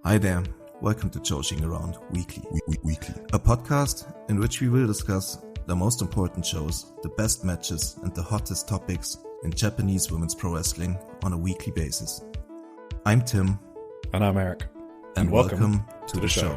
Hi there, welcome to Joshi'ing Around Weekly, a podcast in which we will discuss the most important shows, the best matches and the hottest topics in Japanese women's pro wrestling on a weekly basis. I'm Tim. And I'm Eric. And welcome to the show.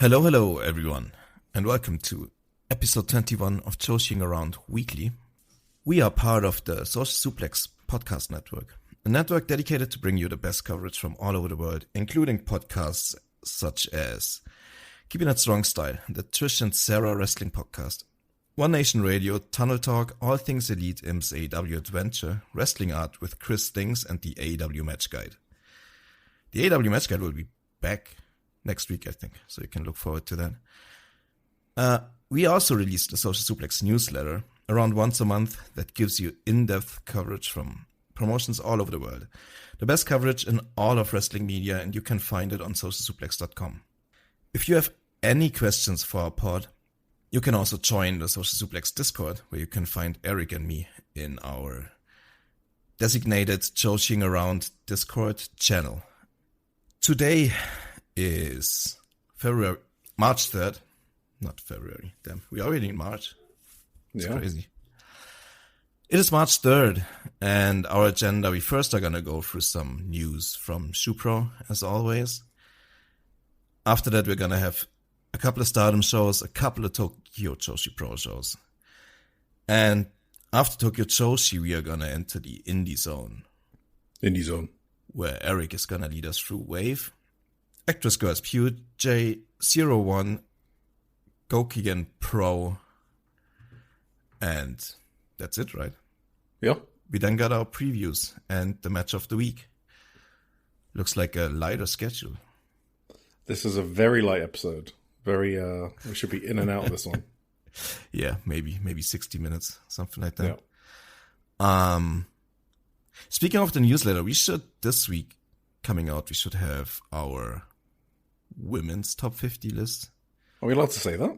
Hello everyone, and welcome to episode 21 of Joshi'ing Around Weekly. We are part of the Suplex podcast network, a network dedicated to bring you the best coverage from all over the world, including podcasts such as Keeping It Strong Style, the Trish and Sarah Wrestling Podcast, One Nation Radio, Tunnel Talk, All Things Elite, IMS AEW Adventure, Wrestling Art with Chris Stings, and the AEW Match Guide. The AEW Match Guide will be back next week, I think, so you can look forward to that. We also released a Social Suplex newsletter around once a month that gives you in-depth coverage from promotions all over the world. The best coverage in all of wrestling media, and you can find it on socialsuplex.com. If you have any questions for our pod, you can also join the Social Suplex Discord, where you can find Eric and me in our designated Joshi'ing Around Discord channel. Today is March 3rd. Not February. Damn, we're already in March. It's crazy. It is March 3rd, and our agenda, we first are going to go through some news from Shupro, as always. After that, we're going to have a couple of Stardom shows, a couple of Tokyo Joshi Pro shows. And after Tokyo Joshi, we are going to enter the Indie Zone. Where Eric is going to lead us through Wave, Actress Girls Pew, J01, Gokigen Pro, and that's it, right? Yeah. We then got our previews and the match of the week. Looks like a lighter schedule. This is a very light episode. We should be in and out of this one. Yeah, maybe 60 minutes, something like that. Yeah. Speaking of the newsletter, this week coming out, we should have our women's top 50 list. Are we allowed to say that?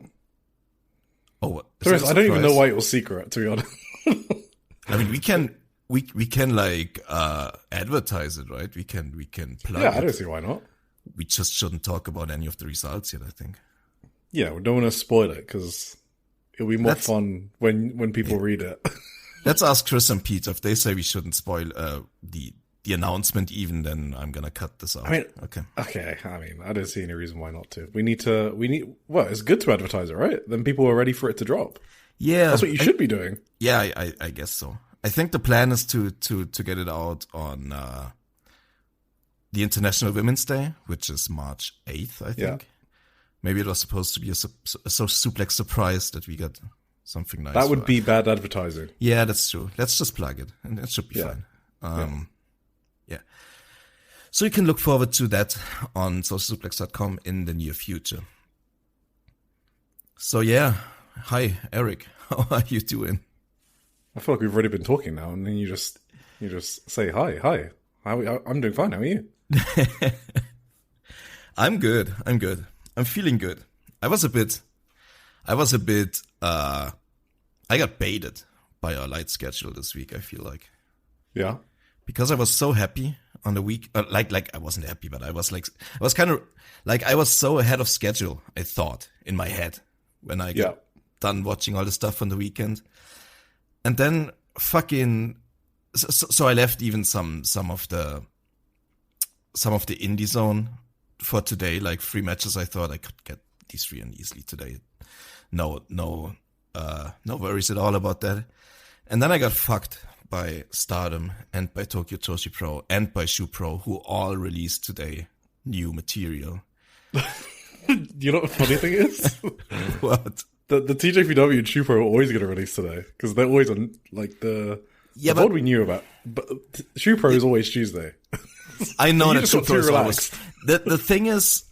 Oh, I don't even know why it was secret, to be honest. I mean, we can like advertise it, right? We can plug it. Yeah, I don't see why not. We just shouldn't talk about any of the results yet, I think. Yeah, we don't want to spoil it because it'll be more fun when people read it. Let's ask Chris and Pete. If they say we shouldn't spoil the announcement even, then I'm going to cut this out. I mean, okay. I mean, I don't see any reason why not to. Well, it's good to advertise it, right? Then people are ready for it to drop. Yeah. That's what you should be doing. Yeah, I guess so. I think the plan is to get it out on the International Women's Day, which is March 8th, I think. Yeah. Maybe it was supposed to be a suplex surprise that we got something nice. That would be bad advertising. Yeah, that's true. Let's just plug it, and it should be fine. Yeah. So you can look forward to that on socialsuplex.com in the near future. So yeah, hi Eric, how are you doing? I feel like we've already been talking now, and then you just say hi. I'm doing fine. How are you? I'm good. I'm feeling good. I got baited by our light schedule this week, I feel like. Yeah. Because I was so happy on the week, like I wasn't happy, but I was kind of like, I was so ahead of schedule, I thought, in my head, when I got done watching all the stuff on the weekend. And then so I left even some of the indie zone for today, like 3 matches. I thought I could get these 3 in easily today. No worries at all about that. And then I got fucked by Stardom and by Tokyo Joshi Pro and by Shupro, who all released today new material. You know what the funny thing is? What? The TJPW and Shupro are always going to release today because they're always on like the pod we knew about. But Shupro is always Tuesday. I know that Shupro is always. The thing is,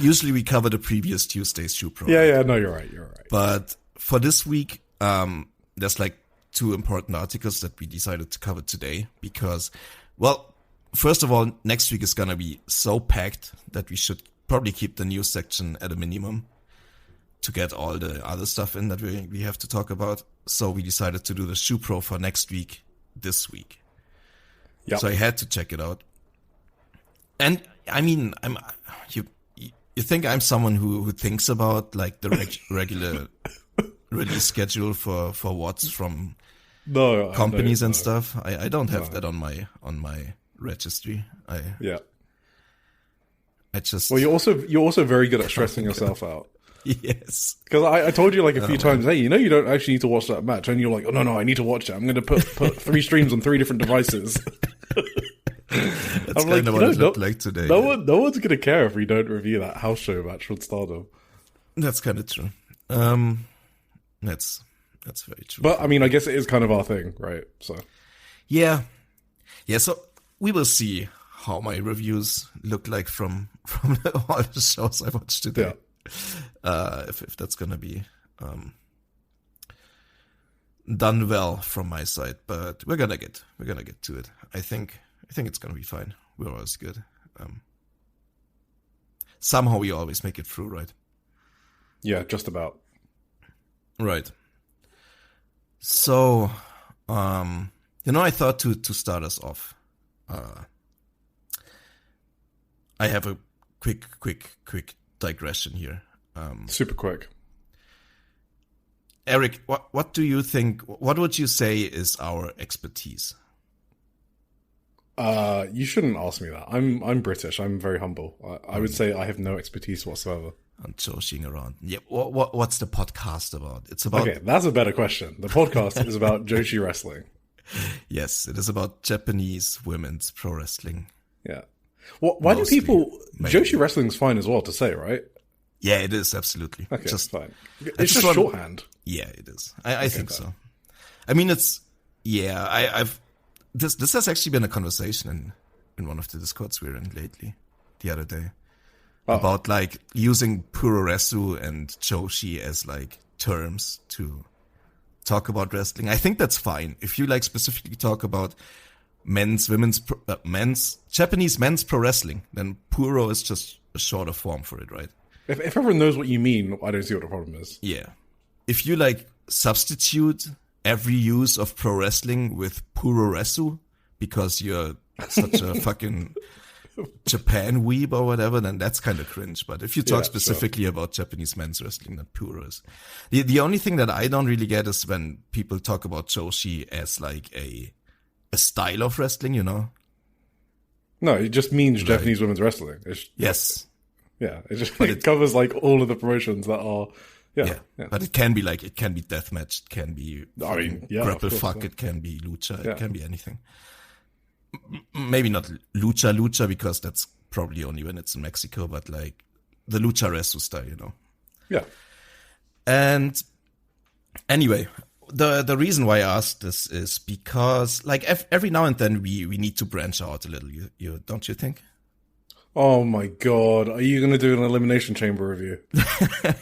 usually we cover the previous Tuesday's Shupro. Yeah, no, you're right. But for this week, there's like two important articles that we decided to cover today because, well, first of all, next week is gonna be so packed that we should probably keep the news section at a minimum to get all the other stuff in that we have to talk about. So we decided to do the Shupro for next week, this week. Yep. So I had to check it out. And I mean, you think I'm someone who thinks about like the regular release schedule for WOTS from companies and stuff. I don't have that on my registry. I just. Well, you're also very good at stressing yourself out. Yes. Because I told you like a few times, hey, you don't actually need to watch that match, and you're like, oh no, I need to watch it. I'm going to put 3 streams on 3 different devices. That's kind of what it looked like today. No one's going to care if we don't review that house show match from Stardom. That's kind of true. That's very true. But I mean, I guess it is kind of our thing, right? So yeah. So we will see how my reviews look like from all the shows I watched today. Yeah. If that's gonna be done well from my side, but we're gonna get to it. I think it's gonna be fine. We're always good. Somehow we always make it through, right? Yeah, just about. Right. So, I thought to start us off, I have a quick digression here. Super quick. Eric, what do you think? What would you say is our expertise? You shouldn't ask me that. I'm British. I'm very humble. I would say I have no expertise whatsoever. I'm Joshi'ing around. Yeah. What's the podcast about? It's about. Okay, that's a better question. The podcast is about Joshi wrestling. Yes, it is about Japanese women's pro wrestling. Yeah. Why do people? Joshi wrestling's fine as well to say, right? Yeah, it is absolutely. Okay, just fine. It's just shorthand. Yeah, it is. I think so. I mean, it's I've this has actually been a conversation in one of the Discords we're in lately, the other day, about like using puroresu and Joshi as like terms to talk about wrestling. I think that's fine if you like specifically talk about Japanese men's pro wrestling. Then puro is just a shorter form for it, right? If everyone knows what you mean, I don't see what the problem is. Yeah. If you like substitute every use of pro wrestling with puroresu because you're such a fucking Japan weeb or whatever, then that's kind of cringe. But if you talk specifically about Japanese men's wrestling, then puro is. The only thing that I don't really get is when people talk about Joshi as like a style of wrestling, No, it just means Japanese women's wrestling. Yes. Yeah, it covers like all of the promotions that are. Yeah. But it can be deathmatch, it can be grapple fuck, it can be lucha, it can be anything. Maybe not lucha because that's probably only when it's in Mexico, but like the lucha resu style, Yeah. And anyway, the reason why I asked this is because like every now and then we need to branch out a little. You don't you think? Oh my god, are you going to do an Elimination Chamber review? I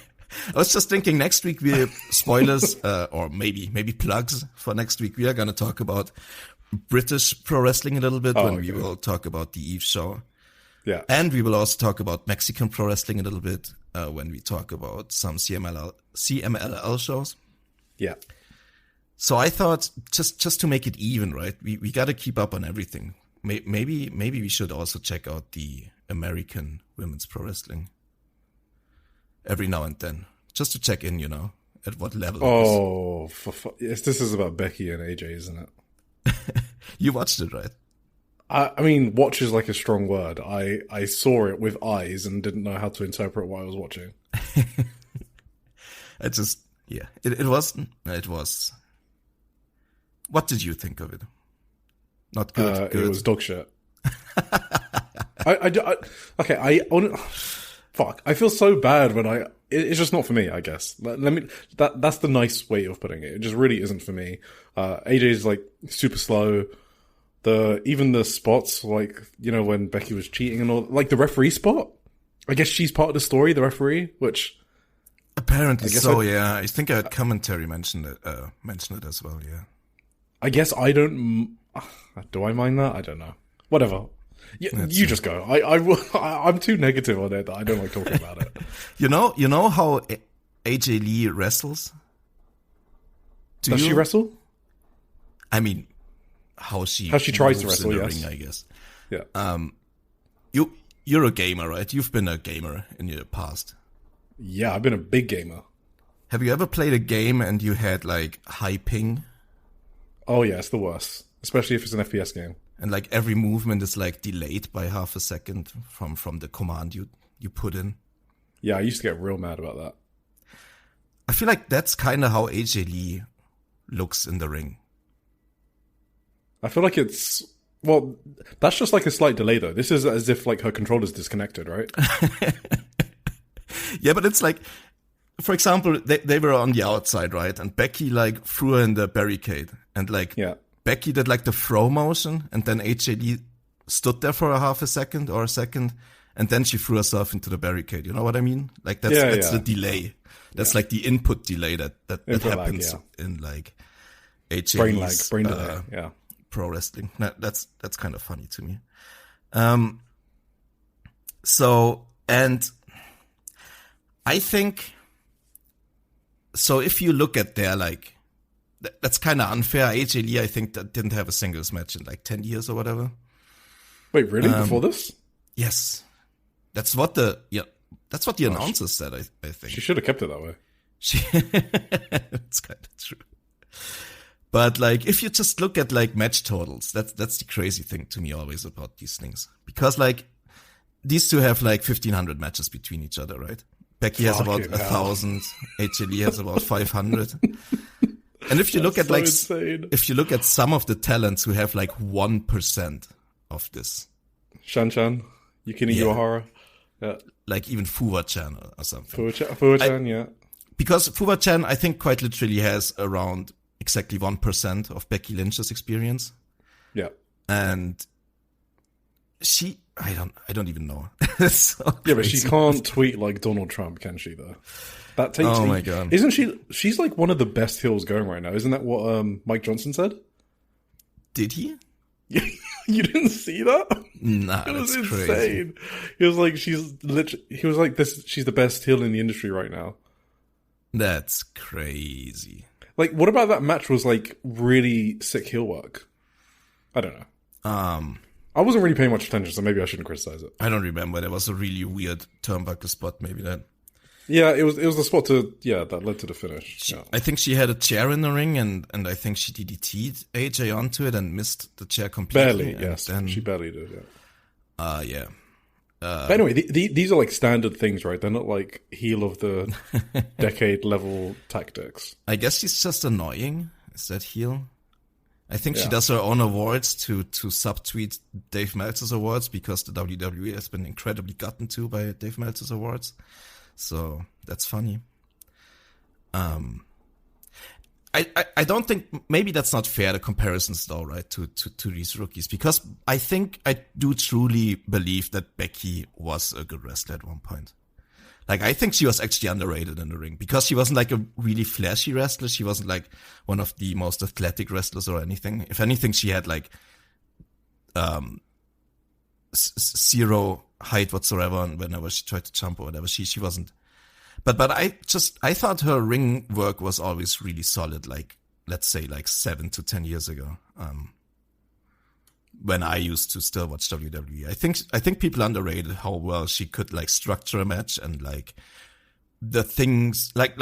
was just thinking next week we have spoilers or maybe plugs for next week. We are going to talk about British pro wrestling a little bit we will talk about the Eve show. Yeah. And we will also talk about Mexican pro wrestling a little bit when we talk about some CMLL shows. Yeah. So I thought just to make it even, right? We got to keep up on everything. Maybe we should also check out the American women's pro wrestling every now and then, just to check in, at what level. Oh, this is about Becky and AJ, isn't it? You watched it, right? I mean, watch is like a strong word. I saw it with eyes and didn't know how to interpret what I was watching. It was. What did you think of it? Not good. It was dog shit. Fuck. I feel so bad when it's just not for me, I guess. That's the nice way of putting it. It just really isn't for me. AJ's like super slow. Even the spots, like, when Becky was cheating and all, like the referee spot. I guess she's part of the story, the referee, which apparently so. Yeah, I think I heard commentary mention it as well. Yeah. I guess I don't. Do I mind that? I don't know. Whatever. You just go. I'm too negative on it that I don't like talking about it. You know how AJ Lee wrestles? Does she wrestle? I mean, how she tries to wrestle, in the yes. ring, I guess. Yeah. You're a gamer, right? You've been a gamer in your past. Yeah, I've been a big gamer. Have you ever played a game and you had like high ping? Oh yeah, it's the worst. Especially if it's an FPS game. And like every movement is like delayed by half a second from the command you put in. Yeah, I used to get real mad about that. I feel like that's kind of how AJ Lee looks in the ring. I feel like it's... Well, that's just like a slight delay, though. This is as if like her controller's disconnected, right? Yeah, but it's like, for example, they were on the outside, right? And Becky like threw her in the barricade. And like Becky did like the throw motion. And then AJ Lee stood there for a half a second or a second. And then she threw herself into the barricade. You know what I mean? Like that's the delay. That's like the input delay that happens in like AJ Lee's brain delay, pro wrestling. That's kind of funny to me. So, and I think, so if you look at their like, that's kind of unfair. AJ Lee, I think, that didn't have a singles match in like 10 years or whatever. Wait, really? Before this? Yes. That's what the announcer said, I think. She should have kept it that way. It's kind of true. But like, if you just look at like match totals, that's the crazy thing to me always about these things. Because like, these two have like 1,500 matches between each other, right? Becky has about 1,000. AJ Lee has about 500. And if you look at like, insane. If you look at some of the talents who have like 1% of this. Shan, Yuki Uehara. Yeah. Like even Fuwa-chan or something. Fuwa-chan, yeah. Because Fuwa-chan, I think quite literally has around exactly 1% of Becky Lynch's experience. Yeah. And I don't even know. Yeah, but she can't tweet like Donald Trump, can she, though? That takes my God. Isn't she's like one of the best heels going right now. Isn't that what Mike Johnson said? Did he? You didn't see that? Nah, it was that's insane. Crazy. He was like, she's the best heel in the industry right now. That's crazy. Like, what about that match was like really sick heel work? I don't know. I wasn't really paying much attention, so maybe I shouldn't criticize it. I don't remember. There was a really weird turnbuckle spot, maybe that. Yeah, it was the spot that led to the finish. I think she had a chair in the ring, and I think she DDT'd AJ onto it and missed the chair completely. Barely, yes. She barely did, yeah. Yeah. But anyway, these are like standard things, right? They're not like heel of the decade level tactics. I guess she's just annoying. Is that heel? I think she does her own awards to subtweet Dave Meltzer's awards because the WWE has been incredibly gotten to by Dave Meltzer's awards. So that's funny. I don't think, maybe that's not fair, the comparisons though, right, to these rookies, because I think I do truly believe that Becky was a good wrestler at one point. Like, I think she was actually underrated in the ring because she wasn't like a really flashy wrestler. She wasn't like one of the most athletic wrestlers or anything. If anything, she had like, zero height whatsoever, and whenever she tried to jump or whatever, she wasn't. But I thought her ring work was always really solid, like, let's say like 7 to 10 years ago. When I used to still watch WWE. I think people underrated how well she could like structure a match and like the things like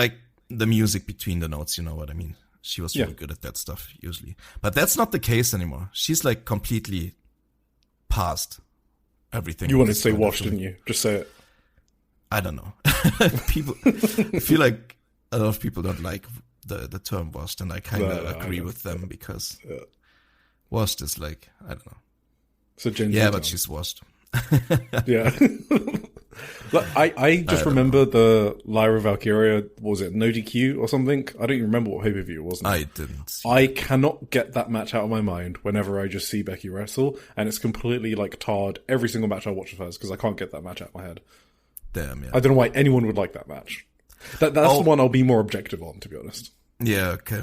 the music between the notes, you know what I mean? She was really good at that stuff usually. But that's not the case anymore. She's like completely past everything. You wanted to say washed, didn't you? Just say it. I don't know. People I feel like a lot of people don't like the term washed, and I kind of agree with them because washed is like, I don't know. So but she's washed. Yeah. I just remember the Lyra Valkyria, was it no DQ or something? I don't even remember what pay-per-view it was. I didn't. I cannot get that match out of my mind whenever I just see Becky wrestle, and it's completely like tarred every single match I watch of hers because I can't get that match out of my head. Damn, yeah. I don't know why anyone would like that match. That's the one I'll be more objective on, to be honest. Yeah, okay.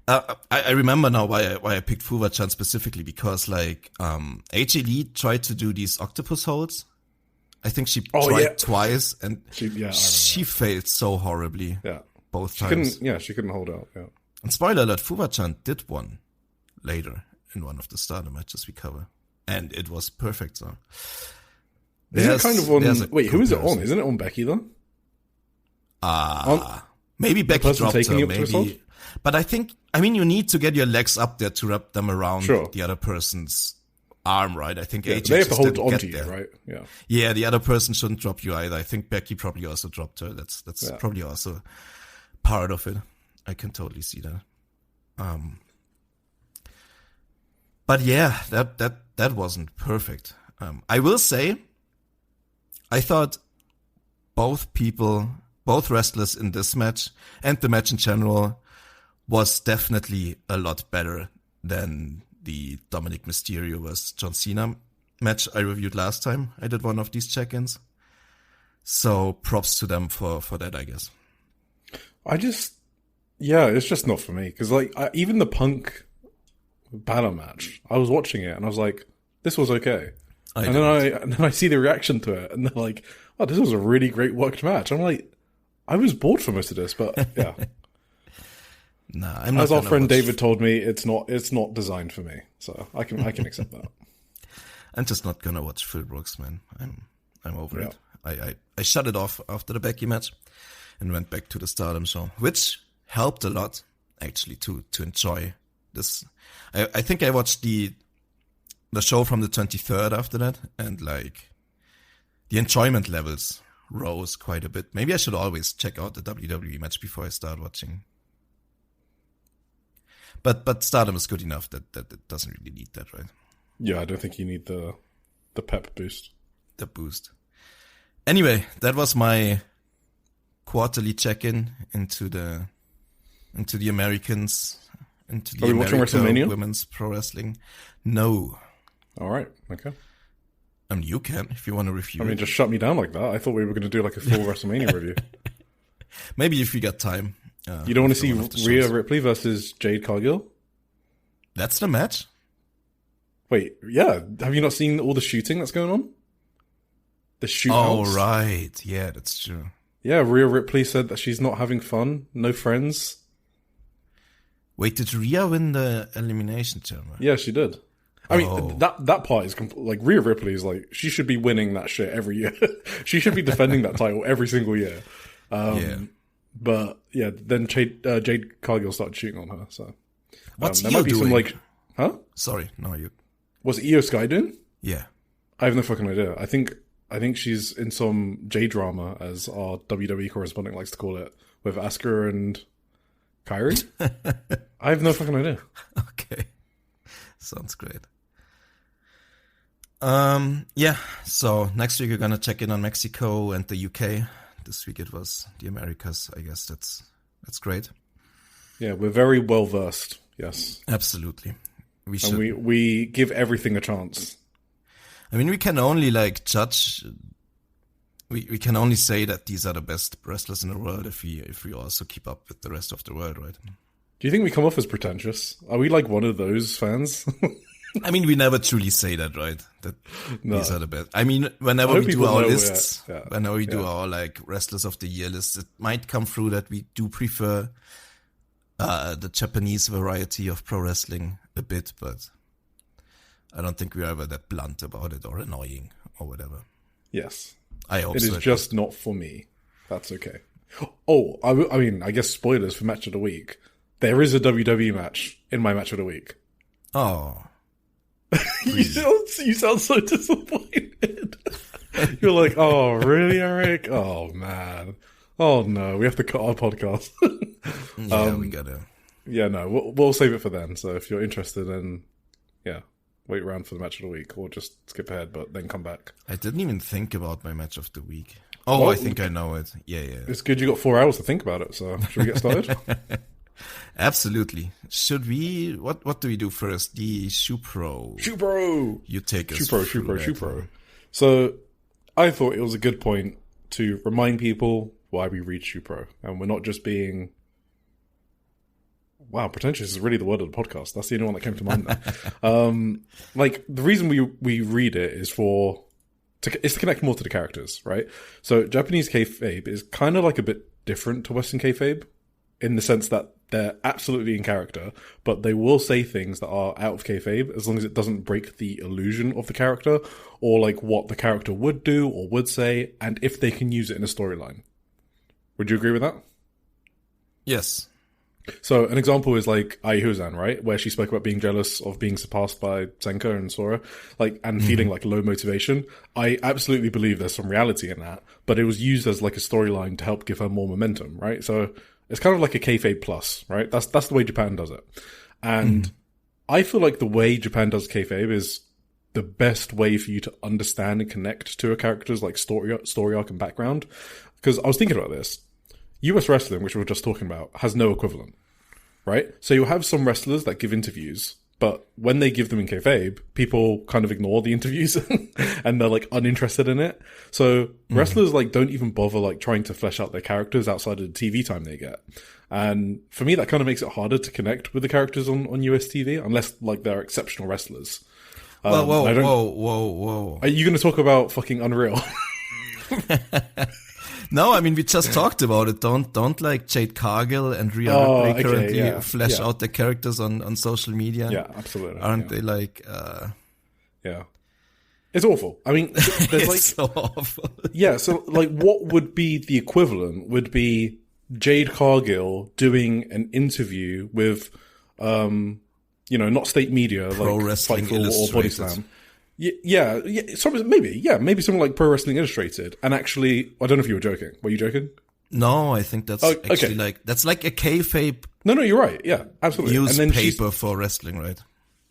I remember now why I picked Fuwa-chan specifically, because like AWG tried to do these octopus holds. I think she tried twice, and she failed so horribly. Yeah, both times. She couldn't hold out. Yeah. And spoiler alert, Fuwa-chan did one later in one of the STARDOM matches we cover, and it was perfect. So is it kind of on? Wait, who is it on? Isn't it on Becky though? Maybe Becky dropped her. Maybe, but I think you need to get your legs up there to wrap them around the other person's arm, right? I think AJ they have to hold onto you, right? Yeah. Yeah, the other person shouldn't drop you either. I think Becky probably also dropped her. That's probably also part of it. I can totally see that. But yeah, that wasn't perfect. I will say, I thought both wrestlers in this match and the match in general was definitely a lot better than the Dominic Mysterio vs. John Cena match I reviewed last time I did one of these check-ins. So props to them for that, I guess. It's just not for me. Because like even the Punk banner match, I was watching it and I was like, this was okay. And then I see the reaction to it and they're like, oh, this was a really great worked match. I'm like, I was bored for most of this, but yeah. Nah, I'm not. As our friend David told me, it's not designed for me, so I can accept that. I'm just not gonna watch Phil Brooks, man. I'm over it. I shut it off after the Becky match and went back to the STARDOM show, which helped a lot actually to enjoy this. I think I watched the show from the 23rd after that, and like the enjoyment levels rose quite a bit. Maybe I should always check out the WWE match before I start watching. But STARDOM is good enough that it doesn't really need that, right? Yeah, I don't think you need the pep boost. The boost. Anyway, that was my quarterly check-in into the Americans, into the American women's pro wrestling. No. All right. Okay. I mean, you can if you want to review. Just shut me down like that. I thought we were going to do like a full WrestleMania review. Maybe if you got time. You don't want to see Rhea Ripley versus Jade Cargill? That's the match? Wait, yeah. Have you not seen all the shooting that's going on? The shootouts? Oh, right. Yeah, that's true. Yeah, Rhea Ripley said that she's not having fun. No friends. Wait, did Rhea win the Elimination Chamber? Yeah, she did. I mean, that part is like Rhea Ripley is like, she should be winning that shit every year. She should be defending that title every single year. But yeah, then Jade Cargill started shooting on her. So what's there Io might be doing? Some like, huh? Sorry, no, you. What's Io Sky doing? Yeah, I have no fucking idea. I think she's in some J drama, as our WWE correspondent likes to call it, with Asuka and Kairi. I have no fucking idea. Okay, sounds great. Yeah. So next week we're gonna check in on Mexico and the UK. This week it was the Americas. I guess that's great. Yeah, we're very well versed. Yes, absolutely. We give everything a chance. I mean, we can only like judge. We can only say that these are the best wrestlers in the world if we also keep up with the rest of the world, right? Do you think we come off as pretentious? Are we like one of those fans? I mean, we never truly say that, right? That these are the best. I mean, whenever we do our lists, whenever we do our like wrestlers of the year lists, it might come through that we do prefer the Japanese variety of pro wrestling a bit, but I don't think we're ever that blunt about it or annoying or whatever. Yes. I hope it is just not for me. That's okay. Oh, I mean, I guess spoilers for Match of the Week. There is a WWE match in my Match of the Week. Oh. You sound so disappointed. You're like, oh, really, Eric? Oh, man. Oh, no, we have to cut our podcast. Yeah, we gotta. Yeah, no, we'll save it for then. So if you're interested, then, yeah, wait around for the Match of the Week or just skip ahead, but then come back. I didn't even think about my Match of the Week. Oh, well, I think I know it. Yeah. It's good you got 4 hours to think about it, so should we get started? Absolutely. Should we? What do we do first? The Shupro. You take us. Shupro. So I thought it was a good point to remind people why we read Shupro, and we're not just being Wow, pretentious is really the word of the podcast. That's the only one that came to mind there. Like, the reason we read it is is to connect more to the characters, right? So Japanese kayfabe is kind of like a bit different to Western kayfabe in the sense that they're absolutely in character, but they will say things that are out of kayfabe as long as it doesn't break the illusion of the character or like what the character would do or would say, and if they can use it in a storyline. Would you agree with that? Yes. So an example is like Aihuzan, right? Where she spoke about being jealous of being surpassed by Senka and Sora, like, and feeling like low motivation. I absolutely believe there's some reality in that, but it was used as like a storyline to help give her more momentum, right? So it's kind of like a kayfabe plus, right? That's the way Japan does it. And I feel like the way Japan does kayfabe is the best way for you to understand and connect to a character's like story arc and background. Because I was thinking about this. US wrestling, which we were just talking about, has no equivalent, right? So you'll have some wrestlers that give interviews, but when they give them in kayfabe, people kind of ignore the interviews and they're like uninterested in it. So wrestlers like don't even bother like trying to flesh out their characters outside of the TV time they get. And for me, that kind of makes it harder to connect with the characters on US TV, unless like they're exceptional wrestlers. Whoa. Are you going to talk about fucking Unreal? No, I mean, we just talked about it. Don't like Jade Cargill and Rhea Ripley currently flesh out their characters on social media. Yeah, absolutely. Aren't they like... Yeah. It's awful. I mean, there's like... so awful. Yeah, so like what would be the equivalent would be Jade Cargill doing an interview with, not state media, Pro like Wrestling Fightful or Body Slam. Yeah, maybe something like Pro Wrestling Illustrated. And actually, I don't know if you were joking. Were you joking? No, I think that's actually that's like a kayfabe. No, you're right. Yeah, absolutely. Newspaper for wrestling, right?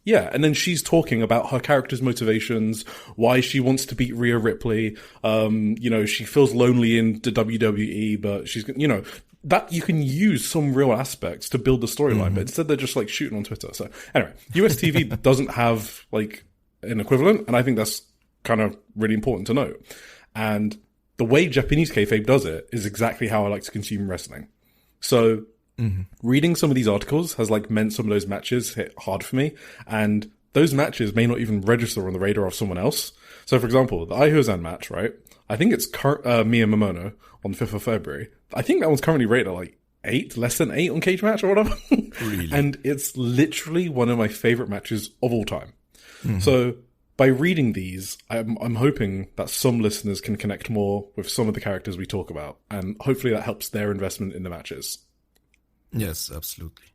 Yeah, and then she's talking about her character's motivations, why she wants to beat Rhea Ripley. She feels lonely in the WWE, but she's, that you can use some real aspects to build the storyline, but instead they're just like shooting on Twitter. So anyway, US TV doesn't have like an equivalent, and I think that's kind of really important to note. And the way Japanese kayfabe does it is exactly how I like to consume wrestling. So reading some of these articles has like meant some of those matches hit hard for me, and those matches may not even register on the radar of someone else. So for example, the Aihuzan match, right? I think it's Mia Momono on the 5th of February. I think that one's currently rated at like 8, less than 8 on Cage Match or whatever. Really? And it's literally one of my favorite matches of all time. So by reading these, I'm hoping that some listeners can connect more with some of the characters we talk about, and hopefully that helps their investment in the matches. Yes, absolutely.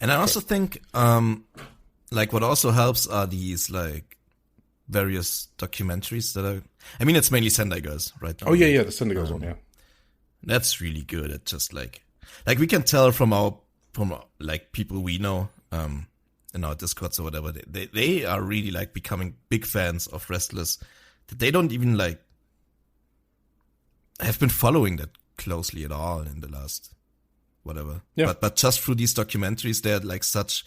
And I also think, what also helps are these like various documentaries that it's mainly Sendai Girls right now. Oh yeah, the Sendai Girls one, yeah. That's really good at just like we can tell from like people we know, in our Discords or whatever, they are really like becoming big fans of wrestlers that they don't even like have been following that closely at all in the last whatever. Yeah. But just through these documentaries, they're like such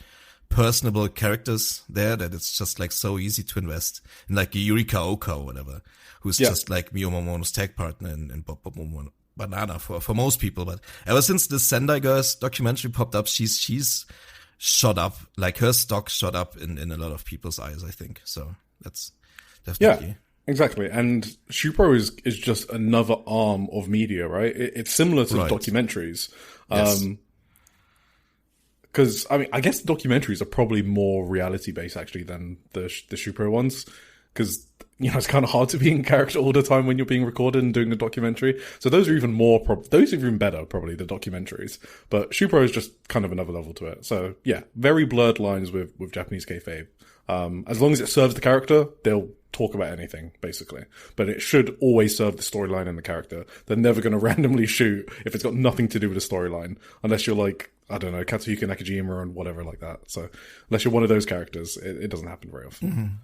personable characters there that it's just like so easy to invest in, like Yurika Oka or whatever, who's just like Mio Momono's tag partner in Bob Momo Banana for most people. But ever since the Sendai Girls documentary popped up, she's shot up, like her stock shot up in a lot of people's eyes, I think. So that's definitely. Yeah, exactly. And Shupro is just another arm of media, right? It's similar to documentaries. Yes. Because, I guess documentaries are probably more reality-based, actually, than the Shupro ones. Because, it's kind of hard to be in character all the time when you're being recorded and doing a documentary. So those are even those are even better, probably, the documentaries. But Shupro is just kind of another level to it. So, yeah, very blurred lines with Japanese kayfabe. As long as it serves the character, they'll talk about anything, basically. But it should always serve the storyline and the character. They're never going to randomly shoot if it's got nothing to do with the storyline. Unless you're like, I don't know, Katsuhiko Nakajima and whatever like that. So unless you're one of those characters, it doesn't happen very often.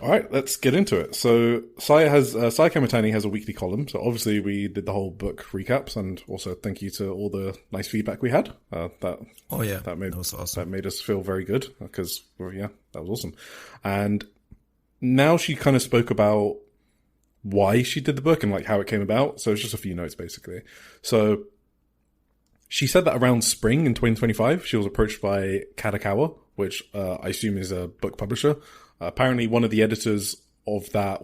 All right, let's get into it. So Sai Kamitani has a weekly column. So obviously we did the whole book recaps, and also thank you to all the nice feedback we had. That was awesome. That made us feel very good because, that was awesome. And now she kind of spoke about why she did the book and like how it came about. So it's just a few notes basically. So She said that around spring in 2025, she was approached by Kadokawa, which I assume is a book publisher. Apparently, one of the editors of that,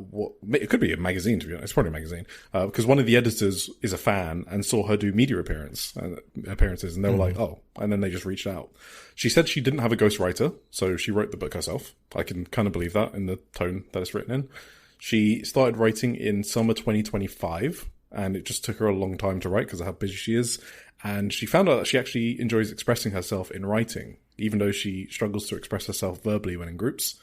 it could be a magazine, to be honest. It's probably a magazine, because one of the editors is a fan and saw her do media appearances, and they were like, oh, and then they just reached out. She said she didn't have a ghostwriter, so she wrote the book herself. I can kind of believe that in the tone that it's written in. She started writing in summer 2025, and it just took her a long time to write because of how busy she is. And she found out that she actually enjoys expressing herself in writing, even though she struggles to express herself verbally when in groups.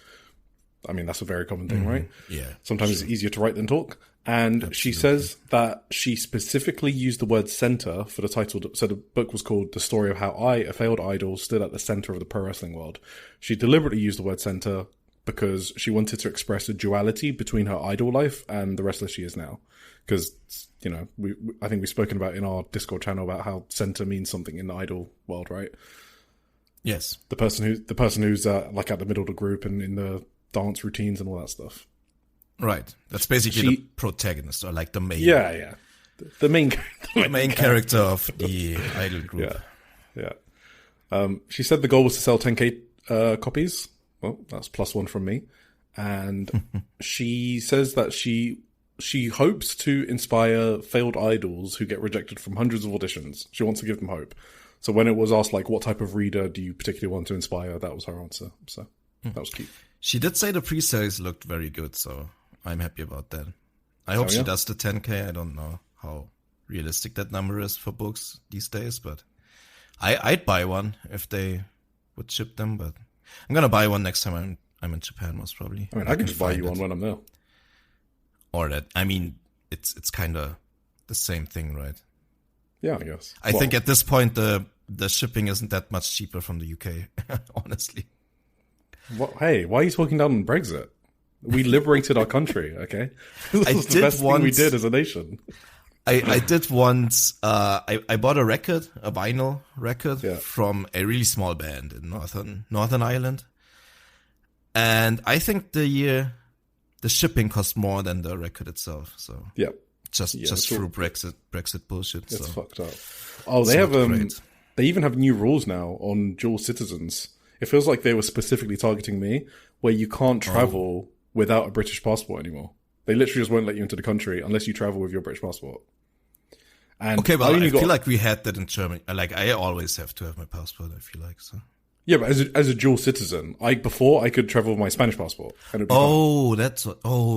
I mean, that's a very common thing, right? Yeah. Sometimes it's easier to write than talk. And Absolutely. She says that she specifically used the word center for the title. So the book was called The Story of How I, a Failed Idol, Stood at the Center of the Pro Wrestling World. She deliberately used the word center because she wanted to express a duality between her idol life and the wrestler she is now. Because, you know, I think we've spoken about in our Discord channel about how center means something in the idol world, right? Yes. The person who's like at the middle of the group and in the dance routines and all that stuff. Right. That's basically the protagonist, or like the main. Yeah. The main character of the idol group. Yeah. She said the goal was to sell 10k copies. Well, that's +1 from me. And she says that she hopes to inspire failed idols who get rejected from hundreds of auditions. She wants to give them hope. So when it was asked, like, what type of reader do you particularly want to inspire, that was her answer. So that was cute. She did say the pre-sales looked very good, so I'm happy about that. I hope she does the 10k. I don't know how realistic that number is for books these days, but I'd buy one if they would ship them, but I'm going to buy one next time I'm in Japan, most probably. I mean, I can just buy you one when I'm there. Or that, I mean, it's kind of the same thing, right? Yeah, I guess. I think at this point, the shipping isn't that much cheaper from the UK, honestly. Hey, why are you talking down on Brexit? We liberated our country, okay? This was the best thing we did as a nation. I did once, I bought a vinyl record from a really small band in Northern Ireland. And I think the shipping cost more than the record itself. So yeah, just through Brexit bullshit. It's so. fucked up. Oh, they have they even have new rules now on dual citizens. It feels like they were specifically targeting me, where you can't travel without a British passport anymore. They literally just won't let you into the country unless you travel with your British passport. And okay, but I feel like we had that in Germany. Like, I always have to have my passport, I feel like, so. Yeah, but as a dual citizen, before I could travel with my Spanish passport. And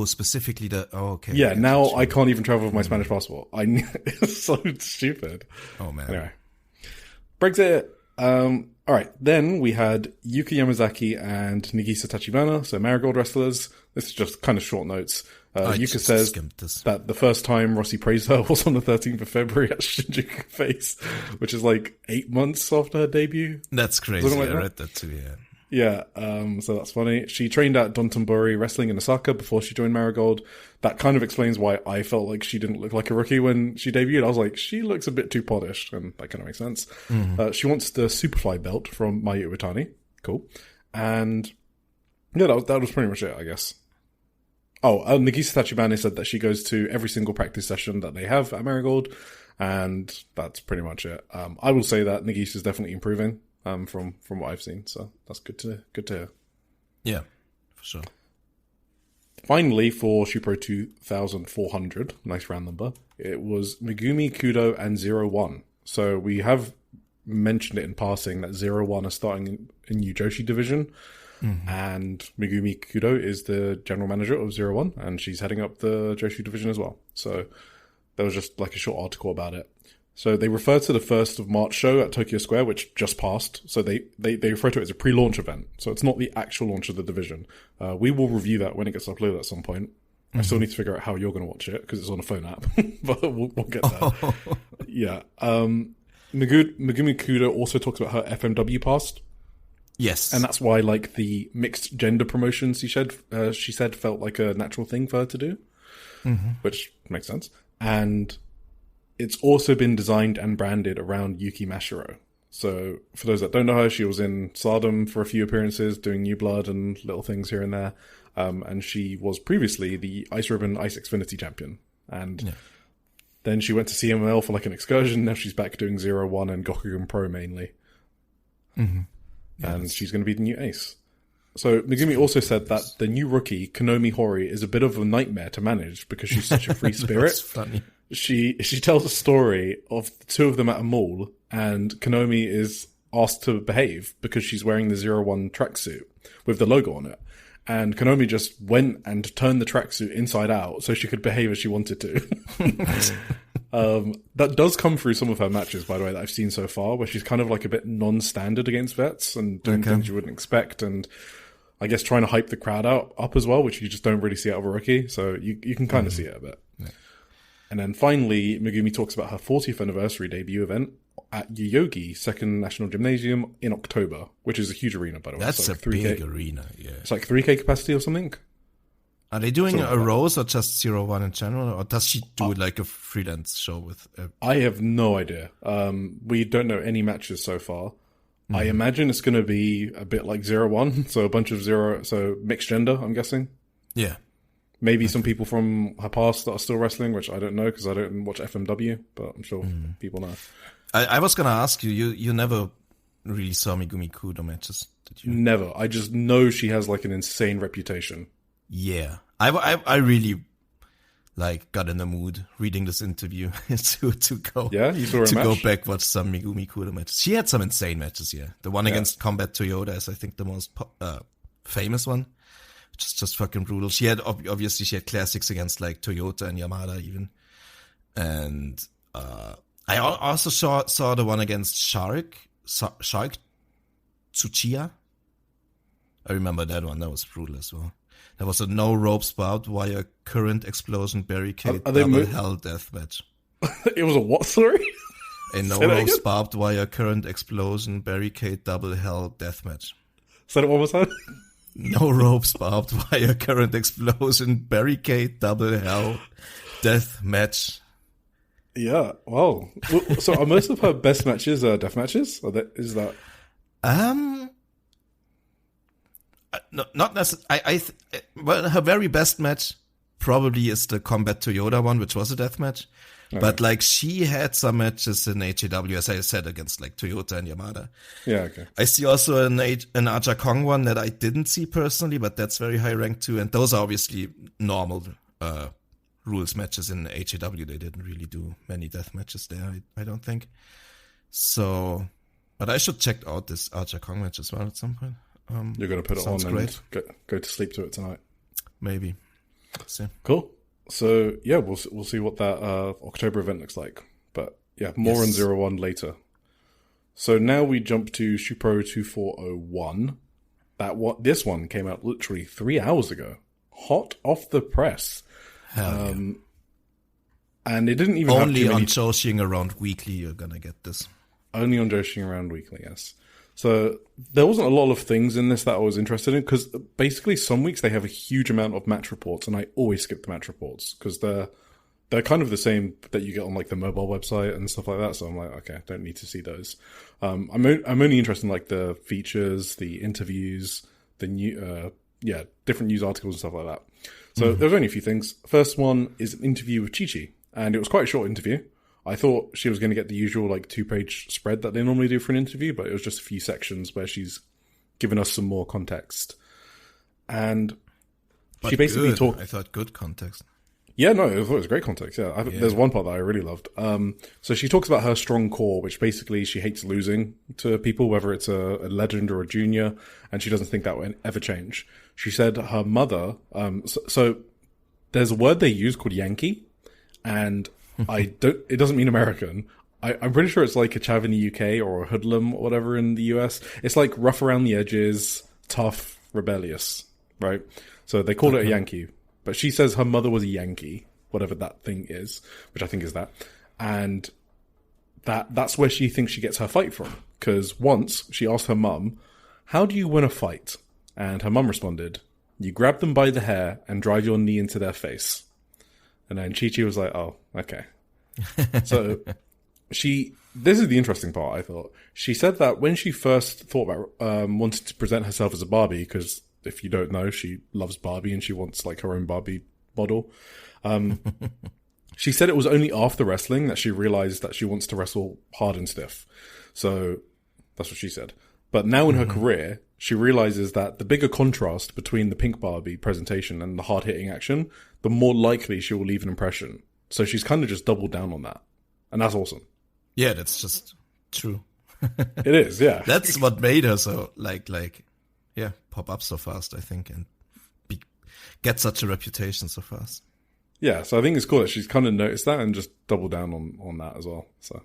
specifically okay. Yeah, now I can't even travel with my Spanish passport. It's so stupid. Oh, man. Anyway. Brexit. All right, then we had Yuki Yamazaki and Nagisa Tachibana, so Marigold wrestlers. This is just kind of short notes. Yuka says that the first time Rossy praised her was on the 13th of February at Shinjuku Face, which is like 8 months after her debut. That's crazy. I read that too, yeah. Yeah, so that's funny. She trained at Dontonbori Wrestling in Osaka before she joined Marigold. That kind of explains why I felt like she didn't look like a rookie when she debuted. I was like, she looks a bit too polished, and that kind of makes sense. Mm-hmm. She wants the Superfly belt from Mayu Iwatani. Cool. And yeah, that was pretty much it, I guess. Nagisa Tachibana said that she goes to every single practice session that they have at Marigold, and that's pretty much it. I will say that Nagisa is definitely improving. From what I've seen, so that's good to hear. Yeah, for sure. Finally, for Shupro 2400, nice round number, it was Megumi Kudo and 01. So we have mentioned it in passing that 01 are starting a new Joshi division, and Megumi Kudo is the general manager of 01, and she's heading up the Joshi division as well. So there was just like a short article about it. So they refer to the 1st of March show at Tokyo Square, which just passed. So they refer to it as a pre-launch event. So it's not the actual launch of the division. We will review that when it gets uploaded at some point. I still need to figure out how you're going to watch it because it's on a phone app, but we'll get there. Yeah. Megumi Kudo also talks about her FMW past. Yes. And that's why like the mixed gender promotions she said felt like a natural thing for her to do, which makes sense. And it's also been designed and branded around Yuki Mashiro. So for those that don't know her, she was in STARDOM for a few appearances, doing New Blood and little things here and there. And she was previously the Ice Ribbon Ice Xfinity champion. And Then she went to CML for like an excursion. Now she's back doing 0-1 and Gokigen Pro mainly. Mm-hmm. And she's going to be the new ace. So Megumi also said that the new rookie, Konomi Hori, is a bit of a nightmare to manage because she's such a free spirit. That's funny. She tells a story of the two of them at a mall, and Konomi is asked to behave because she's wearing the 0-1 tracksuit with the logo on it. And Konomi just went and turned the tracksuit inside out so she could behave as she wanted to. That does come through some of her matches, by the way, that I've seen so far, where she's kind of like a bit non-standard against vets and doing things you wouldn't expect, and I guess trying to hype the crowd up as well, which you just don't really see out of a rookie. So you can kind of see it a bit. Yeah. And then finally, Megumi talks about her 40th anniversary debut event at Yoyogi Second National Gymnasium in October, which is a huge arena, by the way. That's like a big arena, yeah. It's like 3K capacity or something. Are they doing a Rose or just 0-1 in general? Or does she do like a freelance show with... I have no idea. We don't know any matches so far. I imagine it's going to be a bit like 0-1, so a bunch of so mixed gender, I'm guessing. Yeah. Maybe some people from her past that are still wrestling, which I don't know because I don't watch FMW, but I'm sure people know. I was going to ask you never really saw Megumi Kudo matches, did you? Never. I just know she has like an insane reputation. Yeah. I really got in the mood reading this interview to go. Yeah, you saw her to match? go back watch some Megumi Kudo matches. She had some insane matches, yeah. The one against Combat Toyota is I think the most famous one. Which is just fucking brutal. She had obviously she had classics against like Toyota and Yamada even. And I also saw the one against Shark Tsuchiya. I remember that one. That was brutal as well. There was a no ropes barbed wire current explosion barricade double hell death match. It was a what, sorry? A no ropes barbed wire current explosion barricade double hell death match. Say that one more time. No ropes barbed wire current explosion barricade double hell death match. Yeah, wow. So are most of her best matches death matches? Is that? No, not necessarily. Well, her very best match probably is the Combat Toyota one, which was a death match. Okay. But like she had some matches in AWG, as I said, against like Toyota and Yamada. Yeah, okay. I see also an Aja Kong one that I didn't see personally, but that's very high ranked too. And those are obviously normal rules matches in AWG. They didn't really do many death matches there, I don't think. So, but I should check out this Aja Kong match as well at some point. You're going to put it on and go to sleep to it tonight. Maybe. See. Cool. So yeah, we'll see what that October event looks like. But yeah, more on 0-1 later. So now we jump to Shupro 2401. This one came out literally 3 hours ago, hot off the press. Hell yeah. And it didn't even only have too on many... Joshi'ing Around Weekly. You're gonna get this. Only on Joshi'ing Around Weekly, yes. So there wasn't a lot of things in this that I was interested in because basically some weeks they have a huge amount of match reports and I always skip the match reports because they're kind of the same that you get on like the mobile website and stuff like that. So I'm like, okay, I don't need to see those. I'm only interested in like the features, the interviews, the new, different news articles and stuff like that. So there's only a few things. First one is an interview with Chi-Chi and it was quite a short interview. I thought she was going to get the usual like 2-page spread that they normally do for an interview, but it was just a few sections where she's given us some more context. And she basically talked... I thought good context. Yeah, no, I thought it was great context. Yeah, there's one part that I really loved. So she talks about her strong core, which basically she hates losing to people, whether it's a legend or a junior, and she doesn't think that will ever change. She said her mother... So there's a word they use called Yankee, and... it doesn't mean American. I'm pretty sure it's like a chav in the UK or a hoodlum or whatever in the US. It's like rough around the edges, tough, rebellious, right? So they called it a Yankee. But she says her mother was a Yankee, whatever that thing is, which I think is that. And that's where she thinks she gets her fight from. Because once she asked her mum, how do you win a fight? And her mum responded, you grab them by the hair and drive your knee into their face. And then Chi-Chi was like, oh, okay. So this is the interesting part, I thought. She said that when she first thought about wanting to present herself as a Barbie, because if you don't know, she loves Barbie and she wants like her own Barbie model. She said it was only after wrestling that she realized that she wants to wrestle hard and stiff. So that's what she said. But now in her career, she realizes that the bigger contrast between the Pink Barbie presentation and the hard-hitting action, the more likely she will leave an impression. So she's kind of just doubled down on that. And that's awesome. Yeah, that's just true. It is, yeah. That's what made her so, pop up so fast, I think, and get such a reputation so fast. Yeah, so I think it's cool that she's kind of noticed that and just doubled down on that as well. So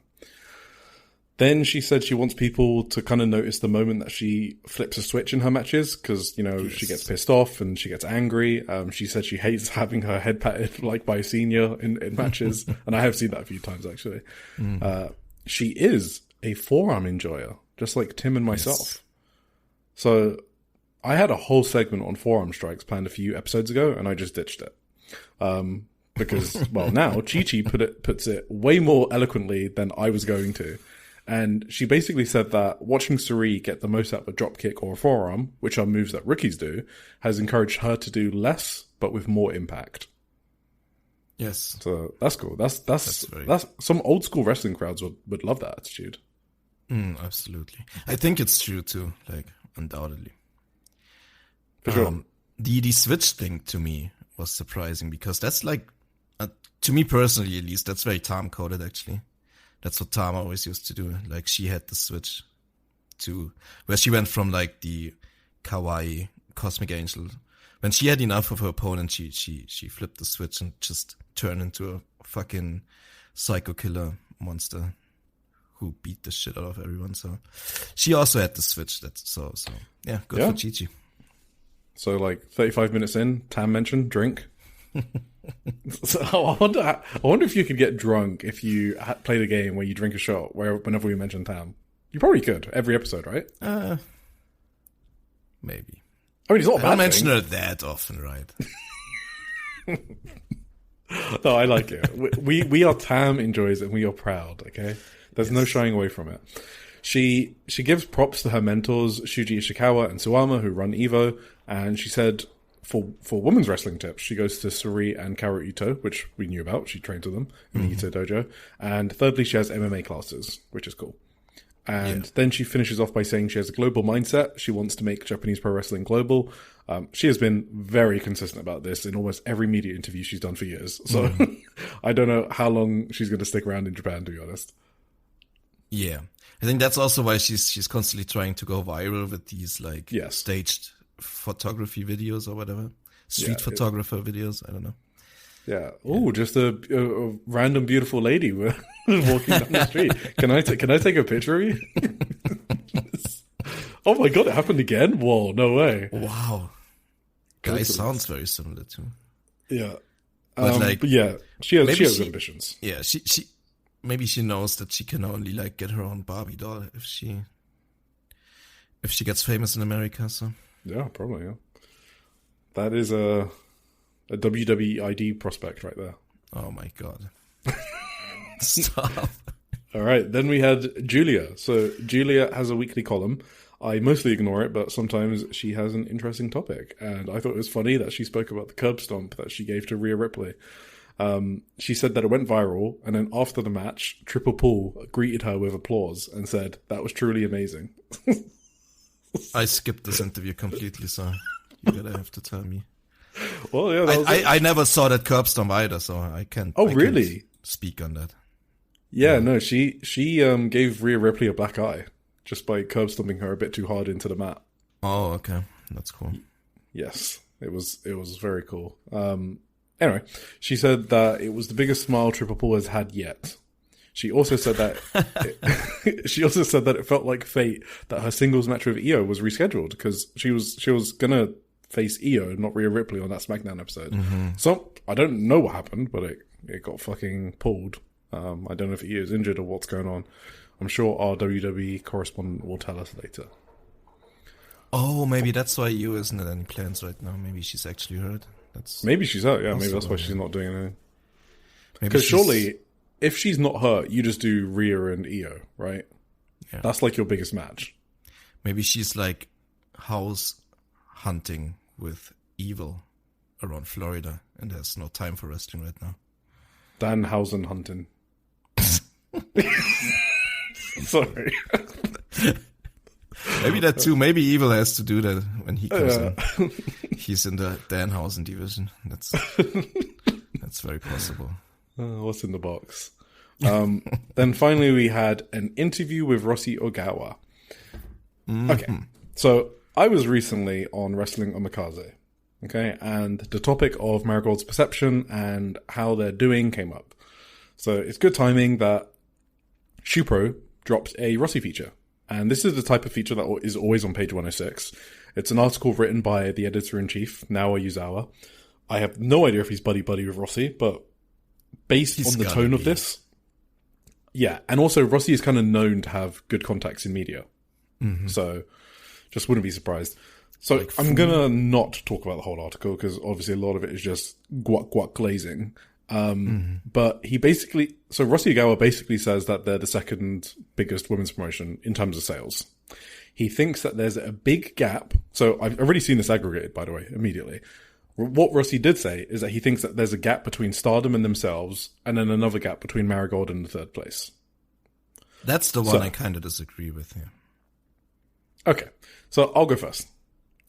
then she said she wants people to kind of notice the moment that she flips a switch in her matches because, she gets pissed off and she gets angry. She said she hates having her head patted by a senior in matches. And I have seen that a few times, actually. She is a forearm enjoyer, just like Tim and myself. Yes. So I had a whole segment on forearm strikes planned a few episodes ago and I just ditched it. Because, now Chi-Chi puts it way more eloquently than I was going to. And she basically said that watching Suri get the most out of a drop kick or a forearm, which are moves that rookies do, has encouraged her to do less, but with more impact. Yes. So that's cool. That's some old school wrestling crowds would love that attitude. Absolutely. I think it's true too, undoubtedly. For sure. The switch thing to me was surprising because that's to me personally at least, that's very Tam coded actually. That's what Tam always used to do. She had the switch to where she went from the kawaii cosmic angel. When she had enough of her opponent, she flipped the switch and just turned into a fucking psycho killer monster who beat the shit out of everyone. So she also had the switch. Good for Chi-Chi. So 35 minutes in, Tam mentioned drink. So I wonder if you could get drunk if you played a game where you drink a shot whenever we mention Tam. You probably could every episode, right? Maybe. I mean, it's not a bad I don't mention her that often, right? No, I like it. We are Tam enjoys and we are proud. Okay, there's no shying away from it. She gives props to her mentors Shuji Ishikawa and Suwama who run Evo, and she said for women's wrestling tips she goes to Suri and Kaoru Ito, which we knew about. She trains with them in the Ito dojo, and thirdly she has MMA classes, which is cool. And then she finishes off by saying she has a global mindset. She wants to make Japanese pro wrestling global. She has been very consistent about this in almost every media interview she's done for years. So I don't know how long she's going to stick around in Japan, to be honest. Yeah. I think that's also why she's constantly trying to go viral with these staged photography videos or whatever. Street photographer videos. I don't know. Yeah. Oh, just a random beautiful lady walking down the street. Can I take a picture of you? Oh my god, it happened again? Whoa, no way. Wow. Guy sounds very similar too. Yeah. But yeah, she has ambitions. Yeah, she maybe she knows that she can only get her own Barbie doll if she gets famous in America, so. Yeah, probably, yeah. That is a WWE ID prospect right there. Oh my god. Stop. All right, then we had Julia. So Julia has a weekly column. I mostly ignore it, but sometimes she has an interesting topic. And I thought it was funny that she spoke about the curb stomp that she gave to Rhea Ripley. She said that it went viral, and then after the match, Triple Paul greeted her with applause and said, "That was truly amazing." I skipped this interview completely, so you're gonna have to tell me. Well, yeah, I never saw that curb stomp either, so I can't. Oh, really? Can't speak on that. Yeah, no, she gave Rhea Ripley a black eye just by curb stomping her a bit too hard into the mat. Oh, okay, that's cool. Yes, it was very cool. Anyway, she said that it was the biggest smile Triple Paul has had yet. She also said that it felt like fate that her singles match with Io was rescheduled because she was gonna face Io, not Rhea Ripley, on that SmackDown episode. So I don't know what happened, but it got fucking pulled. I don't know if Io's injured or what's going on. I'm sure our WWE correspondent will tell us later. Oh, maybe that's why Io isn't in any plans right now. Maybe she's actually hurt. Maybe she's hurt, yeah. Maybe that's why she's not doing anything. Because surely, if she's not hurt, you just do Rhea and Io, right? Yeah. That's your biggest match. Maybe she's house hunting with Evil around Florida and has no time for wrestling right now. Danhausen hunting. Sorry. Maybe that too. Maybe Evil has to do that when he comes in. He's in the Danhausen division. That's very possible. What's in the box? Then finally we had an interview with Rossy Ogawa. Mm-hmm. Okay, so I was recently on Wrestling Omakase. Okay, and the topic of Marigold's perception and how they're doing came up. So it's good timing that Shupro dropped a Rossy feature. And this is the type of feature that is always on page 106. It's an article written by the editor-in-chief, Naoya Yuzawa. I have no idea if he's buddy-buddy with Rossy, but based on the tone of this... Yeah, and also Rossy is kind of known to have good contacts in media. Mm-hmm. So, just wouldn't be surprised. So, like, I'm going to not talk about the whole article, because obviously a lot of it is just guac glazing. But he basically... So, Rossy Ogawa basically says that they're the second biggest women's promotion in terms of sales. He thinks that there's a big gap. So, I've already seen this aggregated, by the way, immediately. What Rossy did say is that he thinks that there's a gap between Stardom and themselves, and then another gap between Marigold and the third place. That's the one I kind of disagree with here. Okay, so I'll go first.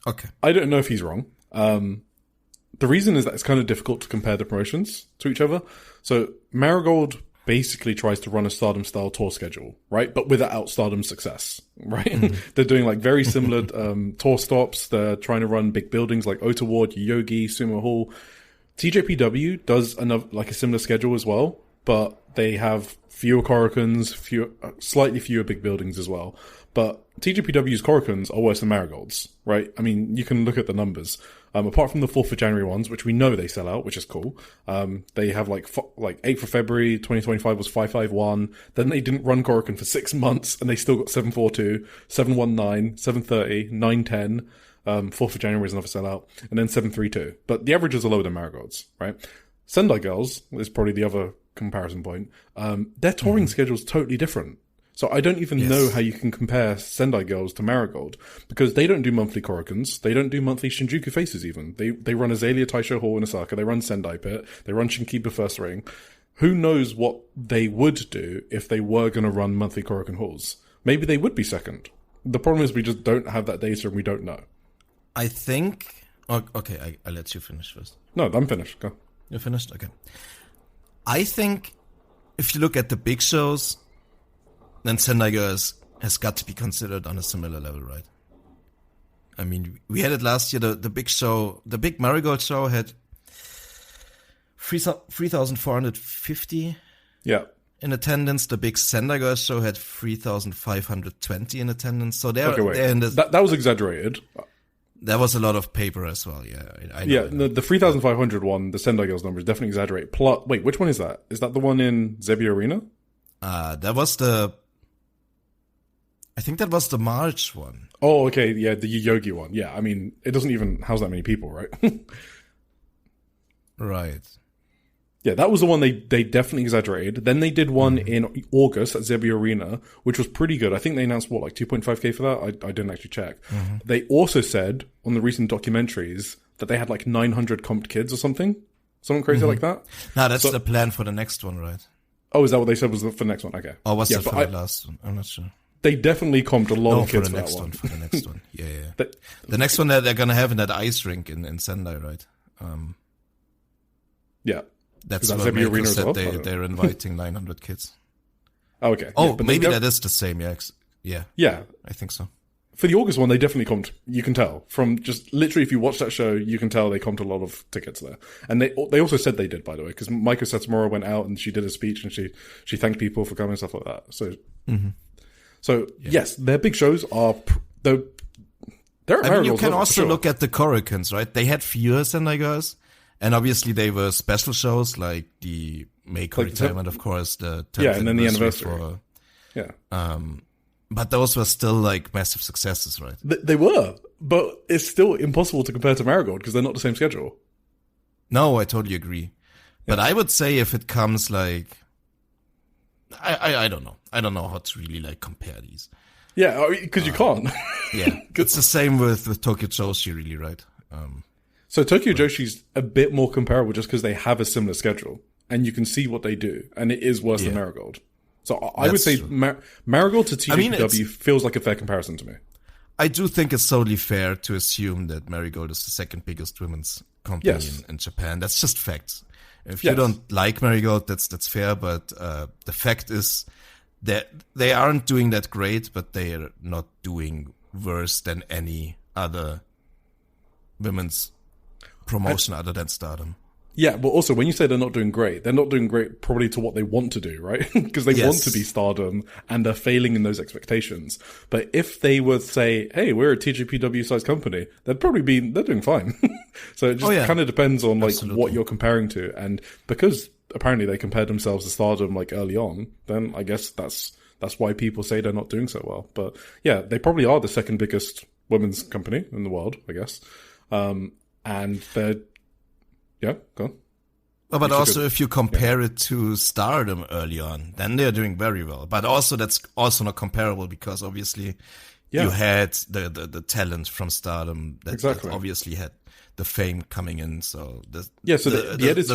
Okay. I don't know if he's wrong. The reason is that it's kind of difficult to compare the promotions to each other. So Marigold basically tries to run a Stardom-style tour schedule, right? But without Stardom's success, right? Mm-hmm. They're doing like very similar tour stops. They're trying to run big buildings like Ota Ward, Yogi, Sumo Hall. TJPW does a similar schedule as well, but they have fewer Korakuens, slightly fewer big buildings as well. But TJPW's Korakuens are worse than Marigold's, right? I mean, you can look at the numbers. Apart from the 4th of January ones, which we know they sell out, which is cool. They have like 8th of February 2025 was 551. Then they didn't run Korakuen for 6 months, and they still got 742, 719, 730, 910. 4th of January is another sellout, and then 732. But the averages are lower than Marigold's, right? Sendai Girls is probably the other comparison point. Their touring schedule's totally different. So I don't even know how you can compare Sendai Girls to Marigold, because they don't do monthly Korakuens. They don't do monthly Shinjuku Faces even. They run Azalea Taisho Hall in Osaka. They run Sendai Pit. They run Shinkiba First Ring. Who knows what they would do if they were going to run monthly Korakuen halls? Maybe they would be second. The problem is we just don't have that data and we don't know. I think... Okay, I'll let you finish first. No, I'm finished. Go. You're finished? Okay. I think if you look at the big shows... then Sendai Girls has got to be considered on a similar level, right? I mean, we had it last year, the big show, the big Marigold show had 3,450 in attendance. The big Sendai Girls show had 3,520 in attendance. So they're in the... That was exaggerated. There was a lot of paper as well, I know. The 3,500 one, the Sendai Girls number is definitely exaggerated. Wait, which one is that? Is that the one in Zebi Arena? That was I think that was the March one. Oh, okay, yeah, the Yogi one. Yeah, I mean, it doesn't even house that many people, right? Right. Yeah, that was the one they definitely exaggerated. Then they did one in August at Zebi Arena, which was pretty good. I think they announced, 2.5k for that? I didn't actually check. Mm-hmm. They also said on the recent documentaries that they had 900 comped kids or something. Something crazy like that. No, that's the plan for the next one, right? Oh, is that what they said was for the next one? Okay. Oh, what's that for the last one? I'm not sure. They definitely comped a lot of kids for that one. For the next one. Yeah. The next one that they're going to have in that ice rink in Sendai, right? Yeah. That's what Mako said they're inviting 900 kids. Oh, okay. Oh, yeah, maybe that is the same, yeah. Yeah. I think so. For the August one, they definitely comped. You can tell. From just literally, if you watch that show, you can tell they comped a lot of tickets there. And they also said they did, by the way, because Maiko Satomura went out and she did a speech and she thanked people for coming and stuff like that. So... Mm-hmm. So, yes, their big shows are... They're I mean, you can also look at the Korakuens, right? They had fewer Sendai Girls, and obviously they were special shows, like the Mako retirement, of course, the 10th and then the anniversary. But those were still, massive successes, right? They were, but it's still impossible to compare to Marigold, because they're not the same schedule. No, I totally agree. Yeah. But I would say if it comes, I don't know. I don't know how to really compare these. Yeah, because you can't. Yeah, it's the same with Tokyo Joshi, really, right? So Tokyo Joshi's a bit more comparable just because they have a similar schedule. and you can see what they do, and it is worse than Marigold. So I would say Marigold to TJPW feels like a fair comparison to me. I do think it's totally fair to assume that Marigold is the second biggest women's company in Japan. That's just facts. If you don't like Marigold, that's fair, but the fact is that they aren't doing that great, but they are not doing worse than any other women's promotion other than Stardom. Yeah, but also when you say they're not doing great probably to what they want to do, right? Because they want to be Stardom and they're failing in those expectations. But if they were to say, hey, we're a TJPW sized company, they're doing fine. So it just kind of depends on like what you're comparing to. And because apparently they compared themselves to Stardom like early on, then I guess that's why people say they're not doing so well. But yeah, they probably are the second biggest women's company in the world, I guess. And they're, yeah, go on. But also if you compare it to Stardom early on, then they're doing very well. But also that's also not comparable because obviously you had the talent from Stardom that obviously had the fame coming in. So the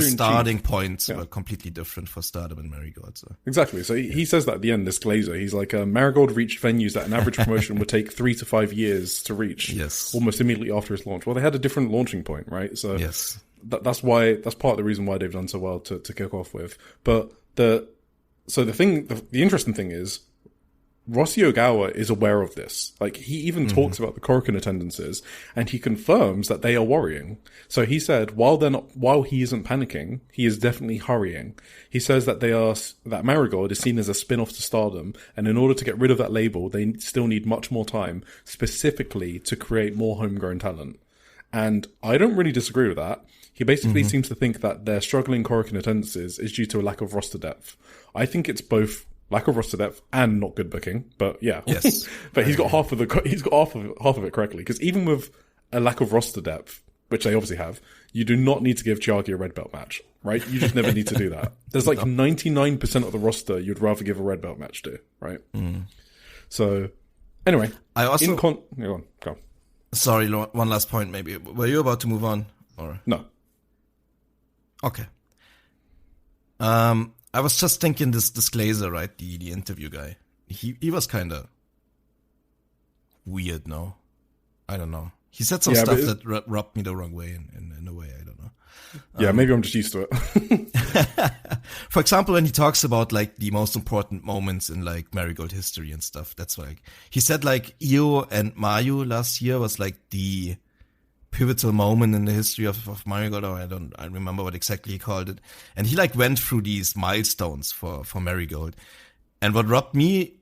starting points were completely different for Stardom and Marigold. So. Exactly. So he says that at the end, this Glazer, he's like, Marigold reached venues that an average promotion would take 3 to 5 years to reach almost immediately after its launch. Well, they had a different launching point, right? So that's part of the reason why they've done so well to kick off with. But the interesting thing is, Rossy Ogawa is aware of this. Like, he even talks about the Korakuen attendances, and he confirms that they are worrying. So he said, while he isn't panicking, he is definitely hurrying. He says that that Marigold is seen as a spin-off to Stardom, and in order to get rid of that label, they still need much more time, specifically to create more homegrown talent. And I don't really disagree with that. He basically seems to think that their struggling Korakuen attendances is due to a lack of roster depth. I think it's both lack of roster depth and not good booking, but yeah. Yes. But he's got half of it correctly, because even with a lack of roster depth, which they obviously have, you do not need to give Chiaki a red belt match, right? You just never need to do that. There's like 99% of the roster you'd rather give a red belt match to, right? So anyway, I also go on. Sorry, one last point maybe. Were you about to move on or no? Okay. I was just thinking this Glazer, right? The interview guy. He was kind of weird, no? I don't know. He said some stuff that rubbed me the wrong way in a way, I don't know. Yeah, maybe I'm just used to it. For example, when he talks about like the most important moments in like Marigold history and stuff, that's like, he said like Io and Mayu last year was like the pivotal moment in the history of Marigold, or I remember what exactly he called it. And he like went through these milestones for Marigold. And what rubbed me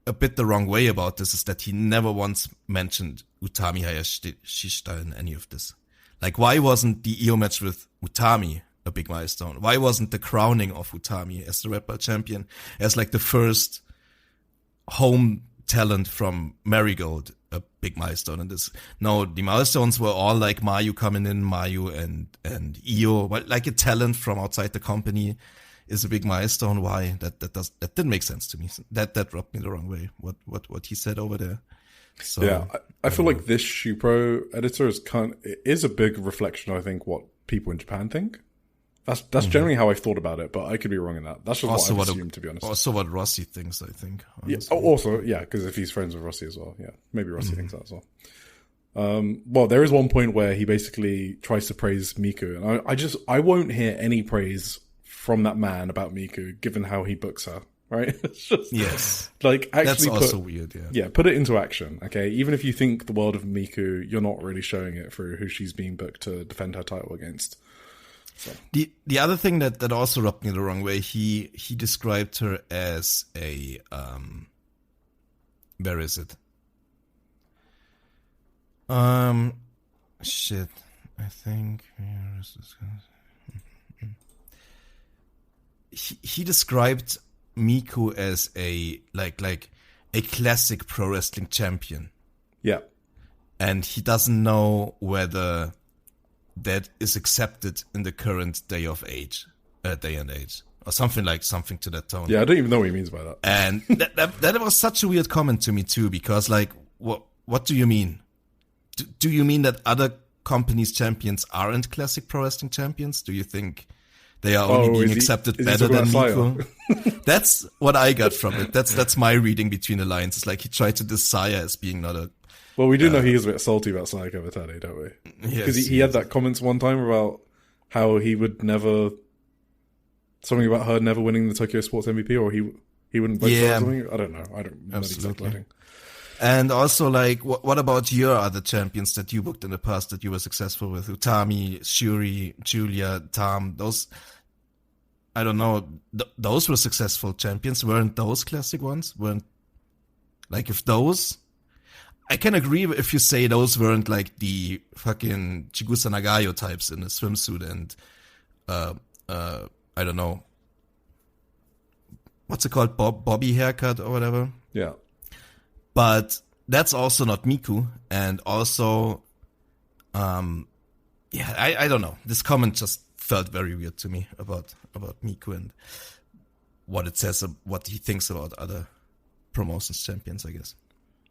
a bit the wrong way about this is that he never once mentioned Utami Hayashishita in any of this. Like, why wasn't the Io match with Utami a big milestone? Why wasn't the crowning of Utami as the Red Belt champion as like the first home talent from Marigold a big milestone in this? No, the milestones were all like Mayu coming in, Mayu and Io, but like a talent from outside the company is a big milestone. Why? That didn't make sense to me. That rubbed me the wrong way. What he said over there. So, yeah, I feel like this Shupro editor is a big reflection, I think, what people in Japan think. That's generally how I've thought about it, but I could be wrong in that. That's just also what I've assumed, to be honest. Also what Rossy thinks, I think. Honestly. Yeah. Also, yeah, because if he's friends with Rossy as well, yeah, maybe Rossy thinks that as well. Well, there is one point where he basically tries to praise Miku, and I won't hear any praise from that man about Miku, given how he books her. Right? It's just, like, actually that's also weird, yeah. Yeah, put it into action, okay? Even if you think the world of Miku, you're not really showing it through who she's being booked to defend her title against. So. The other thing that also rubbed me the wrong way, he described her as a where is it? Shit. I think where is this? He described Miku as a like a classic pro wrestling champion. Yeah. And he doesn't know whether that is accepted in the current day and age, or something to that tone. Yeah, I don't even know what he means by that. And that was such a weird comment to me too, because like, what do you mean? Do you mean that other companies' champions aren't classic pro wrestling champions? Do you think They are only being is accepted he better than talking Miku. That's what I got from it. That's my reading between the lines. It's like he tried to diss Saya as being not a... Well, we do know he is a bit salty about Sayaka Watani, don't we? Because he had that comments one time about how he would never... Something about her never winning the Tokyo Sports MVP, or he wouldn't vote for her or something. I don't know. I don't know the exact wording. And also, like, what about your other champions that you booked in the past that you were successful with? Utami, Shuri, Julia, Tam, those... I don't know. Those were successful champions. Weren't those classic ones? Like, if those... I can agree if you say those weren't like the fucking Chigusa Nagayo types in a swimsuit and, I don't know. What's it called? Bobby haircut or whatever? Yeah. But that's also not Miku. And also, I don't know. This comment just felt very weird to me about Miku and what it says, what he thinks about other promotions champions, I guess.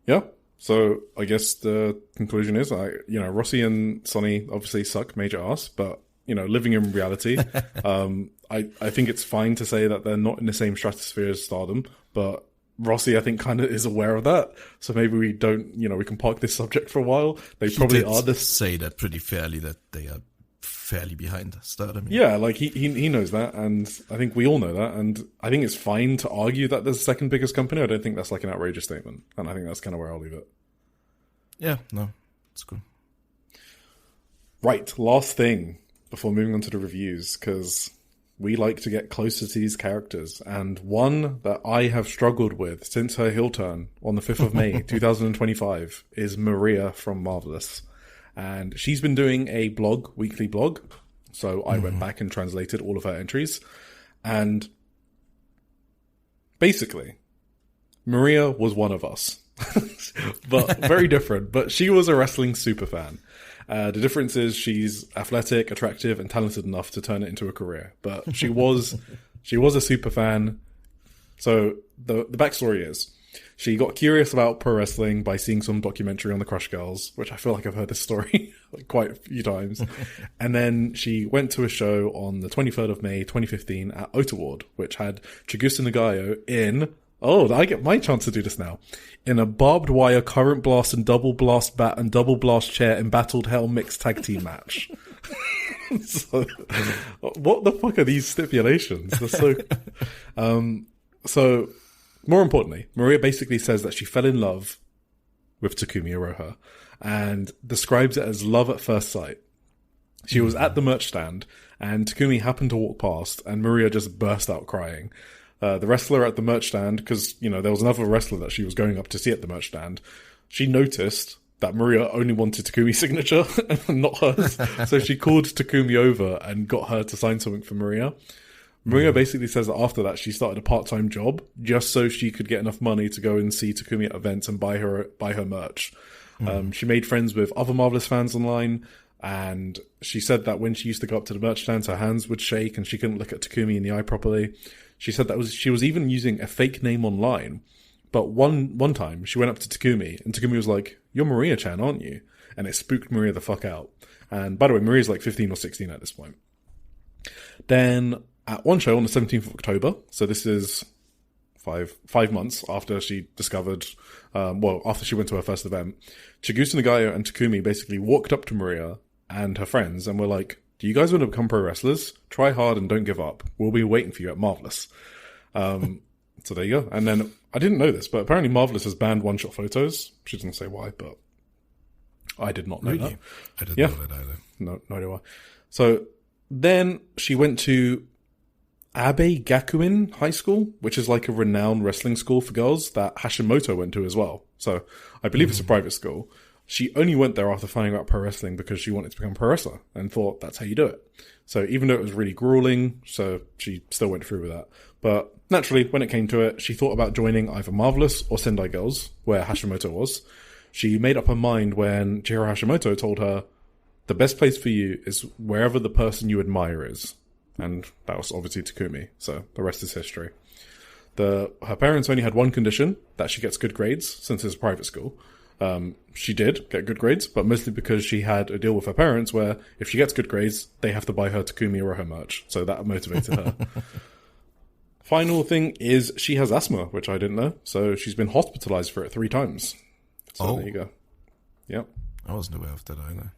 Yeah. So I guess the conclusion is, Rossy and Sonny obviously suck major ass, but living in reality, I think it's fine to say that they're not in the same stratosphere as Stardom, but Rossy, I think, kind of is aware of that. So maybe we don't, we can park this subject for a while. They probably are say that pretty fairly, that they are fairly behind Stardom. Yeah, like he knows that, and I think we all know that, and I think it's fine to argue that there's the second biggest company. I don't think that's like an outrageous statement, and I think that's kind of where I'll leave it. Yeah, no, it's cool. Right, last thing before moving on to the reviews, because we like to get closer to these characters, and one that I have struggled with since her heel turn on the 5th of May, 2025, is Maria from Marvelous. And she's been doing a weekly blog. So I went back and translated all of her entries. And basically, Maria was one of us. But very different. But she was a wrestling super fan. The difference is she's athletic, attractive, and talented enough to turn it into a career. But she was a super fan. So the backstory is, she got curious about pro wrestling by seeing some documentary on the Crush Girls, which I feel like I've heard this story quite a few times. And then she went to a show on the 23rd of May, 2015 at Otaward, which had Chigusa Nagayo in... Oh, I get my chance to do this now. In a barbed wire, current blast and double blast bat and double blast chair embattled hell mixed tag team match. So, what the fuck are these stipulations? They're so... More importantly, Maria basically says that she fell in love with Takumi Iroha and describes it as love at first sight. She was at the merch stand and Takumi happened to walk past and Maria just burst out crying. The wrestler at the merch stand, because, there was another wrestler that she was going up to see at the merch stand, she noticed that Maria only wanted Takumi's signature and not hers. So she called Takumi over and got her to sign something for Maria. Maria basically says that after that, she started a part-time job just so she could get enough money to go and see Takumi at events and buy her merch. She made friends with other Marvelous fans online, and she said that when she used to go up to the merch stands, her hands would shake and she couldn't look at Takumi in the eye properly. She said that she was even using a fake name online. But one time, she went up to Takumi, and Takumi was like, "You're Maria-chan, aren't you?" And it spooked Maria the fuck out. And by the way, Maria's like 15 or 16 at this point. Then... at one show on the 17th of October, so this is five months after she discovered, after she went to her first event, Chigusa Nagayo and Takumi basically walked up to Maria and her friends and were like, "Do you guys want to become pro wrestlers? Try hard and don't give up. We'll be waiting for you at Marvelous." So there you go. And then, I didn't know this, but apparently Marvelous has banned one-shot photos. She doesn't say why, but I did not know that. I didn't know that either. No idea why. So then she went to Gakuen High School, which is like a renowned wrestling school for girls that Hashimoto went to as well. So I believe it's a private school. She only went there after finding out pro wrestling because she wanted to become a pro wrestler and thought that's how you do it. So even though it was really grueling, so she still went through with that. But naturally, when it came to it, she thought about joining either Marvelous or Sendai Girls, where Hashimoto was. She made up her mind when Chihiro Hashimoto told her, "The best place for you is wherever the person you admire is." And that was obviously Takumi, so the rest is history. Her parents only had one condition, that she gets good grades, since it's a private school. She did get good grades, but mostly because she had a deal with her parents where if she gets good grades, they have to buy her Takumi or her merch. So that motivated her. Final thing is she has asthma, which I didn't know. So she's been hospitalized for it 3 times. So there you go. Yep. I wasn't aware of that either.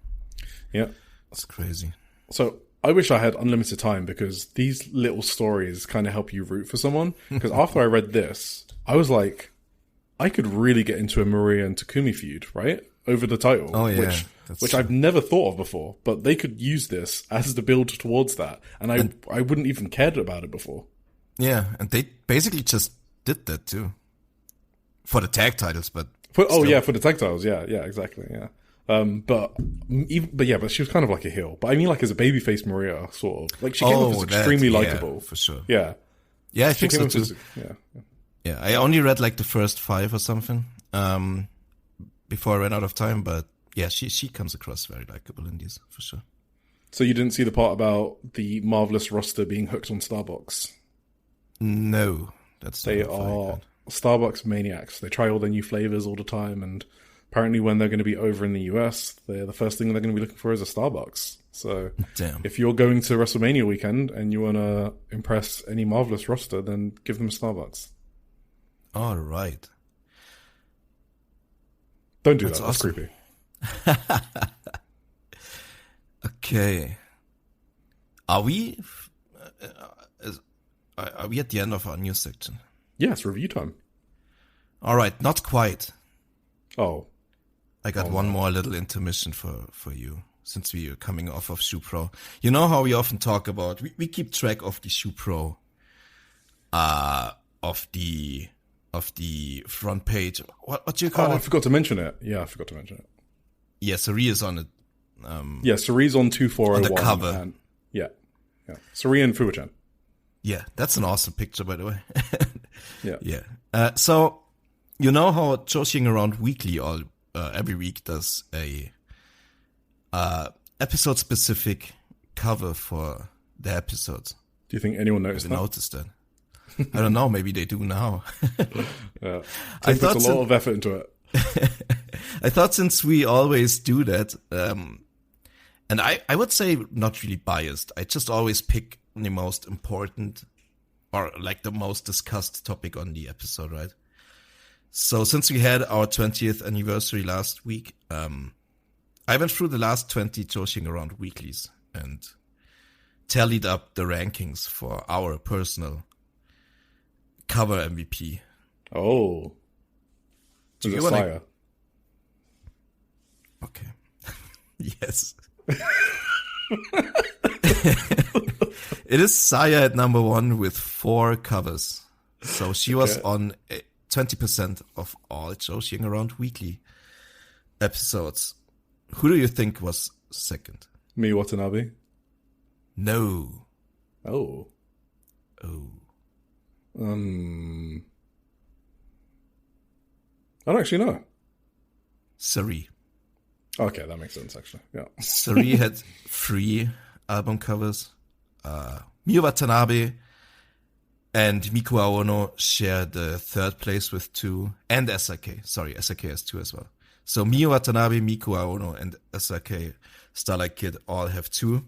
Yeah. That's crazy. So I wish I had unlimited time because these little stories kind of help you root for someone. Because after I read this, I was like, I could really get into a Maria and Takumi feud, right? Over the title. Oh, yeah. Which I've never thought of before. But they could use this as the build towards that. And I wouldn't even cared about it before. Yeah, and they basically just did that too. For the tag titles, but... For the tag titles, yeah, exactly, yeah. But she was kind of like a heel. But I mean, like as a babyface Maria, sort of. Like she came off as extremely likable. For sure. Yeah. Yeah, I think so too. Yeah. Yeah, I only read like the first 5 or something before I ran out of time, but yeah, she comes across very likable in these, for sure. So you didn't see the part about the Marvelous roster being hooked on Starbucks? No, they are Starbucks maniacs. They try all their new flavors all the time, and apparently when they're going to be over in the US, the first thing they're going to be looking for is a Starbucks. So if you're going to WrestleMania weekend and you want to impress any Marvelous roster, then give them a Starbucks. All right. Don't do that. That's creepy. Okay. Are we at the end of our news section? Yes, review time. All right, not quite. Oh. I got one more little intermission for you, since we are coming off of Shupro. You know how we often talk about, we keep track of the Shupro, of the front page. What do you call it? I forgot to mention it. Yeah, I forgot to mention it. Yeah, Sari is on it. Sari's on 2401. On the cover. Yeah. Sari and Fuwa-chan. Yeah, that's an awesome picture, by the way. Yeah. Yeah. So, you know how Joshi'ing Around Weekly every week does a episode-specific cover for the episodes. Do you think anyone noticed that? Noticed that? I don't know. Maybe they do now. Yeah. I thought a lot of effort into it. I thought since we always do that, and I would say not really biased. I just always pick the most important or like the most discussed topic on the episode, right? So since we had our 20th anniversary last week, I went through the last 20 Joshi'ing Around weeklies and tallied up the rankings for our personal cover MVP. Oh. Do you want to... Okay. Yes. It is Saya at number 1 with 4 covers. So she was on 20% of all Joshi'ing Around weekly episodes. Who do you think was second? Me Watanabe? No. Oh. I don't actually know. Sari. Okay, that makes sense, actually. Yeah. Sari had 3 album covers. Miyu Watanabe and Miku Aono share the 3rd place with 2. And SRK. Sorry, SRK has 2 as well. So Miyu Watanabe, Miku Aono, and SRK Starlight Kid all have 2.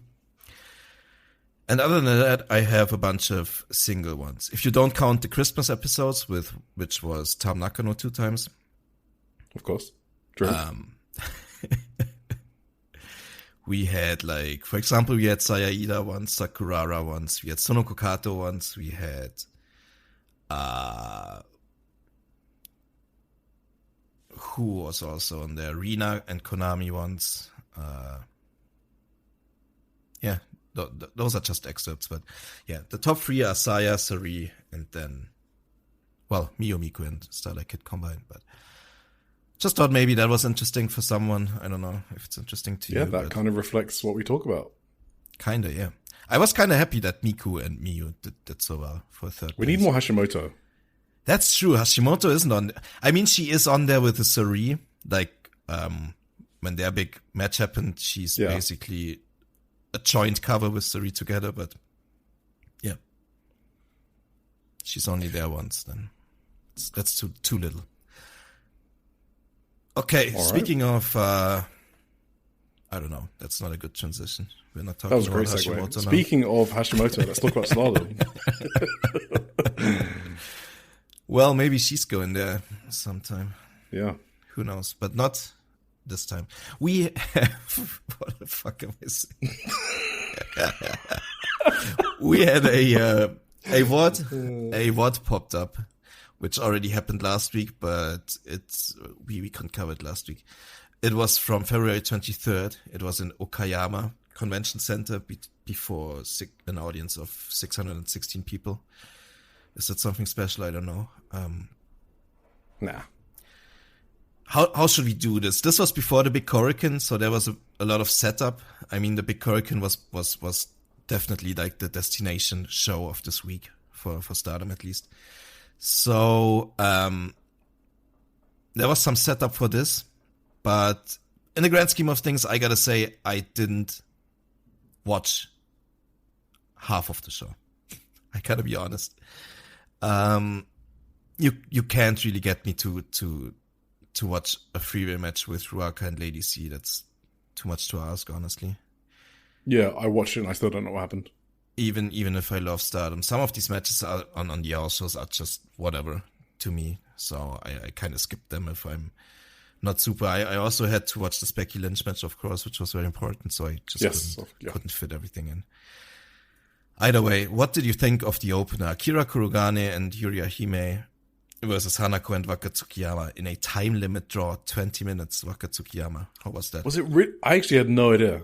And other than that, I have a bunch of single ones. If you don't count the Christmas episodes, which was Tam Nakano 2 times. Of course. True. We had, like, for example, we had Saya Ida once, Sakurara once, we had Sonoko Kato once, we had who was also on there? Rina and Konami once. Yeah, those are just excerpts, but yeah, the top 3 are Saya, Sari, and then, well, Miyu, Miku, and Starlight Kid combined, but just thought maybe that was interesting for someone. I don't know if it's interesting to you. Yeah, that kind of reflects what we talk about. Kinda, yeah. I was kind of happy that Miku and Miyu did so well for 3rd We need more Hashimoto. That's true. Hashimoto isn't on. I mean, she is on there with the Sari. Like, when their big match happened, she's basically a joint cover with Sari together. But yeah, she's only there once. Then that's too little. Okay, All speaking of, I don't know. That's not a good transition. We're not talking That was a about great segue. Hashimoto now. Speaking of Hashimoto, let's talk about Stardom. Well, maybe she's going there sometime. Yeah. Who knows? But not this time. We have... What the fuck am I saying? We had a VOD popped up, which already happened last week, but we couldn't cover it last week. It was from February 23rd. It was in Okayama Convention Center before an audience of 616 people. Is that something special? I don't know. Nah. How should we do this? This was before the big Korakuen, so there was a lot of setup. I mean, the big Korakuen was definitely like the destination show of this week for Stardom at least. So there was some setup for this, but in the grand scheme of things, I gotta say I didn't watch half of the show. I gotta be honest. You can't really get me to watch a freeway match with Ruaka and Lady C. That's too much to ask, honestly. Yeah, I watched it and I still don't know what happened. Even if I love Stardom, some of these matches are on the hour shows are just whatever to me. So I kind of skipped them if I'm not super. I also had to watch the Becky Lynch match, of course, which was very important. So I just couldn't fit everything in. Either way, what did you think of the opener? Akira Kurogane and Yuria Hime versus Hanako and Waka Tsukiyama in a time limit draw, 20 minutes, Waka Tsukiyama. How was that? Was it I actually had no idea.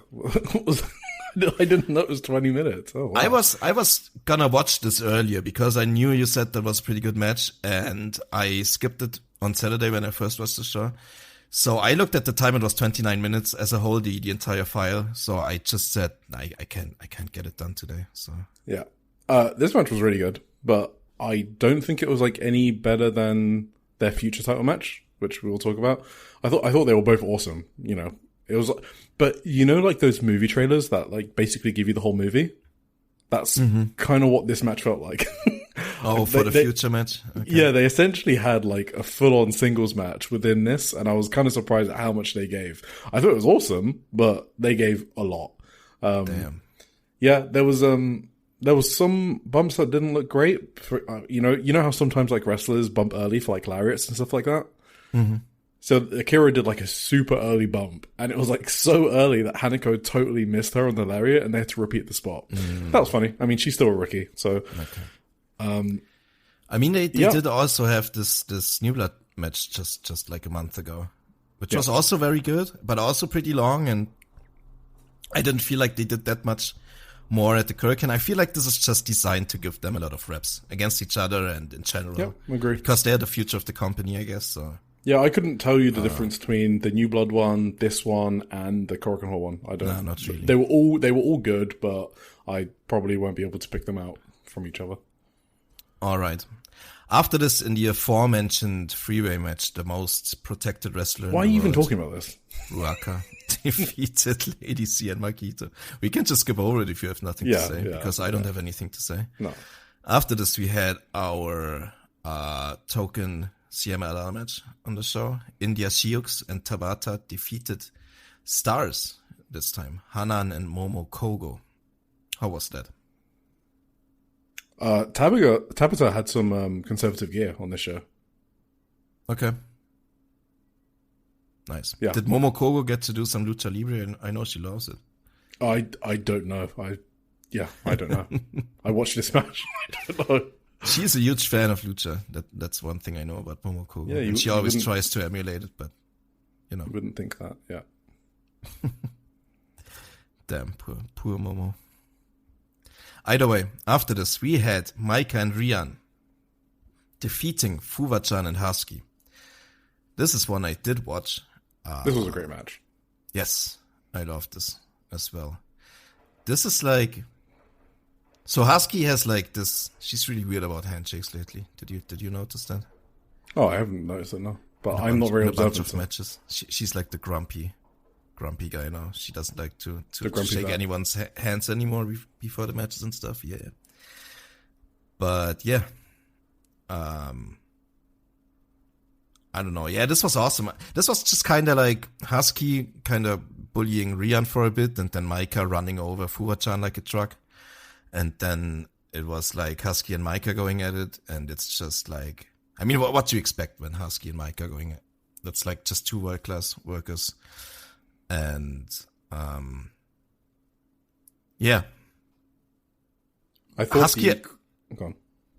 I didn't know it was 20 minutes. Oh, wow. I was gonna watch this earlier because I knew you said that was a pretty good match, and I skipped it on Saturday when I first watched the show. So I looked at the time, it was 29 minutes as a whole, the entire file. So I just said, I can't get it done today. So yeah. This match was really good, but I don't think it was like any better than their future title match, which we will talk about. I thought they were both awesome, you know. It was, but you know, like those movie trailers that like basically give you the whole movie. That's kind of what this match felt like. Oh, for the future match? Okay. Yeah, they essentially had like a full-on singles match within this, and I was kind of surprised at how much they gave. I thought it was awesome, but they gave a lot. Damn. Yeah, there was some bumps that didn't look great. You know how sometimes like wrestlers bump early for like lariats and stuff like that? Mm-hmm. So Akira did like a super early bump, and it was like so early that Hanako totally missed her on the lariat, and they had to repeat the spot. That was funny. I mean, she's still a rookie, so. Okay. I mean, they did also have this New Blood match just like a month ago, which was also very good, but also pretty long, and I didn't feel like they did that much more at the Korakuen. I feel like this is just designed to give them a lot of reps against each other and in general. Yeah, I agree. Because they're the future of the company, I guess, so. Yeah, I couldn't tell you the difference between the New Blood one, this one, and the Korakuen Hall one. I don't. No, not really. They were all good, but I probably won't be able to pick them out from each other. All right. After this, in the aforementioned freeway match, the most protected wrestler. Why are you even talking about this? Ruaka defeated Lady C and Makito. We can just skip over it if you have nothing to say, because I don't have anything to say. No. After this, we had our token CMLR match on the show. India Shiux and Tabata defeated Stars this time. Hanan and Momo Kogo. How was that? Tabata had some conservative gear on this show. Okay. Nice. Yeah. Did Momo Kogo get to do some lucha libre? I know she loves it. I don't know. I don't know. I watched this match. I don't know. She's a huge fan of lucha. That's one thing I know about Momo Kogo. Yeah, and she always tries to emulate it, but you know. You wouldn't think that, yeah. Damn, poor Momo. Either way, after this, we had Maika and Rian defeating Fuwa-chan and Husky. This is one I did watch. This was a great match. Yes, I loved this as well. This is like... So Husky has like this... She's really weird about handshakes lately. Did you notice that? Oh, I haven't noticed it, no. But I'm not very observant. In a bunch of matches. She's like the grumpy guy now. She doesn't like to shake anyone's hands anymore before the matches and stuff. Yeah. But yeah. I don't know. Yeah, this was awesome. This was just kind of like Husky kind of bullying Rian for a bit, and then Maika running over Fuwa-chan like a truck. And then it was like Husky and Maika going at it, and it's just like, I mean, what do you expect when Husky and Maika going at it? That's like just two world-class workers. And, yeah. I thought Husky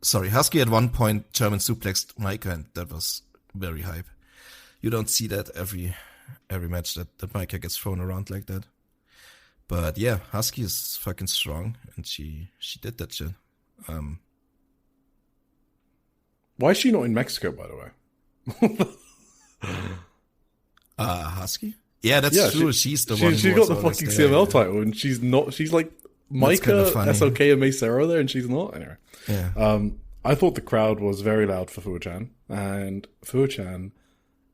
Sorry. Husky at one point German suplexed Maika, and that was very hype. You don't see that every match that Maika gets thrown around like that. But yeah, Husky is fucking strong, and she did that shit. Why is she not in Mexico, by the way? Husky? Yeah, that's true. She's the one. She got the fucking CML title, and she's not. She's like Maika, SOK, and Meisero there, and she's not. Anyway, yeah. I thought the crowd was very loud for Fuwa-chan, and Fuwa-chan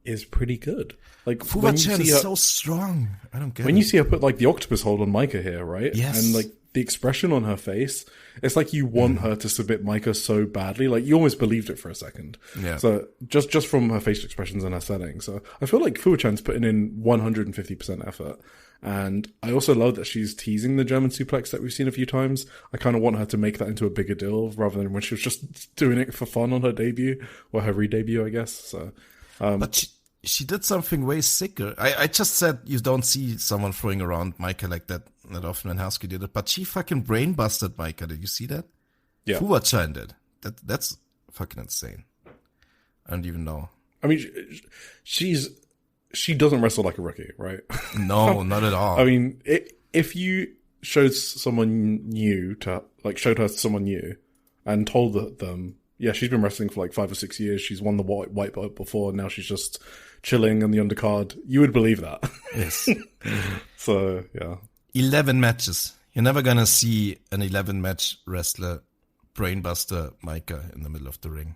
is pretty good. Like Fuwa-chan is so strong. I don't get it. When you see her put like the octopus hold on Maika here, right? Yes. And like the expression on her face, it's like you want her to submit Maika so badly. Like you almost believed it for a second. Yeah. So just from her facial expressions and her setting. So I feel like Fuwa-chan's putting in 150% effort. And I also love that she's teasing the German suplex that we've seen a few times. I kind of want her to make that into a bigger deal rather than when she was just doing it for fun on her debut or her re-debut, I guess. So, but she did something way sicker. I just said you don't see someone throwing around Maika like that often when Husky did it, but she fucking brain busted Maika. Did you see that? Yeah. Fuwa-chan did. That's fucking insane. I don't even know. I mean, she doesn't wrestle like a rookie, right? No, not at all. I mean, if you showed someone new showed her to someone new and told them, yeah, she's been wrestling for like 5 or 6 years. She's won the white belt before. Now she's just chilling on the undercard. You would believe that. Yes. So, yeah. 11 matches. You're never going to see an 11-match wrestler brainbuster Maika in the middle of the ring.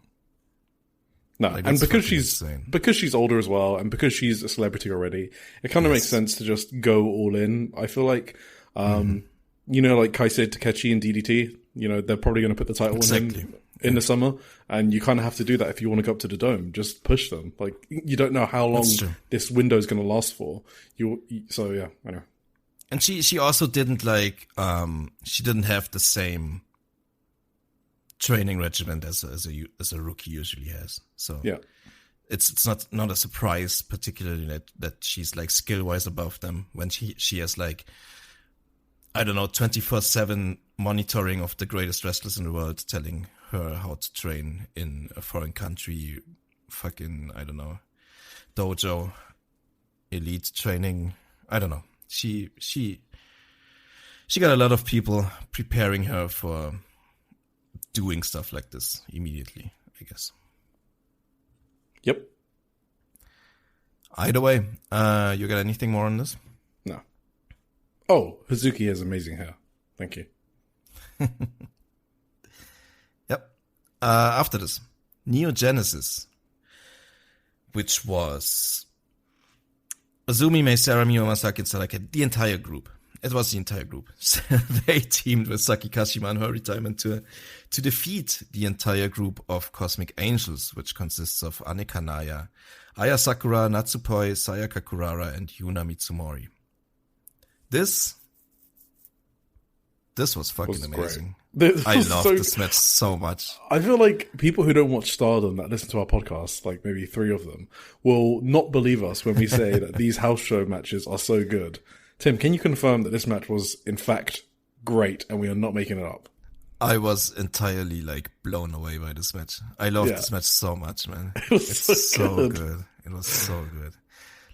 No, like, and because she's older as well, and because she's a celebrity already, it kind of makes sense to just go all in. I feel like, you know, like Kaisei Takechi and DDT, you know, they're probably going to put the title in the summer, and you kind of have to do that if you want to go up to the Dome. Just push them. Like, you don't know how long this window is going to last for. So yeah, I know. And she also didn't she didn't have the same training regimen as a rookie usually has. So yeah, it's not a surprise, particularly that she's like skill wise above them when she has like, I don't know, 24/7 monitoring of the greatest wrestlers in the world telling her how to train in a foreign country, fucking, I don't know, dojo, elite training. I don't know. She got a lot of people preparing her for doing stuff like this immediately, I guess. Yep. Either way, you got anything more on this? No. Oh, Hazuki has amazing hair. Thank you. Yep. After this, Neo Genesis, which was Azumi, Meisara, Miyu, Masaki, and Sadaka, the entire group. It was the entire group. They teamed with Saki Kashima on her retirement tour to defeat the entire group of Cosmic Angels, which consists of Ane Kanaya, Aya Sakura, Natsupoi, Sayaka Kurara, and Yuna Mitsumori. This was fucking amazing. I love this match so much. I feel like people who don't watch Stardom that listen to our podcast, like maybe 3 of them, will not believe us when we say that these house show matches are so good. Tim, can you confirm that this match was, in fact, great and we are not making it up? I was entirely, like, blown away by this match. I love this match so much, man. It's so good. It was so good.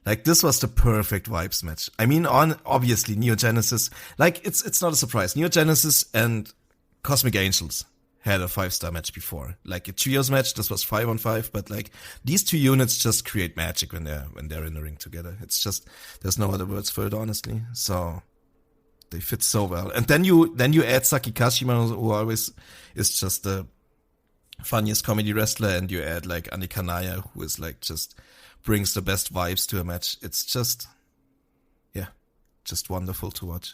Like, this was the perfect vibes match. I mean, obviously, Neo Genesis, like, it's not a surprise. Neo Genesis and Cosmic Angels had a 5-star match before. Like, a trios match, this was 5-on-5, but, like, these two units just create magic when they're in the ring together. It's just, there's no other words for it, honestly. So, they fit so well. And then you add Saki Kashima, who always is just the funniest comedy wrestler, and you add, like, Ane Kanaya, who is, like, just brings the best vibes to a match. It's just, just wonderful to watch.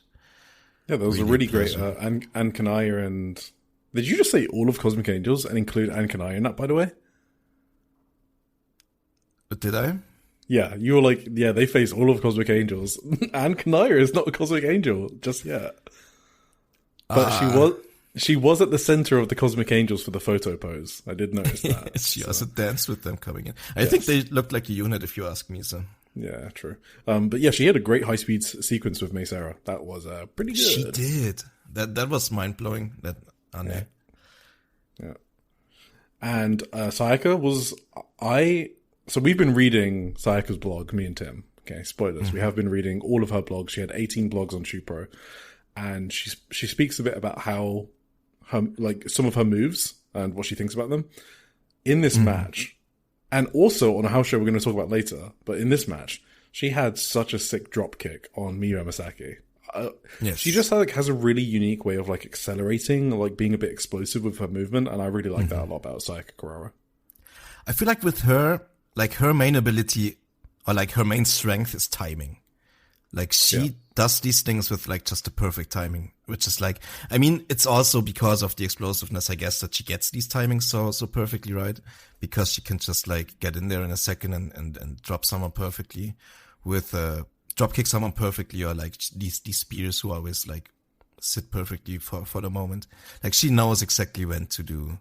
Yeah, that was a really great Ane Kanaya and... Did you just say all of Cosmic Angels and include Ane Kanaya in that, by the way? Did I? Yeah, you were like, yeah, they face all of Cosmic Angels, and Kanaya is not a Cosmic Angel just yet. But she was at the center of the Cosmic Angels for the photo pose. I did notice that. She also danced with them coming in. I think they looked like a unit, if you ask me. So yeah, true. But yeah, she had a great high speed sequence with Mei Sarah. That was pretty good. She did. That was mind blowing. That Ane. Yeah. And Sayaka was So we've been reading Sayaka's blog, me and Tim. Okay, spoilers. We have been reading all of her blogs. She had 18 blogs on Shupro, and she speaks a bit about how some of her moves and what she thinks about them in this match, and also on a house show we're going to talk about later. But in this match, she had such a sick drop kick on Miyu Emasaki. Yes. She just has a really unique way of accelerating, being a bit explosive with her movement, and I really like that a lot about Sayaka Kurara. I feel like with her, her main ability or her main strength is timing. She does these things with just the perfect timing, which is I mean, it's also because of the explosiveness, I guess, that she gets these timings so perfectly right, because she can just get in there in a second and drop someone perfectly with drop kick someone perfectly, or these spears who always sit perfectly for the moment. She knows exactly when to do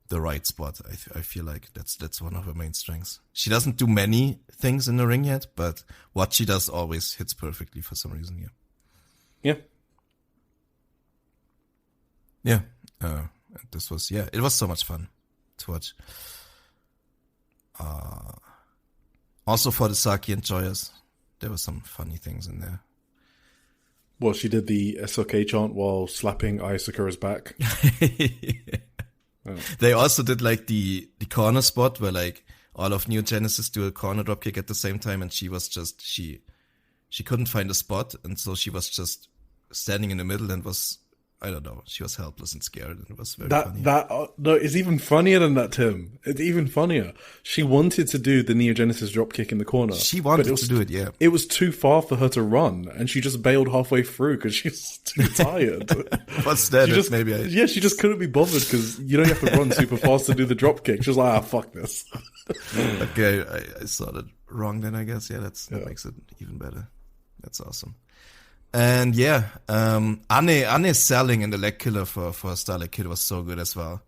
the right spot. I feel like that's one of her main strengths. She doesn't do many things in the ring yet, but what she does always hits perfectly for some reason. Yeah. This was it was so much fun to watch. Also for the Saki enjoyers, there were some funny things in there. Well, she did the SOK chant while slapping Aya Sakura's back. They also did the corner spot where all of Neo Genesis do a corner dropkick at the same time, and she was just she couldn't find a spot, and so she was just standing in the middle and was, I don't know, she was helpless and scared, and it was very funny. No, it's even funnier than that, Tim. It's even funnier. She wanted to do the Neo Genesis dropkick in the corner. She wanted to do it, yeah. It was too far for her to run, and she just bailed halfway through because she was too tired. What's that? She just couldn't be bothered because you have to run super fast to do the dropkick. She was like, fuck this. Okay, I saw that wrong then, I guess. Yeah, that makes it even better. That's awesome. And Ane's selling in the leg killer for Starlight Kid was so good as well.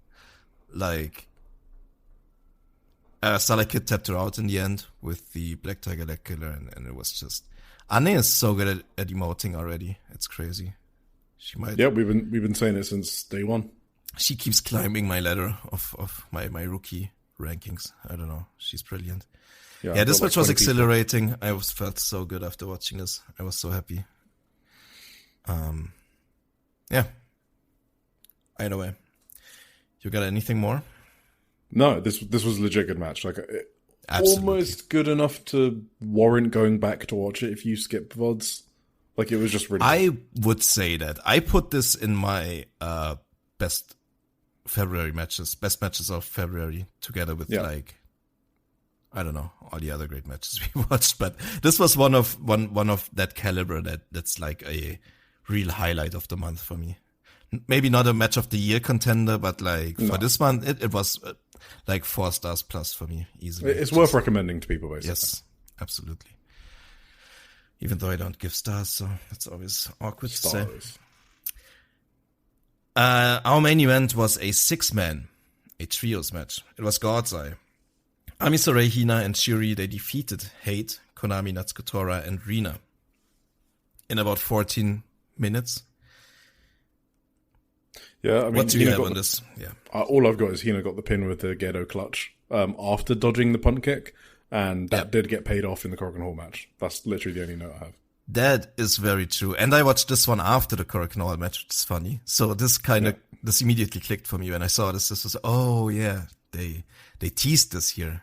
Starlight Kid tapped her out in the end with the Black Tiger leg killer, and it was just, Ane is so good at emoting already. It's crazy. She might. Yeah, we've been saying it since day one. She keeps climbing my ladder of my rookie rankings. I don't know. She's brilliant. Yeah, this match was exhilarating. I felt so good after watching this. I was so happy. Either way, you got anything more? No, this was a legit good match. Absolutely. Almost good enough to warrant going back to watch it if you skip VODs. It was just really. I would say that I put this in my best matches of February, together with I don't know, all the other great matches we watched, but this was one of that caliber that's a real highlight of the month for me. Maybe not a match of the year contender, but for this one, it was 4 stars plus for me, easily. It's worth recommending to people, basically. Yes, absolutely. Even though I don't give stars, so it's always awkward to say. Our main event was a 6-man, a trios match. It was God's Eye. Amisore, Hina, and Shuri, they defeated Hate, Konami, Natsuko and Rina in about 14 minutes. Yeah, I mean, what do you have on this? Yeah, all I've got is Hina got the pin with the Gedo clutch after dodging the punt kick, and that did get paid off in the Korakuen Hall match. That's literally the only note I have. That is very true. And I watched this one after the Korakuen Hall match, which is funny. So this this immediately clicked for me when I saw this. This was, oh yeah, they teased this here.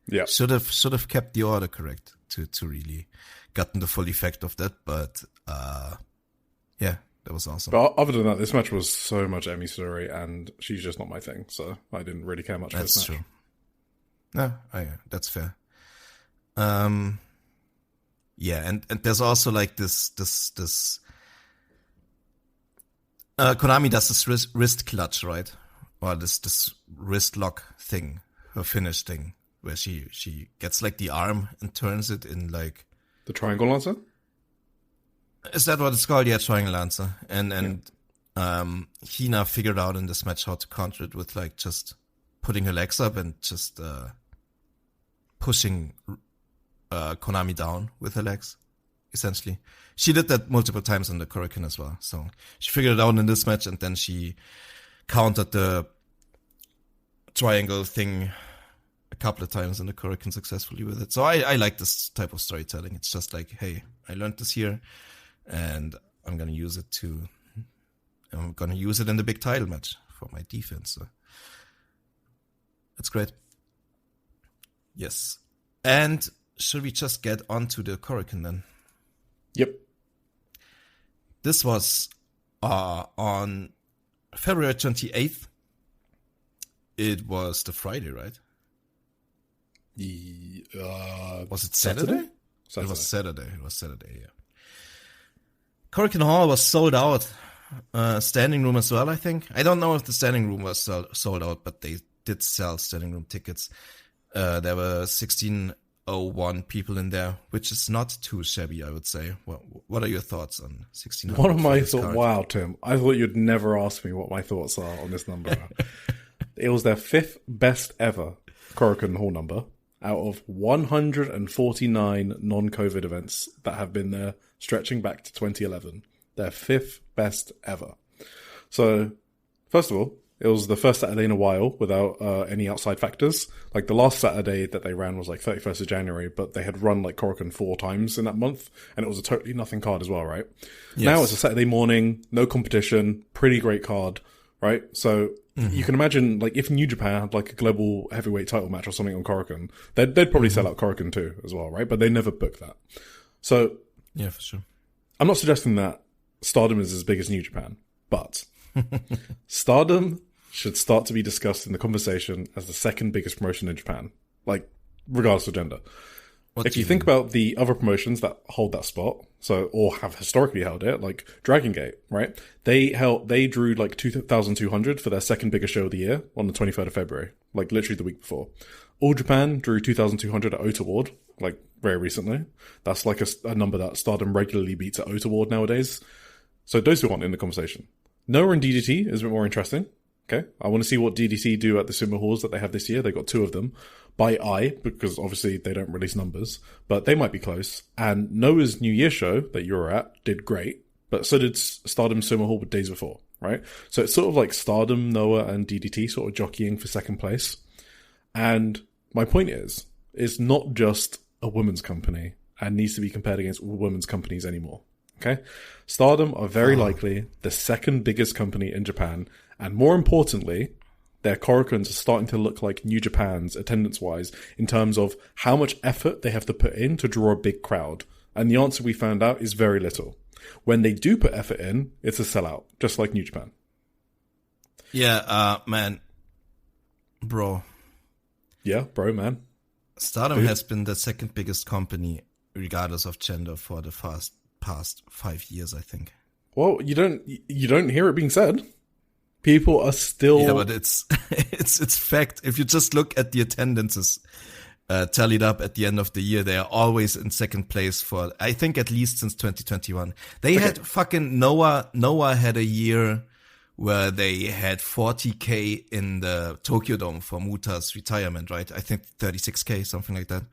Yeah, should have kept the order correct to really gotten the full effect of that. But that was awesome. But other than that, this match was so much Emi Suri, and she's just not my thing, so I didn't really care much for this match. That's true. No, that's fair. Yeah, and there's also this Konami does this wrist clutch, right? Or this wrist lock thing, her finish thing, where she gets like the arm and turns it in like The triangle lancer? Is that what it's called? Yeah, triangle lancer. And Hina figured out in this match how to counter it with like just putting her legs up and just pushing Konami down with her legs, essentially. She did that multiple times in the Korakuen as well. So she figured it out in this match, and then she countered the triangle thing a couple of times in the Korakuen successfully with it. So I like this type of storytelling. It's just like, hey, I learned this here, and I'm gonna use it in the big title match for my defense. So that's great. Yes. And should we just get on to the Korakuen then? Yep. This was on February 28th. It was the Friday, right? Was it Saturday? It was Saturday. Yeah. Korakuen Hall was sold out. Standing room as well, I think. I don't know if the standing room was sold out, but they did sell standing room tickets. There were 1601 people in there, which is not too shabby, I would say. What are your thoughts on 1601? What are my thoughts? Wow, Tim. I thought you'd never ask me what my thoughts are on this number. It was their 5th best ever Korakuen Hall number out of 149 non-COVID events that have been there, stretching back to 2011. Their 5th best ever. So, first of all, it was the first Saturday in a while without any outside factors. Like, the last Saturday that they ran was like 31st of January, but they had run like Korakuen 4 times in that month, and it was a totally nothing card as well, right? Yes. Now it's a Saturday morning, no competition, pretty great card, right? So, you can imagine, like, if New Japan had like a global heavyweight title match or something on Korakuen, they'd probably sell out Korakuen too as well, right? But they never booked that. So, yeah, for sure. I'm not suggesting that Stardom is as big as New Japan, but Stardom should start to be discussed in the conversation as the second biggest promotion in Japan, like, regardless of gender. If you think about the other promotions that hold that spot, or have historically held it, like Dragon Gate, right? They drew like 2,200 for their second biggest show of the year on the 23rd of February, like literally the week before. All Japan drew 2,200 at Ota Ward, like very recently. That's like a number that Stardom regularly beats at Ota Ward nowadays. So those two aren't in the conversation. Noah and DDT is a bit more interesting. Okay, I want to see what DDT do at the Sumo Halls that they have this year. They got 2 of them by eye, because obviously they don't release numbers, but they might be close. And Noah's New Year show that you were at did great, but so did Stardom Sumo Hall days before, right? So it's sort of like Stardom, Noah, and DDT sort of jockeying for second place. And my point is, it's not just a women's company and needs to be compared against women's companies anymore. Okay? Stardom are very likely the second biggest company in Japan, and more importantly, their Korakuens are starting to look like New Japan's attendance-wise in terms of how much effort they have to put in to draw a big crowd. And the answer we found out is very little. When they do put effort in, it's a sellout, just like New Japan. Yeah, man. Bro. Yeah, bro, man. Stardom has been the second biggest company, regardless of gender, for the past 5 years, I think. Well, you don't hear it being said. People are still... Yeah, but it's fact. If you just look at the attendances tallied up at the end of the year, they are always in second place for, I think, at least since 2021. They had fucking Noah had a year where they had 40K in the Tokyo Dome for Muta's retirement, right? I think 36K, something like that.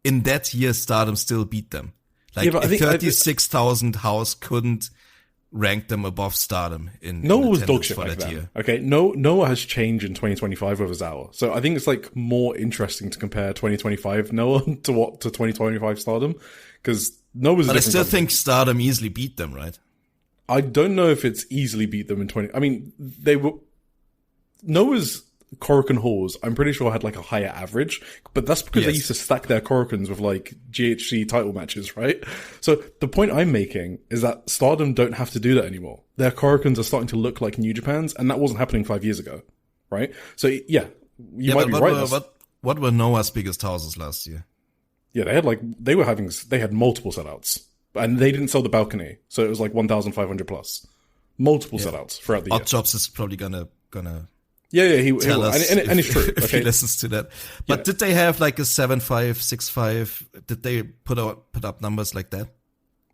In that year, Stardom still beat them. Like, yeah, 36,000 house couldn't rank them above Stardom in Noah was dog shit like that year. Okay, Noah has changed in 2025 over Zawa. So I think it's like more interesting to compare 2025 Noah to 2025 Stardom, because Noah's. But I still think Stardom easily beat them, right? I don't know if it's easily beat them in 20. I mean, they were Noah's Korakuen Halls, I'm pretty sure, had like a higher average, but that's because they used to stack their Korakuens with like GHC title matches, right? So the point I'm making is that Stardom don't have to do that anymore. Their Korakuens are starting to look like New Japan's, and that wasn't happening 5 years ago, right? So yeah, you might be right. What were Noah's biggest houses last year? Yeah, they had multiple sellouts, and they didn't sell the balcony, so it was like 1,500 plus. Multiple sellouts throughout the year. Odd Jobs is probably gonna He tell will. us And it's true. if Okay. he listens to that. But did they have like a 7.5, 6.5? Did they put up numbers like that?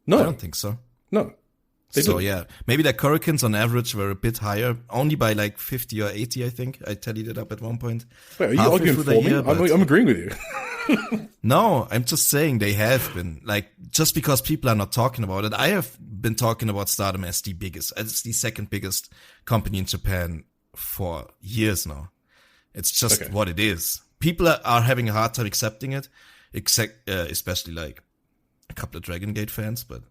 No. I don't think so. No. Yeah, maybe the Korakuens on average were a bit higher, only by like 50 or 80, I think. I tallied it up at one point. Wait, are you arguing for me? I'm agreeing with you. No, I'm just saying they have been. Like, just because people are not talking about it. I have been talking about Stardom as the second biggest company in Japan for years now. It's just what it is. People are having a hard time accepting it, especially like a couple of Dragon Gate fans, but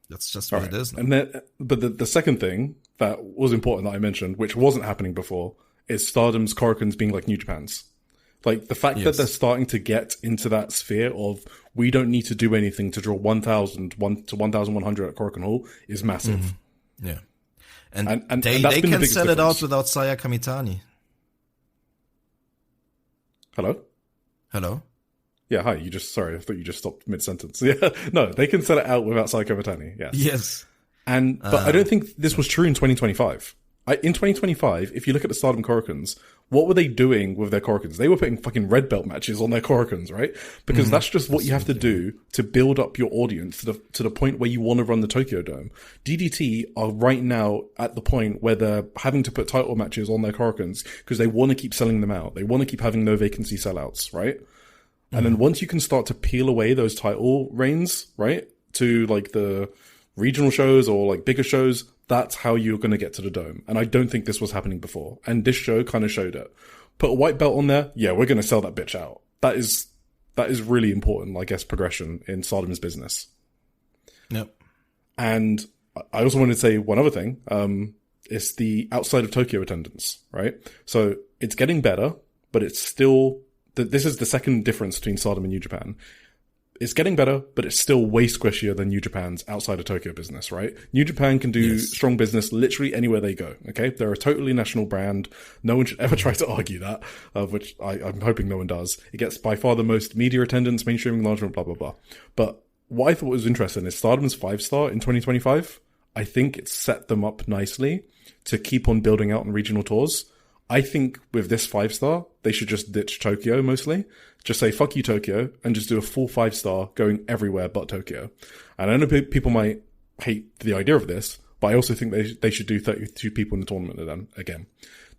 that's just what it is now. But the second thing that was important that I mentioned, which wasn't happening before, is Stardom's Korakuens being like New Japan's. Like, the fact that they're starting to get into that sphere of, we don't need to do anything to draw 1,000 to 1,100 at Korakuen Hall is massive. Mm-hmm. Yeah. And that's they been can the sell difference. it out without Saya Kamitani. Hello? Yeah, hi. Sorry, I thought you just stopped mid-sentence. Yeah, no, they can sell it out without Saya Kamitani. Yes. But I don't think this was true in 2025. In 2025, if you look at the Stardom Korakuens, what were they doing with their Korakuens? They were putting fucking red belt matches on their Korakuens, right? Because that's just what you have to do to build up your audience to the point where you want to run the Tokyo Dome. DDT are right now at the point where they're having to put title matches on their Korakuens because they want to keep selling them out. They want to keep having no vacancy sellouts, right? And then once you can start to peel away those title reigns, right, to like the regional shows or like bigger shows, that's how you're going to get to the Dome. And I don't think this was happening before. And this show kind of showed it. Put a white belt on there. Yeah, we're going to sell that bitch out. That is really important, I guess, progression in Stardom's business. Yep. And I also wanted to say one other thing. It's the outside of Tokyo attendance, right? So it's getting better, but it's still, this is the second difference between Stardom and New Japan. It's getting better, but it's still way squishier than New Japan's outside of Tokyo business, right? New Japan can do strong business literally anywhere they go, okay? They're a totally national brand. No one should ever try to argue that, which I'm hoping no one does. It gets by far the most media attendance, mainstream enlargement, blah, blah, blah. But what I thought was interesting is Stardom's 5-star in 2025. I think it's set them up nicely to keep on building out on regional tours. I think with this 5-star, they should just ditch Tokyo mostly. Just say, fuck you, Tokyo, and just do a full 5-star going everywhere but Tokyo. And I know people might hate the idea of this, but I also think they should do 32 people in the tournament again.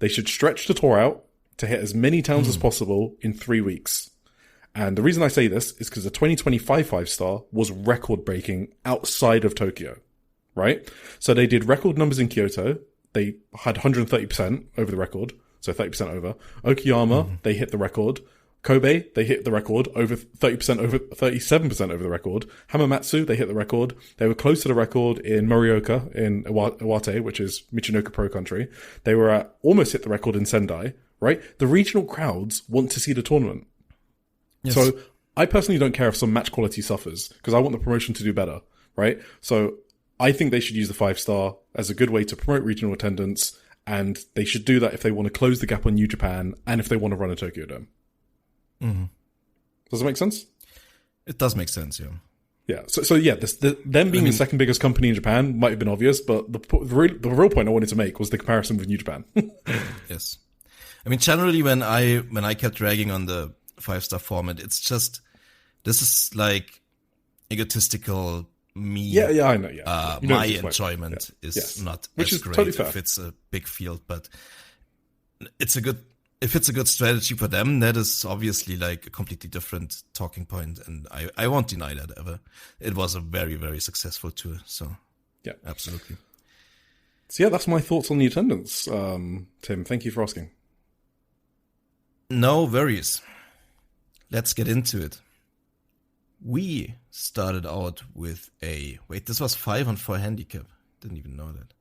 They should stretch the tour out to hit as many towns as possible in 3 weeks. And the reason I say this is because the 2025 5-star was record-breaking outside of Tokyo, right? So they did record numbers in Kyoto. They had 130% over the record, so 30% over. Okayama, they hit the record. Kobe, they hit the record, over 30%, over 37% over the record. Hamamatsu, they hit the record. They were close to the record in Morioka, in Iwate, which is Michinoku Pro Country. They were almost hit the record in Sendai, right? The regional crowds want to see the tournament. Yes. So I personally don't care if some match quality suffers, because I want the promotion to do better, right? So I think they should use the 5-star as a good way to promote regional attendance, and they should do that if they want to close the gap on New Japan and if they want to run a Tokyo Dome. Mm-hmm. Does that make sense? It does make sense, yeah. Yeah. So yeah, them being the second biggest company in Japan might have been obvious, but the real point I wanted to make was the comparison with New Japan. Yes. I mean, generally when I kept dragging on the 5-star format, it's just, this is like egotistical me. Yeah, I know. Yeah. My enjoyment is not which as is great totally fair. If it's a big field, but if it's a good strategy for them, that is obviously like a completely different talking point, and I won't deny that ever. It was a very, very successful tour, so yeah, absolutely. So yeah, that's my thoughts on the attendance. Tim, thank you for asking. No worries. Let's get into it. We started out with this was 5-on-4 handicap. Didn't even know that.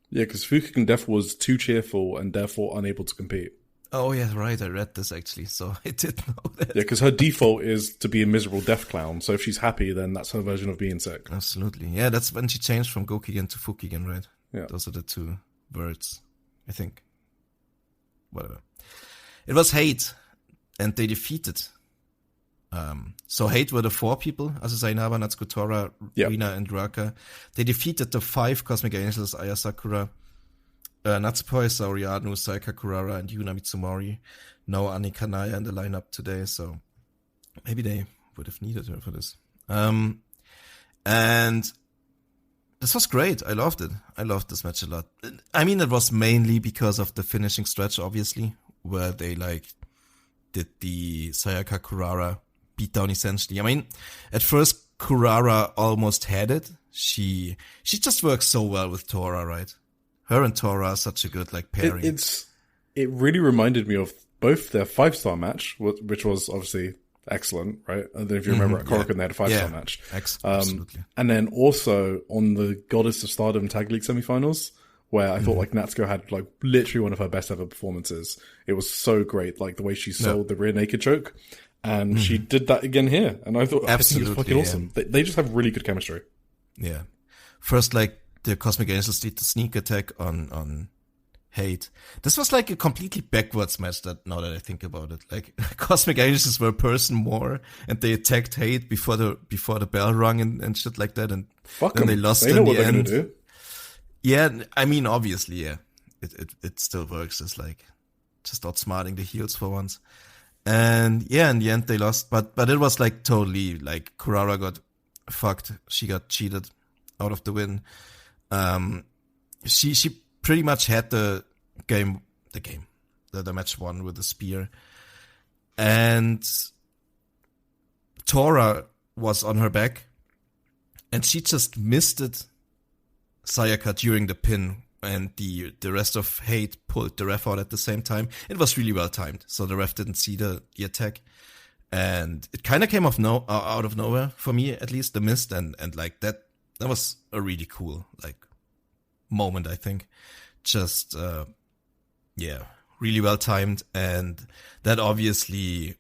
Yeah, because Fukigen Def was too cheerful and therefore unable to compete. Oh, yeah, right. I read this actually, so I did know that. Yeah, because her default is to be a miserable deaf clown. So if she's happy, then that's her version of being sick. Absolutely. Yeah, that's when she changed from Gokigen to Fukigen, right? Yeah. Those are the two words, I think. Whatever. It was Hate, and they defeated. So Hate were the 4 people, Asusai Inaba, Natsuko Tora, Rina, and Ruaka. They defeated the 5 Cosmic Angels, Aya Sakura, Natsupoi, Saori Anu, Sayaka Kurara, and Yuna Mitsumori. No Ani Kanaya in the lineup today, so maybe they would have needed her for this. And this was great. I loved it. I loved this match a lot. I mean, it was mainly because of the finishing stretch, obviously, where they did the Sayaka Kurara beatdown essentially. I mean, at first Kurara almost had it. She just works so well with Tora, right? Her and Tora are such a good pairing. It really reminded me of both their 5-star match, which was obviously excellent, right? I don't know if you remember at Korakuen they had a 5-star match. Absolutely. And then also on the Goddess of Stardom Tag League semifinals, where I thought Natsuko had literally one of her best ever performances. It was so great, the way she sold the rear naked choke. And she did that again here. And I thought, absolutely, it was fucking awesome. They just have really good chemistry. Yeah. First, the Cosmic Angels did the sneak attack on Hate. This was a completely backwards match now that I think about it. Cosmic Angels were a person more and they attacked Hate before the bell rung and shit like that. And then they lost in the end. Do. Yeah, I mean, obviously, yeah. It still works as just outsmarting the heels for once. And yeah, in the end they lost, but it was totally Kurara got fucked. She got cheated out of the win. She pretty much had the match won with the spear. And Tora was on her back and she just missed it Sayaka during the pin. And the rest of Hate pulled the ref out at the same time. It was really well timed, so the ref didn't see the attack, and it kind of came out of nowhere for me, at least the mist, and that was a really cool moment. I think, just really well timed, and that obviously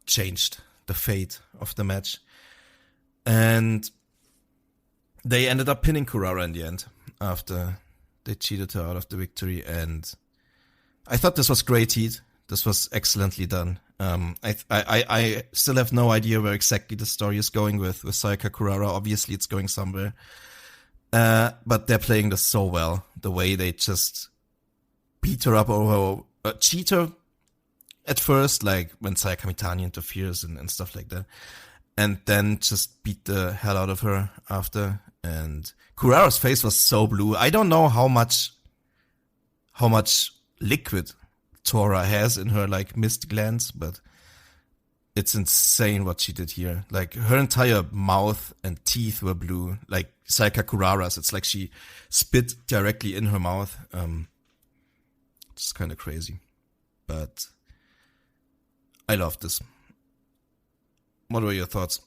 changed the fate of the match, and they ended up pinning Kurara in the end after they cheated her out of the victory. And I thought this was great heat. This was excellently done. I still have no idea where exactly the story is going with Sayaka Kurara. Obviously it's going somewhere. But they're playing this so well. The way they just beat her up over, cheat her at first, when Sayaka Mitani interferes and stuff like that. And then just beat the hell out of her after. And Kurara's face was so blue. I don't know how much liquid Tora has in her mist glands, but it's insane what she did here. Her entire mouth and teeth were blue, Sayaka Kurara's. It's she spit directly in her mouth. It's kind of crazy, but I love this. What were your thoughts?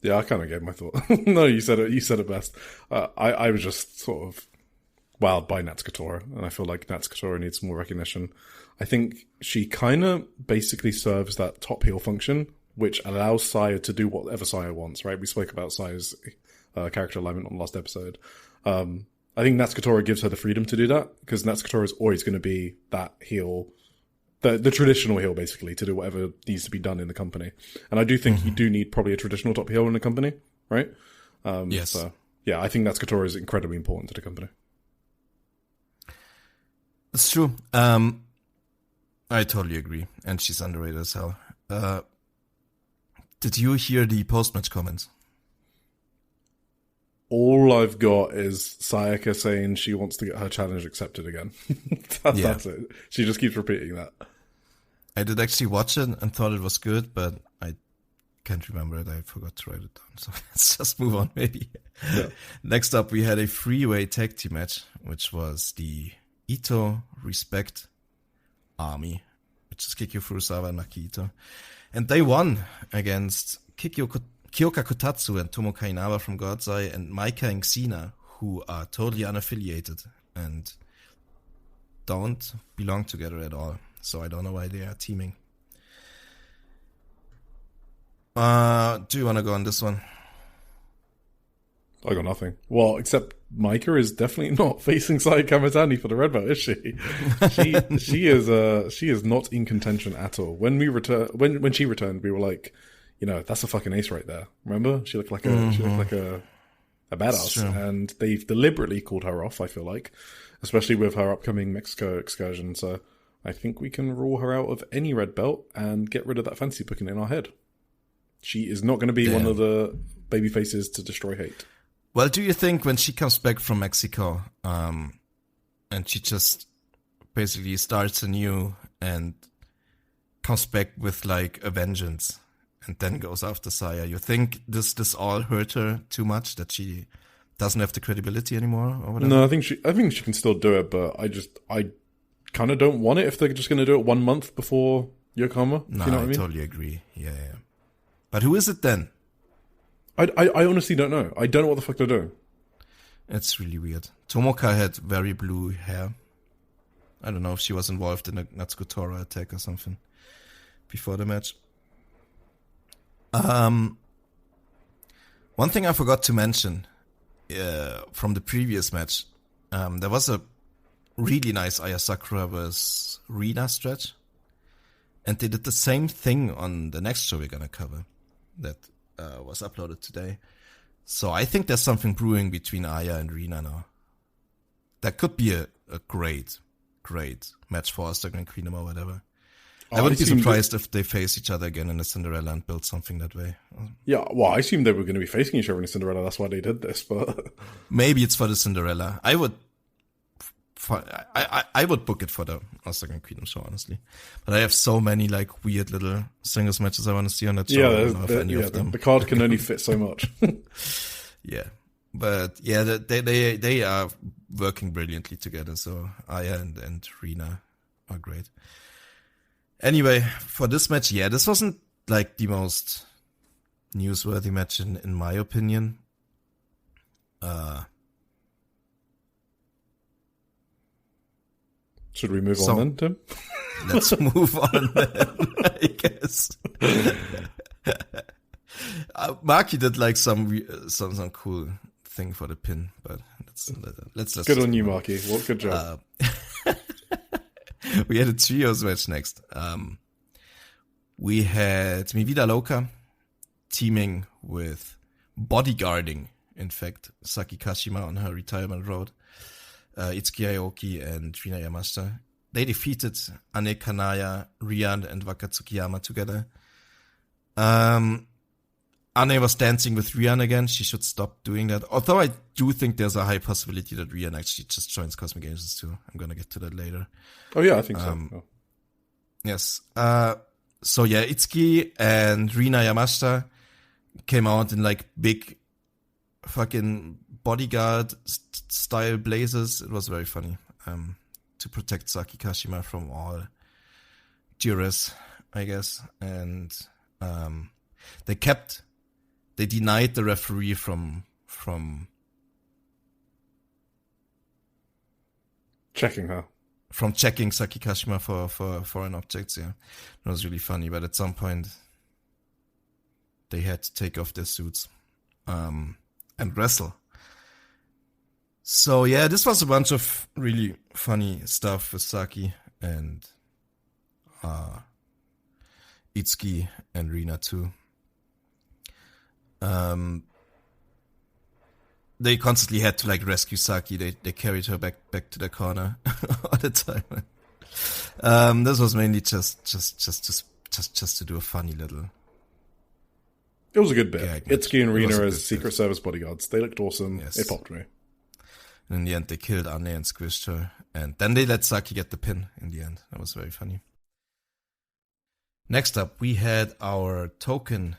Yeah, I kind of gave my thought. No, you said it. You said it best. I was just sort of wowed by Natsuko Tora, and I feel like Natsuko Tora needs more recognition. I think she kind of basically serves that top heel function, which allows Saya to do whatever Saya wants. Right? We spoke about Saya's character alignment on the last episode. I think Natsuko Tora gives her the freedom to do that because Natsuko Tora is always going to be that heel. The traditional heel, basically, to do whatever needs to be done in the company. And I do think you do need probably a traditional top heel in the company, right? Yes. So, yeah, I think Natsuko Tora is incredibly important to the company. It's true. I totally agree. And she's underrated as hell. Did you hear the post-match comments? All I've got is Sayaka saying she wants to get her challenge accepted again. That's it. She just keeps repeating that. I did actually watch it and thought it was good, but I can't remember it. I forgot to write it down. So let's just move on, maybe. Yeah. Next up, we had a three-way tag team match, which was the Ito Respect Army, which is Kikyo Furusawa and Maki Ito. And they won against Kyoka Kotatsu and Tomo Kainawa from God's Eye and Maika and Xena, who are totally unaffiliated and don't belong together at all. So I don't know why they are teaming. Do you want to go on this one? I got nothing. Well, except Maika is definitely not facing Sayaka Mitani for the red belt, is she? She is not in contention at all. When she returned, we were like, that's a fucking ace right there. Remember? She looked like a a badass, and they've deliberately called her off, I feel like, especially with her upcoming Mexico excursion. So I think we can rule her out of any red belt and get rid of that fantasy booking in our head. She is not going to be one of the baby faces to destroy hate. Well, do you think when she comes back from Mexico, and she just basically starts anew and comes back with like a vengeance and then goes after Saya, you think this all hurt her too much that she doesn't have the credibility anymore or whatever? No, I think she can still do it, but I kind of don't want it if they're just going to do it 1 month before Yokohama. No, you know what I mean? Totally agree. Yeah. But who is it then? I honestly don't know. I don't know what the fuck they're doing. It's really weird. Tomoka had very blue hair. I don't know if she was involved in a Natsuko Tora attack or something before the match. One thing I forgot to mention from the previous match, there was a really nice Aya Sakura vs. Rina stretch, and they did the same thing on the next show we're gonna cover that was uploaded today. So I think there's something brewing between Aya and Rina now. That could be a great match for All-Star Grand Queen or whatever. I wouldn't be surprised if they face each other again in the Cinderella and build something that way. Yeah, well, I assumed they were going to be facing each other in the Cinderella. That's why they did this, but... Maybe it's for the Cinderella. I would book it for the All-Star Grand Queen show, honestly. But I have so many like weird little singles matches I want to see on that show. I don't know if any of them. The card can only fit so much. Yeah. But yeah, they are working brilliantly together. So Aya and Rina are great. Anyway, for this match, yeah, this wasn't like the most newsworthy match in my opinion. Should we move on then, Tim? Let's move on then, I guess. Maki did like some cool thing for the pin, but let's good on you, Maki. What good job. We had a trios match next. We had Mi Vida Loca teaming with bodyguarding, in fact, Saki Kashima on her retirement road. Itsuki Aoki and Rina Yamashita. They defeated Ane Kanaya, Rian, and Waka Tsukiyama together. Ane was dancing with Rian again. She should stop doing that. Although I do think there's a high possibility that Rian actually just joins Cosmic Angels too. I'm gonna get to that later. Oh yeah, I think so. Yes. So yeah, Itsuki and Rina Yamashita came out in like big fucking bodyguard style blazers. It was very funny. To protect Saki Kashima from all duress, I guess. And they denied the referee from checking her. From checking Saki Kashima for foreign objects, yeah. It was really funny, but at some point they had to take off their suits and wrestle. So yeah, this was a bunch of really funny stuff with Saki and Itsuki and Rina too. They constantly had to like rescue Saki. They carried her back to the corner all the time. This was mainly just to do a funny little. It was a good bit. Itsuki and Rina as Secret Service bodyguards. They looked awesome. Yes. It popped me. And in the end, they killed Ane and squished her. And then they let Saki get the pin in the end. That was very funny. Next up, we had our token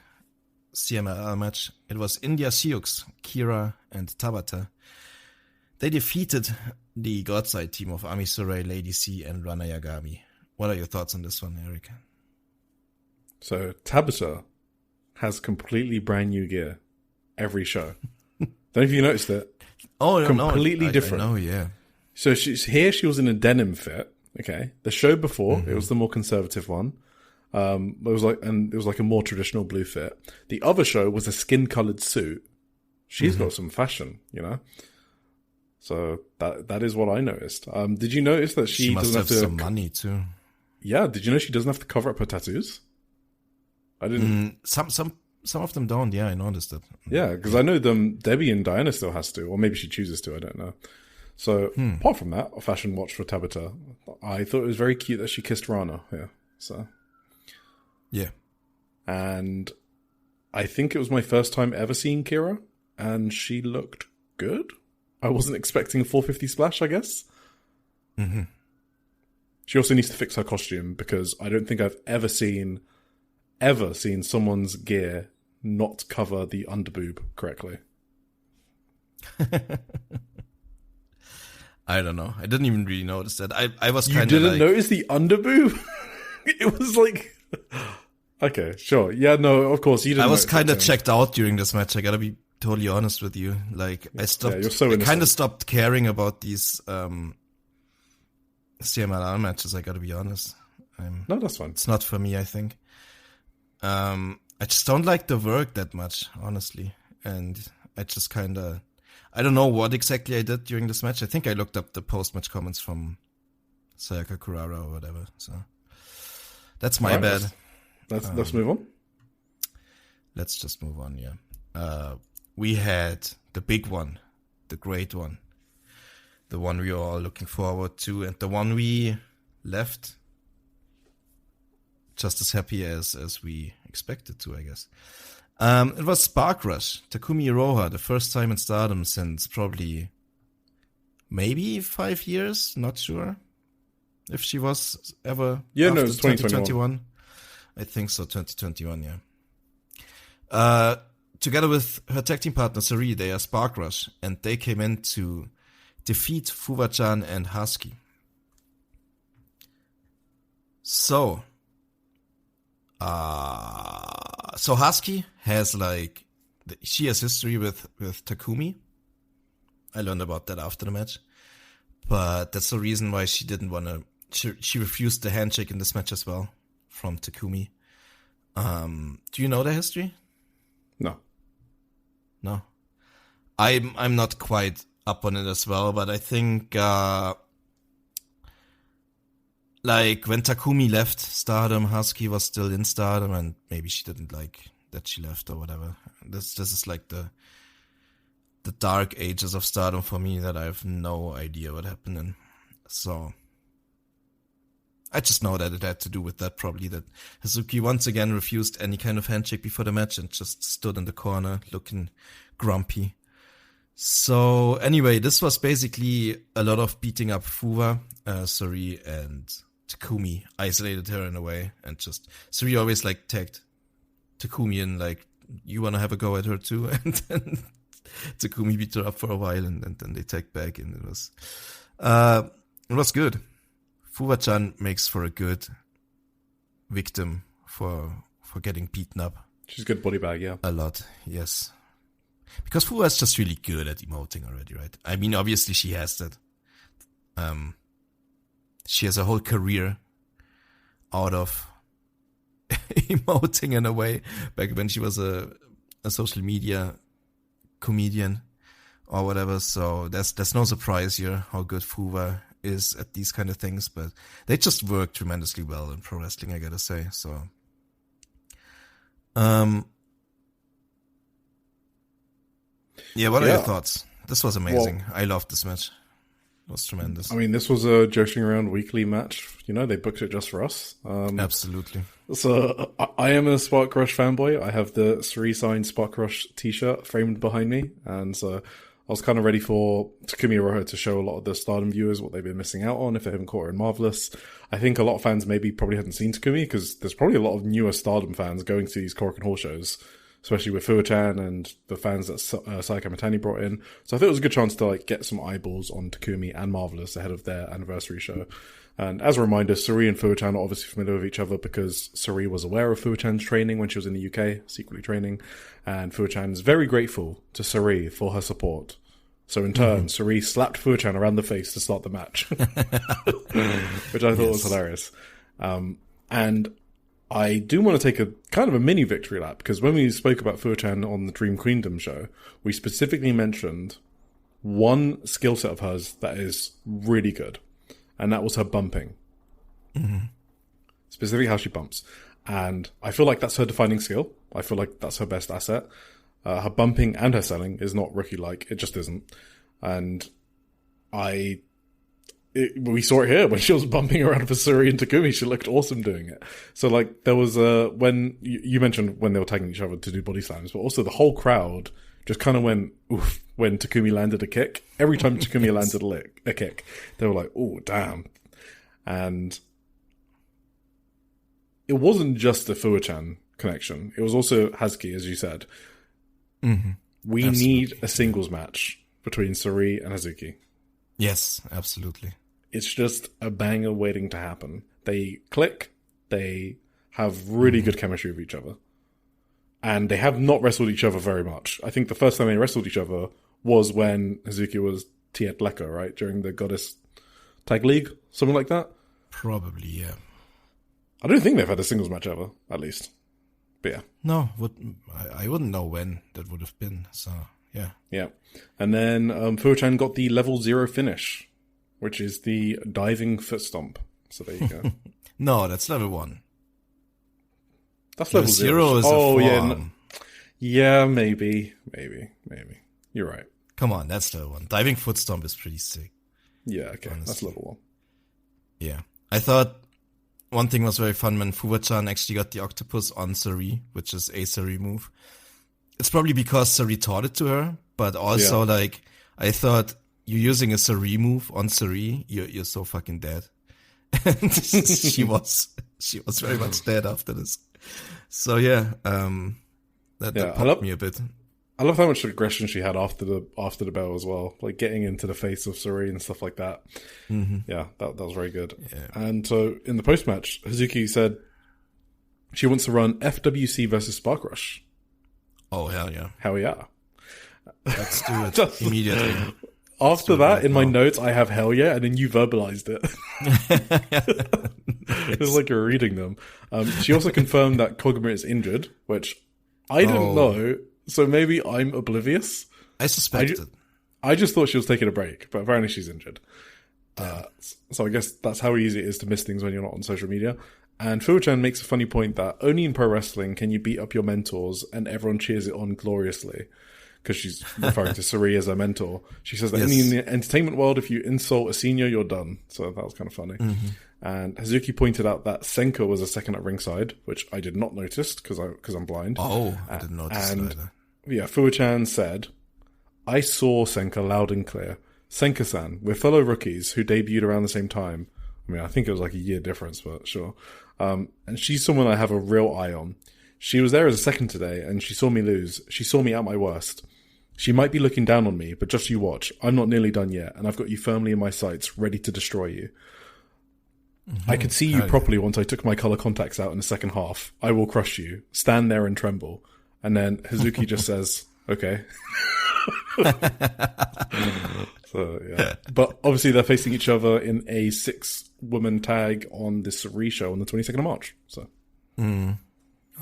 CMLL match. It was India Sioux, Kira, and Tabata. They defeated the Godside team of Ami Sourei, Lady C, and Rana Yagami. What are your thoughts on this one, Eric? So, Tabata has completely brand new gear every show. Don't know if you noticed it. Oh, completely different. Oh, yeah. So she was in a denim fit. Okay. The show before, it was the more conservative one. It was like a more traditional blue fit. The other show was a skin-colored suit. She's got some fashion, you know. So that is what I noticed. Did you notice that she must doesn't have to some money too? Yeah. Did you know she doesn't have to cover up her tattoos? I didn't. Some some of them don't. Yeah, I noticed it. Yeah, because I know Debbie and Diana still has to, or maybe she chooses to. I don't know. So apart from that, a fashion watch for Tabata. I thought it was very cute that she kissed Rana. Yeah. So. Yeah. And I think it was my first time ever seeing Kira, and she looked good. I wasn't expecting a 450 splash, I guess. Mm-hmm. She also needs to fix her costume, because I don't think I've ever seen someone's gear not cover the underboob correctly. I don't know. I didn't even really notice that. I was kind of You didn't notice the underboob? It was like... Okay, sure. Yeah, no, of course, you didn't. I was kind of checked out during this match. I gotta be totally honest with you. Like, I stopped... Yeah, you're so I kind of stopped caring about these CMLR matches, I gotta be honest. No, that's fine. It's not for me, I think. I just don't like the work that much, honestly. And I just kind of... I don't know what exactly I did during this match. I think I looked up the post-match comments from Sayaka Kurara or whatever. So that's my bad. Let's move on. Let's just move on, yeah. We had the big one, the great one, the one we were all looking forward to, and the one we left just as happy as we expected to, I guess. It was Spark Rush, Takumi Iroha, the first time in Stardom since probably maybe 5 years, not sure if she was ever. Yeah, no, it's 2021. I think so, 2021, yeah. Together with her tag team partner Sari, they are Spark Rush, and they came in to defeat Fuwa-chan and Husky. So Husky has she has history with Takumi. I learned about that after the match, but that's the reason why she didn't want to. She refused the handshake in this match as well from Takumi. Do you know the history? No. I'm not quite up on it as well, but I think when Takumi left Stardom, Husky was still in Stardom, and maybe she didn't like that she left or whatever. This is like the dark ages of Stardom for me that I have no idea what happened in. So I just know that it had to do with that, probably, that Hazuki once again refused any kind of handshake before the match and just stood in the corner looking grumpy. So anyway, this was basically a lot of beating up Fuwa, Suri, and Takumi isolated her in a way, and just Suri always tagged Takumi in, you want to have a go at her too, and then Takumi beat her up for a while, and then they tagged back, and it was good. Fuwa-chan makes for a good victim for getting beaten up. She's a good body bag, yeah. A lot, yes. Because Fuwa is just really good at emoting already, right? I mean, obviously she has that. She has a whole career out of emoting in a way, back when she was a social media comedian or whatever. So there's no surprise here how good Fuwa is at these kind of things, but they just work tremendously well in pro wrestling, I gotta say. So, yeah, what are your thoughts? This was amazing. Well, I loved this match. It was tremendous. I mean, this was a Joshi'ing Around weekly match. They booked it just for us. Absolutely. So I am a Spark Rush fanboy. I have the Suri signed Spark Rush t-shirt framed behind me, and so I was kind of ready for Takumi Iroha to show a lot of the Stardom viewers what they've been missing out on if they haven't caught her in Marvelous. I think a lot of fans probably hadn't seen Takumi, because there's probably a lot of newer Stardom fans going to these Korakuen Hall shows, especially with Fuwa-chan and the fans that Sayaka Mitani brought in. So I thought it was a good chance to get some eyeballs on Takumi and Marvelous ahead of their anniversary show. And as a reminder, Suri and Fuwa-chan are obviously familiar with each other because Suri was aware of Fuwa-chan's training when she was in the UK, secretly training, and Fuwa-chan is very grateful to Suri for her support. So in turn, Suri slapped Fuwa-chan around the face to start the match, which I thought was hilarious. And I do want to take a kind of a mini victory lap, because when we spoke about Fuwa-chan on the Dream Queendom show, we specifically mentioned one skill set of hers that is really good, and that was her bumping. Mm-hmm. Specifically how she bumps. And I feel like that's her defining skill. I feel like that's her best asset. Her bumping and her selling is not rookie-like. It just isn't. And we saw it here when she was bumping around for Suri and Takumi. She looked awesome doing it. So, like, there was when you mentioned when they were tagging each other to do body slams, but also the whole crowd just kind of went oof when Takumi landed a kick. Every time Takumi landed a kick, they were like, "Oh, damn!" And it wasn't just the Fuwa-chan connection. It was also Hazuki, as you said. Mm-hmm. We need a singles match between Suri and Hazuki. Yes, absolutely. It's just a banger waiting to happen. They click. They have really good chemistry with each other. And they have not wrestled each other very much. I think the first time they wrestled each other was when Hazuki was Tiet Leka, right? During the Goddess Tag League, something like that. Probably, yeah. I don't think they've had a singles match ever, at least. But yeah. No, I wouldn't know when that would have been, so yeah. Yeah. And then Fuwa-chan got the level 0 finish, which is the diving foot stomp. So there you go. No, that's level 1. That's level 0 is oh, a yeah. form. Yeah, maybe. You're right. Come on, that's level 1. Diving foot stomp is pretty sick. Yeah, okay. Honestly. That's level 1. Yeah. I thought one thing was very fun when Fuwa-chan actually got the octopus on Suri, which is a Suri move. It's probably because Suri taught it to her, but also like I thought you're using a Suri move on Suri, you're so fucking dead. And she was very much dead after this. So yeah, that popped me a bit. I love how much aggression she had after the bell as well, like getting into the face of Suri and stuff like that. Mm-hmm. Yeah, that was very good. Yeah. And so in the post match, Hazuki said she wants to run FWC versus Spark Rush. Oh hell yeah! Hell yeah! Let's do it immediately. After that, in my notes, I have hell yeah, and then you verbalized it. Nice. It's like you're reading them. She also confirmed that Koguma is injured, which I didn't know. So maybe I'm oblivious. I suspected. I just thought she was taking a break, but apparently she's injured. So I guess that's how easy it is to miss things when you're not on social media. And Fuwa-chan makes a funny point that only in pro wrestling can you beat up your mentors and everyone cheers it on gloriously. Because she's referring to Suri as her mentor. She says that in the entertainment world, if you insult a senior, you're done. So that was kind of funny. Mm-hmm. And Hazuki pointed out that Senka was a second at ringside, which I did not notice because I'm blind. Oh, I didn't notice that either. Yeah, Fuwa-chan said, I saw Senka loud and clear. Senka-san, we're fellow rookies who debuted around the same time. I mean, I think it was like a year difference, but sure. And she's someone I have a real eye on. She was there as a second today, and she saw me lose. She saw me at my worst. She might be looking down on me, but just you watch. I'm not nearly done yet, and I've got you firmly in my sights, ready to destroy you. Mm-hmm. I could see you properly once I took my colour contacts out in the second half. I will crush you. Stand there and tremble. And then Hazuki just says, okay. So, yeah. But obviously they're facing each other in a 6-woman tag on this re-show on the 22nd of March. So.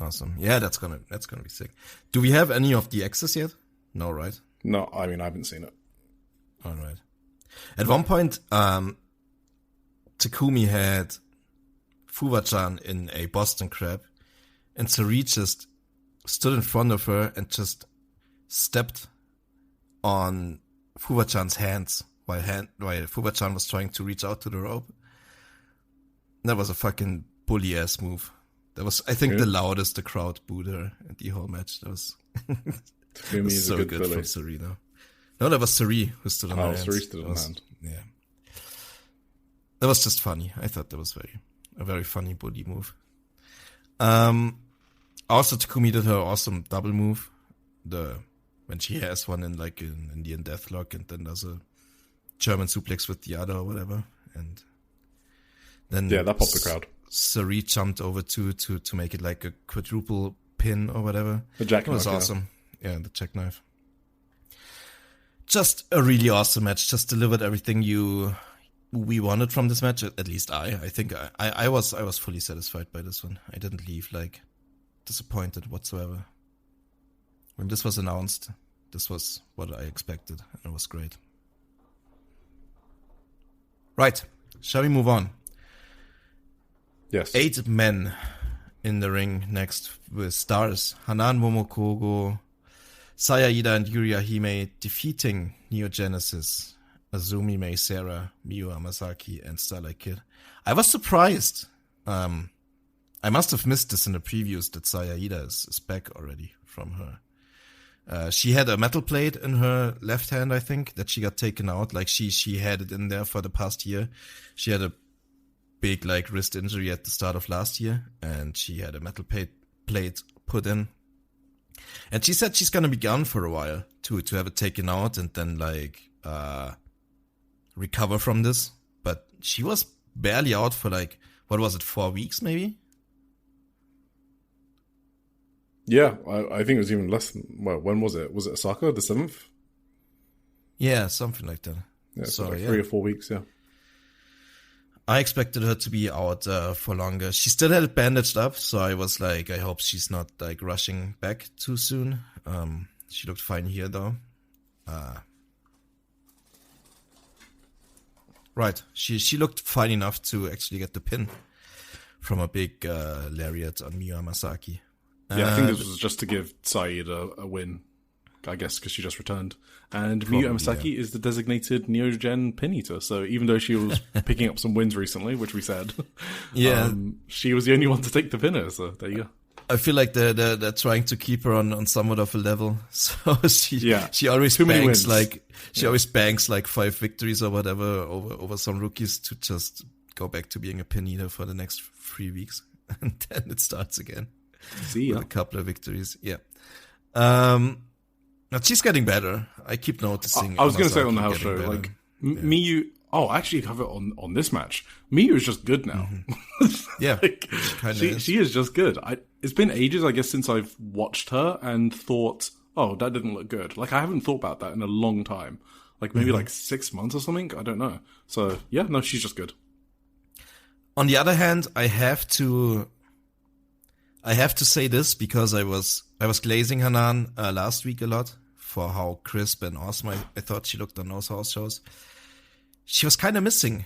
Awesome. Yeah, that's gonna be sick. Do we have any of the X's yet? No, right? No, I mean, I haven't seen it. All right. At one point, Takumi had Fuwa-chan in a Boston Crab, and Suri just stood in front of her and just stepped on Fuwa-chan's hands while Fuwa-chan was trying to reach out to the rope. That was a fucking bully-ass move. That was, I think, the loudest the crowd booed her at the whole match. That was... Takumi is so good from Suri, though. No, that was Suri who stood on her hands. Suri stood on her hand. Yeah. That was just funny. I thought that was a very funny bully move. Also, Takumi did her awesome double move. When she has one in an Indian deathlock and then does a German suplex with the other or whatever. And then that popped the crowd. Suri jumped over to make it like a quadruple pin or whatever. The jackknife. It was awesome. Yeah, the jackknife. Just a really awesome match. Just delivered everything we wanted from this match. At least I think I was fully satisfied by this one. I didn't leave disappointed whatsoever. When this was announced, this was what I expected, and it was great. Right, shall we move on? Yes. 8 men in the ring next with stars Hanan Momokogo, Saya Ida, and Yuri Ahime defeating Neo Genesis, Azumi Mai Sara, Miyu Hamasaki, and Starlight Kid. I was surprised. I must have missed this in the previews that Saya Ida is back already from her. She had a metal plate in her left hand, I think, that she got taken out. Like she had it in there for the past year. She had a big like wrist injury at the start of last year, and she had a metal plate put in. And she said she's gonna be gone for a while to have it taken out and then like recover from this. But she was barely out for like, what was it, 4 weeks maybe? Yeah, I think it was even less than, well, when was it? Was it Osaka, the 7th? Yeah, something like that. Yeah, so like 3 or 4 weeks, yeah. I expected her to be out for longer. She still had it bandaged up, so I was like, I hope she's not like rushing back too soon. She looked fine here though. Right, she looked fine enough to actually get the pin from a big lariat on Miyu Hamasaki. Yeah, I think this was just to give Saeed a win, I guess, because she just returned. And Miyu Hamasaki is the designated Neo Gen pin eater, so even though she was picking up some wins recently, which we said, she was the only one to take the pinner, so there you go. I feel like they're trying to keep her on somewhat of a level, so she always banks always banks like 5 victories or whatever over some rookies to just go back to being a pin eater for the next 3 weeks, and then it starts again. See ya. With a couple of victories, yeah. But she's getting better. I keep noticing. I was going to say on the house show, better. Like Miyu. Oh, I actually have it on this match. Miyu is just good now. Mm-hmm. Yeah, like, she is just good. It's been ages, I guess, since I've watched her and thought, oh, that didn't look good. Like I haven't thought about that in a long time. Like maybe like 6 months or something. I don't know. So yeah, no, she's just good. On the other hand, I have to say this because I was glazing Hanan last week a lot for how crisp and awesome I thought she looked on those house shows. She was kind of missing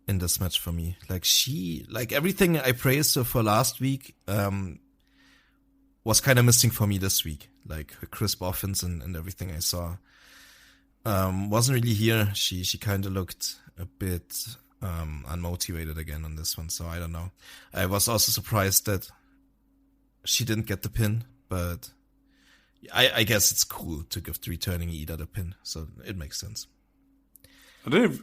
in this match for me. Like everything I praised her for last week was kind of missing for me this week. Like her crisp offense and everything I saw wasn't really here. She kind of looked a bit unmotivated again on this one. So I don't know. I was also surprised that she didn't get the pin, but I guess it's cool to give the returning Ida the pin, so it makes sense. I don't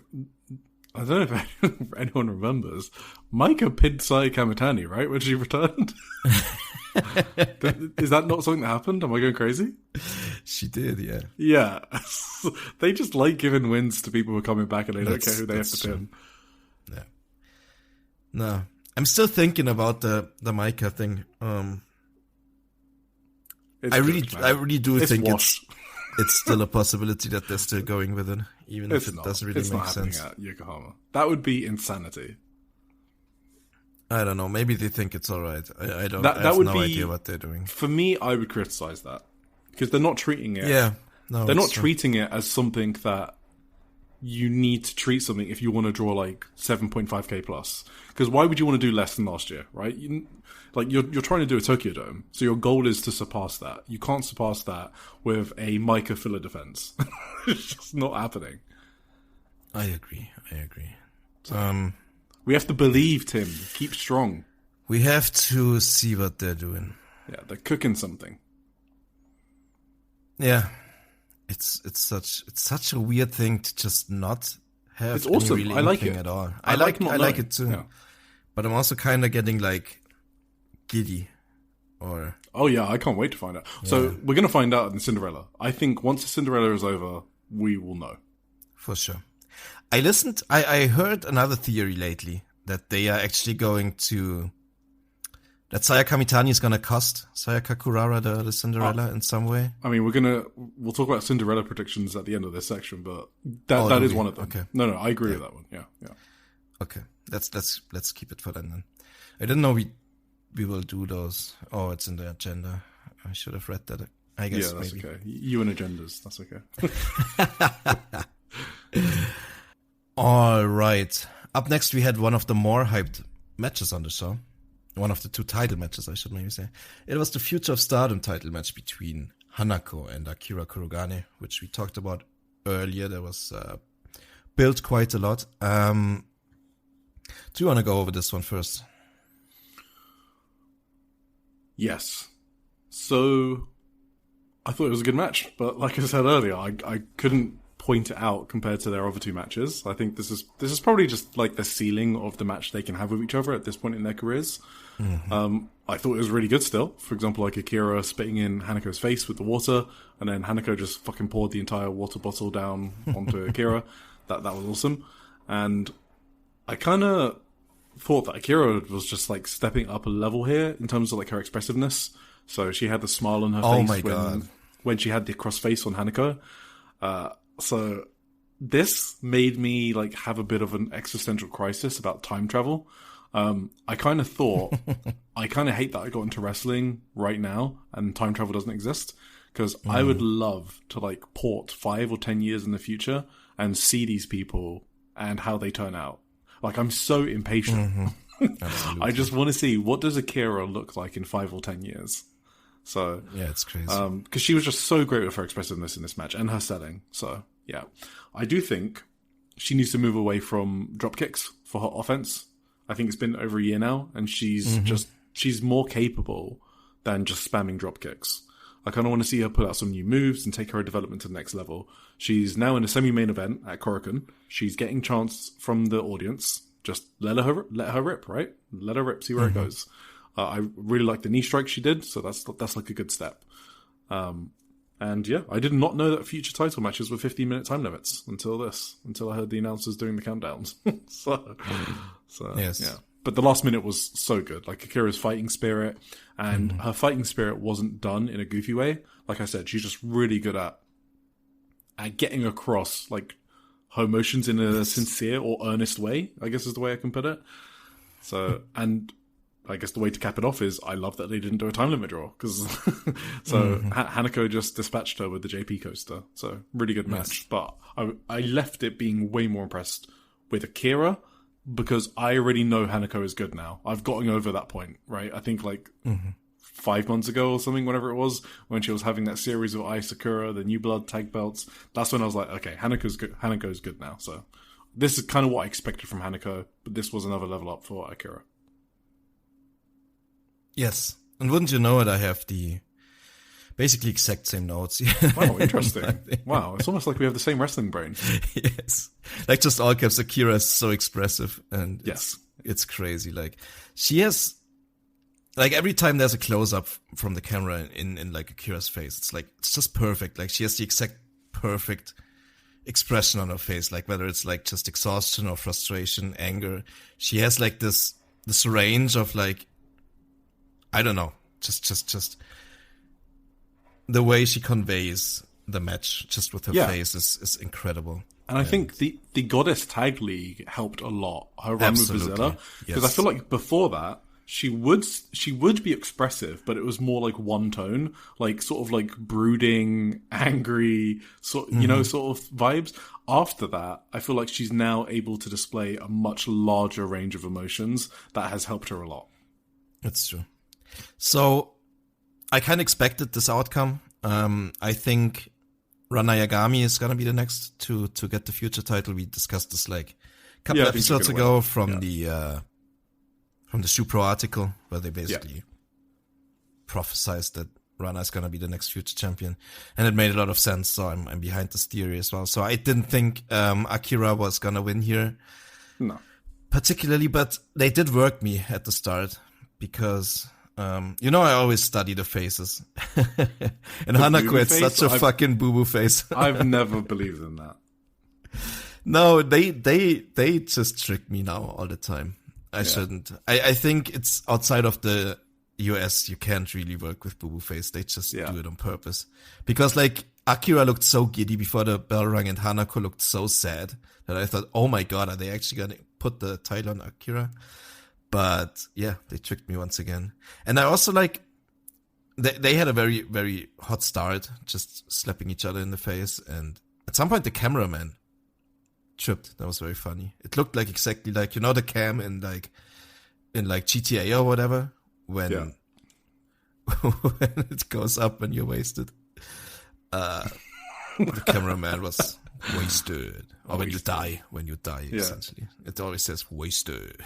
know if anyone remembers. Maika pinned Saya Kamitani, right, when she returned? Is that not something that happened? Am I going crazy? She did, yeah. Yeah. They just like giving wins to people who are coming back and they don't care who they have to pin. Yeah. No. I'm still thinking about the Maika thing. I really do think it's still a possibility that they're still going with it, even if it doesn't really make sense. At Yokohama. That would be insanity. I don't know. Maybe they think it's all right. I have no idea what they're doing. For me, I would criticize that because they're not treating it. Yeah, no, they're not treating it as something that you need to treat something if you want to draw like 7.5k plus. Because why would you want to do less than last year, right? You're trying to do a Tokyo Dome, so your goal is to surpass that. You can't surpass that with a Maika filler defense. It's just not happening. I agree. We have to believe, Tim. Keep strong. We have to see what they're doing. Yeah, they're cooking something. Yeah, it's such a weird thing to just not have. It's awesome. Really I like it at all. I like it too. Yeah. But I'm also kind of getting like giddy. Oh yeah, I can't wait to find out. Yeah. So we're going to find out in Cinderella. I think once the Cinderella is over, we will know. For sure. I heard another theory lately that they are actually going to, that Saya Kamitani is going to cost Saya Kakurara the Cinderella in some way. I mean, we'll talk about Cinderella predictions at the end of this section, but that is one of them. Okay. No, I agree with that one. Yeah. Okay. Let's keep it for then. I didn't know we will do those. Oh, it's in the agenda. I should have read that. I guess that's maybe. Okay. You and agendas. That's okay. All right. Up next, we had one of the more hyped matches on the show. one of the two title matches, I should maybe say. It was the Future of Stardom title match between Hanako and Akira Kurogane, which we talked about earlier. There was built quite a lot. Do you want to go over this one first? Yes. So, I thought it was a good match, but like I said earlier, I couldn't point it out compared to their other two matches. I think this is probably just like the ceiling of the match they can have with each other at this point in their careers. Mm-hmm. I thought it was really good still. For example, like Akira spitting in Hanako's face with the water, and then Hanako just fucking poured the entire water bottle down onto Akira. That was awesome. And I kind of thought that Akira was just like stepping up a level here in terms of like her expressiveness. So she had the smile on her face when she had the cross face on Hanako. So this made me like have a bit of an existential crisis about time travel. I kind of thought, I kind of hate that I got into wrestling right now and time travel doesn't exist, because I would love to like port 5 or 10 years in the future and see these people and how they turn out. Like, I'm so impatient. Mm-hmm. I just want to see, what does Akira look like in 5 or 10 years? So yeah, it's crazy. Because she was just so great with her expressiveness in this match and her selling. So yeah, I do think she needs to move away from drop kicks for her offense. I think it's been over a year now, and she's more capable than just spamming drop kicks. I kind of want to see her put out some new moves and take her development to the next level. She's now in a semi-main event at Korakuen. She's getting chance from the audience. Just let her rip, right? Let her rip, see where it goes. I really like the knee strike she did, so that's like a good step. And yeah, I did not know that future title matches were 15-minute time limits until I heard the announcers doing the countdowns. so yes. Yeah. But the last minute was so good. Like Akira's fighting spirit, and her fighting spirit wasn't done in a goofy way. Like I said, she's just really good at getting across like her emotions in a sincere or earnest way, I guess is the way I can put it. So, and I guess the way to cap it off is I love that they didn't do a time limit draw, because Hanako just dispatched her with the JP coaster. So really good match. But I left it being way more impressed with Akira, because I already know Hanako is good now. I've gotten over that point, right? I think like 5 months ago or something, whenever it was, when she was having that series of Ai Sakura, the New Blood tag belts. That's when I was like, okay, Hanako's good. Hanako's good now. So this is kind of what I expected from Hanako, but this was another level up for Akira. Yes. And wouldn't you know it, I have the basically exact same notes. Wow, interesting. Wow, it's almost like we have the same wrestling brain. Yes. Like just all caps, Akira is so expressive, and yes, it's crazy. Like she has, like every time there's a close up from the camera in like Akira's face, it's just perfect. Like she has the exact perfect expression on her face, like whether it's like just exhaustion or frustration, anger. She has like this range of like, I don't know, just the way she conveys the match just with her face is incredible. And I think the Goddess Tag League helped a lot. Her run with Vizela, because I feel like before that she would be expressive, but it was more like one tone, like sort of like brooding, angry, sort of vibes. After that, I feel like she's now able to display a much larger range of emotions that has helped her a lot. That's true. So I kind of expected this outcome. I think Rana Yagami is going to be the next to get the future title. We discussed this like a couple episodes ago from the Shupro article, where they basically prophesized that Rana is going to be the next future champion. And it made a lot of sense. So I'm behind this theory as well. So I didn't think Akira was going to win here. No. Particularly, but they did work me at the start, because I always study the faces. And Hanako had such a fucking boo-boo face. I've never believed in that. No, they just trick me now all the time. I shouldn't. I think it's outside of the US, you can't really work with boo-boo face. They just do it on purpose. Because like Akira looked so giddy before the bell rang, and Hanako looked so sad that I thought, oh my god, are they actually going to put the title on Akira? But yeah, they tricked me once again. And I also like, they had a very, very hot start, just slapping each other in the face. And at some point the cameraman tripped. That was very funny. It looked like exactly like, the cam in like in like GTA or whatever, when, Yeah. when it goes up when you're wasted. The cameraman was wasted. Or when you die, essentially. It always says wasted.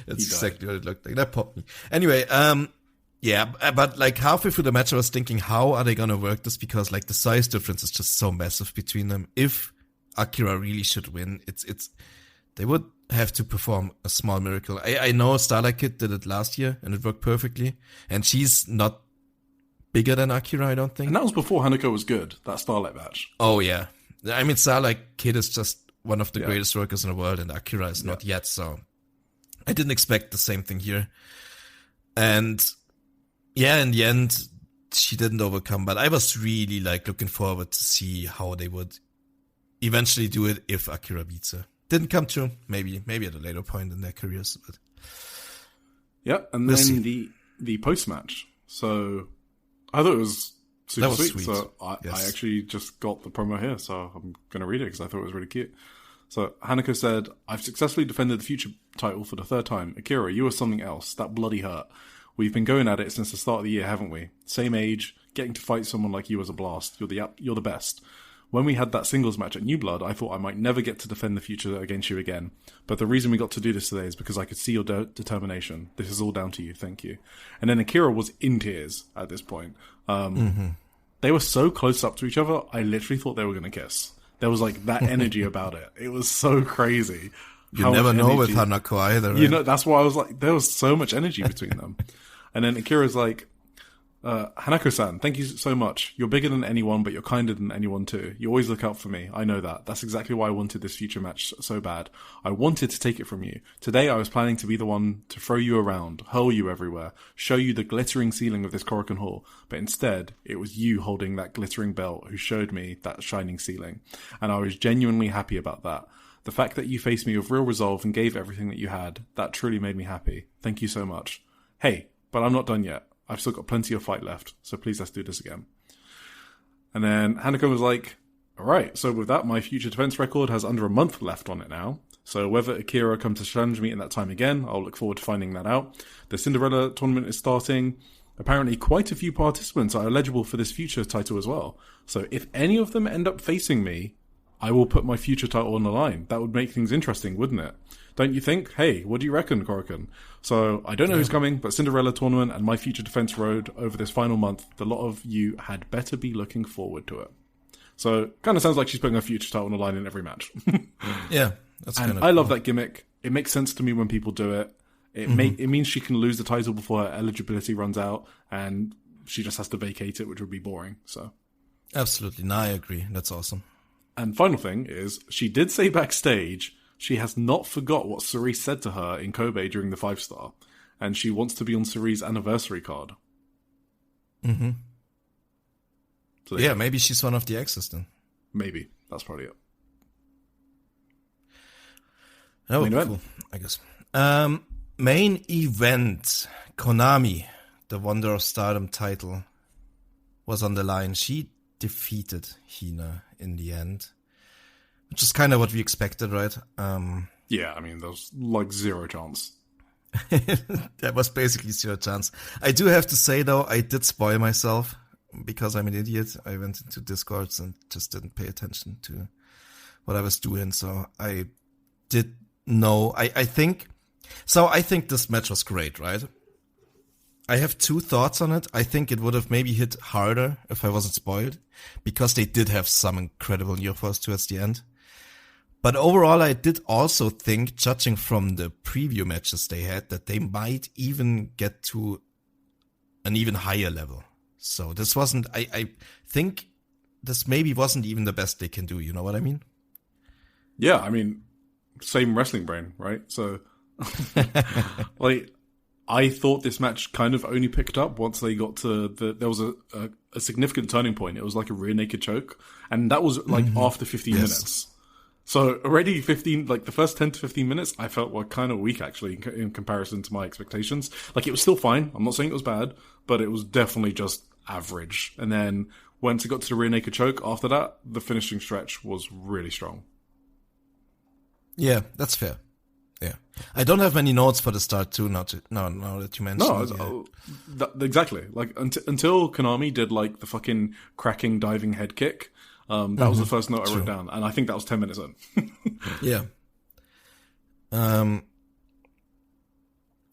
That's exactly what it looked like. That popped me. Anyway, yeah, but like halfway through the match, I was thinking, how are they gonna work this? Because like the size difference is just so massive between them. If Akira really should win, they would have to perform a small miracle. I know Starlight Kid did it last year and it worked perfectly. And she's not bigger than Akira, I don't think. And that was before Hanako was good, that Starlight match. Oh, yeah. I mean, Starlight Kid is just one of the greatest workers in the world, and Akira is not yet, so I didn't expect the same thing here. And yeah, in the end, she didn't overcome, but I was really like looking forward to see how they would eventually do it if Akira beats her. Didn't come true. Maybe at a later point in their careers, but yeah, and then the post match. So I thought it was super sweet. So I actually just got the promo here, so I'm going to read it because I thought it was really cute. So Hanako said, "I've successfully defended the future title for the third time. Akira, you are something else. That bloody hurt. We've been going at it since the start of the year, haven't we? Same age, getting to fight someone like you was a blast. You're the best. When we had that singles match at New Blood, I thought I might never get to defend the future against you again. But the reason we got to do this today is because I could see your determination. This is all down to you. Thank you." And then Akira was in tears at this point. They were so close up to each other, I literally thought they were going to kiss. There was like that energy about it. It was so crazy. You never know with Hanako either. Right? You know, that's why I was like, there was so much energy between them. And then Akira's like, "Hanako-san, thank you so much. You're bigger than anyone, but you're kinder than anyone too. You always look out for me. I know that. That's exactly why I wanted this future match so bad. I wanted to take it from you. Today I was planning to be the one to throw you around, hurl you everywhere, show you the glittering ceiling of this Korakuen Hall. But instead, it was you holding that glittering belt who showed me that shining ceiling. And I was genuinely happy about that. The fact that you faced me with real resolve and gave everything that you had, that truly made me happy. Thank you so much. Hey, but I'm not done yet. I've still got plenty of fight left, so please let's do this again." And then Hanako was like, "Alright, so with that, my future defense record has under a month left on it now. So whether Akira comes to challenge me in that time again, I'll look forward to finding that out. The Cinderella tournament is starting. Apparently quite a few participants are eligible for this future title as well. So if any of them end up facing me, I will put my future title on the line. That would make things interesting, wouldn't it? Don't you think? Hey, what do you reckon, Korakuen? So I don't know who's coming, but Cinderella tournament and my future defense road over this final month, the lot of you had better be looking forward to it." So kind of sounds like she's putting her future title on the line in every match. Yeah, that's kind of I love that gimmick. It makes sense to me when people do it. It means she can lose the title before her eligibility runs out, and she just has to vacate it, which would be boring. So absolutely, no, I agree. That's awesome. And final thing is, she did say backstage she has not forgot what Cerise said to her in Kobe during the 5-star, and she wants to be on Cerise's anniversary card. Mm-hmm. So yeah, maybe she's one of the exes then. Maybe. That's probably it. That would be cool, I guess. Main event. Konami, the Wonder of Stardom title, was on the line. She defeated Hina in the end, which is kind of what we expected, right? Yeah, I mean, there was like zero chance. That was basically zero chance. I do have to say, though, I did spoil myself because I'm an idiot. I went into Discords and just didn't pay attention to what I was doing. So I did know. I think this match was great, right? I have two thoughts on it. I think it would have maybe hit harder if I wasn't spoiled, because they did have some incredible near-falls towards the end. But overall, I did also think, judging from the preview matches they had, that they might even get to an even higher level. So this wasn't, I think this maybe wasn't even the best they can do. You know what I mean? Yeah, I mean, same wrestling brain, right? So, like, I thought this match kind of only picked up once they got to there was a significant turning point. It was like a rear naked choke, and that was like after 15 minutes. So already the first 10 to 15 minutes, I felt were kind of weak actually in comparison to my expectations. Like, it was still fine. I'm not saying it was bad, but it was definitely just average. And then once it got to the rear naked choke, after that, the finishing stretch was really strong. Yeah, that's fair. Yeah. I don't have many notes for the start too, now that you mentioned it. Exactly. Like, until Konami did, like, the fucking cracking diving head kick, that was the first note I wrote down, and I think that was 10 minutes in. Yeah.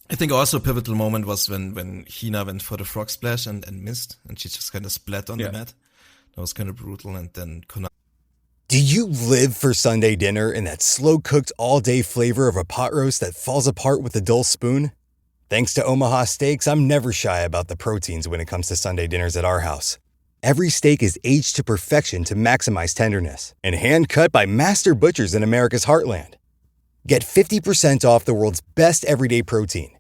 I think also a pivotal moment was when Hina went for the frog splash and missed, and she just kind of splat on the mat. That was kind of brutal, and then Konami. Do you live for Sunday dinner and that slow-cooked all-day flavor of a pot roast that falls apart with a dull spoon? Thanks to Omaha Steaks, I'm never shy about the proteins when it comes to Sunday dinners at our house. Every steak is aged to perfection to maximize tenderness and hand-cut by master butchers in America's heartland. Get 50% off the world's best everyday protein.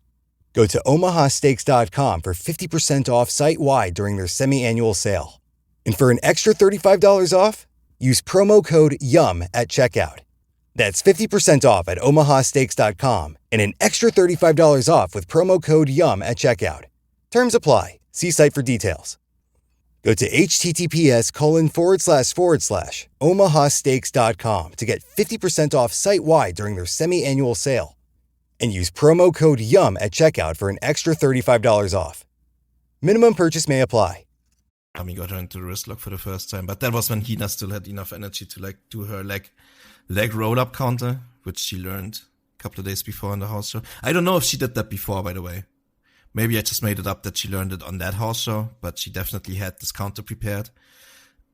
Go to omahasteaks.com for 50% off site-wide during their semi-annual sale. And for an extra $35 off, use promo code YUM at checkout. That's 50% off at omahasteaks.com and an extra $35 off with promo code YUM at checkout. Terms apply. See site for details. Go to https://omahasteaks.com to get 50% off site-wide during their semi-annual sale. And use promo code YUM at checkout for an extra $35 off. Minimum purchase may apply. Konami got her into the wrist lock for the first time, but that was when Hina still had enough energy to like do her leg roll-up counter, which she learned a couple of days before in the house show. I don't know if she did that before, by the way. Maybe I just made it up that she learned it on that house show, but she definitely had this counter prepared.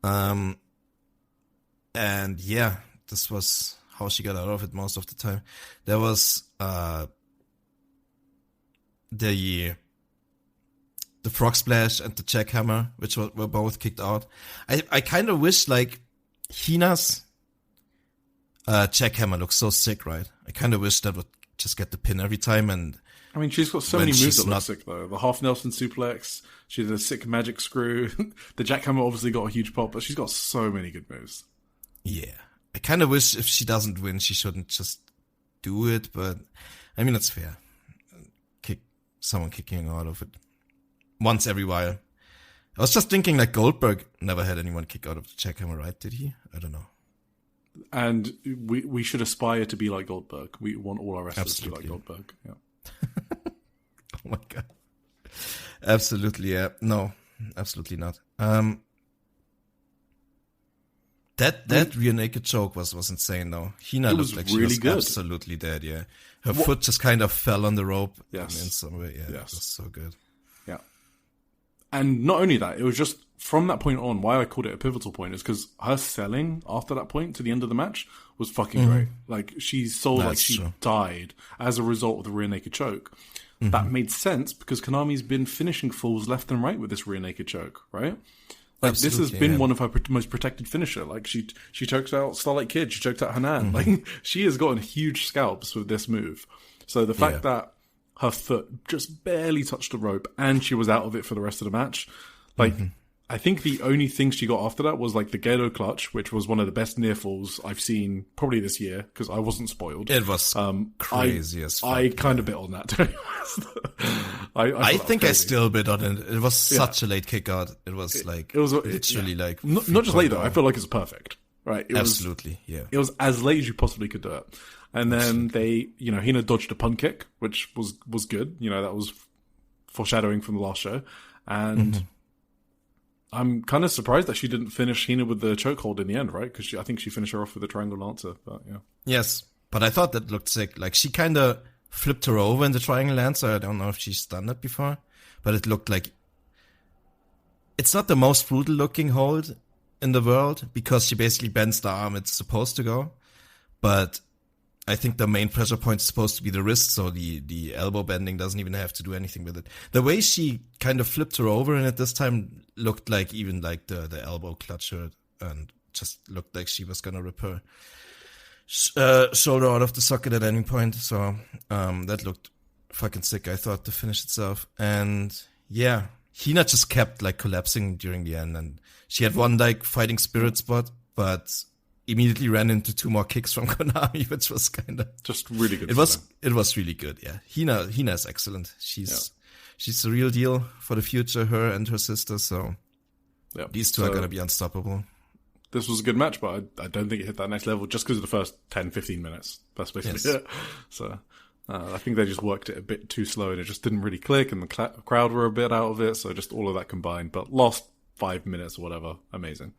And yeah, this was how she got out of it most of the time. There was the frog splash and the jackhammer, which were both kicked out. I kind of wish, like, Hina's jackhammer looks so sick, right? I kind of wish that would just get the pin every time. And I mean, she's got so many moves that look sick, though. The half Nelson suplex, she did a sick magic screw. The jackhammer obviously got a huge pop, but she's got so many good moves. Yeah. I kind of wish if she doesn't win, she shouldn't just do it, but I mean, it's fair. Someone kicking her out of it once every while. I was just thinking, like, Goldberg never had anyone kick out of the jackhammer, right? Did he? I don't know. And we should aspire to be like Goldberg. We want all our wrestlers to be like Goldberg. Yeah. Oh my god. Absolutely, yeah. No, absolutely not. That rear naked choke was insane though. Hina looked like she was good. Absolutely dead, yeah. Her foot just kind of fell on the rope in some way. Yeah, it was so good. Yeah. And not only that, it was just from that point on, why I called it a pivotal point is because her selling after that point to the end of the match was fucking great. Like, she sold like she died as a result of the rear naked choke. That made sense because Konami's been finishing fools left and right with this rear naked choke, right? Like, this has been one of her most protected finisher. Like, she choked out Starlight Kid, she choked out Hanan. Like, she has gotten huge scalps with this move. So the fact that her foot just barely touched the rope and she was out of it for the rest of the match, like, I think the only thing she got after that was like the Ghetto Clutch, which was one of the best near falls I've seen probably this year because I wasn't spoiled. It was crazy as fuck. I kind of bit on that. I think I still bit on it. It was such a late kick out. It was like literally like not just late though. I feel like it's perfect. Right? It absolutely, It was as late as you possibly could do it. And then Hina dodged a pun kick, which was good. You know, that was foreshadowing from the last show, and. I'm kind of surprised that she didn't finish Hina with the chokehold in the end, right? Because I think she finished her off with a triangle lancer, but yeah. Yes, but I thought that looked sick. Like, she kind of flipped her over in the triangle lancer. I don't know if she's done that before, but it looked like... It's not the most brutal looking hold in the world because she basically bends the arm it's supposed to go, but I think the main pressure point is supposed to be the wrist, so the elbow bending doesn't even have to do anything with it. The way she kind of flipped her over in it this time looked like even like the elbow clutcher and just looked like she was gonna rip her shoulder out of the socket at any point. So that looked fucking sick, I thought, the finish itself. And yeah, Hina just kept like collapsing during the end, and she had one like fighting spirit spot, but immediately ran into two more kicks from Konami, which was kind of just really good. It was really good. Yeah, Hina is excellent. She's the real deal for the future. Her and her sister. So these two are gonna be unstoppable. this was a good match, but I don't think it hit that next level just because of the first 10, 15 minutes. That's basically it. So I think they just worked it a bit too slow and it just didn't really click, and the crowd were a bit out of it, so just all of that combined. But last 5 minutes or whatever, amazing.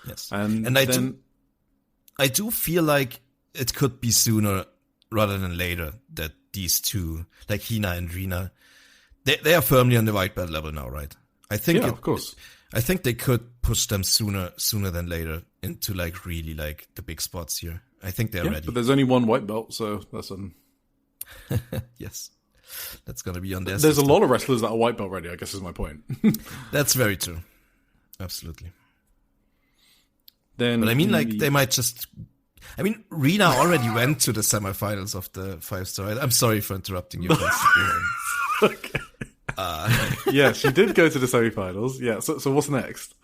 Yes. And I do feel like it could be sooner rather than later that these two, like Hina and Rina, they are firmly on the white belt level now, right? I think of course. I think they could push them sooner than later into like really like the big spots here. I think they're ready. But there's only one white belt, so that's yes. That's gonna be on their There's system. a lot of wrestlers that are white belt ready, I guess is my point. That's very true. Absolutely. Then but I mean, like, they might just... I mean, Rina already went to the semifinals of the 5-star. I'm sorry for interrupting you. Okay. Yeah, she did go to the semifinals. Yeah, so what's next?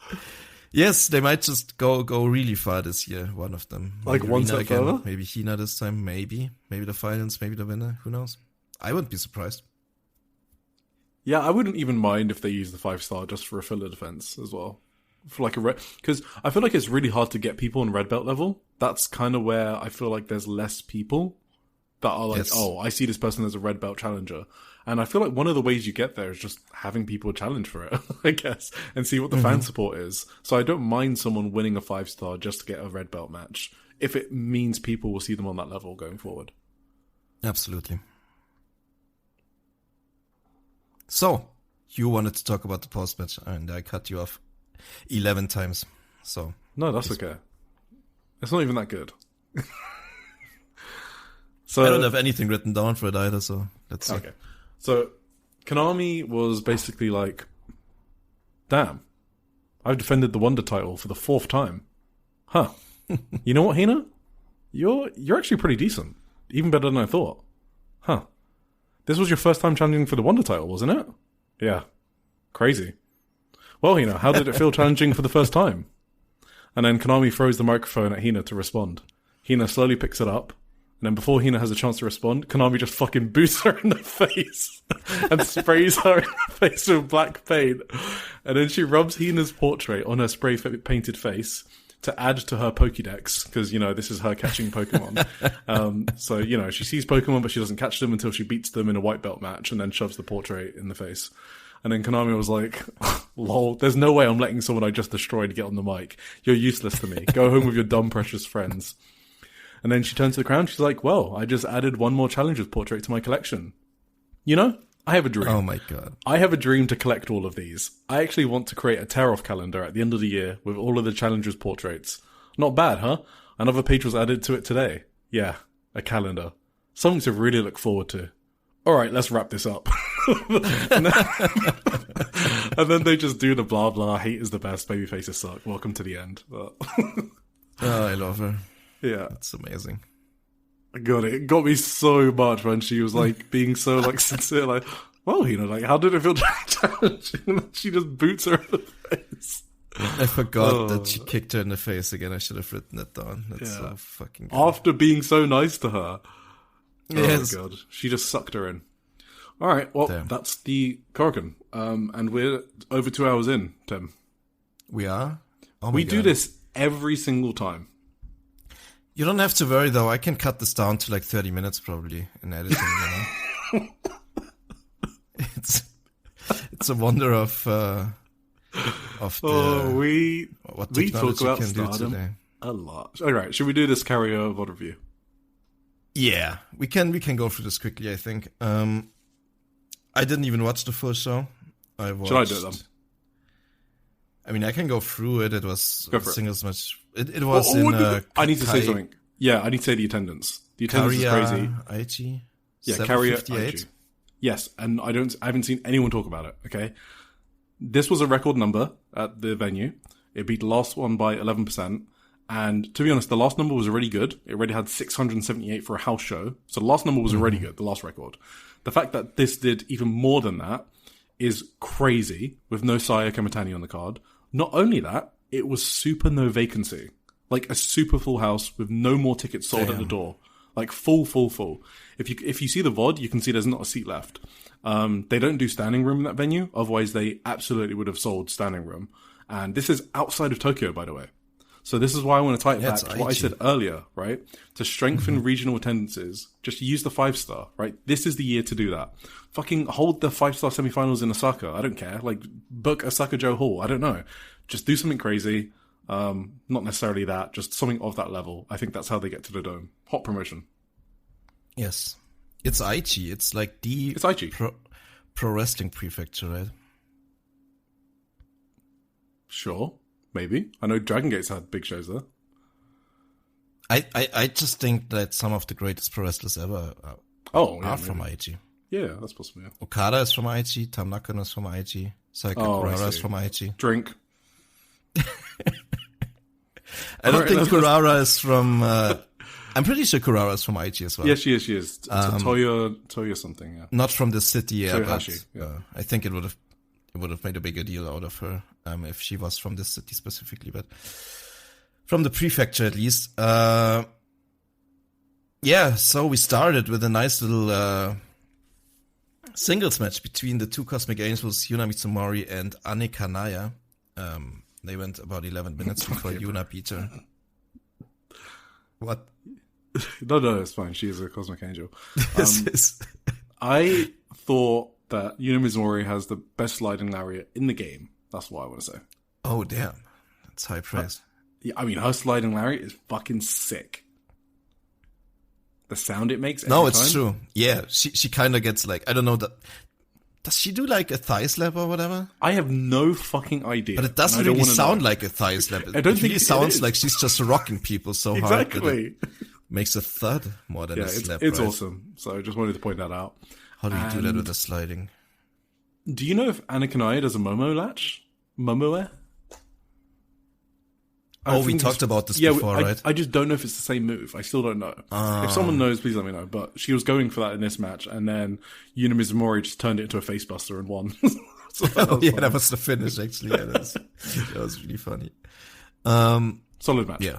Yes, they might just go really far this year, one of them. Like maybe one Rina step again, further? maybe Hina this time, maybe the finals, maybe the winner, who knows? I wouldn't be surprised. Yeah, I wouldn't even mind if they use the 5-star just for a filler defense as well. For like because I feel like it's really hard to get people on red belt level. That's kind of where I feel like there's less people that are like, oh, I see this person as a red belt challenger. And I feel like one of the ways you get there is just having people challenge for it, I guess, and see what the fan support is. So I don't mind someone winning a 5-star just to get a red belt match, if it means people will see them on that level going forward. Absolutely. So, you wanted to talk about the post-match, and I cut you off 11 times. So no, that's okay. It's not even that good. So I don't have anything written down for it either, so let's see. Okay. So Konami was basically like, damn, I've defended the Wonder title for the 4th time. Huh. You know what, Hina? You're actually pretty decent. Even better than I thought. Huh. This was your first time challenging for the Wonder title, wasn't it? Yeah. Crazy. Well, Hina, how did it feel challenging for the first time? And then Konami throws the microphone at Hina to respond. Hina slowly picks it up, and then before Hina has a chance to respond, Konami just fucking boots her in the face and sprays her in the face with black paint. And then she rubs Hina's portrait on her spray painted face to add to her Pokédex, because, you know, this is her catching Pokemon. So, you know, she sees Pokemon, but she doesn't catch them until she beats them in a white belt match and then shoves the portrait in the face. And then Konami was like, lol, there's no way I'm letting someone I just destroyed get on the mic. You're useless to me. Go home with your dumb, precious friends. And then she turns to the crowd. She's like, well, I just added one more challenger's portrait to my collection. You know, I have a dream. Oh my god. I have a dream to collect all of these. I actually want to create a tear-off calendar at the end of the year with all of the challengers' portraits. Not bad, huh? Another page was added to it today. Yeah, a calendar. Something to really look forward to. All right, let's wrap this up. and then they just do the blah blah. Hate is the best. Baby faces suck. Welcome to the end. But Oh, I love her. yeah, It's amazing. I got it. It got me so much when she was like being so like sincere. Like, well, you know, like how did it feel challenging? And then she just boots her in the face. I forgot that she kicked her in the face again. I should have written that down. That's Yeah. so fucking good. After being so nice to her. Yes. Oh god, she just sucked her in. All right, well, Damn. that's the Korakuen. And we're over 2 hours in, Tim. We are? Oh my We god. do this every single time. You don't have to worry though. I can cut this down to like 30 minutes probably in editing, you know? It's a wonder of the we what talk technology about can do Stardom today. a lot. All right, should we do this Kariya VOD review? Yeah, we can go through this quickly, I think. I didn't even watch the full show. I watched, Should I do it then? I mean, I can go through it. It was Go for it. singles match. It was in I need to say something. Yeah, I need to say the attendance. The attendance is crazy. Kariya, Yeah, Kariya 758. AWG. Yes, and I haven't seen anyone talk about it, okay? This was a record number at the venue. It beat the last one by 11%. And to be honest, the last number was already good. It already had 678 for a house show. So the last number was already good, the last record. The fact that this did even more than that is crazy, with no Saya Kamitani on the card. Not only that, it was super no vacancy. Like a super full house with no more tickets sold at the door. Like full. If you see the VOD, you can see there's not a seat left. They don't do standing room in that venue. Otherwise, they absolutely would have sold standing room. And this is outside of Tokyo, by the way. So this is why I want to tie it back to what I Aichi. said earlier, right? To strengthen regional attendances, just use the 5-star, right? This is the year to do that. Fucking hold the 5-star semifinals in Osaka. I don't care. Like, book Osaka Joe Hall. I don't know. Just do something crazy. Not necessarily that, just something of that level. I think that's how they get to the Dome. Hot promotion. Yes. It's Aichi. It's like It's Aichi. pro wrestling prefecture, right? Sure. Maybe. I know Dragon Gate's had big shows there. I just think that some of the greatest pro wrestlers ever are from Aichi. Yeah, that's possible, yeah. Okada is from Aichi, Tam Nakano is from Aichi, Saika Kurara is from Aichi. Drink. I don't think Kurara is from... I'm pretty sure Kurara is from Aichi as well. Yeah, she is. Toyo something, yeah. Not from the city, yeah, Toyohashi, but I think it would have made a bigger deal out of her if she was from this city specifically, but from the prefecture at least. So we started with a nice little singles match between the two Cosmic Angels, Yuna Mitsumori and Ane Kanaya. They went about 11 minutes before Yuna beat her. What? No, it's fine. She is a Cosmic Angel. This is... I thought that Yuna Mizumori has the best sliding lariat in the game. That's what I want to say. Oh, damn. That's high praise. Yeah, I mean, her sliding lariat is fucking sick. The sound it makes every it's time. true. Yeah, she kind of gets like, I don't know, does she do like a thigh slap or whatever? I have no fucking idea. But it doesn't really sound like a thigh slap. I don't it think really it sounds is. like she's just rocking people so hard that Exactly. it makes a thud more than a slap. It's right? awesome. So I just wanted to point that out. How do you do that with the sliding? Do you know if Anakinaya does a Momo latch? Momoe? Oh, we talked about this before, right? I just don't know if it's the same move. I still don't know. If someone knows, please let me know. But she was going for that in this match, and then Yuna Mizumori just turned it into a facebuster and won. So that was the finish, actually. Yeah, that was really funny. Solid match. Yeah.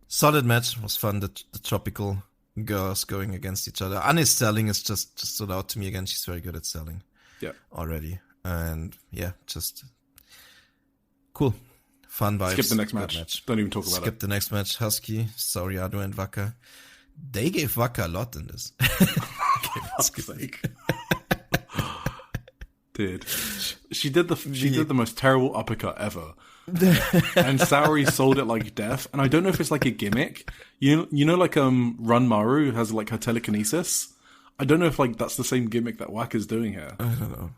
Solid match. Was fun. The tropical girls going against each other. Anne's selling is just stood out to me again. She's very good at selling. Yeah. Already. And yeah, just cool. Fun vibes. Skip the next match. Don't even talk about it. Skip the next match. Husky, Soriano, and Waka. They gave Waka a lot in this. Fuck's sake. Dude, she did the most terrible uppercut ever. And Saori sold it like death. And I don't know if it's like a gimmick. You know, like Run Maru has like her telekinesis. I don't know if like that's the same gimmick that Waka's doing here. I don't know.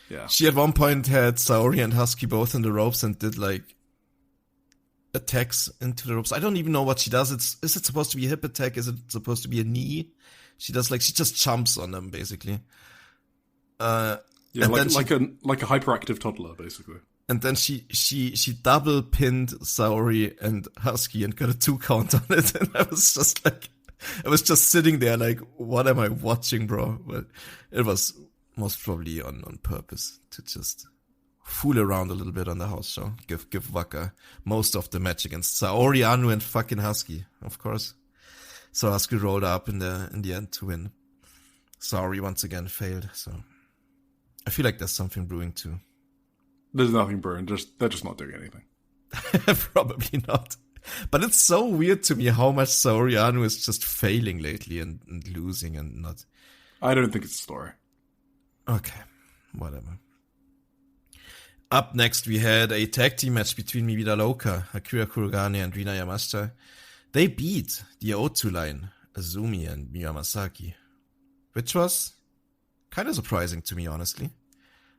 Yeah. She at one point had Saori and Husky both in the ropes and did like attacks into the ropes. I don't even know what she does. Is it supposed to be a hip attack? Is it supposed to be a knee? She just jumps on them basically. Yeah, like a hyperactive toddler, basically. And then she double pinned Saori and Husky and got a 2 count on it. And I was just sitting there like, what am I watching, bro? But it was most probably on purpose to just fool around a little bit on the house show. Give Waka most of the match against Saori, Anu, and fucking Husky, of course. So Husky rolled up in the end to win. Saori once again failed, so I feel like there's something brewing too. There's nothing brewing. They're just not doing anything. Probably not. But it's so weird to me how much Saori Anu is just failing lately and losing and not. I don't think it's a story. Okay, whatever. Up next, we had a tag team match between Mibida Loka, Akira Kurogane, and Rina Yamashita. They beat the O2 line, Azumi and Miya Masaki, which was kind of surprising to me, honestly.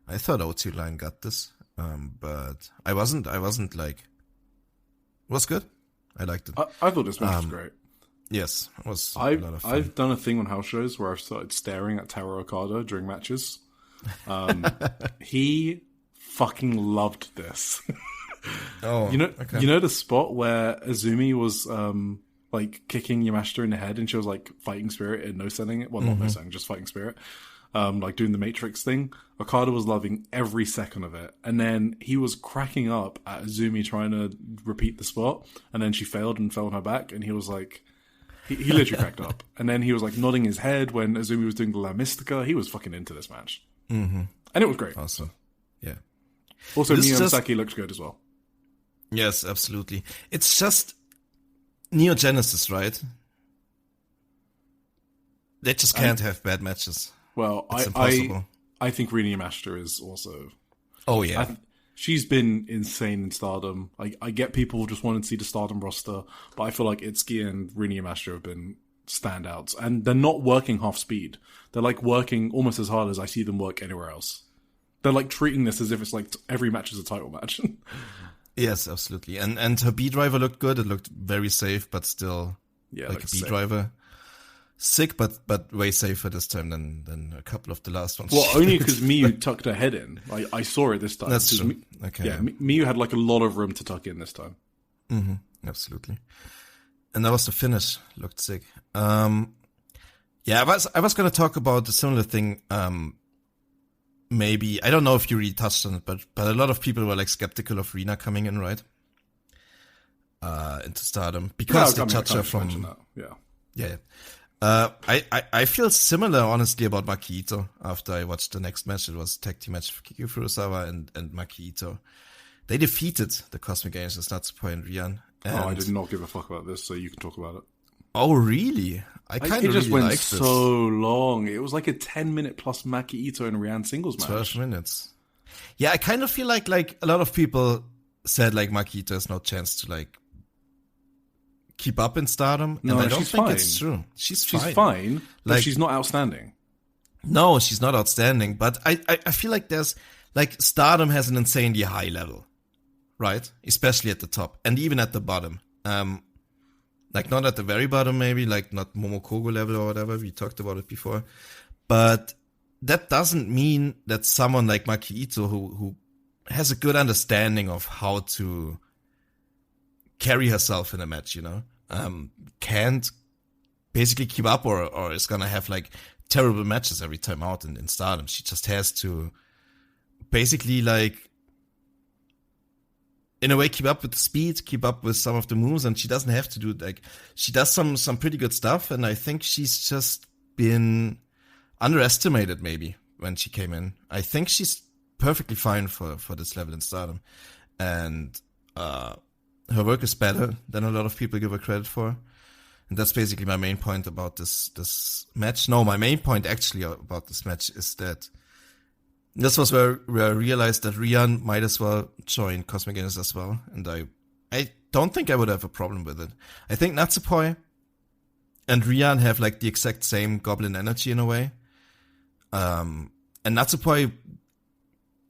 I thought O2 line got this, but I wasn't like, it was good. I liked it. I thought this match was great. Yes, it was a lot of fun. I've done a thing on house shows where I've started staring at Taro Okada during matches. He fucking loved this. Oh, you okay. You know the spot where Azumi was like kicking Yamashita in the head and she was like fighting spirit and no selling it? Well, not no selling, just fighting spirit. Like doing the Matrix thing. Okada was loving every second of it. And then he was cracking up at Azumi trying to repeat the spot. And then she failed and fell on her back. And he was like, he literally cracked up. And then he was like nodding his head when Azumi was doing the La Mystica. He was fucking into this match. Mm-hmm. And it was great. Awesome. Yeah. Also, Miya Masaki looks good as well. Yes, absolutely. It's just Neo Genesis, right? They just can't have bad matches. Well, It's impossible. I think Rina Yamashita is also... Oh, yeah. She's been insane in Stardom. I get people just wanting to see the Stardom roster, but I feel like Itsuki and Rina Yamashita have been standouts. And they're not working half speed. They're like working almost as hard as I see them work anywhere else. They're like treating this as if it's like every match is a title match. Yes, absolutely. And her B driver looked good. It looked very safe, but still like a B driver. Sick, but way safer this time than a couple of the last ones. Well, only because Miyu tucked her head in. I saw it this time. That's true. Okay. Yeah, Miyu had like a lot of room to tuck in this time. Mm-hmm. Absolutely. And that was the finish. Looked sick. I was going to talk about a similar thing. Maybe I don't know if you really touched on it, but a lot of people were like skeptical of Rina coming in, right? Into Stardom because they touched her from. Yeah. I feel similar, honestly, about Maki Ito after I watched the next match. It was a tag team match for Kiki Furusawa and Maki Ito. They defeated the Cosmic Angels, Natsupoi and Rian. I did not give a fuck about this, so you can talk about it. Oh, really? I kind of really went liked so long. It was like a 10-minute plus Maki Ito and Rian singles match. 12 minutes. Yeah, I kind of feel like a lot of people said like Maki Ito has no chance to like keep up in Stardom, and I don't think it's true. She's fine, but she's not outstanding. No, she's not outstanding, but I feel like there's like Stardom has an insanely high level, right? Especially at the top and even at the bottom. Like not at the very bottom, maybe like not Momokogo level or whatever. We talked about it before, but that doesn't mean that someone like Maki Ito who has a good understanding of how to carry herself in a match, can't basically keep up or is gonna have like terrible matches every time out in Stardom. She just has to basically like, in a way, keep up with the speed, keep up with some of the moves, and she doesn't have to do like, she does some pretty good stuff, and I think she's just been underestimated maybe when she came in. I think she's perfectly fine for this level in Stardom, and her work is better than a lot of people give her credit for. And that's basically my main point about this match. No, my main point actually about this match is that this was where I realized that Rian might as well join Cosmic Angels as well. And I don't think I would have a problem with it. I think Natsupoi and Rian have like the exact same goblin energy in a way. And Natsupoi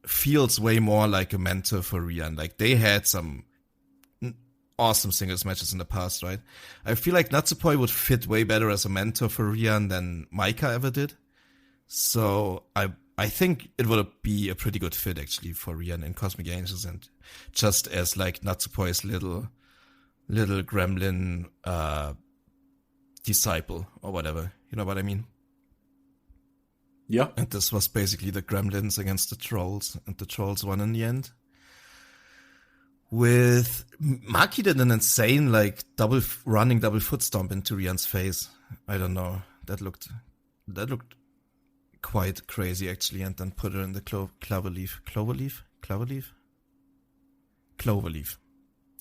feels way more like a mentor for Rian. Like they had some awesome singles matches in the past, right? I feel like Natsupoi would fit way better as a mentor for Rian than Maika ever did. So I think it would be a pretty good fit actually for Rian in Cosmic Angels, and just as like Natsupoi's little gremlin disciple or whatever. You know what I mean? Yeah. And this was basically the gremlins against the trolls, and the trolls won in the end. With Maki did an insane like double foot stomp into Rian's face. I don't know. That looked quite crazy actually, and then put her in the cloverleaf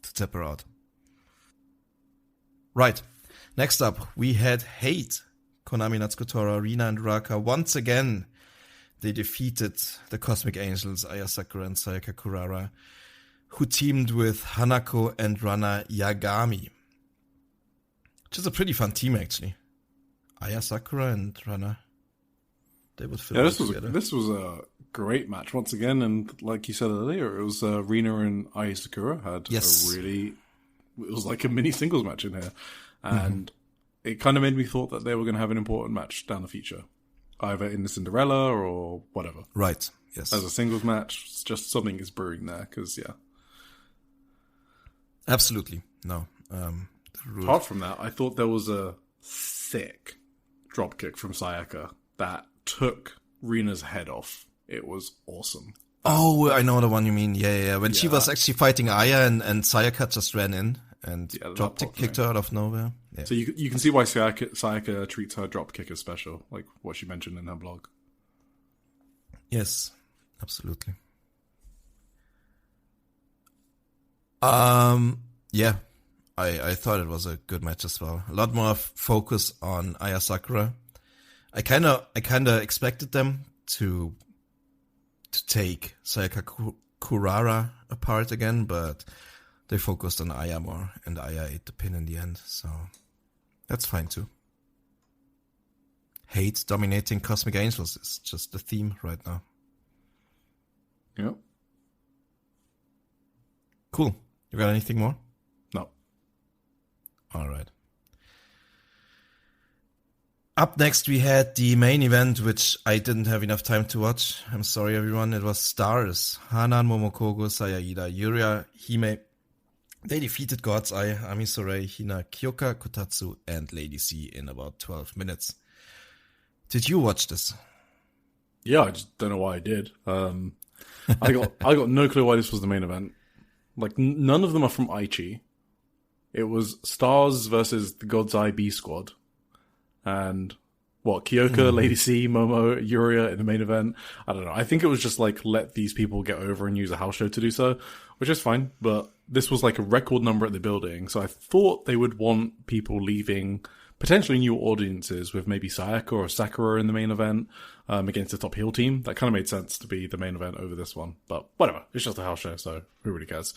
to tap her out. Right. Next up, we had Hate. Konami, Natsuko, Rina, and Raka. Once again, they defeated the Cosmic Angels, Aya Sakura and Sayaka Kurara, who teamed with Hanako and Rana Yagami. Which is a pretty fun team, actually. Aya Sakura and Rana. They would fit together. This was a great match once again, and like you said earlier, it was Rina and Aya Sakura had it was like a mini singles match in here. And it kind of made me thought that they were going to have an important match down the future. Either in the Cinderella or whatever. Right, yes. As a singles match, it's just something is brewing there, because, yeah. Absolutely. No. Apart from that, I thought there was a sick dropkick from Sayaka that took Rina's head off. It was awesome. Oh, I know the one you mean. Yeah. When she was actually fighting Aya and Sayaka just ran in and kicked her out of nowhere. Yeah. So you can see why Sayaka treats her dropkick as special, like what she mentioned in her blog. Yes, absolutely. Yeah, I thought it was a good match as well. A lot more focus on Aya Sakura. I kind of expected them to take Sayaka Kurara apart again, but they focused on Aya more, and Aya ate the pin in the end, so that's fine too. Hate dominating Cosmic Angels is just the theme right now. Yep. Cool. You got anything more? No. All right. Up next, we had the main event, which I didn't have enough time to watch. I'm sorry, everyone. It was Stars. Hanan, Momokogo, Sayaida, Yuria, Hime. They defeated God's Eye, Ami Sourei, Hina, Kyoka, Kotatsu, and Lady C in about 12 minutes. Did you watch this? Yeah, I just don't know why I did. I got no clue why this was the main event. Like, none of them are from Aichi. It was Stars versus the God's Eye B squad. And Kyoka, Lady C, Momo, Yuria in the main event. I don't know. I think it was just like, let these people get over and use a house show to do so, which is fine. But this was like a record number at the building. So I thought they would want people leaving potentially new audiences with maybe Sayaka or Sakura in the main event against the top heel team. That kind of made sense to be the main event over this one. But whatever. It's just a house show, so who really cares?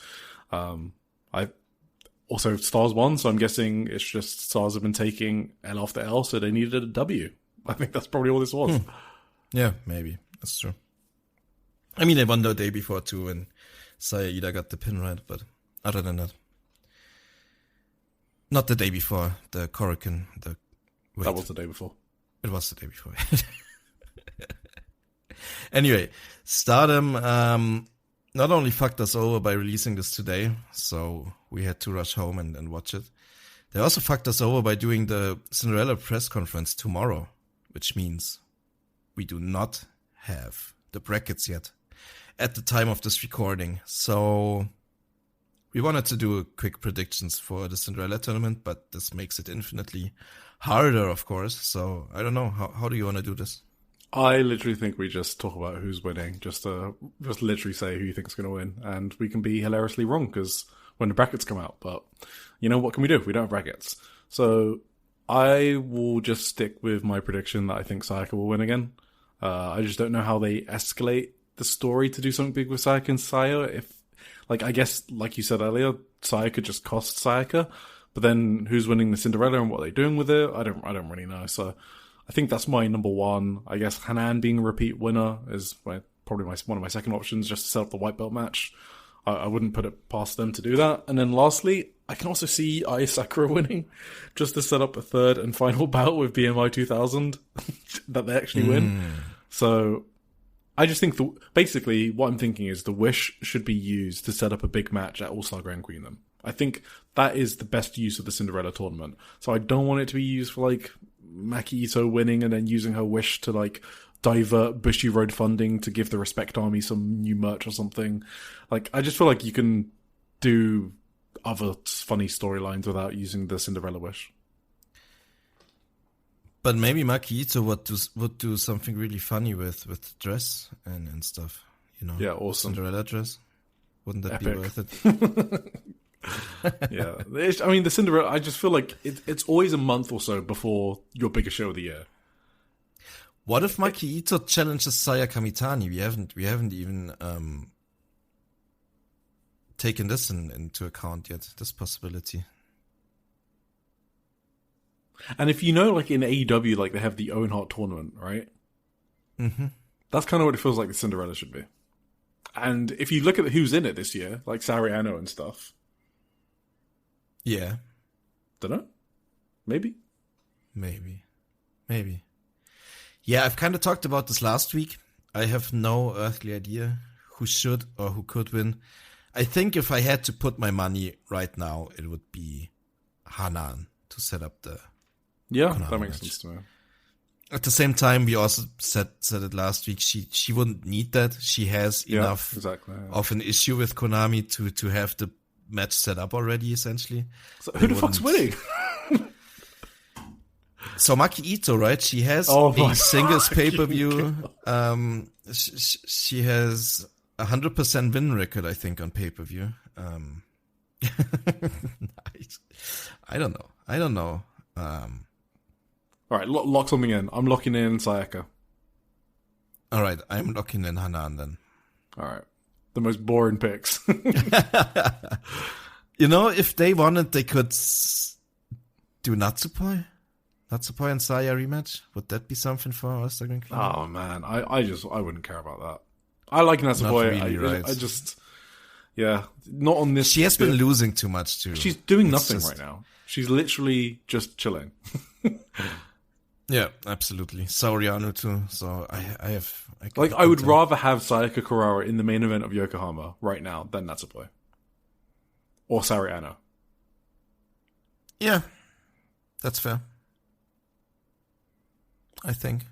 Also, Stars won, so I'm guessing it's just Stars have been taking L after L, so they needed a W. I think that's probably all this was. Yeah, maybe. That's true. I mean, they won the day before too, and Sayaida got the pin right, but other than that. Not the day before, the Korakuen. That was the day before. It was the day before. Anyway, Stardom not only fucked us over by releasing this today, so we had to rush home and watch it. They also fucked us over by doing the Cinderella press conference tomorrow, which means we do not have the brackets yet at the time of this recording. So we wanted to do quick predictions for the Cinderella tournament, but this makes it infinitely harder, of course. So I don't know. How do you want to do this? I literally think we just talk about who's winning, just literally say who you think is going to win, and we can be hilariously wrong because when the brackets come out. But you know, what can we do? We don't have brackets. So I will just stick with my prediction that I think Sayaka will win again. I just don't know how they escalate the story to do something big with Sayaka and Saya. If, like, I guess, like you said earlier, Saya could just cost Sayaka, but then who's winning the Cinderella and what are they doing with it? I don't really know. So I think that's my number one. I guess Hanan being a repeat winner is probably one of my second options, just to set up the white belt match. I wouldn't put it past them to do that. And then lastly, I can also see Aya Sakura winning, just to set up a third and final bout with BMI 2000 that they actually win. So I just think basically what I'm thinking is the Wish should be used to set up a big match at All-Star Grand Queendom. I think that is the best use of the Cinderella tournament. So I don't want it to be used for like Maki Ito winning and then using her Wish to like divert Bushy Road funding to give the Respect Army some new merch or something. Like, I just feel like you can do other funny storylines without using the Cinderella Wish. But maybe Maki Ito would do something really funny with dress and stuff, you know? Yeah, awesome. Cinderella dress. Wouldn't that Epic. be worth it? Yeah. I mean, the Cinderella, I just feel like it's always a month or so before your biggest show of the year. What if Maki Ito challenges Saya Kamitani? We haven't even taken this into account yet, this possibility. And if you know, like in AEW, like they have the Owen Hart tournament, right? Mm-hmm. That's kind of what it feels like the Cinderella should be. And if you look at who's in it this year, like Sariano and stuff. Yeah. Dunno? Maybe. Yeah, I've kind of talked about this last week. I have no earthly idea who should or who could win. I think if I had to put my money right now, it would be Hanan to set up the Konami that makes match. sense to me. At the same time, we also said it last week, she wouldn't need that. She has enough of an issue with Konami to have the match set up already, essentially. So who the fuck's winning? So Maki Ito, right? She has a singles pay-per-view. She has 100% win record, I think, on pay-per-view. Nice. I don't know. All right, lock something in. I'm locking in Sayaka. All right, I'm locking in Hanan then. All right. The most boring picks. If they wanted, they could do Natsupoi and Saya rematch. Would that be something for us? Oh man, I wouldn't care about that. I like Natsupoi. Really, right. I just, yeah, not on this. She has been losing too much too. She's doing nothing right now. She's literally just chilling. Yeah, absolutely. Saoriano too. So I would rather have Sayaka Kurara in the main event of Yokohama right now than Natsupoi. Or Saoriano. Yeah, that's fair. I think.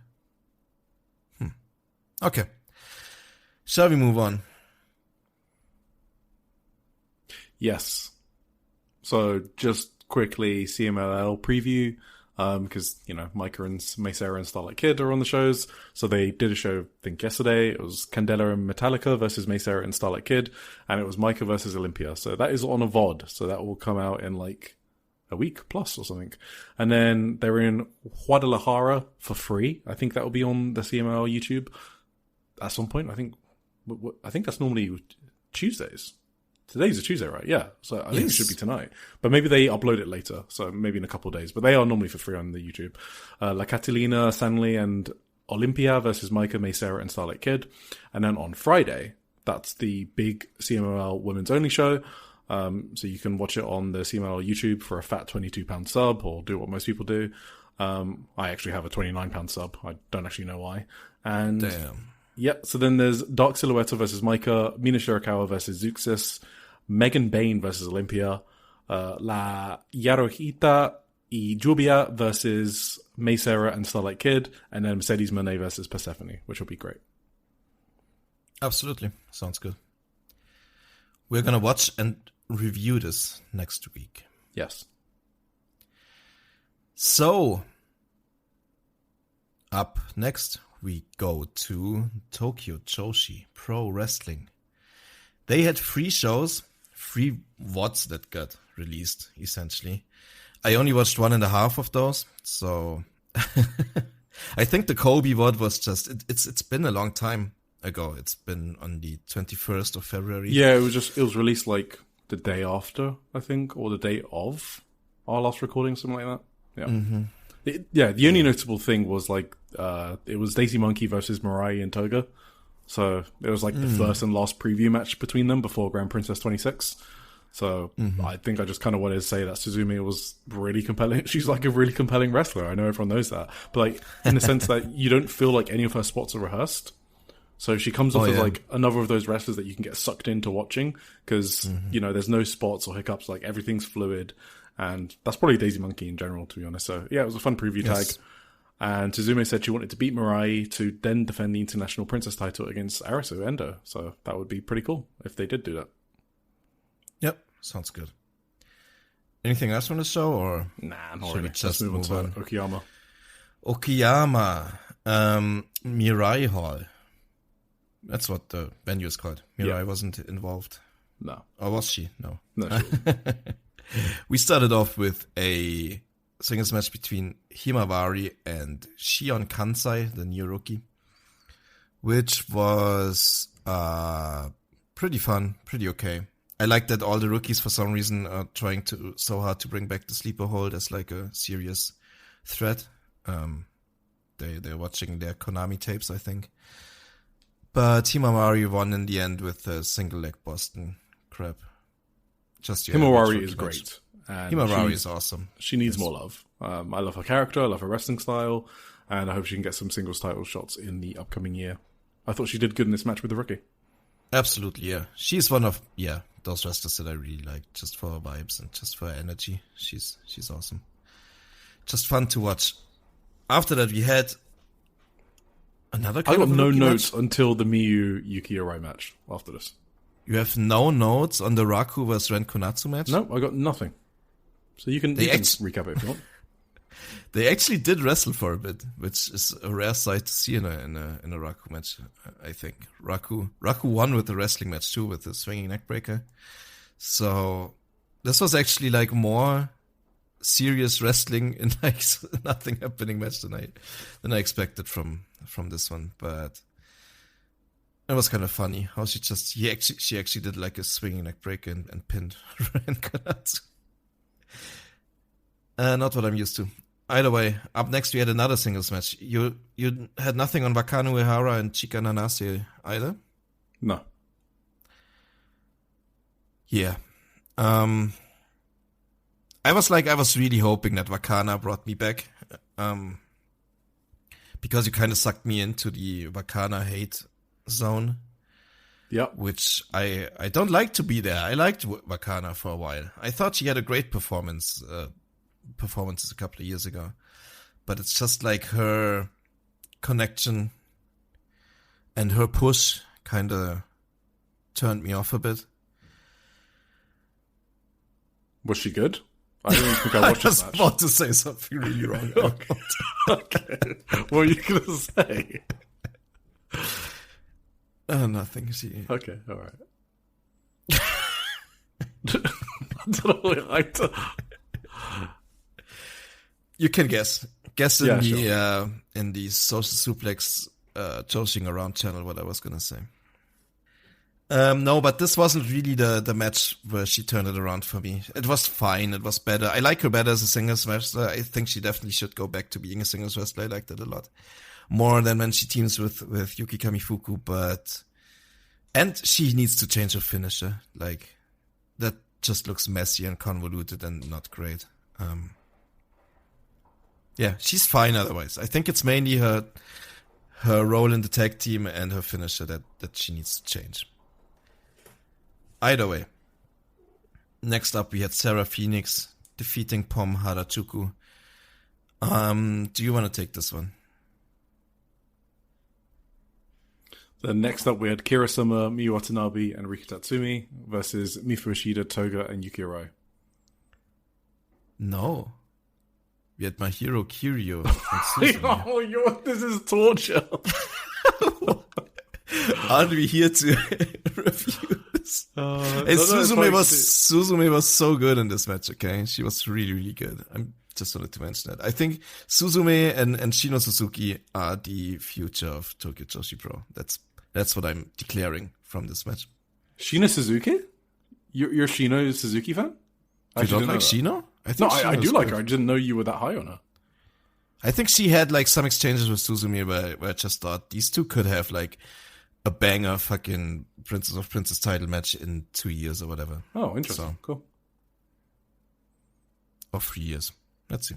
Okay. Shall we move on? Yes. So just quickly, CMLL preview. Because, Micah and Mesa and Starlight Kid are on the shows. So they did a show, I think, yesterday. It was Candela and Metallica versus Mesa and Starlight Kid. And it was Micah versus Olympia. So that is on a VOD. So that will come out in like a week plus or something. And then they're in Guadalajara for free. I think that will be on the CML YouTube at some point. I think that's normally Tuesdays. Today's a Tuesday, right? Yeah. So I think it should be tonight. But maybe they upload it later. So maybe in a couple of days. But they are normally for free on the YouTube. La Catalina, Stanley, and Olympia versus Micah, Mesa, and Starlight Kid. And then on Friday, that's the big CMLL women's only show. So you can watch it on the CMLL YouTube for a fat £22 sub, or do what most people do. I actually have a £29 sub. I don't actually know why. And damn. Yeah, so then there's Dark Silhouette versus Micah, Mina Shirakawa versus Zeuxis, Megan Bain versus Olympia, La Yarohita y Jubia versus Mesa and Starlight Kid, and then Mercedes Monet versus Persephone, which will be great. Absolutely. Sounds good. We're going to watch and review this next week. Yes. So, up next, we go to Tokyo Joshi Pro Wrestling. They had 3 shows, 3 VODs that got released, essentially. I only watched 1.5 of those, so I think the Kobe VOD was just, it's been a long time ago. It's been on the 21st of February. Yeah, it was released like the day after, I think, or the day of our last recording, something like that. Yeah. Mm-hmm. The only notable thing was like, it was Daisy Monkey versus Mirai and Toga. So it was like the first and last preview match between them before Grand Princess 26. So I think I just kind of wanted to say that Suzume was really compelling. She's like a really compelling wrestler. I know everyone knows that. But like in the sense that you don't feel like any of her spots are rehearsed. So she comes off as like another of those wrestlers that you can get sucked into watching because, there's no spots or hiccups. Like everything's fluid. And that's probably Daisy Monkey in general, to be honest. So yeah, it was a fun preview tag. And Suzume said she wanted to beat Mirai to then defend the International Princess title against Arisu Endo. So that would be pretty cool if they did do that. Yep, sounds good. Anything else on the show, or nah, not really. Just move on to Okayama. Okayama, Mirai Hall. That's what the venue is called. Mirai wasn't involved. No. Or was she? No. No. Sure. We started off with a singles match between Himawari and Shion Kansai, the new rookie, which was pretty fun, pretty okay. I like that all the rookies for some reason are trying so hard to bring back the sleeper hold as like a serious threat. They're watching their Konami tapes, I think. But Himawari won in the end with a single leg Boston crab. Himawari is great. Himawari is awesome. She needs more love. I love her character. I love her wrestling style. And I hope she can get some singles title shots in the upcoming year. I thought she did good in this match with the rookie. Absolutely, yeah. She's one of, those wrestlers that I really like, just for her vibes and just for her energy. She's awesome. Just fun to watch. After that, we had another kind I of got no rookie notes match. Until the Miyu Yuki Arai match after this. You have no notes on the Raku vs. Ren Konatsu match? No, I got nothing. So you can recap it if you want. They actually did wrestle for a bit, which is a rare sight to see in a Raku match, I think. Raku won with the wrestling match too, with the swinging neckbreaker. So this was actually like more serious wrestling in like nothing happening match than I expected from this one, but it was kind of funny how she actually did like a swinging neck break and pinned Ren Kanatsu. Not what I'm used to. Either way, up next we had another singles match. You had nothing on Wakano Ehara and Chika Nanase either? No. Yeah. I was really hoping that Wakana brought me back. Because you kind of sucked me into the Wakana hate zone. Yeah. Which I don't like to be there. I liked Wakana for a while. I thought she had a great performances a couple of years ago. But it's just like her connection and her push kind of turned me off a bit. Was she good? I don't think I watched that match. I was about to say something really wrong. Okay. What were you going to say? Nothing. Okay, all right. I don't know. You can guess. Guess in sure. In the Social Suplex Joshi'ing Around channel what I was going to say. No, but this wasn't really the match where she turned it around for me. It was fine. It was better. I like her better as a singles wrestler. I think she definitely should go back to being a singles wrestler. I liked it a lot more than when she teams with Yuki Kamifuku. And she needs to change her finisher. Like, that just looks messy and convoluted and not great. Yeah, she's fine otherwise. I think it's mainly her role in the tag team and her finisher that she needs to change. Either way. Next up, we had Sarah Phoenix defeating Pom Harajuku. Do you want to take this one? Then next up, we had Kira Summer, Miyu Watanabe, and Rika Tatsumi versus Mifu Ishida, Toga, and Yuki Arai. No. We had Mahiro Kiryu. Oh, this is torture. Aren't we here to review this? Suzume was so good in this match, okay? She was really, really good. I just wanted to mention that. I think Suzume and Shino Suzuki are the future of Tokyo Joshi Pro. That's what I'm declaring from this match. Shino Suzuki? You're Shino Suzuki fan? You don't like Shino? I do like her. I didn't know you were that high on her. I think she had like some exchanges with Suzume where I just thought these two could have like a banger fucking Princess of Princess title match in 2 years or whatever. Oh, interesting. So, cool. Or 3 years. Let's see.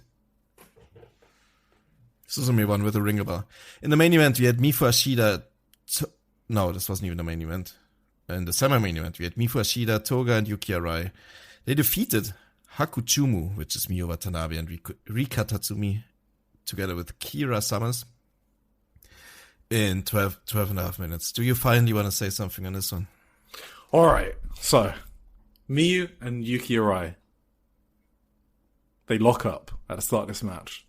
Suzume won with a ringer bell. In the main event, we had Mifu Ashida. No, this wasn't even the main event. In the semi-main event, we had Mifu Ashida, Toga, and Yuki Arai. They defeated Hakuchumu, which is Miyu Watanabe, and Rika Tatsumi, together with Kira Summers, in 12 and a half minutes. Do you finally want to say something on this one? All right. So, Miyu and Yuki Arai, they lock up at the start of this match.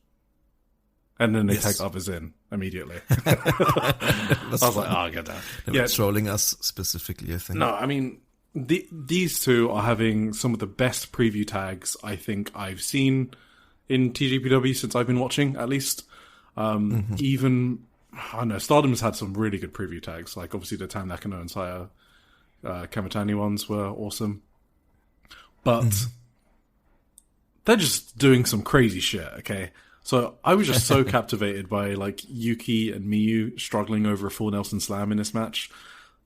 And then they take others in immediately. I was like, oh, get down. They were trolling us specifically, I think. No, I mean, these two are having some of the best preview tags I think I've seen in TJPW since I've been watching, at least. Even, I don't know, Stardom's had some really good preview tags. Like, obviously, the Tam Nakano and Saya Kamitani ones were awesome. But they're just doing some crazy shit, okay? So I was just so captivated by like Yuki and Miyu struggling over a full Nelson Slam in this match.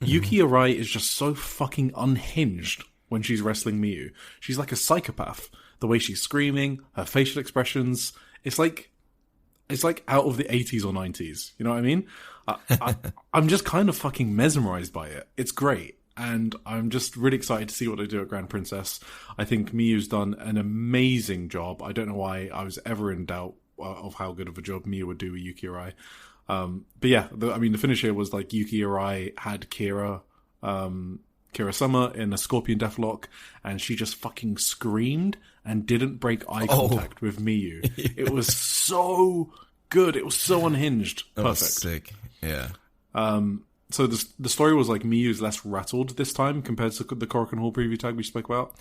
Yuki Arai is just so fucking unhinged when she's wrestling Miyu. She's like a psychopath. The way she's screaming, her facial expressions, it's like out of the 80s or 90s. You know what I mean? I'm just kind of fucking mesmerized by it. It's great. And I'm just really excited to see what they do at Grand Princess. I think Miyu's done an amazing job. I don't know why I was ever in doubt of how good of a job Miyu would do with Yuki Arai. But yeah, the finish here was like Yuki Arai had Kira Summer in a Scorpion Deathlock, and she just fucking screamed and didn't break eye contact with Miyu. It was so good. It was so unhinged. Perfect. That was sick. Yeah. So the story was like Miyu's less rattled this time compared to the Korakuen Hall preview tag we spoke about.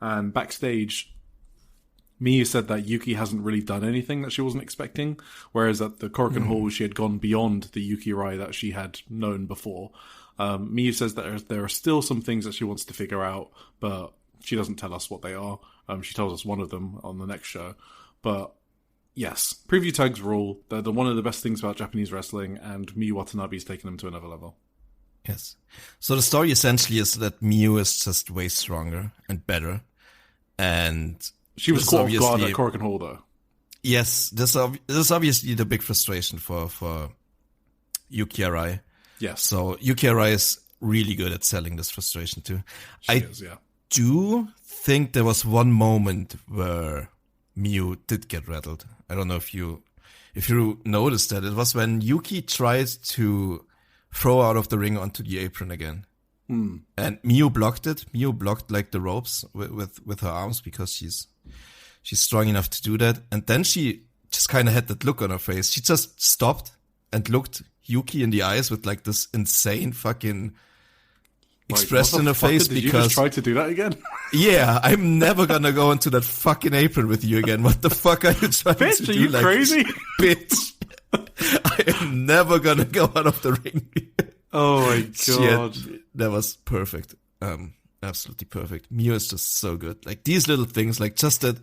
And backstage, Miyu said that Yuki hasn't really done anything that she wasn't expecting, whereas at the Korakuen Hall, she had gone beyond the Yuki Rai that she had known before. Miyu says that there are still some things that she wants to figure out, but she doesn't tell us what they are. She tells us one of them on the next show. But yes, preview tags rule. They're one of the best things about Japanese wrestling, and Miyu Watanabe's taken them to another level. Yes. So the story essentially is that Miyu is just way stronger and better. And she was caught off guard at Korakuen Hall, though. Yes, this is obviously the big frustration for Yuki Arai. Yes. So Yuki Arai is really good at selling this frustration too. I do think there was one moment where Miyu did get rattled. I don't know if you noticed that. It was when Yuki tried to throw out of the ring onto the apron again. And Miyu blocked it. Miyu blocked like the ropes with her arms because she's strong enough to do that. And then she just kind of had that look on her face. She just stopped and looked Yuki in the eyes with like this insane fucking expression in her face. Did you because just try to do that again? Yeah, I'm never gonna go into that fucking apron with you again. What the fuck are you trying bitch, to do? Are you like, crazy? Bitch. I am never gonna go out of the ring. Oh my god. That was perfect. Absolutely perfect. Miyu is just so good. Like these little things, like just that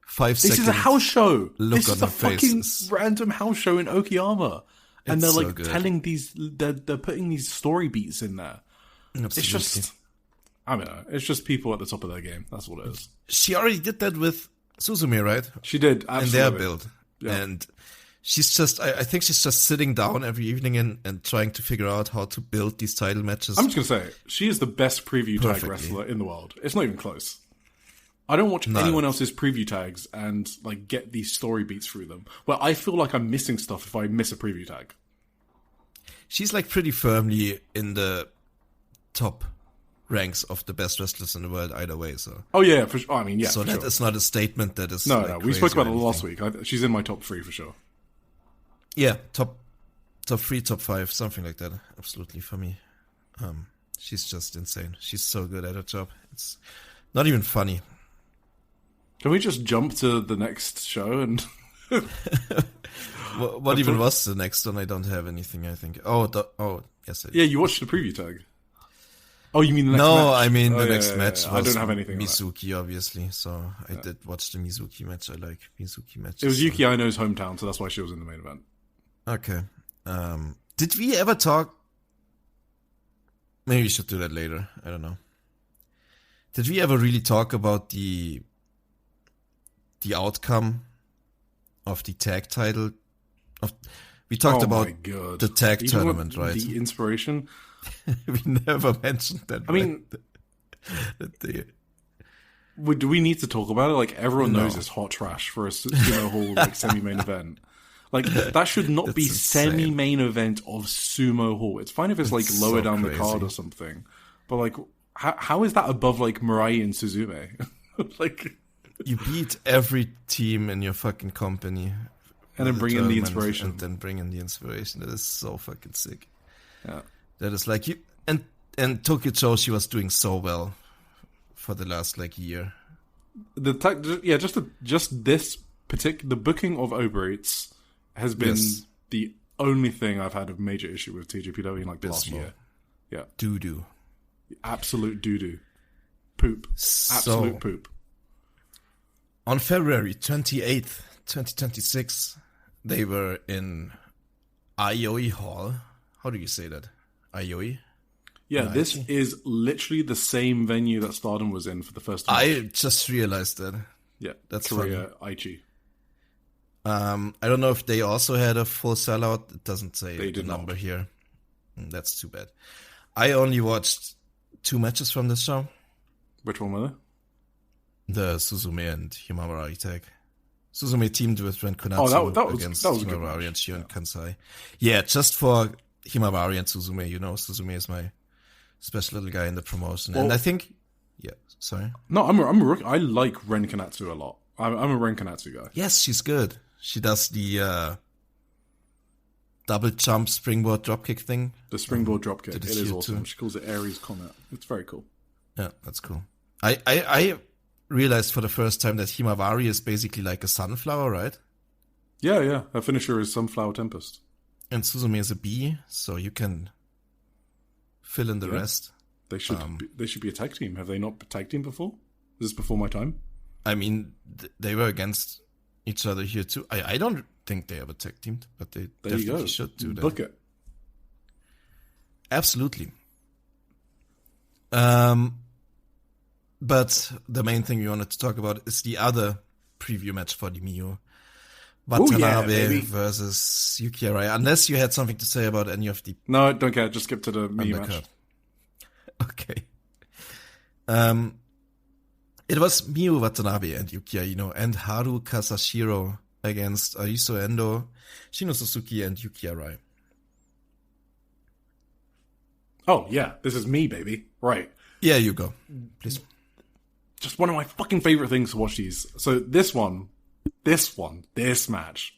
5 seconds. This is a house show. Look this on is a her fucking faces. random house show in Okayama. And they're so like good. telling they're putting these story beats in there. Absolutely. It's just, I don't know. It's just people at the top of their game. That's what it is. She already did that with Suzume, right? She did, absolutely. In their build. Yeah. And she's just, I think she's just sitting down every evening and trying to figure out how to build these title matches. I'm just going to say, she is the best preview tag Perfectly. wrestler in the world. It's not even close. I don't watch anyone else's preview tags and like get these story beats through them. Well, I feel like I'm missing stuff if I miss a preview tag. She's like pretty firmly in the top ranks of the best wrestlers in the world either way. So oh yeah, for sure. I mean, yeah. So for that sure. is not a statement that is No. We crazy spoke about or it last anything. week. She's in my top 3 for sure. Yeah, top 3, top 5, something like that. Absolutely for me. She's just insane. She's so good at her job. It's not even funny. Can we just jump to the next show and? What even was the next one? I don't have anything, I think. Yes, I did. Yeah, you watched the preview tag. Oh, you mean the next match? No, I mean the yeah, next yeah, match yeah. was I don't have anything on that. Mizuki, obviously. So I did watch the Mizuki match. I like Mizuki matches. It was Yuki Aino's hometown, so that's why she was in the main event. Okay. Did we ever talk? Maybe we should do that later. I don't know. Did we ever really talk about the outcome of the tag title? We talked about the tag tournament, right? The inspiration. We never mentioned that. I mean, do we need to talk about it? Like everyone knows it's hot trash for a Sumo Hall like semi-main event. Like that should not be semi-main event of Sumo Hall. It's fine if it's like lower down the card or something, but like how is that above like Mirai and Suzume? Like you beat every team in your fucking company. And then bring in the inspiration. And then bring in the inspiration. That is so fucking sick. Yeah. That is like you and Tokyo Joshi was doing so well for the last like year. Just this particular the booking of Uber Eats has been the only thing I've had a major issue with TJPW in like the last year. Yeah. Doo-doo. Absolute doo-doo. Poop. Absolute poop. On February 28th, 2026, they were in Aioi Hall. How do you say that? Aioi? Yeah, this is literally the same venue that Stardom was in for the first time. I just realized that. Yeah, that's Kariya, Aichi. I don't know if they also had a full sellout. It doesn't say the number not. here. That's too bad. I only watched 2 matches from this show. Which one were they? The Suzume and Himawari tag. Suzume teamed with Ren Konatsu against Himawari and Shion Kansai. Yeah, just for Himawari and Suzume. You know, Suzume is my special little guy in the promotion. And I think... Yeah, sorry. No, I like Ren Konatsu a lot. I'm a Ren Konatsu guy. Yes, she's good. She does the double jump springboard dropkick thing. The springboard dropkick. It is awesome. She calls it Aries Comet. It's very cool. Yeah, that's cool. I realized for the first time that Himawari is basically like a sunflower, right? Yeah. Her finisher is Sunflower Tempest. And Suzume is a bee, so you can fill in the rest. They should be a tag team. Have they not tag team before? Is this before my time? I mean, they were against each other here too. I don't think they ever tag teamed, but they definitely should do that. Book it. Absolutely. But the main thing we wanted to talk about is the other preview match for the Miyu. Watanabe versus Yuki Arai. Unless you had something to say about any of the... No, don't care. Just skip to the Miyu match. Okay. It was Miyu Watanabe and Yuki Aino and Haru Kasashiro against Arisu Endo, Shino Suzuki, and Yuki Arai. Oh, yeah. This is me, baby. Right. Yeah, you go. Please. Just one of my fucking favorite things to watch these. So this match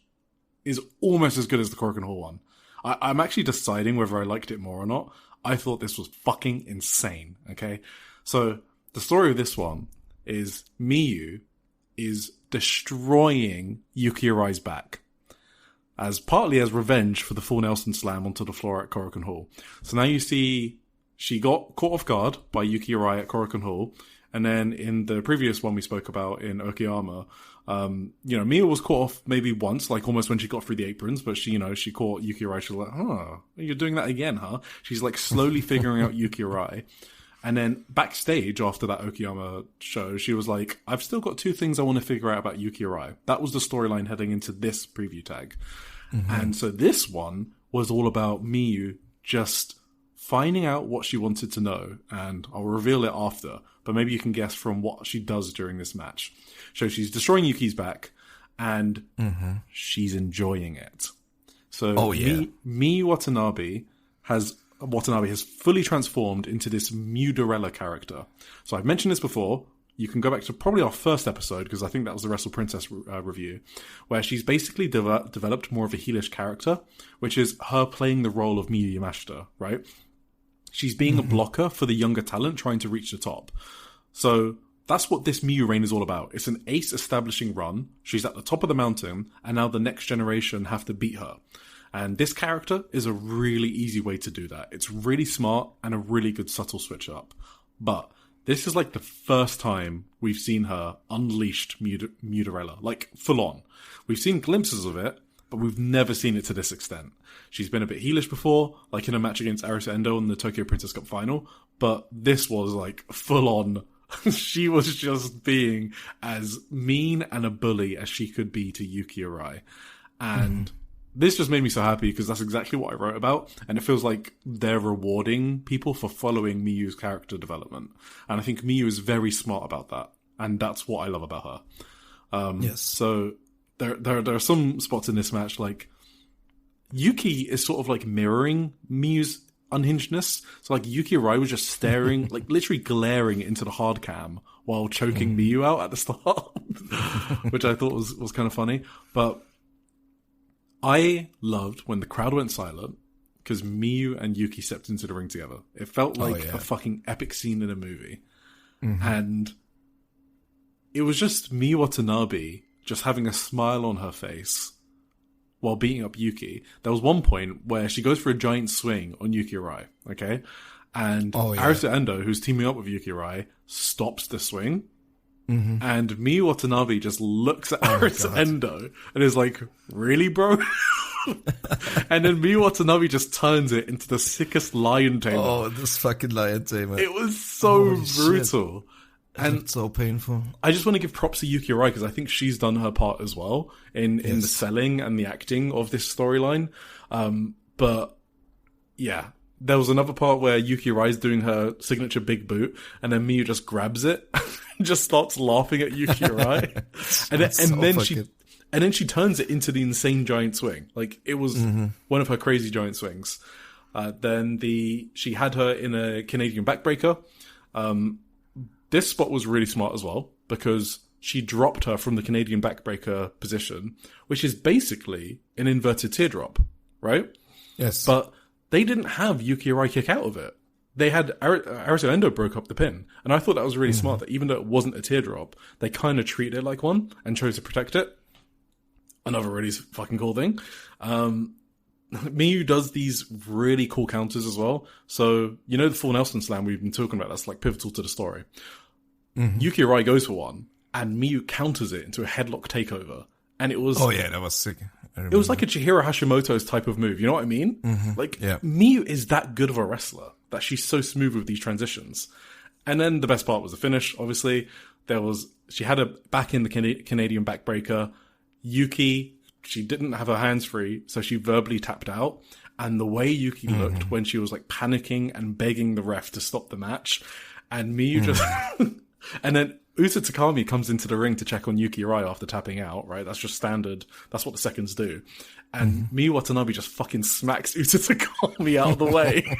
is almost as good as the Korakuen Hall one. I'm actually deciding whether I liked it more or not. I thought this was fucking insane, okay? So the story of this one is Miyu is destroying Yuki Arai's back partly as revenge for the full Nelson slam onto the floor at Korakuen Hall. So now you see she got caught off guard by Yuki Arai at Korakuen Hall. And then in the previous one we spoke about in Okayama, Miyu was caught off maybe once, like almost when she got through the aprons, but she caught Yuki Arai. She was like, you're doing that again, huh? She's like slowly figuring out Yuki Arai. And then backstage after that Okayama show, she was like, I've still got two things I want to figure out about Yuki Arai. That was the storyline heading into this preview tag. Mm-hmm. And so this one was all about Miyu just finding out what she wanted to know. And I'll reveal it after, but maybe you can guess from what she does during this match. So she's destroying Yuki's back and she's enjoying it. So Miyu Watanabe has fully transformed into this Mudorella character. So I've mentioned this before. You can go back to probably our first episode, because I think that was the Wrestle Princess review, where she's basically developed more of a heelish character, which is her playing the role of Miyu Yamashita, right? She's being a blocker for the younger talent trying to reach the top. So that's what this Miyu reign is all about. It's an ace establishing run. She's at the top of the mountain, and now the next generation have to beat her. And this character is a really easy way to do that. It's really smart and a really good subtle switch up. But this is like the first time we've seen her unleashed Mudorella, like full on. We've seen glimpses of it, but we've never seen it to this extent. She's been a bit heelish before, like in a match against Arisu Endo in the Tokyo Princess Cup final, but this was like full on. She was just being as mean and a bully as she could be to Yuki Arai. And this just made me so happy because that's exactly what I wrote about. And it feels like they're rewarding people for following Miyu's character development. And I think Miyu is very smart about that. And that's what I love about her. Yes. So there are some spots in this match, like Yuki is sort of like mirroring Miyu's unhingedness. So like Yuki Arai was just staring, like literally glaring into the hard cam while choking Miyu out at the start, which I thought was kind of funny. But I loved when the crowd went silent because Miyu and Yuki stepped into the ring together. It felt like a fucking epic scene in a movie. And it was just Miyu Watanabe just having a smile on her face while beating up Yuki. There was one point where she goes for a giant swing on Yuki Arai, okay? And Arisu Endo, who's teaming up with Yuki Arai, stops the swing. And Miyu Watanabe just looks at Arisu Endo and is like, really, bro? And then Miyu Watanabe just turns it into the sickest lion tamer. Oh, this fucking lion tamer. It was so brutal. And it's so painful. I just want to give props to Yuki Arai because I think she's done her part as well in the selling and the acting of this storyline. But yeah, there was another part where Yuki Arai is doing her signature big boot and then Miyu just grabs it and just starts laughing at Yuki Arai. and then she turns it into the insane giant swing. Like it was one of her crazy giant swings. Then she had her in a Canadian backbreaker. This spot was really smart as well because she dropped her from the Canadian backbreaker position, which is basically an inverted teardrop, right? Yes. But they didn't have Yuki Arai kick out of it. they had Arisu Endo broke up the pin, and I thought that was really smart. That even though it wasn't a teardrop, they kind of treated it like one and chose to protect it. Another really fucking cool thing. Miyu does these really cool counters as well. So the full Nelson slam we've been talking about. That's like pivotal to the story. Yuki Arai goes for one, and Miyu counters it into a headlock takeover, and it was that was sick. It was like a Chihiro Hashimoto's type of move. You know what I mean? Miyu is that good of a wrestler that she's so smooth with these transitions. And then the best part was the finish. Obviously, she had a back in the Canadian backbreaker. Yuki, she didn't have her hands free, so she verbally tapped out. And the way Yuki looked when she was like panicking and begging the ref to stop the match, and Miyu just, and then Uta Takami comes into the ring to check on Yuki Arai after tapping out, right? That's just standard. That's what the seconds do. And Miyu Watanabe just fucking smacks Uta Takami out of the way.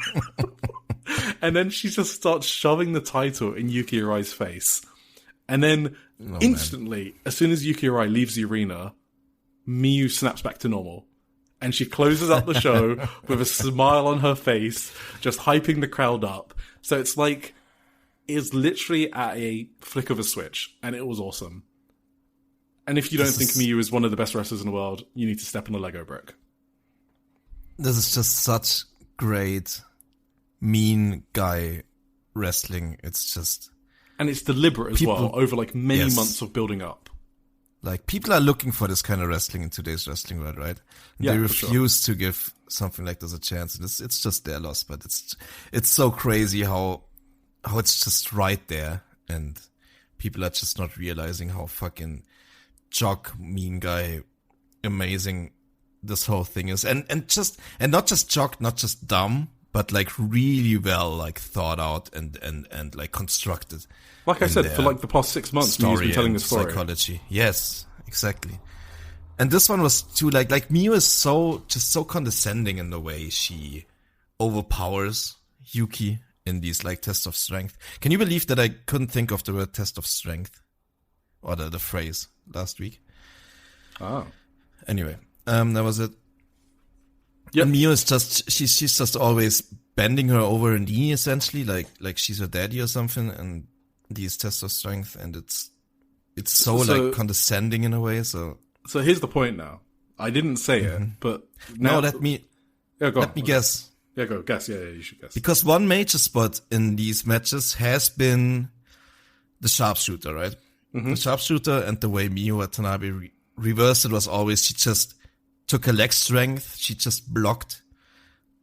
And then she just starts shoving the title in Yuki Arai's face. And then instantly, as soon as Yuki Arai leaves the arena, Miyu snaps back to normal. And she closes out the show with a smile on her face, just hyping the crowd up. So it's like, it's literally at a flick of a switch, and it was awesome. And if you don't think Miyu is one of the best wrestlers in the world, you need to step on a Lego brick. This is just such great, mean guy wrestling. It's just... And it's deliberate as well, over like many months of building up. Like, people are looking for this kind of wrestling in today's wrestling world, right? And they refuse to give something like this a chance. And it's just their loss, but it's so crazy how it's just right there, and people are just not realizing how fucking jock, mean guy, amazing this whole thing is. And not just jock, not just dumb, but like really well like thought out and like constructed. Like I said, for like the past 6 months, Miyu's been telling the story. Psychology. Yes, exactly. And this one was too like Miyu is so condescending in the way she overpowers Yuki in these like tests of strength. Can you believe that I couldn't think of the word test of strength or the phrase last week? Oh. Anyway, that was it. Yep. And Miyu is she's just always bending her over her knee essentially, like she's her daddy or something, and these tests of strength, and it's so like condescending in a way. So here's the point now. I didn't say it, but now let me guess. Yeah, go guess. Yeah, you should guess. Because one major spot in these matches has been the sharpshooter, right? The sharpshooter, and the way Miyu Watanabe reversed it was always she just took her leg strength. She just blocked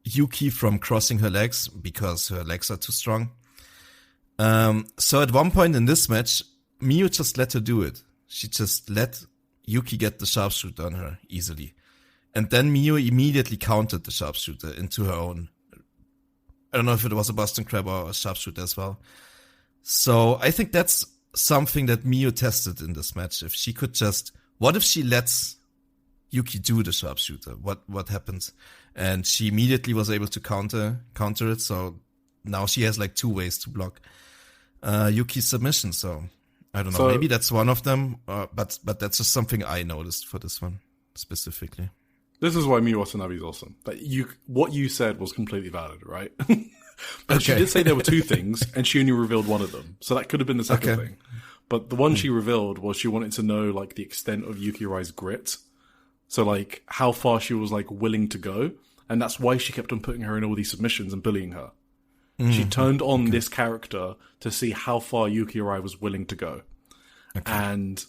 Yuki from crossing her legs because her legs are too strong. So at one point in this match, Miyu just let her do it. She just let Yuki get the sharpshooter on her easily. And then Miyu immediately countered the sharpshooter into her own. I don't know if it was a Boston Crab or a sharpshooter as well. So I think that's something that Miyu tested in this match. If she could what if she lets Yuki do the sharpshooter? What happens? And she immediately was able to counter it. So now she has like 2 ways to block Yuki's submission. So I don't know. So, maybe that's one of them. But that's just something I noticed for this one specifically. This is why Miyu Watanabe is awesome. That what you said was completely valid, right? But she did say there were 2 things, and she only revealed one of them. So that could have been the second thing. But the one she revealed was she wanted to know like the extent of Yuki Arai's grit. So like how far she was like willing to go. And that's why she kept on putting her in all these submissions and bullying her. She turned on this character to see how far Yuki Arai was willing to go. And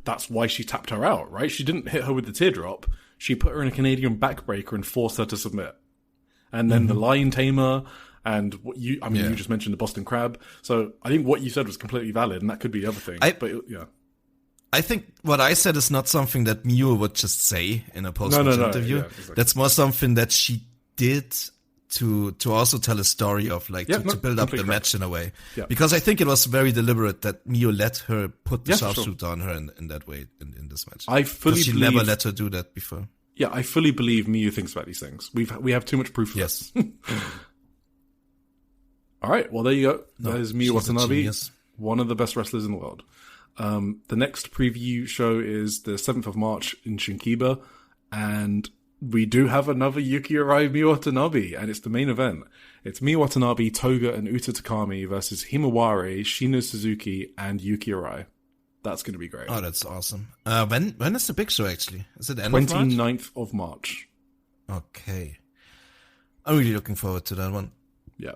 that's why she tapped her out, right? She didn't hit her with the teardrop. She put her in a Canadian backbreaker and forced her to submit. And then the Lion Tamer, and you just mentioned the Boston Crab. So I think what you said was completely valid, and that could be the other thing. I think what I said is not something that Miyu would just say in a post-match interview. Yeah, exactly. That's more something that she did to also tell a story of like to build up the match in a way. Yeah. Because I think it was very deliberate that Miyu let her put the sharpshooter on her in that way in this match. I fully believe never let her do that before. Yeah, I fully believe Miyu thinks about these things. We have too much proof of this. All right, well there you go. That is Miyu Watanabe, one of the best wrestlers in the world. The next preview show is the 7th of March in Shinkiba, and we do have another Yuki Arai Miyu Watanabe, and it's the main event. It's Miyu Watanabe, Toga, and Uta Takami versus Himawari, Shino Suzuki, and Yuki Arai. That's going to be great. Oh, that's awesome. When is the big show, actually? Is it end of March? 29th of March. Okay. I'm really looking forward to that one. Yeah.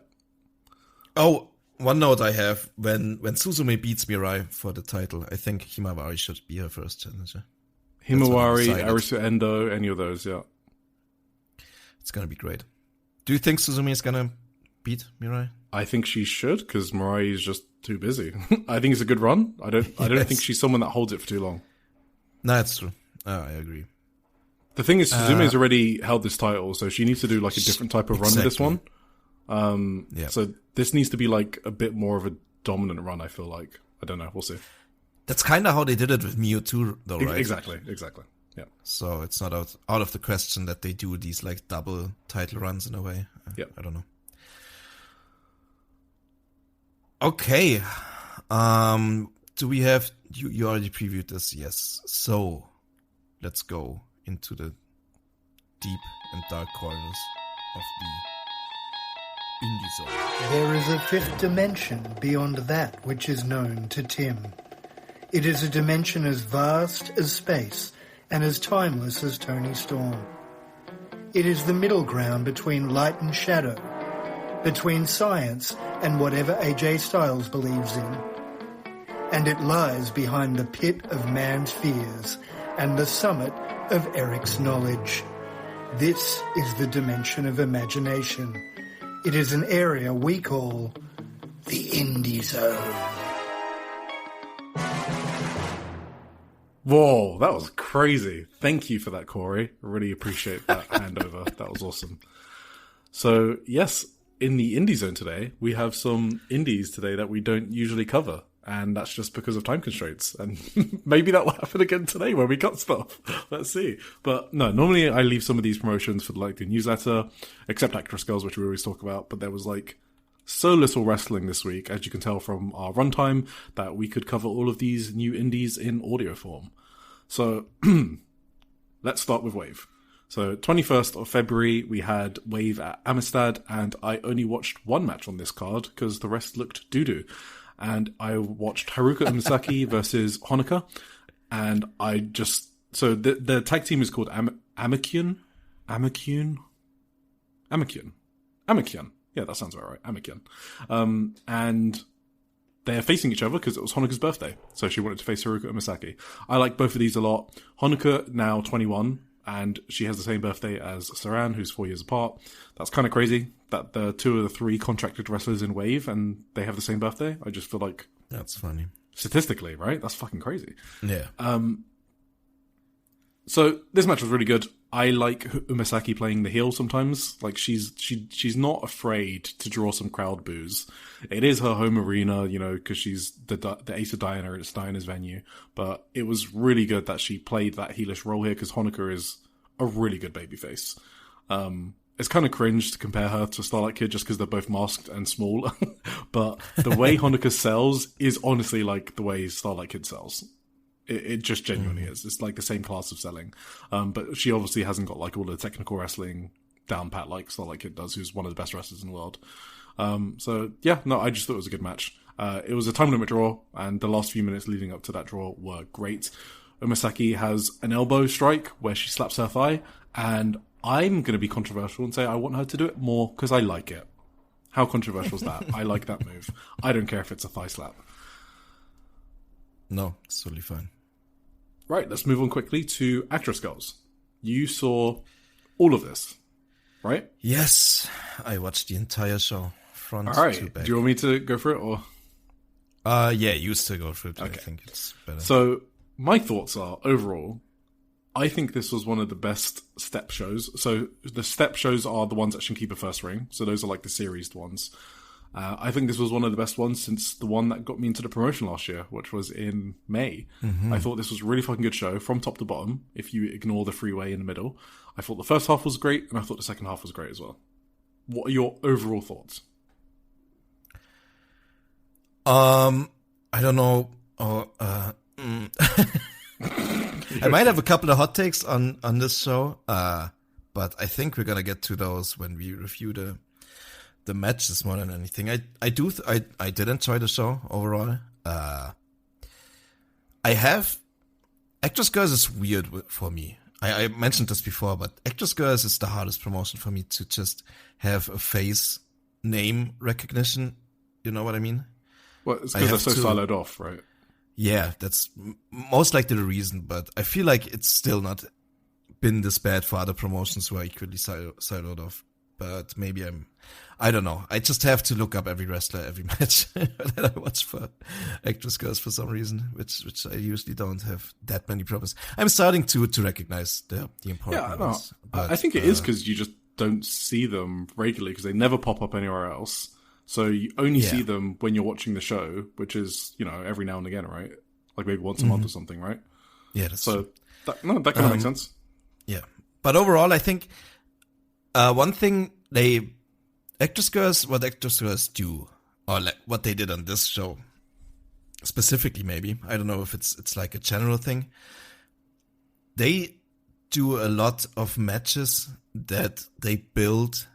Oh, one note I have. When Suzume beats Mirai for the title, I think Himawari should be her first challenger. Himawari, Arisu Endo, any of those, yeah. It's going to be great. Do you think Suzume is going to beat Mirai? I think she should, because Mirai is just too busy. I think it's a good run. I don't think she's someone that holds it for too long. No, that's true. I agree. The thing is, Suzume's already held this title, so she needs to do like a different type of run with this one. Yeah. So this needs to be like a bit more of a dominant run, I feel like. I don't know. We'll see. That's kind of how they did it with Miyu too, though, right? Exactly. Yeah. So it's not out of the question that they do these like double title runs in a way. Yeah. I don't know. Okay. Do we have you already previewed this? Yes. So let's go into the deep and dark corners of the indie zone. There is a fifth dimension beyond that which is known to Tim. It is a dimension as vast as space and as timeless as Tony Storm. It is the middle ground between light and shadow, between science and whatever AJ Styles believes in. And it lies behind the pit of man's fears and the summit of Eric's knowledge. This is the dimension of imagination. It is an area we call the Indie Zone. Whoa, that was crazy. Thank you for that, Corey. I really appreciate that handover. That was awesome. So, yes, in the Indie Zone today, we have some indies today that we don't usually cover. And that's just because of time constraints. And maybe that will happen again today when we got stuff. Let's see. But no, normally I leave some of these promotions for like the newsletter, except Actress Girls, which we always talk about. But there was like so little wrestling this week, as you can tell from our runtime, that we could cover all of these new indies in audio form. So let's start with Wave. So 21st of February, we had Wave at Amistad, and I only watched one match on this card because the rest looked doo-doo. And I watched Haruka Umisaki versus Honoka, and I just... So the tag team is called Amikyun? Yeah, that sounds about right. Amikyun. And they're facing each other because it was Honoka's birthday. So she wanted to face Haruka Umisaki. I like both of these a lot. Honoka, now 21, and she has the same birthday as Saran, who's 4 years apart. That's kind of crazy that the two of the three contracted wrestlers in Wave and they have the same birthday. I just feel like... That's funny. Statistically, right? That's fucking crazy. Yeah. So this match was really good. I like Umisaki playing the heel sometimes. Like she's not afraid to draw some crowd boos. It is her home arena, you know, because she's the Ace of Diana. It's Diana's venue. But it was really good that she played that heelish role here because Honoka is a really good babyface. It's kind of cringe to compare her to Starlight Kid just because they're both masked and small. But the way Honoka sells is honestly like the way Starlight Kid sells. It just genuinely is. It's like the same class of selling. But she obviously hasn't got like all the technical wrestling down pat like Starlight Kid does, who's one of the best wrestlers in the world. So yeah, no, I just thought it was a good match. It was a time limit draw, and the last few minutes leading up to that draw were great. Umisaki has an elbow strike where she slaps her thigh, and I'm going to be controversial and say I want her to do it more because I like it. How controversial is that? I like that move. I don't care if it's a thigh slap. No, it's totally fine. Right, let's move on quickly to Actress Girls. You saw all of this, right? Yes, I watched the entire show, front all right. to back. Do you want me to go for it, or? Yeah, you used to go for it. Okay. I think it's better. So, my thoughts are, overall, I think this was one of the best step shows. So, the step shows are the ones at Shinkiba First Ring. So, those are like the series ones. I think this was one of the best ones since the one that got me into the promotion last year, which was in May. Mm-hmm. I thought this was a really fucking good show from top to bottom, if you ignore the freeway in the middle. I thought the first half was great, and I thought the second half was great as well. What are your overall thoughts? I don't know. I might have a couple of hot takes on this show. but I think we're gonna get to those when we review the matches more than anything. I did enjoy the show overall. Actress Girls is weird for me. I mentioned this before, but Actress Girls is the hardest promotion for me to just have a face name recognition. You know what I mean? Well, it's because they're so siloed off, right? Yeah, that's most likely the reason, but I feel like it's still not been this bad for other promotions who are equally siloed off. But maybe I don't know. I just have to look up every wrestler, every match that I watch for Actress Girls for some reason, which I usually don't have that many problems. I'm starting to recognize the important ones. But, I think it is because you just don't see them regularly because they never pop up anywhere else. So you only see them when you're watching the show, which is, every now and again, right? Like maybe once a month or something, right? Yeah, that's true. That kind of makes sense. Yeah. But overall, I think one thing what Actress Girls do, or like what they did on this show, specifically maybe, I don't know if it's like a general thing, they do a lot of matches that they build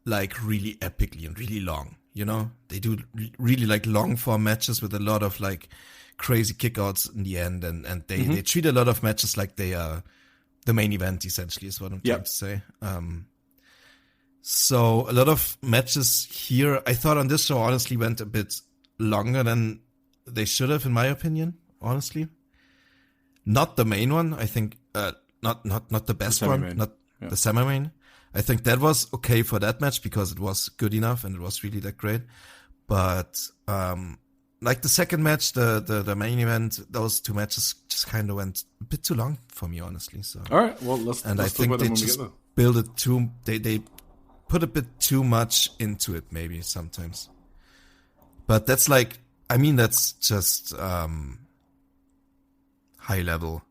like really epically and really long, They do really like long form matches with a lot of like crazy kickouts in the end, and they treat a lot of matches like they are the main event, essentially, is what I'm trying to say. So a lot of matches here, I thought on this show honestly went a bit longer than they should have, in my opinion, honestly. Not the main one, I think, not the best one, not the semi-main. I think that was okay for that match because it was good enough and it was really that great. But, like the second match, the main event, those two matches just kind of went a bit too long for me, honestly. So, all right, well, let's I think they just build it they put a bit too much into it, maybe sometimes. But that's that's just high level.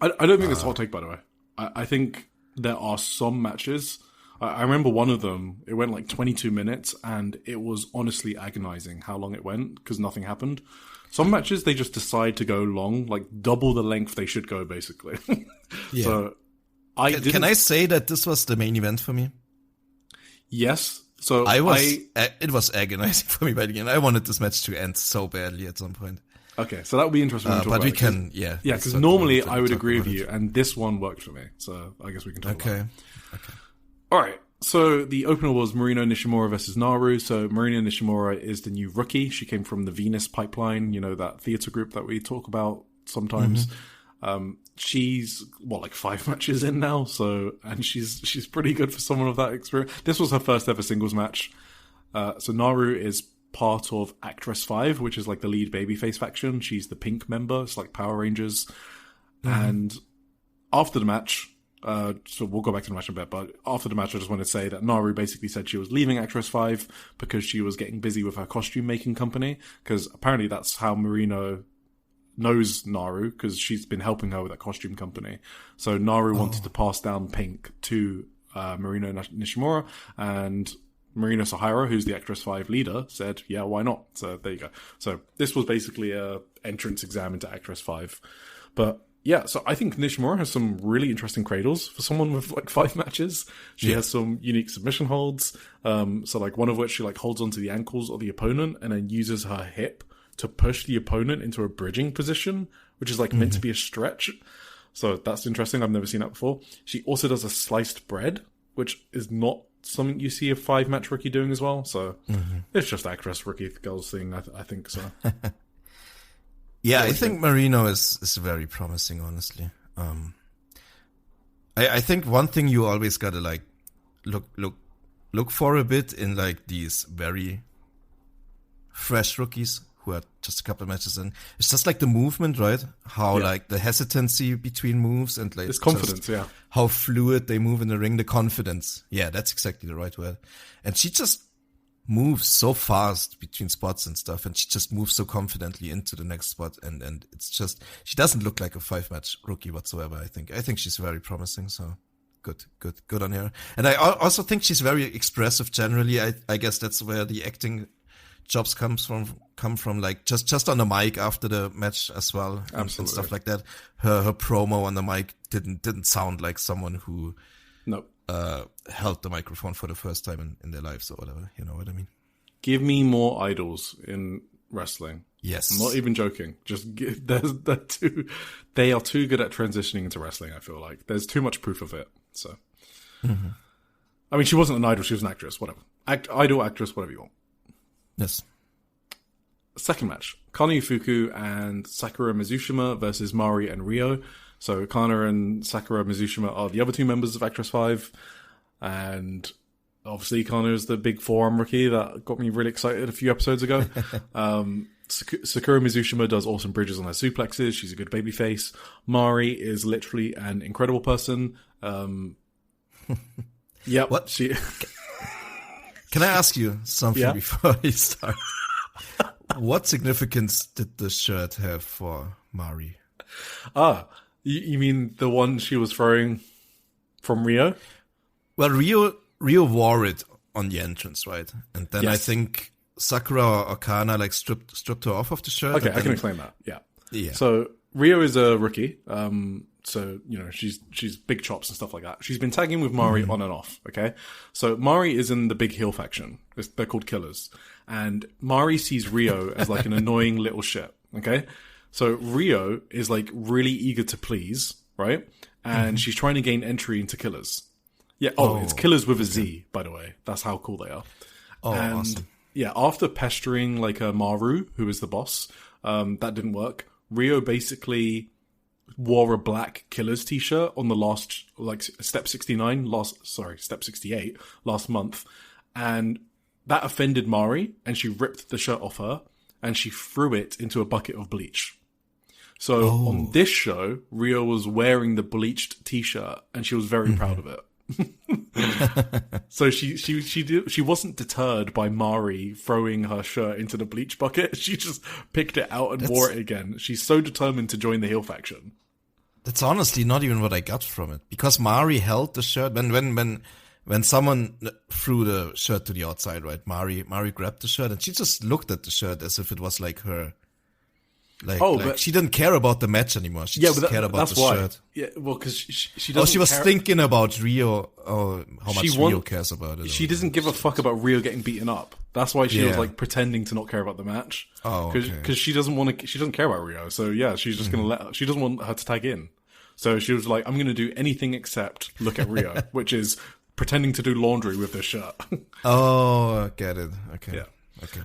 I don't think it's a hot take, by the way. I think there are some matches. I remember one of them, it went like 22 minutes, and it was honestly agonizing how long it went, because nothing happened. Some matches, they just decide to go long, like double the length they should go, basically. Yeah. So, can I say that this was the main event for me? Yes. So it was agonizing for me by the end. I wanted this match to end so badly at some point. Okay, so that would be interesting to talk about. But we can, Yeah, because normally I would agree with you, and this one worked for me. So I guess we can talk about it. Okay. All right. So the opener was Marino Nishimura versus Naru. So Marino Nishimura is the new rookie. She came from the Venus Pipeline, that theater group that we talk about sometimes. She's like 5 matches in now. So, and she's pretty good for someone of that experience. This was her first ever singles match. So Naru is part of Actress 5, which is like the lead babyface faction. She's the pink member. It's like Power Rangers. And after the match, so we'll go back to the match in a bit, but after the match, I just want to say that Naru basically said she was leaving Actress 5 because she was getting busy with her costume making company, because apparently that's how Marino knows Naru, because she's been helping her with that costume company. So Naru wanted to pass down Pink to Marino Nishimura, and Marino Sahara, who's the Actress 5 leader, said, yeah, why not? So there you go. So this was basically a entrance exam into Actress 5. But yeah, so I think Nishimura has some really interesting cradles for someone with like 5 matches. She has some unique submission holds. So like one of which she like holds onto the ankles of the opponent and then uses her hip to push the opponent into a bridging position, which is like meant to be a stretch. So that's interesting. I've never seen that before. She also does a sliced bread, which is not something you see a 5-match rookie doing as well. So it's just Actress rookie girls thing, I think so. Yeah, I think Marino is very promising, honestly. I think one thing you always gotta like look for a bit in like these very fresh rookies who are just a couple of matches in. It's just like the movement, right? How like the hesitancy between moves and like it's confidence, how fluid they move in the ring, the confidence. Yeah, that's exactly the right word. And she just moves so fast between spots and stuff, and she just moves so confidently into the next spot, and it's just, she doesn't look like a 5-match rookie whatsoever. I think she's very promising, so good on her. And I also think she's very expressive generally. I guess that's where the acting jobs come from like just on the mic after the match as well, and stuff like that. Her promo on the mic didn't sound like someone who held the microphone for the first time in their lives or whatever. You know what I mean? Give me more idols in wrestling. Yes. I'm not even joking. They are too good at transitioning into wrestling, I feel like. There's too much proof of it. So, I mean, she wasn't an idol, she was an actress, whatever. Idol, actress, whatever you want. Yes. Second match. Kana Ifuku and Sakura Mizushima versus Mari and Rio. So, Kana and Sakura Mizushima are the other two members of Actress 5. And obviously, Kana is the big forearm rookie that got me really excited a few episodes ago. Sakura Mizushima does awesome bridges on her suplexes. She's a good babyface. Mari is literally an incredible person. Yep. What? Can I ask you something before you start? What significance did the shirt have for Mari? You mean the one she was throwing from Rio? Well, Rio wore it on the entrance, right? And then I think Sakura or Kana like stripped her off of the shirt. Okay, I can explain that. Yeah. So Rio is a rookie. So, you know, she's big chops and stuff like that. She's been tagging with Mari on and off, okay? So Mari is in the big heel faction. They're called Killers. And Mari sees Rio as like an annoying little shit, okay? So Rio is like really eager to please, right? And she's trying to gain entry into Killers. Yeah, it's Killers with a Z, by the way. That's how cool they are. Oh, and awesome. Yeah, after pestering like Maru, who is the boss, that didn't work. Rio basically wore a black Killers t-shirt on the last, like, step 68 last month. And that offended Mari, and she ripped the shirt off her, and she threw it into a bucket of bleach. So on this show, Rio was wearing the bleached t-shirt, and she was very proud of it. So she wasn't deterred by Mari throwing her shirt into the bleach bucket. She just picked it out and wore it again. She's so determined to join the heel faction. That's honestly not even what I got from it, because Mari held the shirt when someone threw the shirt to the outside, right? Mari grabbed the shirt and she just looked at the shirt as if it was like her. But she didn't care about the match anymore. She just cared about the shirt. Yeah, well, because she doesn't. She was thinking about Rio. How much Rio cares about it. She doesn't give a fuck about Rio getting beaten up. That's why she was like pretending to not care about the match. Because she doesn't want to. She doesn't care about Rio. So yeah, she's just gonna she doesn't want her to tag in. So she was like, I'm gonna do anything except look at Rio, which is pretending to do laundry with this shirt. I get it. Okay. Yeah. Okay.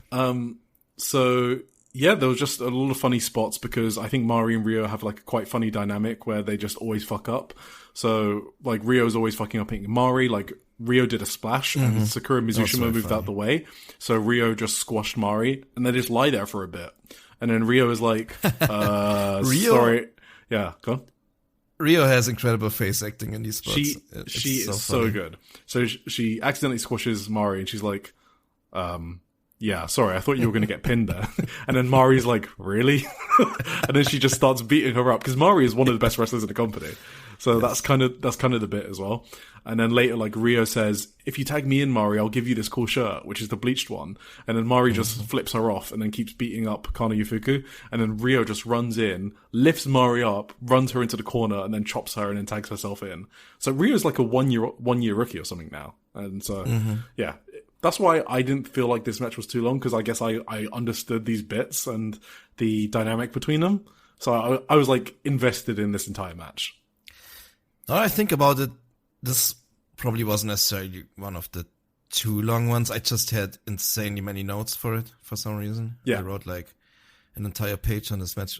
So. Yeah, there was just a lot of funny spots because I think Mari and Rio have like a quite funny dynamic where they just always fuck up. So like Rio's always fucking up hitting Mari. Like Rio did a splash and Sakura Mizushima moved out the way. So Rio just squashed Mari and they just lie there for a bit. And then Rio is like, sorry. Yeah, go on. Rio has incredible face acting in these spots. She is so good. So she accidentally squashes Mari and she's like, yeah, sorry, I thought you were going to get pinned there. And then Mari's like, really? And then she just starts beating her up because Mari is one of the best wrestlers in the company. So that's kind of the bit as well. And then later, like Rio says, if you tag me in, Mari, I'll give you this cool shirt, which is the bleached one. And then Mari just flips her off and then keeps beating up Kana Ifuku. And then Rio just runs in, lifts Mari up, runs her into the corner, and then chops her and then tags herself in. So Rio's like a one year rookie or something now. And so, yeah. That's why I didn't feel like this match was too long, because I guess I understood these bits and the dynamic between them. So I was like invested in this entire match. Now I think about it, this probably wasn't necessarily one of the too long ones. I just had insanely many notes for it for some reason. Yeah. I wrote like an entire page on this match.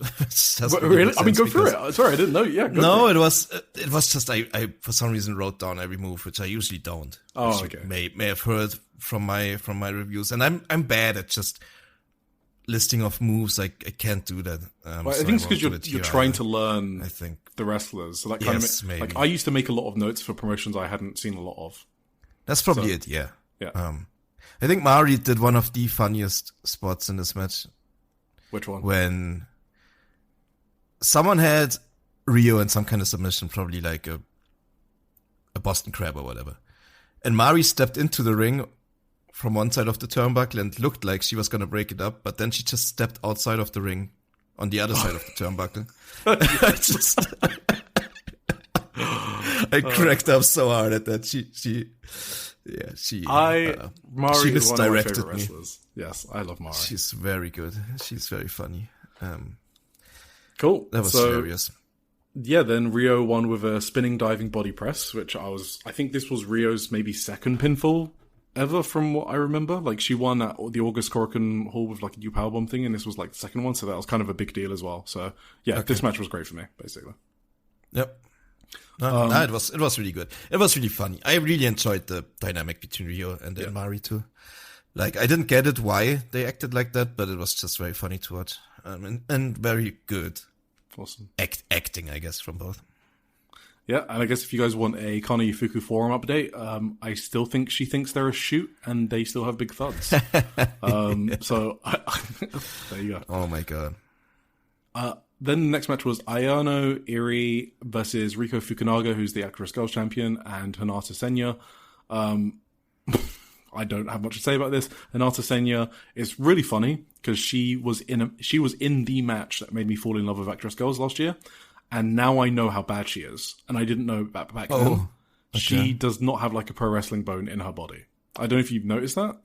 Really? I mean, go through it. Sorry, I didn't know. Yeah. No, it was just I for some reason wrote down every move, which I usually don't. Oh, okay. May have heard from my reviews, and I'm bad at just listing off moves. I can't do that. Well, I think it's because you're trying to learn. I think the wrestlers. So that kind of maybe. Like I used to make a lot of notes for promotions I hadn't seen a lot of. That's probably it. Yeah. Yeah. I think Mari did one of the funniest spots in this match. Which one? When someone had Rio in some kind of submission, probably like a Boston Crab or whatever. And Mari stepped into the ring from one side of the turnbuckle and looked like she was going to break it up, but then she just stepped outside of the ring on the other side of the turnbuckle. I cracked up so hard at that. She Mari is one of my favorite me. wrestlers. Yes, I love Mari. She's very good. She's very funny. Cool. That was hilarious. Yeah, then Rio won with a spinning diving body press, which I think this was Rio's maybe second pinfall ever from what I remember. Like, she won at the August Korakuen Hall with like a new powerbomb thing, and this was like the second one, so that was kind of a big deal as well. So yeah, This match was great for me, basically. Yep. No, it was really good. It was really funny. I really enjoyed the dynamic between Rio and Mari too. Like, I didn't get it why they acted like that, but it was just very funny to watch. And very good. Awesome. Acting, I guess, from both. Yeah, and I guess if you guys want a Kana Yufuku forum update, I still think she thinks they're a shoot, and they still have big thuds. So, there you go. Oh my god. Then the next match was Ayano Iri versus Riko Fukunaga, who's the Actress Girls Champion, and Hinata Senya. I don't have much to say about this. Hinata Senya is really funny because she was in the match that made me fall in love with Actress Girls last year, and now I know how bad she is, and I didn't know that back then. Okay. She does not have like a pro wrestling bone in her body. I don't know if you've noticed that.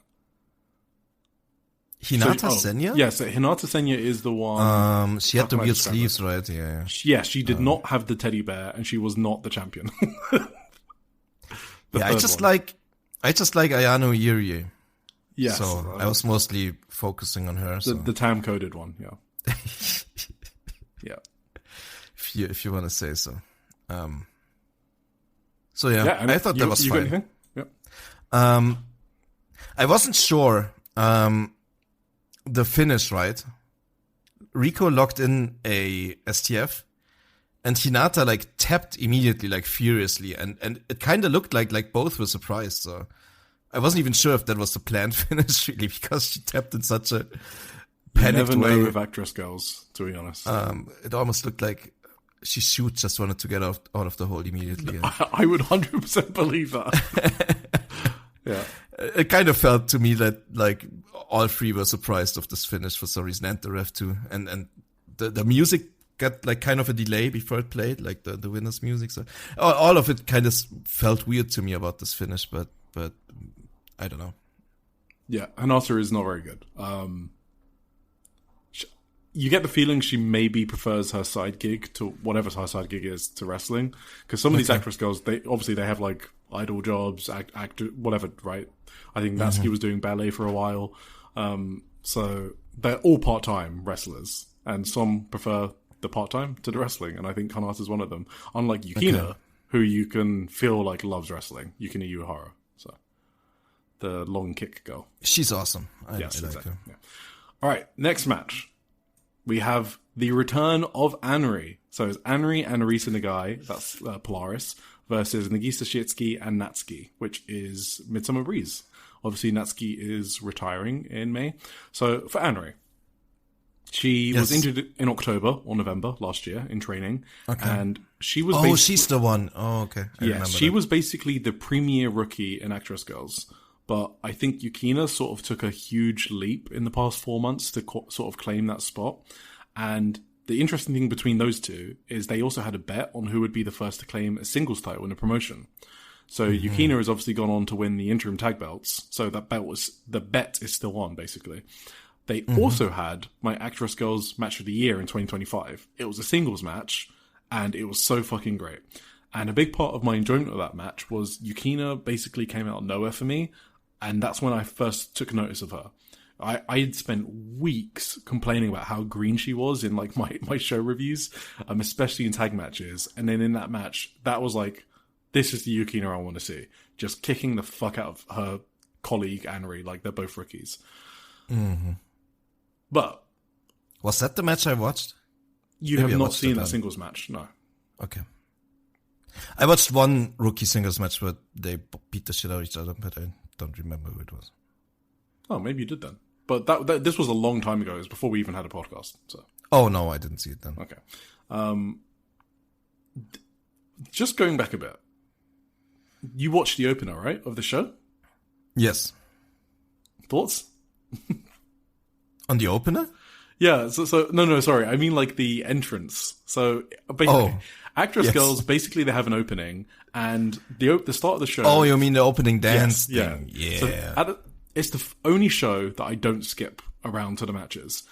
Hinata Senya? Yeah, so Hinata Senya is the one. She had the weird sleeves, right? Yeah. Yeah, she did not have the teddy bear, and she was not the champion. I just like Ayano Iri. Yes. So I was mostly focusing on her. The TAM coded one, yeah. Yeah. If you want to say so. So yeah, I thought that was you fine. Got anything? Yeah. I wasn't sure. The finish, right? Riko locked in a STF, and Hinata like tapped immediately, like furiously, and it kind of looked like both were surprised. So I wasn't even sure if that was the planned finish, really, because she tapped in such a panicked way. You never know way. with Actress Girls, to be honest. It almost looked like she just wanted to get out of the hole immediately. I would 100% believe that. Yeah. It kind of felt to me that like all three were surprised of this finish for some reason, and the ref too. And the music got like kind of a delay before it played, like the winner's music. So all of it kind of felt weird to me about this finish, but I don't know. Yeah, Hinata is not very good. You get the feeling she maybe prefers her side gig to whatever her side gig is to wrestling, because some of these actress girls, they have like idol jobs, actor, whatever, right? I think Natsuki was doing ballet for a while, so they're all part-time wrestlers, and some prefer the part-time to the wrestling, and I think Hinata's one of them. Unlike Yukina, who you can feel like loves wrestling, Yukina Uehara, so the long kick girl. She's awesome. I like exactly. her. Yeah. All right, next match. We have the return of Anri. So it's Anri and Arisa Nagai, that's Polaris, versus Nagisa Shitsuki and Natsuki, which is Midsummer Breeze. Obviously, Natsuki is retiring in May. So for Anri, she was injured in October or November last year in training. Okay. And she was she's the one. Oh, okay. She was basically the premier rookie in Actress Girls. But I think Yukina sort of took a huge leap in the past 4 months to sort of claim that spot. And the interesting thing between those two is they also had a bet on who would be the first to claim a singles title in the promotion. So Yukina has obviously gone on to win the interim tag belts. So the bet is still on, basically. They also had my Actress Girls match of the year in 2025. It was a singles match, and it was so fucking great. And a big part of my enjoyment of that match was Yukina basically came out of nowhere for me. And that's when I first took notice of her. I had spent weeks complaining about how green she was in like my show reviews, especially in tag matches. And then in that match, that was like, this is the Yukina I want to see. Just kicking the fuck out of her colleague, Anri, like they're both rookies. Mm-hmm. But... was that the match I watched? You have not seen that singles match, no. Okay. I watched one rookie singles match where they beat the shit out of each other, but I don't remember who it was. Oh, maybe you did then. But this was a long time ago. It was before we even had a podcast. So. Oh, no, I didn't see it then. Okay. Just going back a bit. You watched the opener, right, of the show? Yes. Thoughts? On the opener? Yeah, so no, sorry. I mean like the entrance. So basically, Actress Girls, basically they have an opening, and the start of the show... Oh, you mean the opening dance yes, thing? Yeah. So it's the only show that I don't skip around to the matches.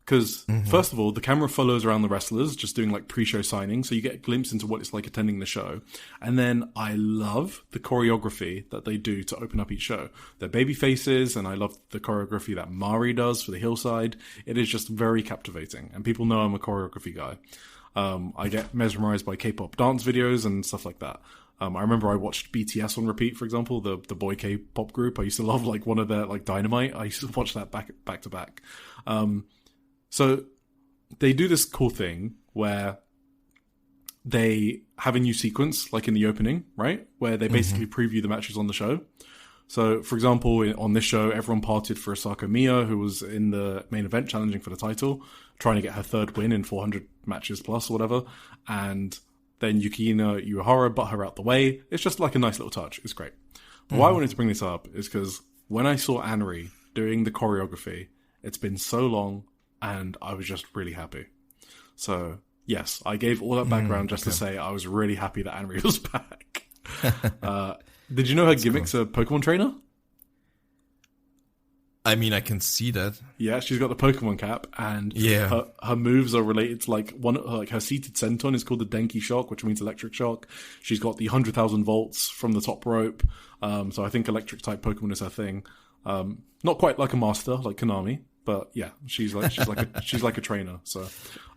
Because, first of all, the camera follows around the wrestlers, just doing like pre-show signings, so you get a glimpse into what it's like attending the show. And then I love the choreography that they do to open up each show. They're baby faces, and I love the choreography that Mari does for the hillside. It is just very captivating, and people know I'm a choreography guy. I get mesmerized by K-pop dance videos and stuff like that. I remember I watched BTS on repeat, for example, the boy K-pop group. I used to love like one of their like Dynamite. I used to watch that back to back. So they do this cool thing where they have a new sequence, like in the opening, right? Where they basically preview the matches on the show. So, for example, on this show, everyone parted for Asako Miya, who was in the main event challenging for the title, trying to get her third win in 400 matches plus or whatever. And then Yukina Uehara butt her out the way. It's just like a nice little touch. It's great. But why I wanted to bring this up is because when I saw Anri doing the choreography, it's been so long, and I was just really happy. So, yes, I gave all that background just to say I was really happy that Anri was back. Did you know her gimmick's a Pokemon trainer? I mean, I can see that. Yeah, she's got the Pokemon cap, and her moves are related to like her seated senton is called the Denki Shock, which means electric shock. She's got the 100,000 volts from the top rope. So I think electric type Pokemon is her thing. Not quite like a master like Konami. But yeah, she's like a trainer. So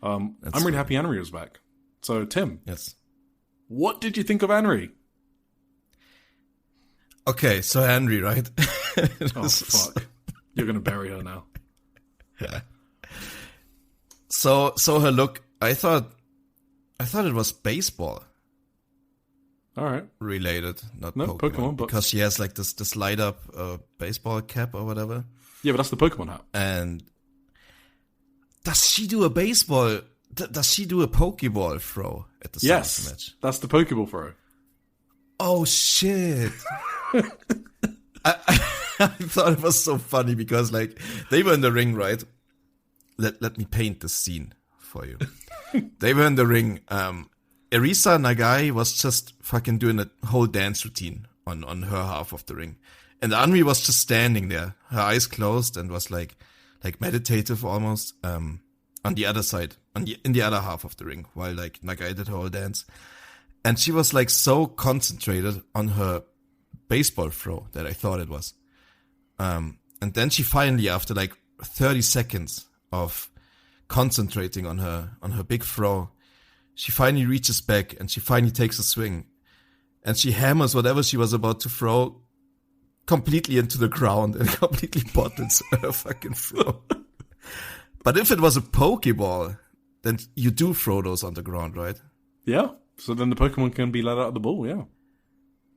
I'm really happy Anri was back. So Tim, yes, what did you think of Anri? Okay, so Anri, right? Oh fuck, you're gonna bury her now. Yeah. So her look, I thought it was baseball. All right, related, not Pokemon, because she has like this light up baseball cap or whatever. Yeah, but that's the Pokemon hat. And does she do a baseball? Does she do a Pokeball throw at the start of the match? Yes, that's the Pokeball throw. Oh shit! I thought it was so funny because like they were in the ring, right? Let me paint the scene for you. They were in the ring. Arisa Nagai was just fucking doing a whole dance routine on her half of the ring. And Anri was just standing there, her eyes closed, and was like meditative almost, on the other side, in the other half of the ring, while like Nagai did her whole dance. And she was like so concentrated on her baseball throw that I thought it was. And then she finally, after like 30 seconds of concentrating on her big throw, she finally reaches back and she finally takes a swing. And she hammers whatever she was about to throw completely into the ground and completely bottles her fucking throw. But if it was a Pokeball, then you do throw those on the ground, right? Yeah. So then the Pokemon can be let out of the ball, yeah.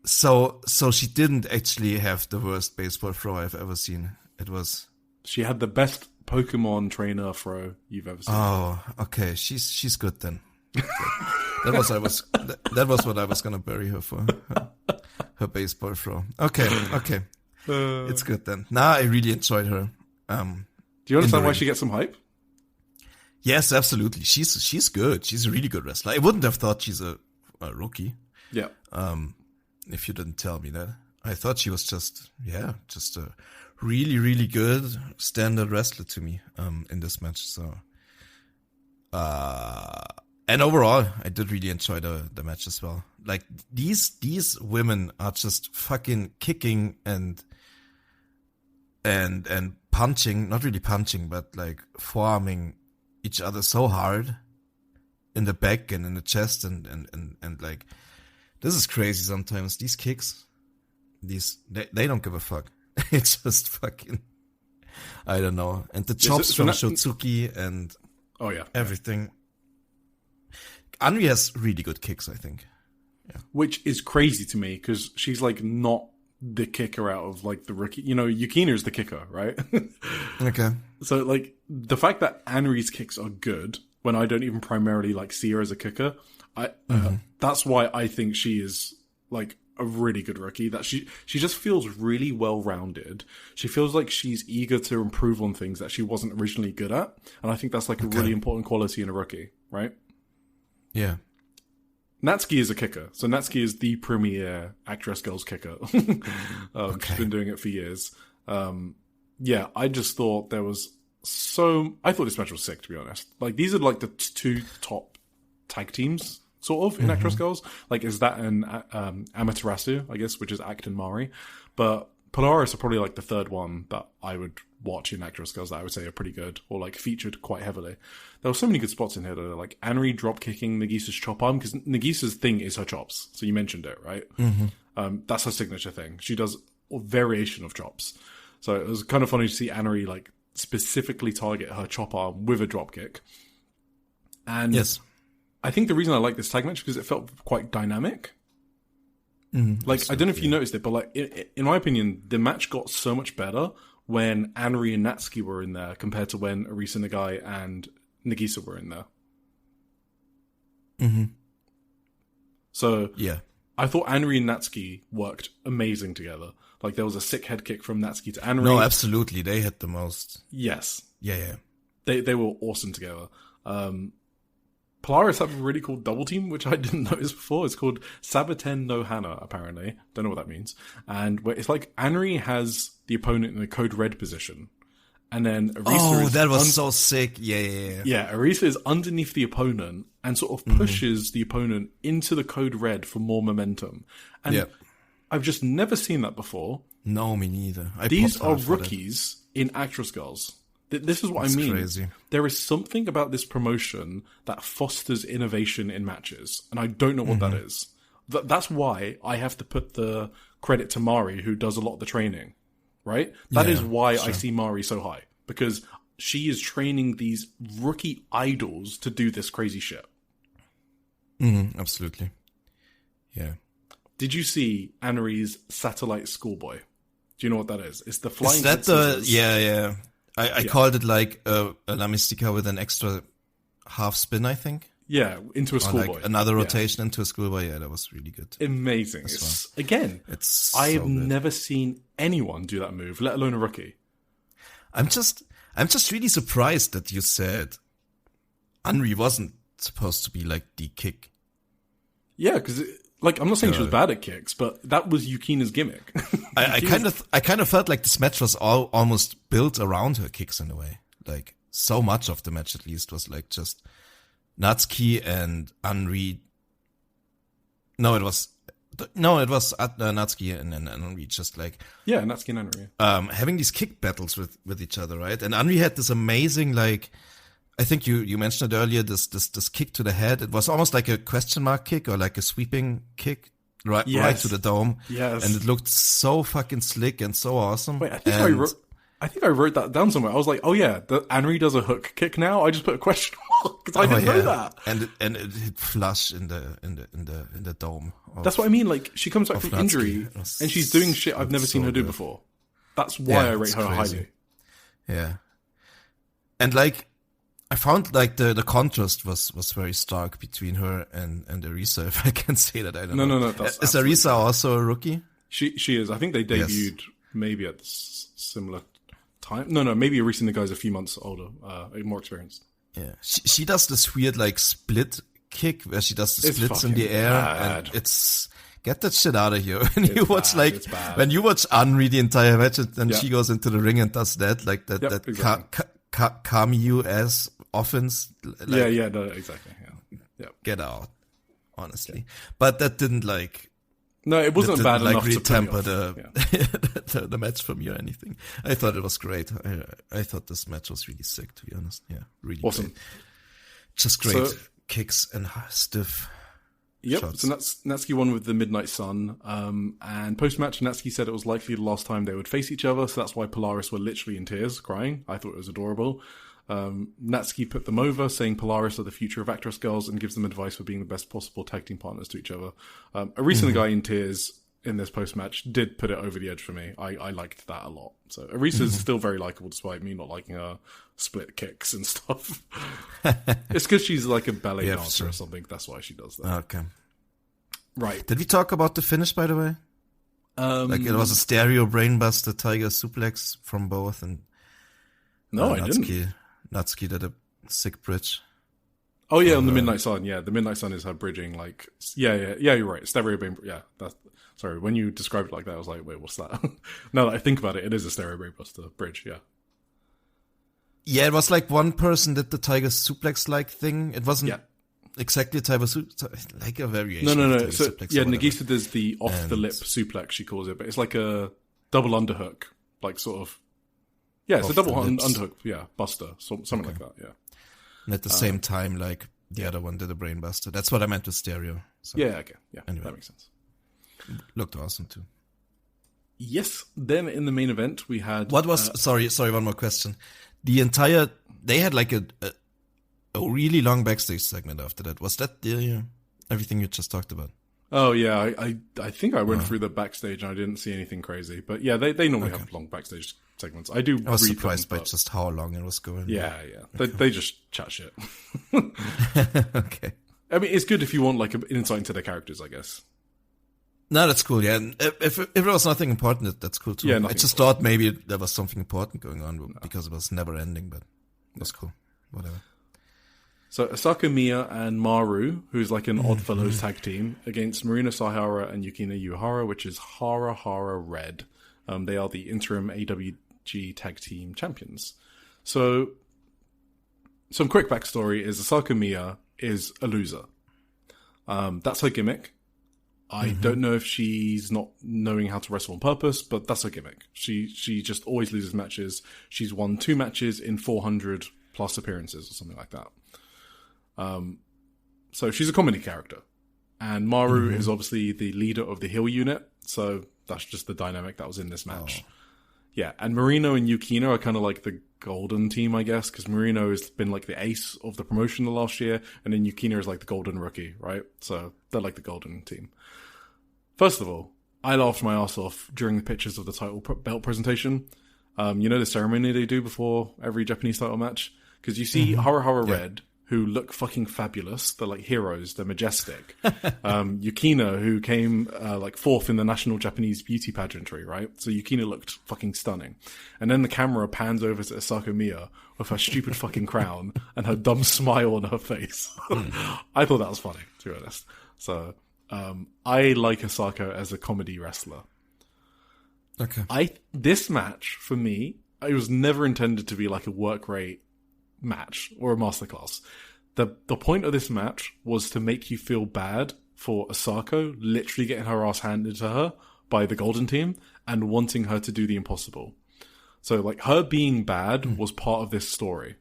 So she didn't actually have the worst baseball throw I've ever seen. It was... She had the best Pokemon trainer throw you've ever seen. Oh, okay. She's good then. That was what I was gonna bury her for. Her baseball throw. Okay. It's good then. Nah, I really enjoyed her. Do you understand why she gets some hype? Yes, absolutely. She's good. She's a really good wrestler. I wouldn't have thought she's a rookie. Yeah. If you didn't tell me that. I thought she was just a really, really good standard wrestler to me, in this match. So, and overall, I did really enjoy the match as well. Like these women are just fucking kicking and punching, not really punching, but like forearming each other so hard in the back and in the chest and like, this is crazy sometimes. These kicks, they don't give a fuck. It's just fucking, I don't know. And the chops from Shotsuki and everything. Anri has really good kicks, I think. Yeah. Which is crazy to me because she's like not the kicker out of like the rookie. You know, Yukina's the kicker, right? Okay. So like the fact that Anri's kicks are good when I don't even primarily like see her as a kicker, that's why I think she is like a really good rookie. That she just feels really well rounded. She feels like she's eager to improve on things that she wasn't originally good at, and I think that's like a really important quality in a rookie, right? Yeah. Natsuki is a kicker. So Natsuki is the premier actress girls kicker. She's been doing it for years. Yeah, I just thought I thought this match was sick, to be honest. Like, these are like the two top tag teams, sort of, in actress girls. Like, is that an Amaterasu, I guess, which is Act and Mari. But Polaris are probably like the third one that I would watch in actress girls that I would say are pretty good, or like featured quite heavily. There were so many good spots in here, though, like Anri drop kicking Nagisa's chop arm, because Nagisa's thing is her chops. So you mentioned it, right? That's her signature thing. She does a variation of chops. So it was kind of funny to see Anri like specifically target her chop arm with a drop kick. And yes, I think the reason I like this tag match because it felt quite dynamic. Like, I don't know if you noticed it, but like in my opinion, the match got so much better when Anri and Natsuki were in there compared to when Arisa Nagai and Nagisa were in there. So yeah, I thought Anri and Natsuki worked amazing together. Like, there was a sick head kick from Natsuki to Anri. No, absolutely, they hit the most. Yes. Yeah. They were awesome together. Polaris have a really cool double team, which I didn't notice before. It's called Sabaten no Hana, apparently. Don't know what that means. And it's like Anri has the opponent in a code red position. And then Arisa that was so sick. Yeah. Yeah, Arisa is underneath the opponent and sort of pushes the opponent into the code red for more momentum. And I've just never seen that before. No, me neither. These are rookies in actress girls. This is what I mean. Crazy. There is something about this promotion that fosters innovation in matches, and I don't know what that is. That's why I have to put the credit to Mari, who does a lot of the training, right? That is why I see Mari so high, because she is training these rookie idols to do this crazy shit. Absolutely. Yeah. Did you see Anri's satellite schoolboy? Do you know what that is? It's the flying. Is that the? Yeah. I called it like a La Mystica with an extra half spin, I think. Yeah, into a schoolboy. Like another rotation into a schoolboy. Yeah, that was really good. Amazing. I have never seen anyone do that move, let alone a rookie. I'm just really surprised that you said Anri wasn't supposed to be like the kick. Yeah, because like, I'm not saying she was bad at kicks, but that was Yukina's gimmick. I kind of felt like this match was almost built around her kicks in a way. Like, so much of the match at least was like just Natsuki and Anri. No, it was Natsuki and Anri, just like, yeah, Natsuki and Anri. Having these kick battles with each other, right? And Anri had this amazing, like, I think you mentioned it earlier, this kick to the head. It was almost like a question mark kick or like a sweeping kick right to the dome. Yes. And it looked so fucking slick and so awesome. Wait, I think I wrote that down somewhere. I was like, oh yeah, Anri does a hook kick now. I just put a question mark because I didn't know that. And it hit flush in the dome. That's what I mean. Like, she comes back from injury and she's doing shit I've never seen her do before. That's why I rate her highly. Yeah. And like, I found like the contrast was very stark between her and Arisa, if I can say that. I don't know. No. Is Arisa also a rookie? She is. I think they debuted maybe at similar time. No, maybe Arisa Nagai is a few months older, more experienced. Yeah. She does this weird like split kick where she does the splits in the air, and it's, get that shit out of here. When you watch Anri the entire match, and then she goes into the ring and does that, like Kamiyu as offense. Like, no, exactly. Yeah. Get out, honestly. But that didn't like. No, it wasn't bad enough really to temper the match for me or anything. I thought it was great. I thought this match was really sick, to be honest. Yeah, really awesome. Great. Just great kicks and stiff. Yep. shots. So Natsuki won with the Midnight Sun. And post-match, Natsuki said it was likely the last time they would face each other, so that's why Polaris were literally in tears, crying. I thought it was adorable. Natsuki put them over, saying Polaris are the future of actress girls and gives them advice for being the best possible tag team partners to each other. Arisa Nagai in tears in this post-match did put it over the edge for me. I liked that a lot. So Arisa is still very likable despite me not liking her split kicks and stuff. It's because she's like a ballet dancer or something. That's why she does that. Okay. Right. Did we talk about the finish, by the way? Like it was a stereo brainbuster tiger suplex from both, and No, I didn't. Natsuki did a sick bridge. Oh yeah, on the Midnight Sun. Yeah, the Midnight Sun is her bridging. Like, yeah. You're right. Stereo brain. Yeah, sorry. When you described it like that, I was like, wait, what's that? Now that I think about it, it is a stereo brainbuster bridge. Yeah. Yeah, it was like one person did the tiger suplex like thing. It wasn't exactly a tiger suplex, like a variation. No. So yeah, Nagisa does the off the lip suplex, she calls it, but it's like a double underhook, like sort of. Yeah, it's a double underhook. Yeah, buster, something like that. Yeah. And at the same time, like the other one did a brainbuster. That's what I meant with stereo. So, yeah. Okay. Yeah. Anyway. That makes sense. Looked awesome too. Yes. Then in the main event, we had. What was sorry, one more question. They had like a really long backstage segment after that. Was that everything you just talked about? Oh yeah, I think I went through the backstage and I didn't see anything crazy. But yeah, they normally have long backstage segments. I was surprised by just how long it was going. Yeah. They just chat shit. Okay. I mean, it's good if you want like an insight into their characters, I guess. No, that's cool. Yeah, and if there was nothing important, that's cool too. Yeah, I just thought maybe there was something important going on because it was never ending, but it was cool. Whatever. So Asaka Miya and Maru, who's like an Odd Fellows tag team, against Marina Sahara and Yukina Uehara, which is Hara Hara Red. They are the interim AWG tag team champions. So some quick backstory is Asaka Miya is a loser. That's her gimmick. I don't know if she's not knowing how to wrestle on purpose, but that's her gimmick. She just always loses matches. She's won 2 matches in 400 plus appearances or something like that. So she's a comedy character. And Maru is obviously the leader of the heel unit, so that's just the dynamic that was in this match. Oh. Yeah, and Marino and Yukina are kind of like the golden team, I guess, because Marino has been like the ace of the promotion the last year, and then Yukina is like the golden rookie, right? So they're like the golden team. First of all, I laughed my ass off during the pictures of the title belt presentation. You know the ceremony they do before every Japanese title match? Because you see Hara Hara Red, who look fucking fabulous. They're like heroes. They're majestic. Yukina, who came like 4th in the national Japanese beauty pageantry, right? So Yukina looked fucking stunning. And then the camera pans over to Asaka Miya with her stupid fucking crown and her dumb smile on her face. I thought that was funny, to be honest. So I like Asaka as a comedy wrestler. Okay. This match, for me, it was never intended to be like a work rate match or a masterclass. The point of this match was to make you feel bad for Asako literally getting her ass handed to her by the Golden Team and wanting her to do the impossible. So like her being bad was part of this story.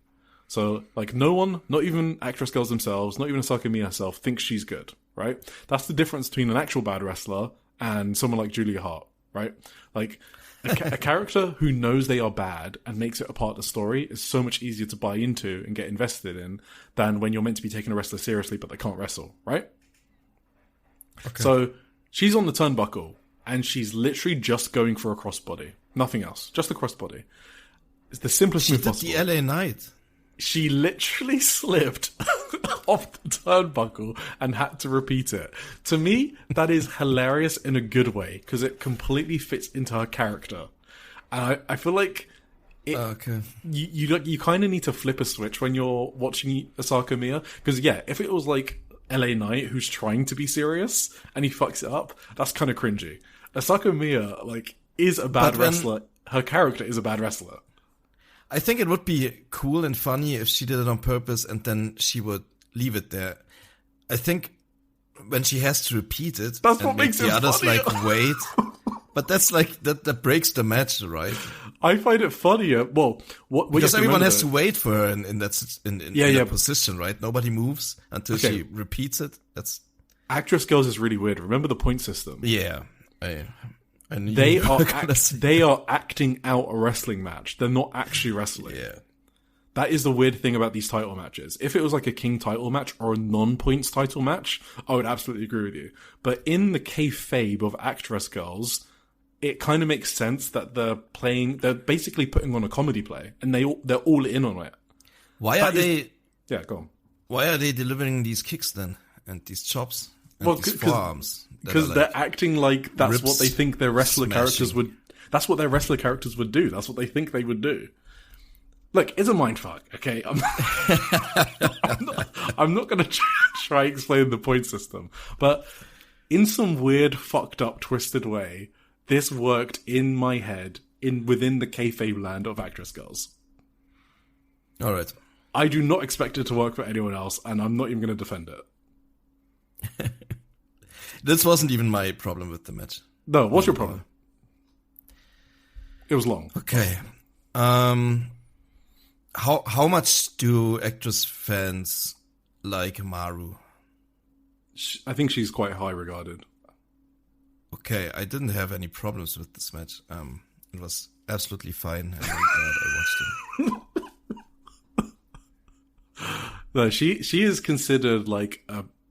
So like no one, not even actress girls themselves, not even Asaka Miya herself, thinks she's good, right? That's the difference between an actual bad wrestler and someone like Julia Hart, right? Like a character who knows they are bad and makes it a part of the story is so much easier to buy into and get invested in than when you're meant to be taking a wrestler seriously but they can't wrestle, right? Okay. So she's on the turnbuckle and she's literally just going for a crossbody. Nothing else. Just a crossbody. It's the simplest move possible. She did the LA Knight. She literally slipped off the turnbuckle and had to repeat it. To me, that is hilarious in a good way because it completely fits into her character. And I feel like you kind of need to flip a switch when you're watching Asaka Miya. Because yeah, if it was like LA Knight who's trying to be serious and he fucks it up, that's kind of cringy. Asaka Miya like is a bad wrestler. Her character is a bad wrestler. I think it would be cool and funny if she did it on purpose and then she would leave it there. I think when she has to repeat it, that's what makes the others funnier. Like wait, but that's like that breaks the match, right? I find it funnier. Well, because everyone has to wait for her in that position, right? Nobody moves until she repeats it. That's Actress Girls is really weird. Remember the point system? Yeah. They are acting out a wrestling match. They're not actually wrestling. Yeah. That is the weird thing about these title matches. If it was like a King title match or a non-points title match, I would absolutely agree with you. But in the kayfabe of Actress Girls, it kind of makes sense that they're basically putting on a comedy play and they're all in on it. Why are they? Yeah, go on. Why are they delivering these kicks then and these chops? and these forearms. Because they're acting like that's what they think their wrestler characters would. That's what their wrestler characters would do. That's what they think they would do. Look, it's a mindfuck. Okay, I'm not going to try and explain the point system, but in some weird, fucked up, twisted way, this worked in my head within the kayfabe land of actress girls. All right. I do not expect it to work for anyone else, and I'm not even going to defend it. This wasn't even my problem with the match. No, what's your problem? It was long. Okay. How much do actress fans like Maru? I think she's quite high regarded. Okay, I didn't have any problems with this match. It was absolutely fine, and I'm glad I watched it. No, she is considered like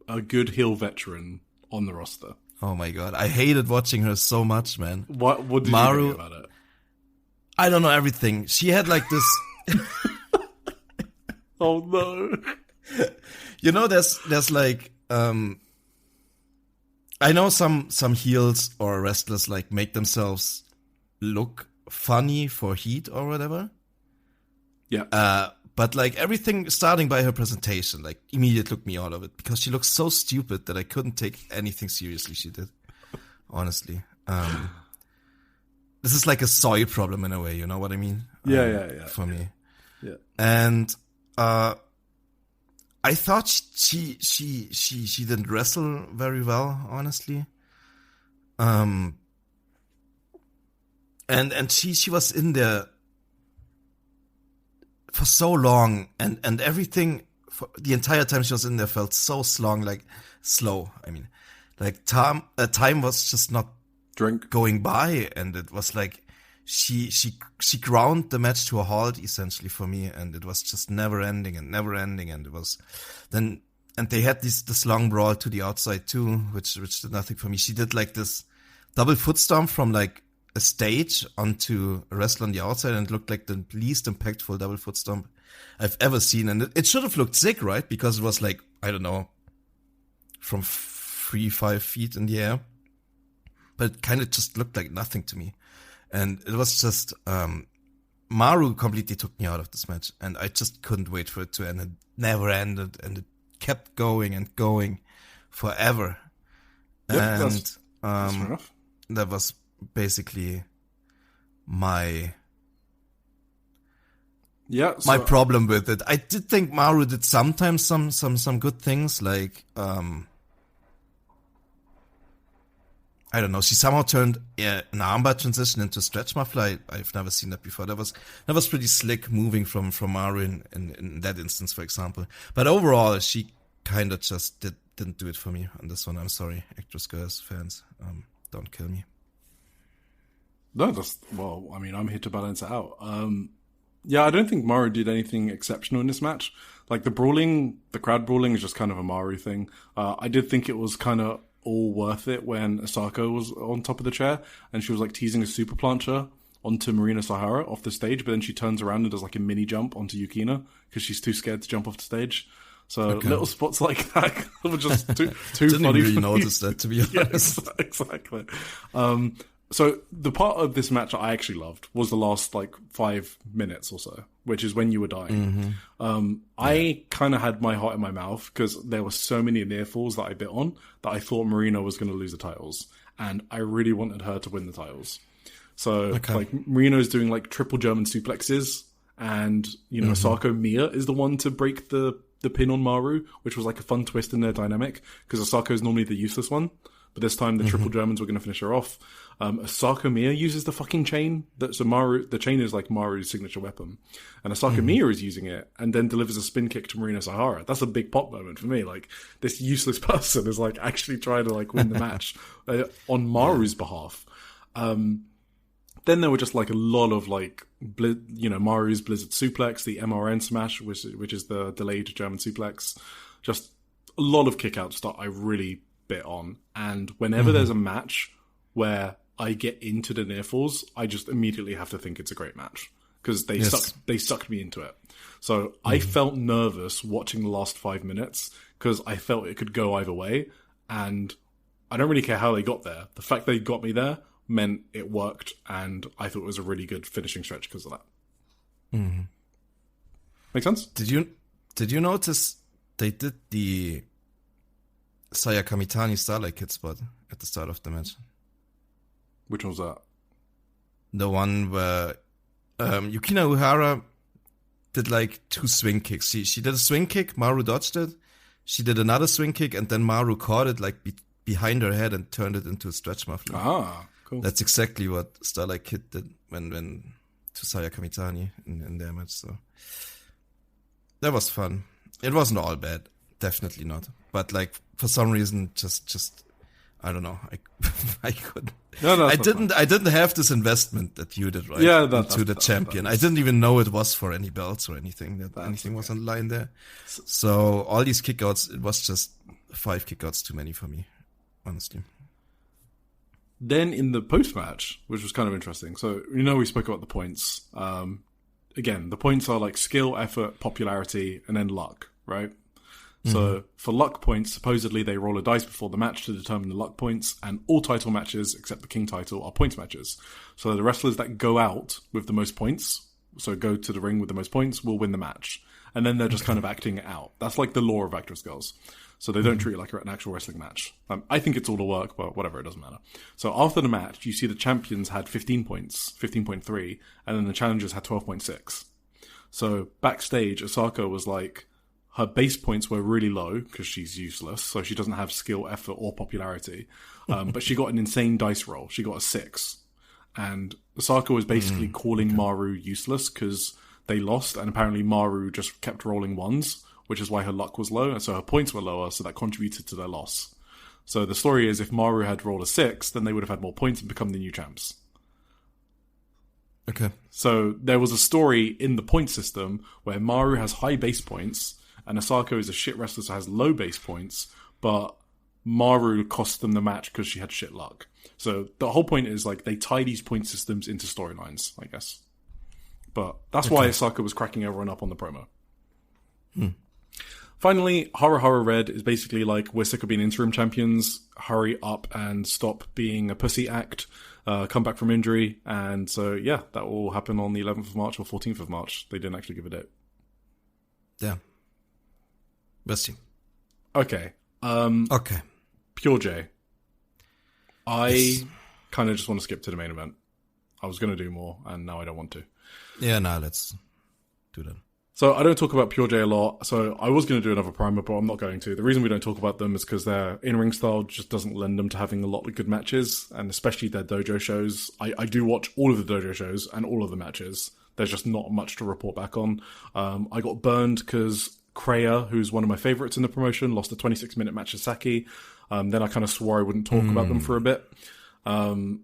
a good heel veteran on the roster. Oh my god, I hated watching her so much, man. What did Maru, you think about it? I don't know everything. She had like this. Oh no! You know, there's like I know some heels or wrestlers like make themselves look funny for heat or whatever. Yeah. But like everything starting by her presentation, like immediately took me out of it because she looks so stupid that I couldn't take anything seriously she did. Honestly. This is like a soy problem in a way, you know what I mean? Yeah. For me. Yeah. And I thought she didn't wrestle very well, honestly. And she was in there for so long, and everything for the entire time she was in there felt so slow. I mean, like time was just not going by, and it was like she ground the match to a halt essentially for me, and it was just never ending, and it was then, and they had this long brawl to the outside too, which did nothing for me. She did like this double foot stomp from like a stage onto a wrestler on the outside, and it looked like the least impactful double foot stomp I've ever seen. And it should have looked sick, right? Because it was like, I don't know, from 3-5 feet in the air. But it kind of just looked like nothing to me. And it was just, Maru completely took me out of this match. And I just couldn't wait for it to end. It never ended. And it kept going and going forever. Yep, and that's fair enough. That was basically my problem with it. I did think Maru did sometimes some good things, like I don't know, she somehow turned an armbar transition into a stretch muffler. I've never seen that before. That was pretty slick moving from Maru in that instance, for example. But overall, she kind of just didn't do it for me on this one. I'm sorry, actress girls fans, don't kill me. No, I mean, I'm here to balance it out. Yeah, I don't think Maru did anything exceptional in this match. Like the crowd brawling is just kind of a Maru thing. I did think it was kind of all worth it when Asako was on top of the chair and she was like teasing a super plancher onto Marina Sahara off the stage, but then she turns around and does like a mini jump onto Yukina because she's too scared to jump off the stage. So little spots like that were just too Didn't funny. Really notice that, to be honest. Yes, exactly. So the part of this match I actually loved was the last like 5 minutes or so, which is when you were dying. Mm-hmm. I kind of had my heart in my mouth because there were so many near falls that I bit on that I thought Marina was going to lose the titles, and I really wanted her to win the titles. So like Marina's doing like triple German suplexes, and you know Asako Mia is the one to break the pin on Maru, which was like a fun twist in their dynamic because Asako is normally the useless one. But this time the triple Germans were going to finish her off. Asako Mia uses the fucking chain. The chain is like Maru's signature weapon. And Asako Mia is using it and then delivers a spin kick to Marina Sahara. That's a big pop moment for me. Like, this useless person is like actually trying to like win the match on Maru's behalf. Then there were just like a lot of like, Maru's Blizzard Suplex, the MRN smash, which is the delayed German suplex. Just a lot of kickouts that I really bit on, and whenever there's a match where I get into the near falls, I just immediately have to think it's a great match because they sucked me into it. So I felt nervous watching the last 5 minutes because I felt it could go either way, And I don't really care how they got there. The fact they got me there meant it worked, and I thought it was a really good finishing stretch because of that. Mm-hmm. Make sense? Did you notice they did the Saya Kamitani Starlight Kid spot at the start of the match? Which one was that? The one where Yukina Uhara did like 2 swing kicks. She did a swing kick, Maru dodged it. She did another swing kick, and then Maru caught it like behind her head and turned it into a stretch muffler. Ah, cool. That's exactly what Starlight Kid did when to Saya Kamitani in their match. So that was fun. It wasn't all bad, definitely not. But like for some reason, just I don't know. I couldn't. No, I didn't have this investment that you did, right? Yeah, into the champion. I didn't even know it was for any belts or anything. That anything was on the line there. So all these kickouts, it was just 5 kickouts too many for me, honestly. Then in the post-match, which was kind of interesting. So, we spoke about the points. Again, the points are like skill, effort, popularity, and then luck, right? So for luck points, supposedly they roll a dice before the match to determine the luck points, and all title matches, except the King title, are points matches. So the wrestlers that go out with the most points, so go to the ring with the most points, will win the match. And then they're just kind of acting it out. That's like the law of Actress Girls. So they don't treat it like an actual wrestling match. I think it's all to work, but whatever, it doesn't matter. So after the match, you see the champions had 15 points, 15.3, and then the challengers had 12.6. So backstage, Osaka was like, her base points were really low because she's useless, so she doesn't have skill, effort, or popularity. But she got an insane dice roll. She got a 6. And Osaka was basically calling Maru useless because they lost, and apparently Maru just kept rolling 1s, which is why her luck was low, and so her points were lower, so that contributed to their loss. So the story is, if Maru had rolled a 6, then they would have had more points and become the new champs. Okay. So there was a story in the point system where Maru has high base points, and Osaka is a shit wrestler, so has low base points, but Maru cost them the match because she had shit luck. So the whole point is, like, they tie these point systems into storylines, I guess. But that's why Osaka was cracking everyone up on the promo. Finally, Hara Hara Red is basically like, we're sick of being interim champions, hurry up and stop being a pussy act, come back from injury, and so, yeah, that will happen on the 11th of March or 14th of March. They didn't actually give a date. Yeah. We'll see. Okay. Okay. Pure J. I kind of just want to skip to the main event. I was going to do more, and now I don't want to. Yeah, no, let's do that. So I don't talk about Pure J a lot, so I was going to do another primer, but I'm not going to. The reason we don't talk about them is because their in-ring style just doesn't lend them to having a lot of good matches, and especially their dojo shows. I do watch all of the dojo shows and all of the matches. There's just not much to report back on. I got burned because Kariya, who's one of my favorites in the promotion, lost a 26-minute match to Saki. Then I kind of swore I wouldn't talk about them for a bit. Hanako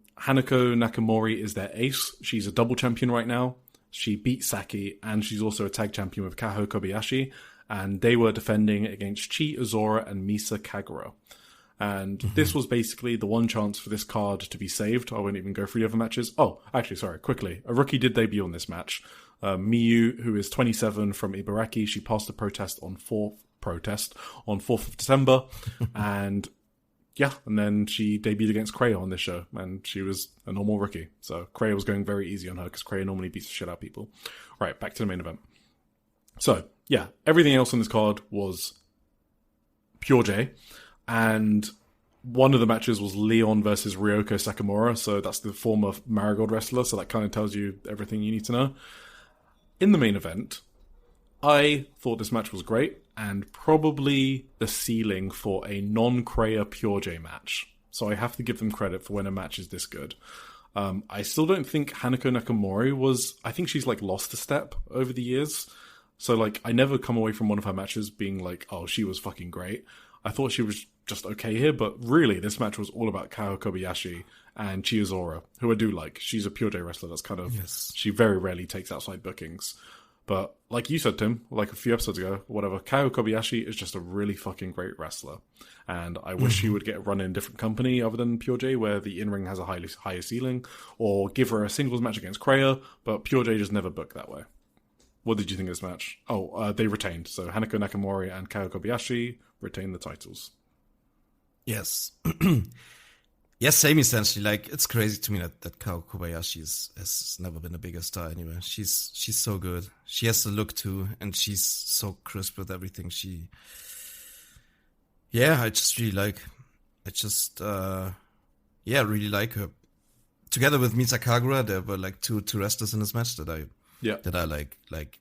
Nakamori is their ace. She's a double champion right now. She beat Saki, and she's also a tag champion with Kaho Kobayashi, and they were defending against Chi Azora and Misa Kagura. And this was basically the one chance for this card to be saved. I won't even go through the other matches. Oh, actually, sorry, quickly. A rookie did debut on this match. Miyu, who is 27 from Ibaraki, she passed the protest on 4th of December, and yeah, and then she debuted against Kariya on this show, and she was a normal rookie. So Kariya was going very easy on her, because Kariya normally beats the shit out of people. Right, back to the main event. So, yeah, everything else on this card was Pure J, and one of the matches was Leon versus Ryoko Sakamura, so that's the former Marigold wrestler, so that kind of tells you everything you need to know. In the main event, I thought this match was great, and probably the ceiling for a non-Kariya Pure J match. So I have to give them credit for when a match is this good. I still don't think Hanako Nakamori was... I think she's, like, lost a step over the years. So, like, I never come away from one of her matches being like, oh, she was fucking great. I thought she was just okay here, but really, this match was all about Kaho Kobayashi and Chi Azora, who I do like. She's a Pure J wrestler. That's kind of... Yes. She very rarely takes outside bookings. But like you said, Tim, like a few episodes ago, whatever, Kaho Kobayashi is just a really fucking great wrestler. And I wish he would get run in a different company other than Pure J, where the in-ring has a higher ceiling, or give her a singles match against Kariya, but Pure J just never booked that way. What did you think of this match? Oh, they retained. So Hanako Nakamori and Kaho Kobayashi retained the titles. Yes. Yes, same essentially. Like, it's crazy to me that Kao Kobayashi has never been a bigger star anyway. She's so good. She has the look too, and she's so crisp with everything. I just really like. Really like her. Together with Misa Kagura, there were like two wrestlers in this match that I like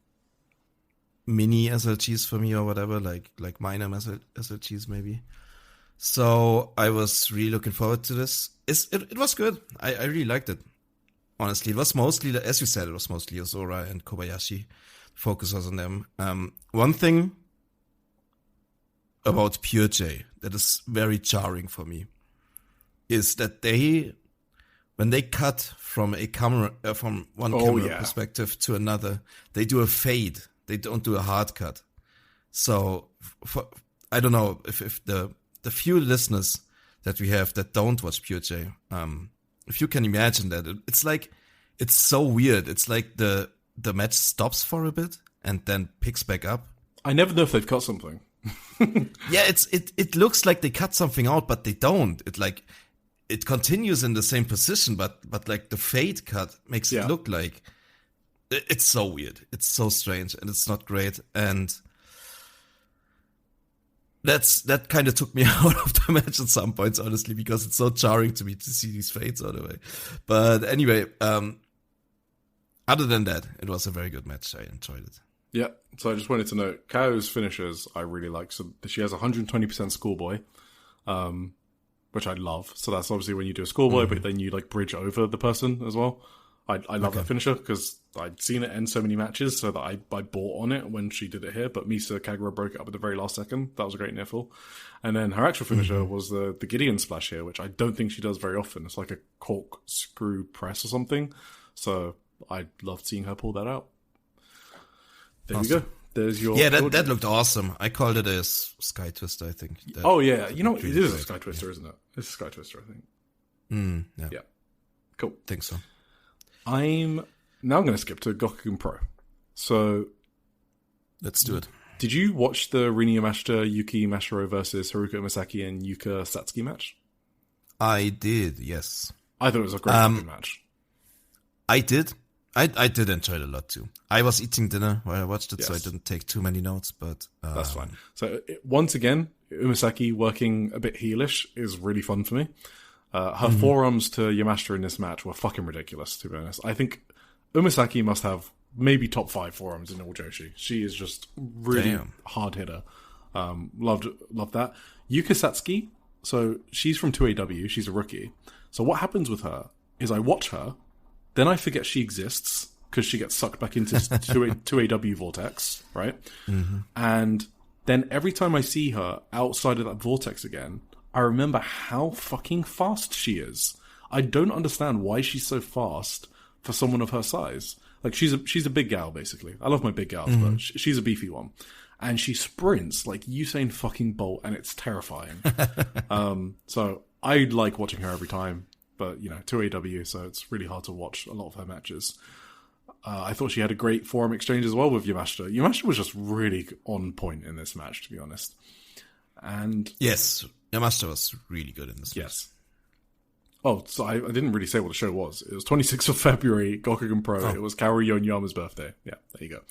mini SLGs for me or whatever, like minor SLGs maybe. So I was really looking forward to this. It was good. I really liked it. Honestly, it was mostly, as you said, it was mostly Ozora and Kobayashi. Focus was on them. One thing about Pure J that is very jarring for me is that when they cut from a camera, from one camera perspective to another, they do a fade. They don't do a hard cut. So I don't know if the few listeners that we have that don't watch Pure J, if you can imagine that, it's so weird. It's like the match stops for a bit and then picks back up. I never know if they've cut something. Yeah, it looks like they cut something out, but they don't. It continues in the same position, but like the fade cut makes it look like it's so weird. It's so strange and it's not great. And that kind of took me out of the match at some points, honestly, because it's so jarring to me to see these fades all the way. But anyway, other than that, it was a very good match. I enjoyed it. Yeah. So I just wanted to note, Kao's finishers I really like. So she has 120% schoolboy, which I love. So that's obviously when you do a schoolboy, but then you like bridge over the person as well. I love that finisher because I'd seen it end so many matches, so that I bought on it when she did it here. But Misa Kagura broke it up at the very last second. That was a great nearfall. And then her actual finisher was the Gideon splash here, which I don't think she does very often. It's like a corkscrew press or something. So I loved seeing her pull that out. There you go. There's your... Yeah, that looked awesome. I called it a Sky Twister, I think. Yeah. You know, it is a Sky Twister, isn't it? It's a Sky Twister, I think. Yeah. Cool. I think so. I'm now going to skip to Gokigen Pro. So... Let's do it. Did you watch the Rin Yamashita, Yuki Mashiro versus Haruka Umasaki and Yuka Satsuki match? I did, yes. I thought it was a great match. I did. I did enjoy it a lot too. I was eating dinner while I watched it, so I didn't take too many notes, but... That's fine. So once again, Umasaki working a bit heelish is really fun for me. Her forearms to Yamashita in this match were fucking ridiculous, to be honest. I think Umasaki must have maybe top 5 forearms in all Joshi. She is just really hard hitter. Loved that. Yuka Satsuki, so she's from 2AW, she's a rookie. So what happens with her is I watch her, then I forget she exists because she gets sucked back into 2AW vortex, right? And then every time I see her outside of that vortex again, I remember how fucking fast she is. I don't understand why she's so fast for someone of her size. Like, she's a big gal, basically. I love my big gals, but she's a beefy one. And she sprints like Usain fucking Bolt, and it's terrifying. So I like watching her every time. But, 2AW, so it's really hard to watch a lot of her matches. I thought she had a great forearm exchange as well with Yamashita. Yamashita was just really on point in this match, to be honest. And yes, Yamashita was really good in this match. Oh, so I didn't really say what the show was. It was 26th of February, Gokigen Pro. It was Kaoru Yonyama's birthday. Yeah, there you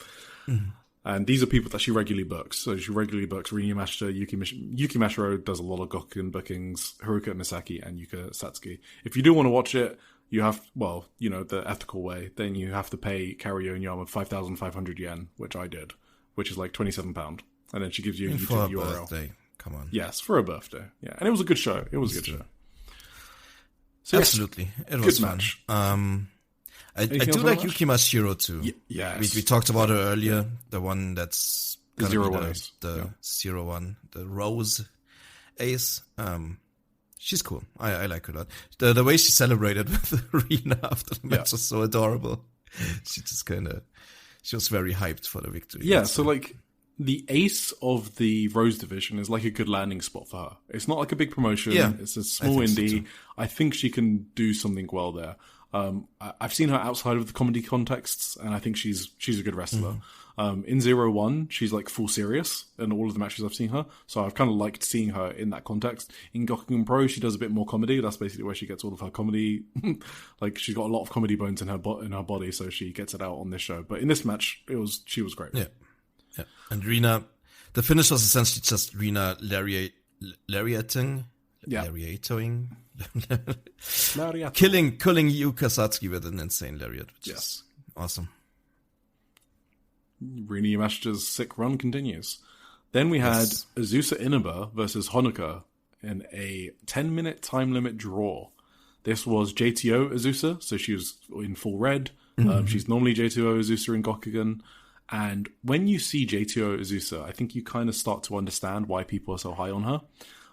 go. And these are people that she regularly books. So she regularly books Rin Yamashita, Yuki Mashiro does a lot of Gokigen bookings, Haruka Misaki, and Yuka Satsuki. If you do want to watch it, you have, the ethical way, then you have to pay Kaoru Yonyama 5,500 yen, which I did, which is like £27. And then she gives you a YouTube URL. Birthday. Come on. Yes, for a birthday. Yeah, and it was a good show. It was a good show. So absolutely. It was fun. Match. I do like Yuki Mashiro too. Yes. We talked about her earlier. The one that's the 0-1 ace. The 0-1, the Rose ace. She's cool. I like her a lot. The way she celebrated with the arena after the match was so adorable. She just she was very hyped for the victory. Yeah, so like the ace of the Rose division is like a good landing spot for her. It's not like a big promotion. Yeah, it's a small indie. So I think she can do something well there. I've seen her outside of the comedy contexts, and I think she's a good wrestler. In 0-1, she's like full serious in all of the matches I've seen her, so I've kind of liked seeing her in that context. In Gokigen Pro, she does a bit more comedy. That's basically where she gets all of her comedy. Like, she's got a lot of comedy bones in her body, so she gets it out on this show. But in this match, she was great. Yeah. And Rina, the finish was essentially just Rina lariating. Yeah. Lariatoing. Killing Yuka Satsuki with an insane lariat, which is awesome. Rina Yamashita's sick run continues. Then we had Azusa Inaba versus Honoka in a 10-minute time limit draw. This was JTO Azusa, so she was in full red. She's normally JTO Azusa in Gokigen. And when you see JTO Azusa, I think you kind of start to understand why people are so high on her.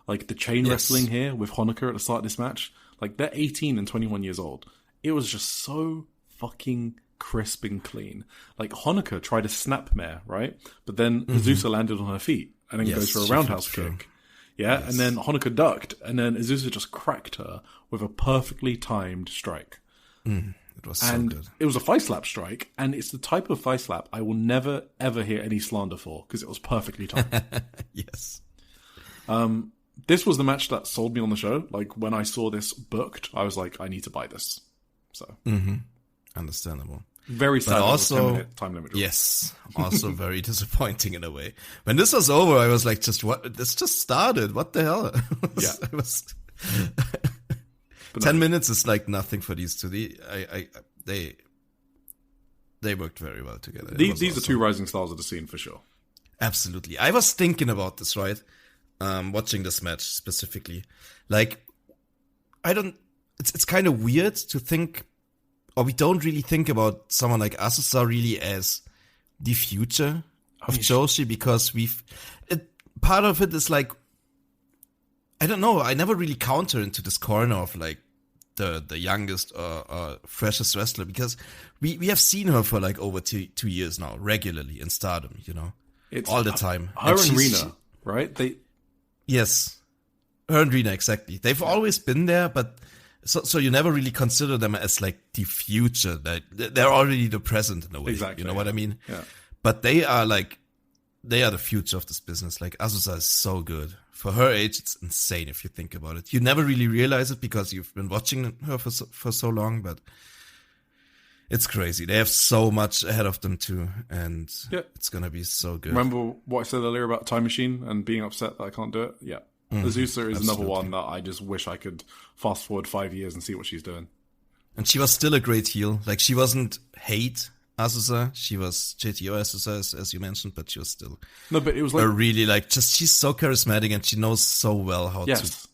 Like, the chain wrestling here with Honoka at the start of this match, like, they're 18 and 21 years old. It was just so fucking crisp and clean. Like, Honoka tried a snapmare, right? But then Azusa landed on her feet and then goes for a roundhouse kick. Yeah, and then Honoka ducked, and then Azusa just cracked her with a perfectly timed strike. It was so good. It was a thigh slap strike, and it's the type of thigh slap I will never, ever hear any slander for, because it was perfectly timed. Yes. This was the match that sold me on the show. Like, when I saw this booked, I was like, I need to buy this. So, Understandable. Very sad. But also, 10-minute time limit. Yes, also very disappointing in a way. When this was over, I was like, this just started. What the hell? Yeah. 10 minutes is like nothing for these two. They worked very well together. These are two rising stars of the scene for sure. Absolutely. I was thinking about this, right? Watching this match specifically. Like, it's kind of weird to think, or we don't really think about someone like Asusa really as the future of Joshi, because part of it is like, I don't know, I never really counter into this corner of like the youngest or freshest wrestler, because we have seen her for like over 2 years now, regularly in Stardom, you know, all the time. Her and Rina, right? Yes, her and Rina, exactly. They've always been there, but so you never really consider them as like the future. They're already the present in a way. Exactly. You know what I mean? Yeah. But they are the future of this business. Like, Asusa is so good. For her age, it's insane if you think about it. You never really realize it because you've been watching her for so long, but it's crazy. They have so much ahead of them too, and it's gonna be so good. Remember what I said earlier about Time Machine and being upset that I can't do it? Yeah. Azusa is another one that I just wish I could fast forward 5 years and see what she's doing. And she was still a great heel. Like, she wasn't hate Asusa. She was JTO Asusa, as you mentioned, but she was still... No, but it was like... really, like, just, she's so charismatic and she knows so well how to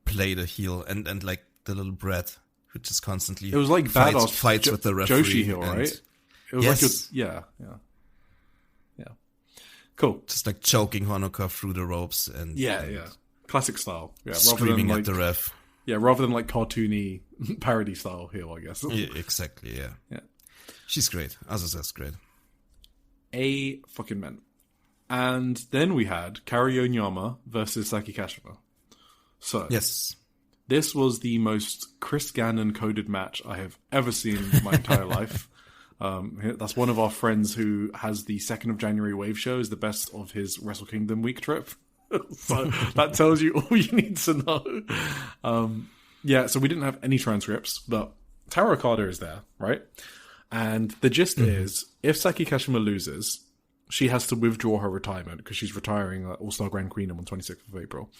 play the heel. And like, the little brat who just constantly... It was like fights with the referee. Joshi heel, right? It was like... Yeah. Cool. Just like choking Honoka through the ropes and... Yeah. Classic style. Yeah, screaming at the ref. Yeah, rather than like cartoony parody style heel, I guess. Yeah, exactly, yeah. She's great. Asusa's great. A fucking man. And then we had Kariya Onyama versus Saki Kashima. So, yes, this was the most Chris Gannon coded match I have ever seen in my entire life. That's one of our friends who has the 2nd of January wave show as the best of his Wrestle Kingdom week trip. So that tells you all you need to know. So we didn't have any transcripts, but Tara Okada is there, right? And the gist is, if Saki Kashima loses, she has to withdraw her retirement because she's retiring at All-Star Grand Queendom on 26th of April.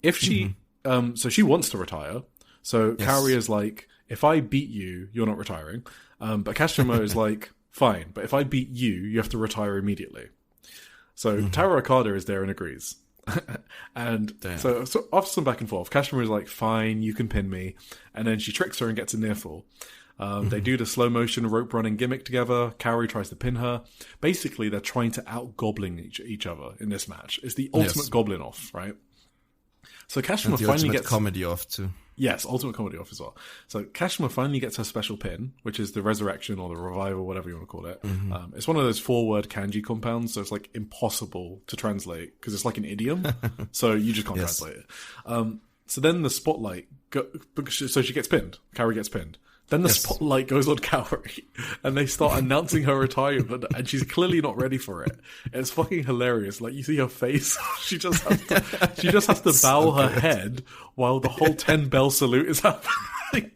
If she, so she wants to retire. So Kariya's like, if I beat you, you're not retiring. But Kashima is like, fine, but if I beat you, you have to retire immediately. So Tara Okada is there and agrees. And so after some back and forth, Kashima is like, fine, you can pin me. And then she tricks her and gets a near fall. They do the slow motion rope running gimmick together. Kaori tries to pin her. Basically, they're trying to out-goblin each other in this match. It's the ultimate goblin off, right? So Kashima finally gets... comedy off too. Yes, ultimate comedy off as well. So Kashima finally gets her special pin, which is the resurrection or the revival, whatever you want to call it. It's one of those 4-word kanji compounds, so it's like impossible to translate because it's like an idiom. So you just can't translate it. So then the spotlight... so she gets pinned. Kaori gets pinned. Then the spotlight goes on Kaori, and they start announcing her retirement, and she's clearly not ready for it. It's fucking hilarious. Like, you see her face, she just has to bow her head while the whole 10 bell salute is happening.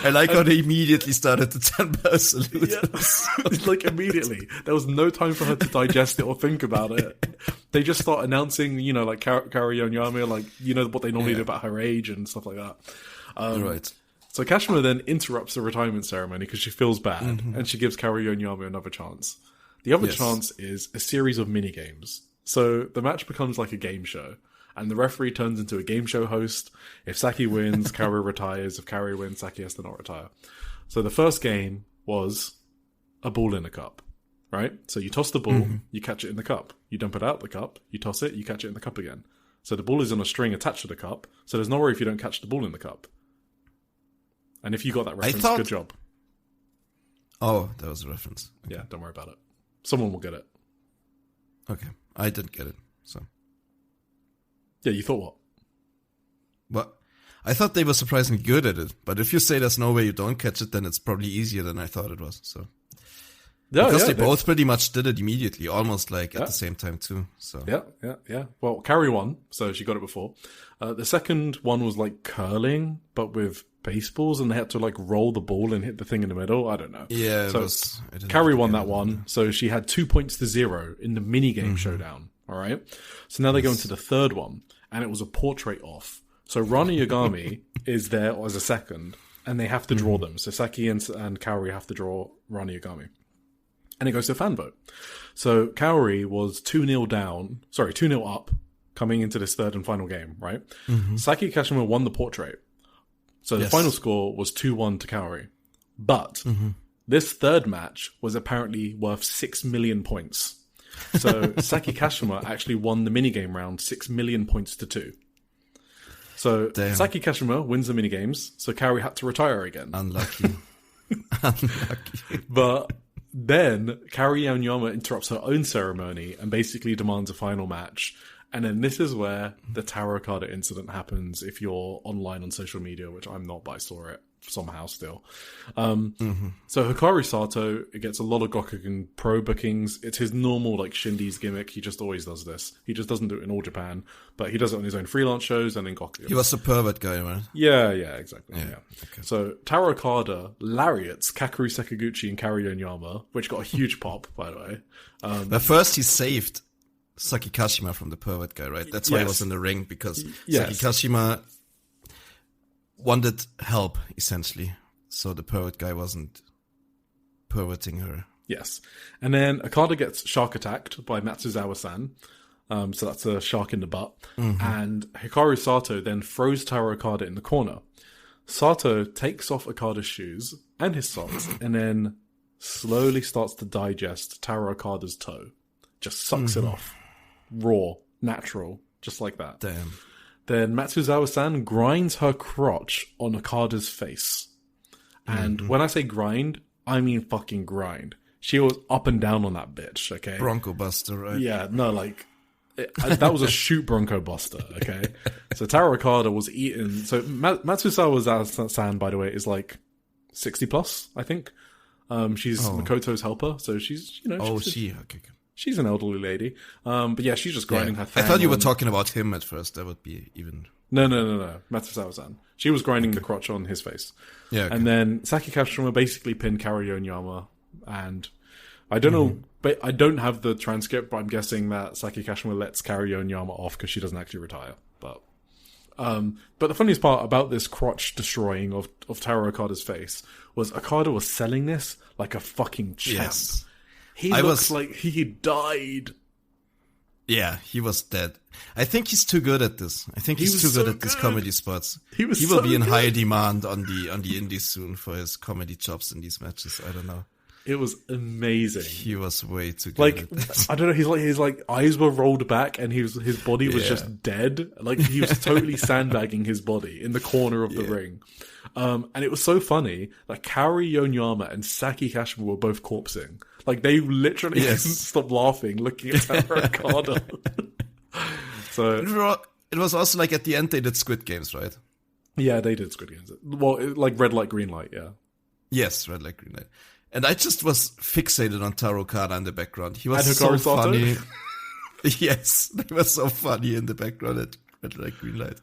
I like how they immediately started the 10 bell salute. Yeah. Like, immediately. There was no time for her to digest it or think about it. They just start announcing, you know, like, Kariya and Yami, like, you know, what they normally do about her age and stuff like that. Right. So Kashima then interrupts the retirement ceremony because she feels bad, and she gives Kariya and Yami another chance. The other chance is a series of mini-games. So the match becomes like a game show, and the referee turns into a game show host. If Saki wins, Kariya retires. If Kariya wins, Saki has to not retire. So the first game was a ball in a cup, right? So you toss the ball, you catch it in the cup. You dump it out the cup, you toss it, you catch it in the cup again. So the ball is on a string attached to the cup, so there's no worry if you don't catch the ball in the cup. And if you got that reference, good job. Oh, that was a reference. Okay. Yeah, don't worry about it. Someone will get it. Okay, I didn't get it, so. Yeah, you thought what? Well, I thought they were surprisingly good at it, but if you say there's no way you don't catch it, then it's probably easier than I thought it was, so. Yeah, because they both pretty much did it immediately, almost like at the same time too, so. Yeah. Well, Kariya won, so she got it before. The second one was like curling, but with baseballs, and they had to like roll the ball and hit the thing in the middle. I don't know. Yeah, so Kariya won that one, so she had 2 points to 0 in the minigame showdown. All right. So now they go into the third one, and it was a portrait off. So Rana Yagami is there as a second, and they have to draw them. So Saki and Kaori have to draw Rana Yagami. And it goes to a fan vote. So Kaori was 2-0 up, coming into this third and final game, right? Saki Kashima won the portrait. So the final score was 2-1 to Kaori. But this third match was apparently worth 6 million points. So Saki Kashima actually won the minigame round 6 million points to 2. So Saki Kashima wins the minigames, so Kaori had to retire again. Unlucky. But then Kariya Onyama interrupts her own ceremony and basically demands a final match. And then this is where the tarot card incident happens if you're online on social media, which I'm not, but I saw it somehow still. So Hikari Sato gets a lot of Gokigen pro bookings. It's his normal like Shindy's gimmick. He just always does this. He just doesn't do it in All Japan, but he does it on his own freelance shows and in Gokigen. He was the pervert guy, right? Yeah, exactly. Yeah. Okay. So Taro Okada lariats Kakeru Sakaguchi and Kariya Onyama, which got a huge pop, by the way. But first he saved Saki Kashima from the pervert guy, right? That's why he was in the ring, because Saki Kashima wanted help, essentially. So the pervert guy wasn't perverting her. Yes. And then Okada gets shark attacked by Matsuzawa-san. So that's a shark in the butt. And Hikaru Sato then throws Taro Okada in the corner. Sato takes off Okada's shoes and his socks and then slowly starts to digest Taro Okada's toe. Just sucks it off. Raw, natural, just like that. Damn. Then Matsuzawa-san grinds her crotch on Okada's face. And when I say grind, I mean fucking grind. She was up and down on that bitch, okay? Bronco buster, right? Yeah, no, like, that was a shoot Bronco buster, okay? So Taro Okada was eating... So Matsuzawa-san, by the way, is like 60 plus, I think. She's Makoto's helper, so she's, you know... Okay. She's an elderly lady. But yeah, she's just grinding her thing. I thought you were talking about him at first. That would be even... No. Matsuzawa-san. She was grinding the crotch on his face. Yeah. Okay. And then Saki Kashima basically pinned Kariya Onyama. And I don't know, but I don't have the transcript, but I'm guessing that Saki Kashima lets Kariya Onyama off because she doesn't actually retire. But the funniest part about this crotch destroying of Taro Okada's face was Okada was selling this like a fucking champ. Yes. He looks like he died. Yeah, he was dead. I think he's too good at this. I think he's too good at these comedy spots. He will be in high demand on the indies soon for his comedy chops in these matches. I don't know. It was amazing. He was way too good. Like, I don't know. His eyes were rolled back, and his body was just dead. Like, he was totally sandbagging his body in the corner of the ring. And it was so funny. Like, Kaori Onyama and Saki Kashima were both corpsing. Like, they literally couldn't stop laughing looking at Taro Okada. So it was also like at the end they did Squid Games, right? Yeah, they did Squid Games. Well, like red light, green light, yeah. Yes, red light, green light. And I just was fixated on Taro Kada in the background. He was And so Hikaru Sato? funny. Yes, they were so funny in the background at red light, green light.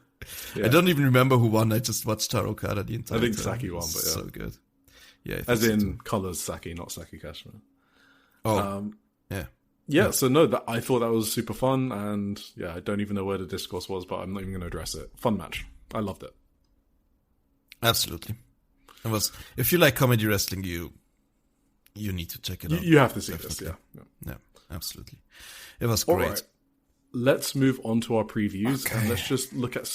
Yeah. I don't even remember who won. I just watched Taro Kada the entire I think time. Saki won, but yeah. So good. Yeah, I think As so in too. colours Saki, not Saki Kashima. Oh, yeah. Yeah, so no, I thought that was super fun, and yeah, I don't even know where the discourse was, but I'm not even going to address it. Fun match. I loved it. Absolutely. It was. If you like comedy wrestling, you need to check it out. You have to see this, yeah. Yeah, absolutely. It was great. All right. Let's move on to our previews, and let's just look at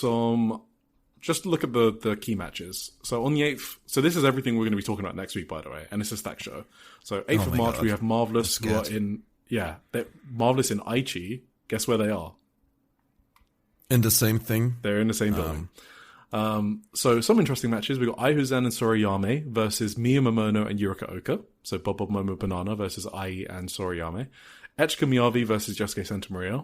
the key matches. So on the 8th, so this is everything we're going to be talking about next week, by the way, and it's a stack show. So 8th of March, we have Marvelous, who are they're Marvelous in Aichi. Guess where they are? In the same thing. They're in the same building. So some interesting matches. We got Ai Zen and Sorayame versus Miya Momono and Yurika Oka. So Bob Momo Banana versus Ai and Sorayame. Echika Miyavi versus Yosuke Santa Maria.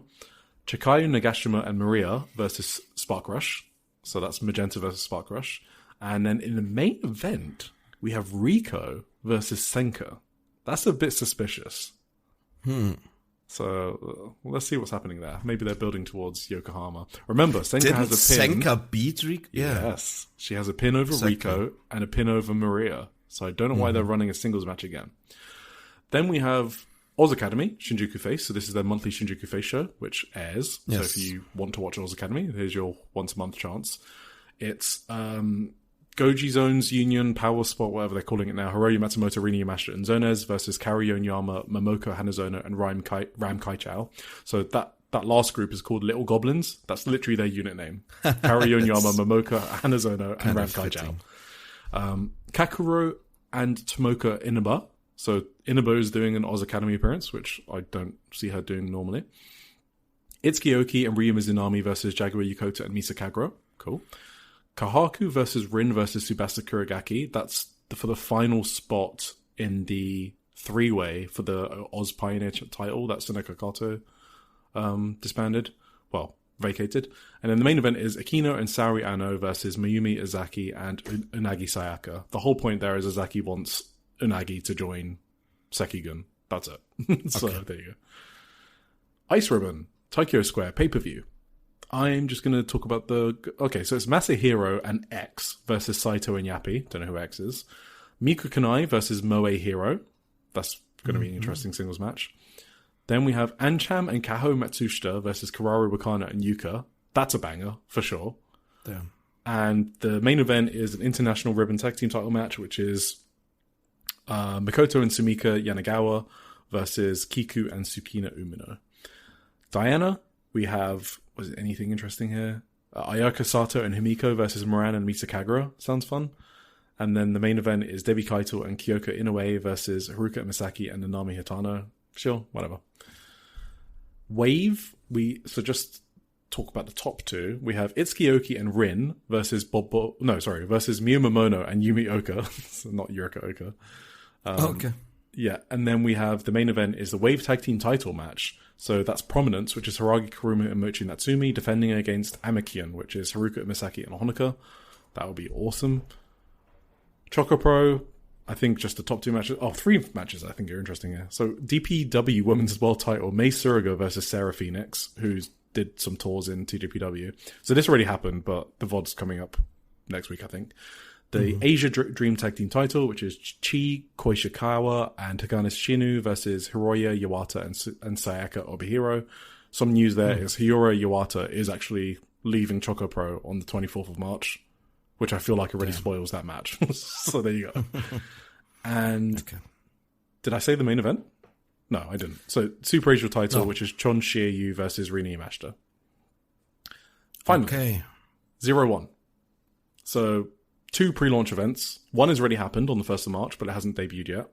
Chikayu Nagashima and Maria versus Spark Rush. So that's Magenta versus Spark Rush. And then in the main event, we have Rico versus Senka. That's a bit suspicious. So let's see what's happening there. Maybe they're building towards Yokohama. Remember, Senka has a pin. Senka beat Rico? Yeah. Yes. She has a pin over Rico and a pin over Maria. So I don't know why they're running a singles match again. Then we have Oz Academy, Shinjuku Face. So this is their monthly Shinjuku Face show, which airs. Yes. So if you want to watch Oz Academy, here's your once a month chance. It's Goji Zone's Union, Power Spot, whatever they're calling it now. Hiroyu Matsumoto, Rini Yamashita, and Zonez versus Kariya Onyama, Momoko Hanazono, and Ram Kaichao. So that last group is called Little Goblins. That's literally their unit name. Kariya Onyama, Momoko Hanazono, and Ram Kaichao. Kakuro and Tomoka Inaba. So Inaba is doing an Oz Academy appearance, which I don't see her doing normally. Itsuki Oki and Ryu Mizunami versus Jaguar Yokota and Misa Kagura. Cool. Kahaku versus Rin versus Tsubasa Kuragaki. That's for the final spot in the three-way for the Oz Pioneer title. That's Tanaka Kato disbanded. Well, vacated. And then the main event is Akino and Saori Ano versus Mayumi Izaki and Unagi Sayaka. The whole point there is Izaki wants Unagi to join Sekigun. That's it. So there you go. Ice Ribbon, Tokyo Square, pay-per-view. I'm just going to talk about so it's Masahiro and X versus Saito and Yappy. Don't know who X is. Miku Kanai versus Moe Hiro. That's going to be an interesting singles match. Then we have Ancham and Kaho Matsushita versus Kararu Wakana and Yuka. That's a banger, for sure. Damn. And the main event is an international ribbon tag team title match, which is Mikoto and Sumika Yanagawa versus Kiku and Tsukina Umino. Diana, we have... Was it anything interesting here? Ayaka Sato and Himiko versus Moran and Misa Kagura. Sounds fun. And then the main event is Debbie Kaito and Kyoko Inoue versus Haruka Misaki and Nanami Hitano. Sure, whatever. Wave, just talk about the top two. We have Itsuki Oki and Rin versus versus Miyu Momono and Yumi Oka. So not Yurika Oka. Okay. Yeah, and then we have the main event is the Wave Tag Team title match. So that's Prominence, which is Haragi Kuruma and Mochi Natsumi defending against Amakian, which is Haruka Misaki and Honoka. That would be awesome. Choco Pro, I think just the top two matches. Oh, three matches I think are interesting here. So DPW Women's World title, Mei Suruga versus Sarah Phoenix, who did some tours in TJPW. So this already happened, but the VOD's coming up next week, I think. The Asia Dream Tag Team title, which is Chi Koishikawa and Takane Shinu versus Hiroya Iwata and Sayaka Obihiro. Some news there is Hiroya Iwata is actually leaving Choco Pro on the 24th of March, which I feel like already spoils that match. So there you go. And did I say the main event? No, I didn't. So Super Asia title, which is Chon Shiryu versus Rini Yamashita. Finally, 0-1. So... 2 pre-launch events. One has already happened on the 1st of March, but it hasn't debuted yet.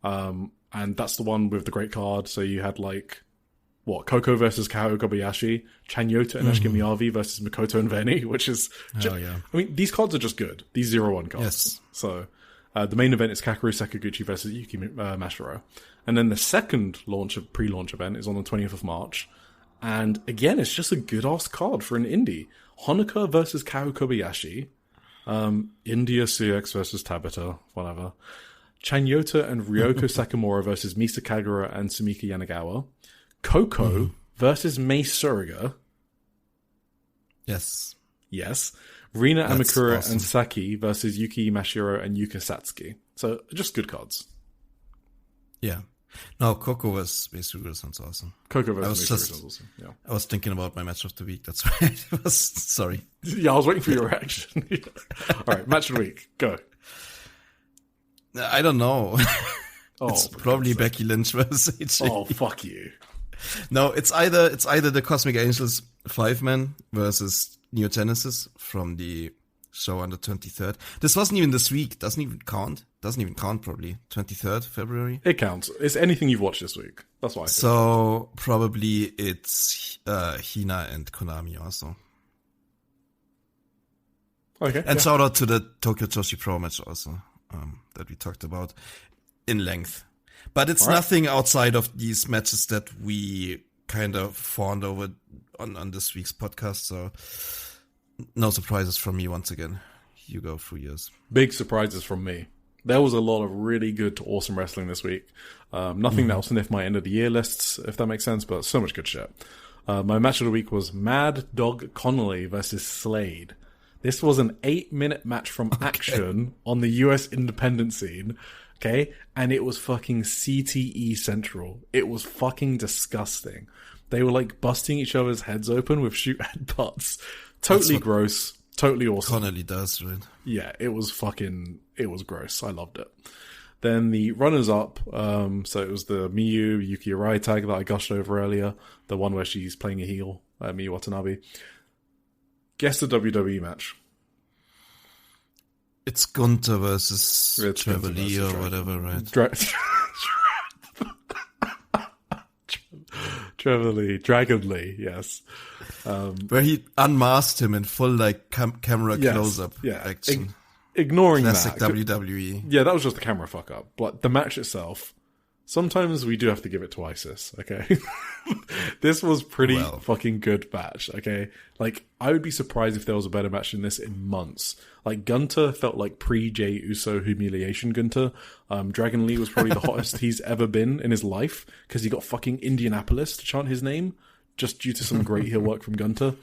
And that's the one with the great card. So you had Koko versus Kaho Kobayashi, Chanyota and Ashika Miyavi versus Mikoto and Veni, which is... I mean, these cards are just good. These 0-1 cards. Yes. So the main event is Kakeru Sakaguchi versus Yuki Mashiro. And then the second pre-launch event is on the 20th of March. And again, it's just a good-ass card for an indie. Honoka versus Kaho Kobayashi India CX versus Tabata, whatever. Chanyota and Ryoko Sakamura versus Misa Kagura and Sumika Yanagawa. Coco versus Mei Suruga. Yes. Yes. Rina That's Amakura awesome. and Saki versus Yuki Mashiro and Yuka Satsuki. So, just good cards. Yeah. No, Coco vs. Misuga sounds awesome. Coco I was versus Mei just- Suruga is awesome. Yeah. I was thinking about my match of the week. That's why I was sorry. Yeah, I was waiting for your reaction. All right, match of the week. Go. I don't know. Oh, It's for probably God's sake. Becky Lynch versus AJ. Oh, fuck you. No, it's either the Cosmic Angels 5-man versus Neo Genesis from the show on the 23rd. This wasn't even this week. Doesn't even count probably. 23rd February. It counts. It's anything you've watched this week. That's why. So probably it's Hina and Konami also. Okay. And shout out to the Tokyo Joshi Pro match also that we talked about in length. But it's All right. nothing outside of these matches that we kind of fawned over on this week's podcast. So no surprises from me once again. You go through yours. Big surprises from me. There was a lot of really good to awesome wrestling this week. Nothing that will sniff my end of the year lists, if that makes sense, but so much good shit. My match of the week was Mad Dog Connolly versus Slade. This was an 8-minute match from Action on the US independent scene. Okay? And it was fucking CTE central. It was fucking disgusting. They were like busting each other's heads open with shoot headbutts. Totally what gross. Totally awesome. Connolly does, right? Yeah, it was gross. I loved it. Then the runners-up, so it was the Miyu Yuki Arai tag that I gushed over earlier, the one where she's playing a heel, Miyu Watanabe. Guess the WWE match. It's Gunther versus It's Trevor Gunther Lee versus or Trevor. whatever, right? Trevor Lee, Dragon Lee, yes. Where he unmasked him in full like camera Yes, close-up yeah. action. Ignoring Classic that. WWE. Yeah, that was just a camera fuck up. But the match itself, sometimes we do have to give it to ISIS, okay? This was pretty fucking good match, okay? Like, I would be surprised if there was a better match than this in months. Like, Gunter felt like pre-Jey Uso humiliation Gunter. Dragon Lee was probably the hottest he's ever been in his life, because he got fucking Indianapolis to chant his name, just due to some great heel work from Gunter.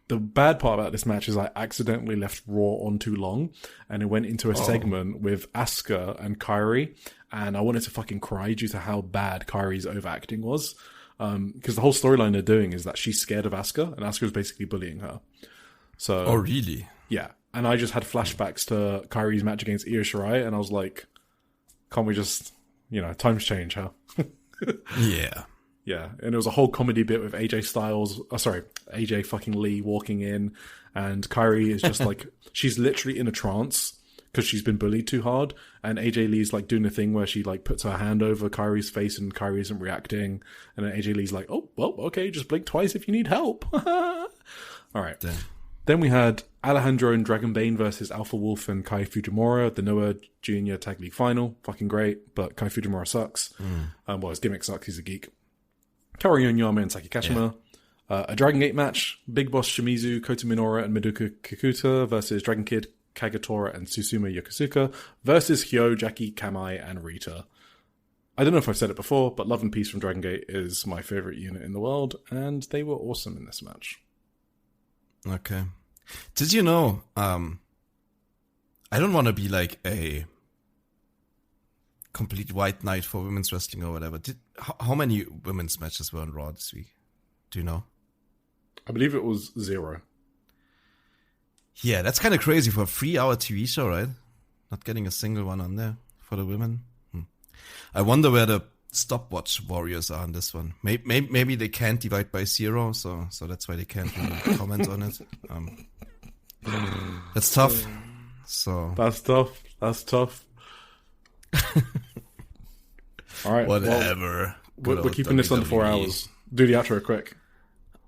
The bad part about this match is I accidentally left Raw on too long, and it went into a segment with Asuka and Kairi, and I wanted to fucking cry due to how bad Kairi's overacting was. Because the whole storyline they're doing is that she's scared of Asuka, and Asuka's basically bullying her. So, Oh, really? yeah. And I just had flashbacks to Kairi's match against Io Shirai, and I was like, can't we just, times change, huh? Yeah. Yeah, and it was a whole comedy bit with AJ fucking Lee walking in, and Kairi is just like, she's literally in a trance because she's been bullied too hard, and AJ Lee's like doing the thing where she like puts her hand over Kairi's face and Kairi isn't reacting, and then AJ Lee's like, oh, well, okay, just blink twice if you need help. All right. Damn. Then we had Alejandro and Dragonbane versus Alpha Wolf and Kai Fujimura, the Noah Junior Tag League Final. Fucking great, but Kai Fujimura sucks. Well, his gimmick sucks, he's a geek. Kaori Onyama and Saki Kashima. A Dragon Gate match. Big Boss Shimizu, Kota Minoura, and Madoka Kikuta versus Dragon Kid, Kagetora, and Susuma Yokosuka versus Hyo, Jackie, Kamai, and Rita. I don't know if I've said it before, but Love and Peace from Dragon Gate is my favorite unit in the world, and they were awesome in this match. Okay. Did you know, I don't want to be like a complete white knight for women's wrestling or whatever. How many women's matches were on Raw this week? Do you know? I believe it was 0. Yeah, that's kind of crazy for a 3-hour TV show, right? Not getting a single one on there for the women. I wonder where the stopwatch warriors are on this one. Maybe they can't divide by 0, so that's why they can't really comment on it. That's tough. So That's tough. All right. whatever. Well, we're keeping this under 4 hours. Do the outro quick.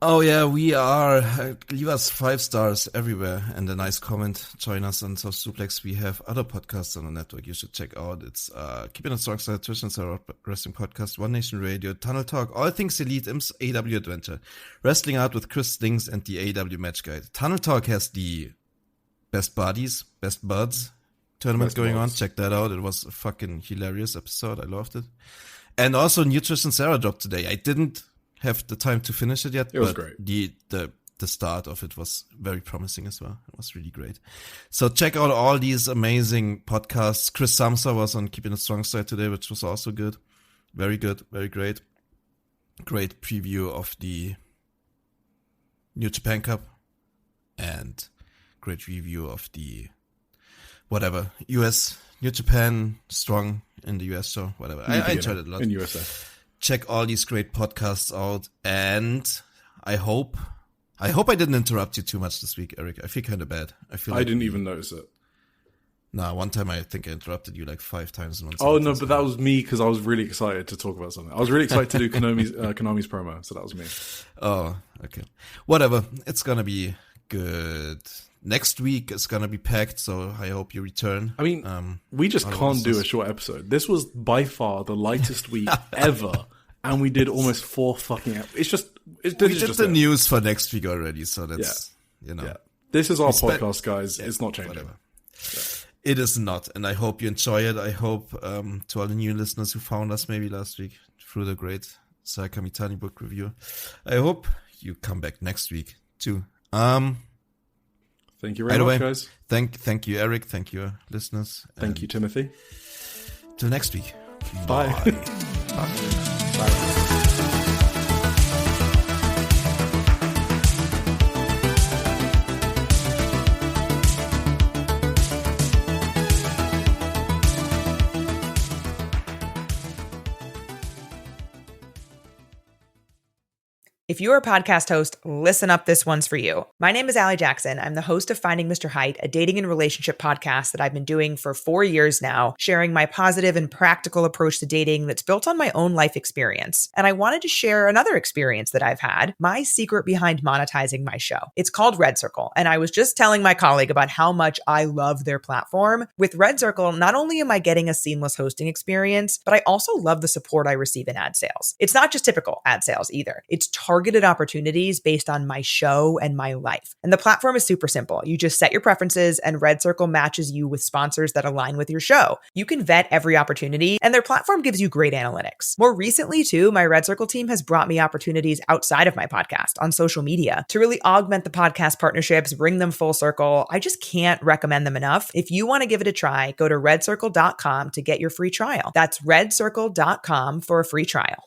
Oh yeah, we are. Leave us 5 stars everywhere and a nice comment. Join us on South Suplex. We have other podcasts on the network you should check out. It's Keeping It Strong Style, Twitch and Star Wrestling Podcast, One Nation Radio, Tunnel Talk, All Things Elite, IMS, AW Adventure, Wrestling Out with Chris Stings, and the AW Match Guide. Tunnel Talk has the Best Buddies, Best Buds tournament going on. Check that out. It was a fucking hilarious episode. I loved it. And also Nutrition Sarah dropped today. I didn't have the time to finish it yet. It was great. The start of it was very promising as well. It was really great. So check out all these amazing podcasts. Chris Samsa was on Keeping It Strong side today, which was also good. Very good. Very great. Great preview of the New Japan Cup and great review of the US New Japan Strong in the US show, whatever. I enjoyed it a lot. In USA. Check all these great podcasts out, and I hope I didn't interrupt you too much this week, Eric. I feel kind of bad. I didn't even notice it. Nah, one time I think I interrupted you like 5 times in one Oh, no, but that was me because I was really excited to talk about something. I was really excited to do Konami's promo, so that was me. Oh, okay. Whatever. It's gonna be good. Next week is gonna be packed, so I hope you return. I mean, we just can't do a short episode. This was by far the lightest week ever, and we did almost 4 fucking episodes. We did the news for next week already, so that's, Yeah. This is our podcast, guys. Yeah, it's not changing. Whatever. Yeah. It is not, and I hope you enjoy it. I hope to all the new listeners who found us maybe last week through the great Sayaka Mitani book review, I hope you come back next week too. Thank you very much, guys. Thank you, Eric. Thank you, listeners. Thank you, Timothy. Till next week. Bye. Bye. If you're a podcast host, listen up, this one's for you. My name is Allie Jackson. I'm the host of Finding Mr. Height, a dating and relationship podcast that I've been doing for 4 years now, sharing my positive and practical approach to dating that's built on my own life experience. And I wanted to share another experience that I've had, my secret behind monetizing my show. It's called Red Circle, and I was just telling my colleague about how much I love their platform. With Red Circle, not only am I getting a seamless hosting experience, but I also love the support I receive in ad sales. It's not just typical ad sales either. It's targeted opportunities based on my show and my life. And the platform is super simple. You just set your preferences and Red Circle matches you with sponsors that align with your show. You can vet every opportunity and their platform gives you great analytics. More recently too, my Red Circle team has brought me opportunities outside of my podcast on social media to really augment the podcast partnerships, bring them full circle. I just can't recommend them enough. If you want to give it a try, go to redcircle.com to get your free trial. That's redcircle.com for a free trial.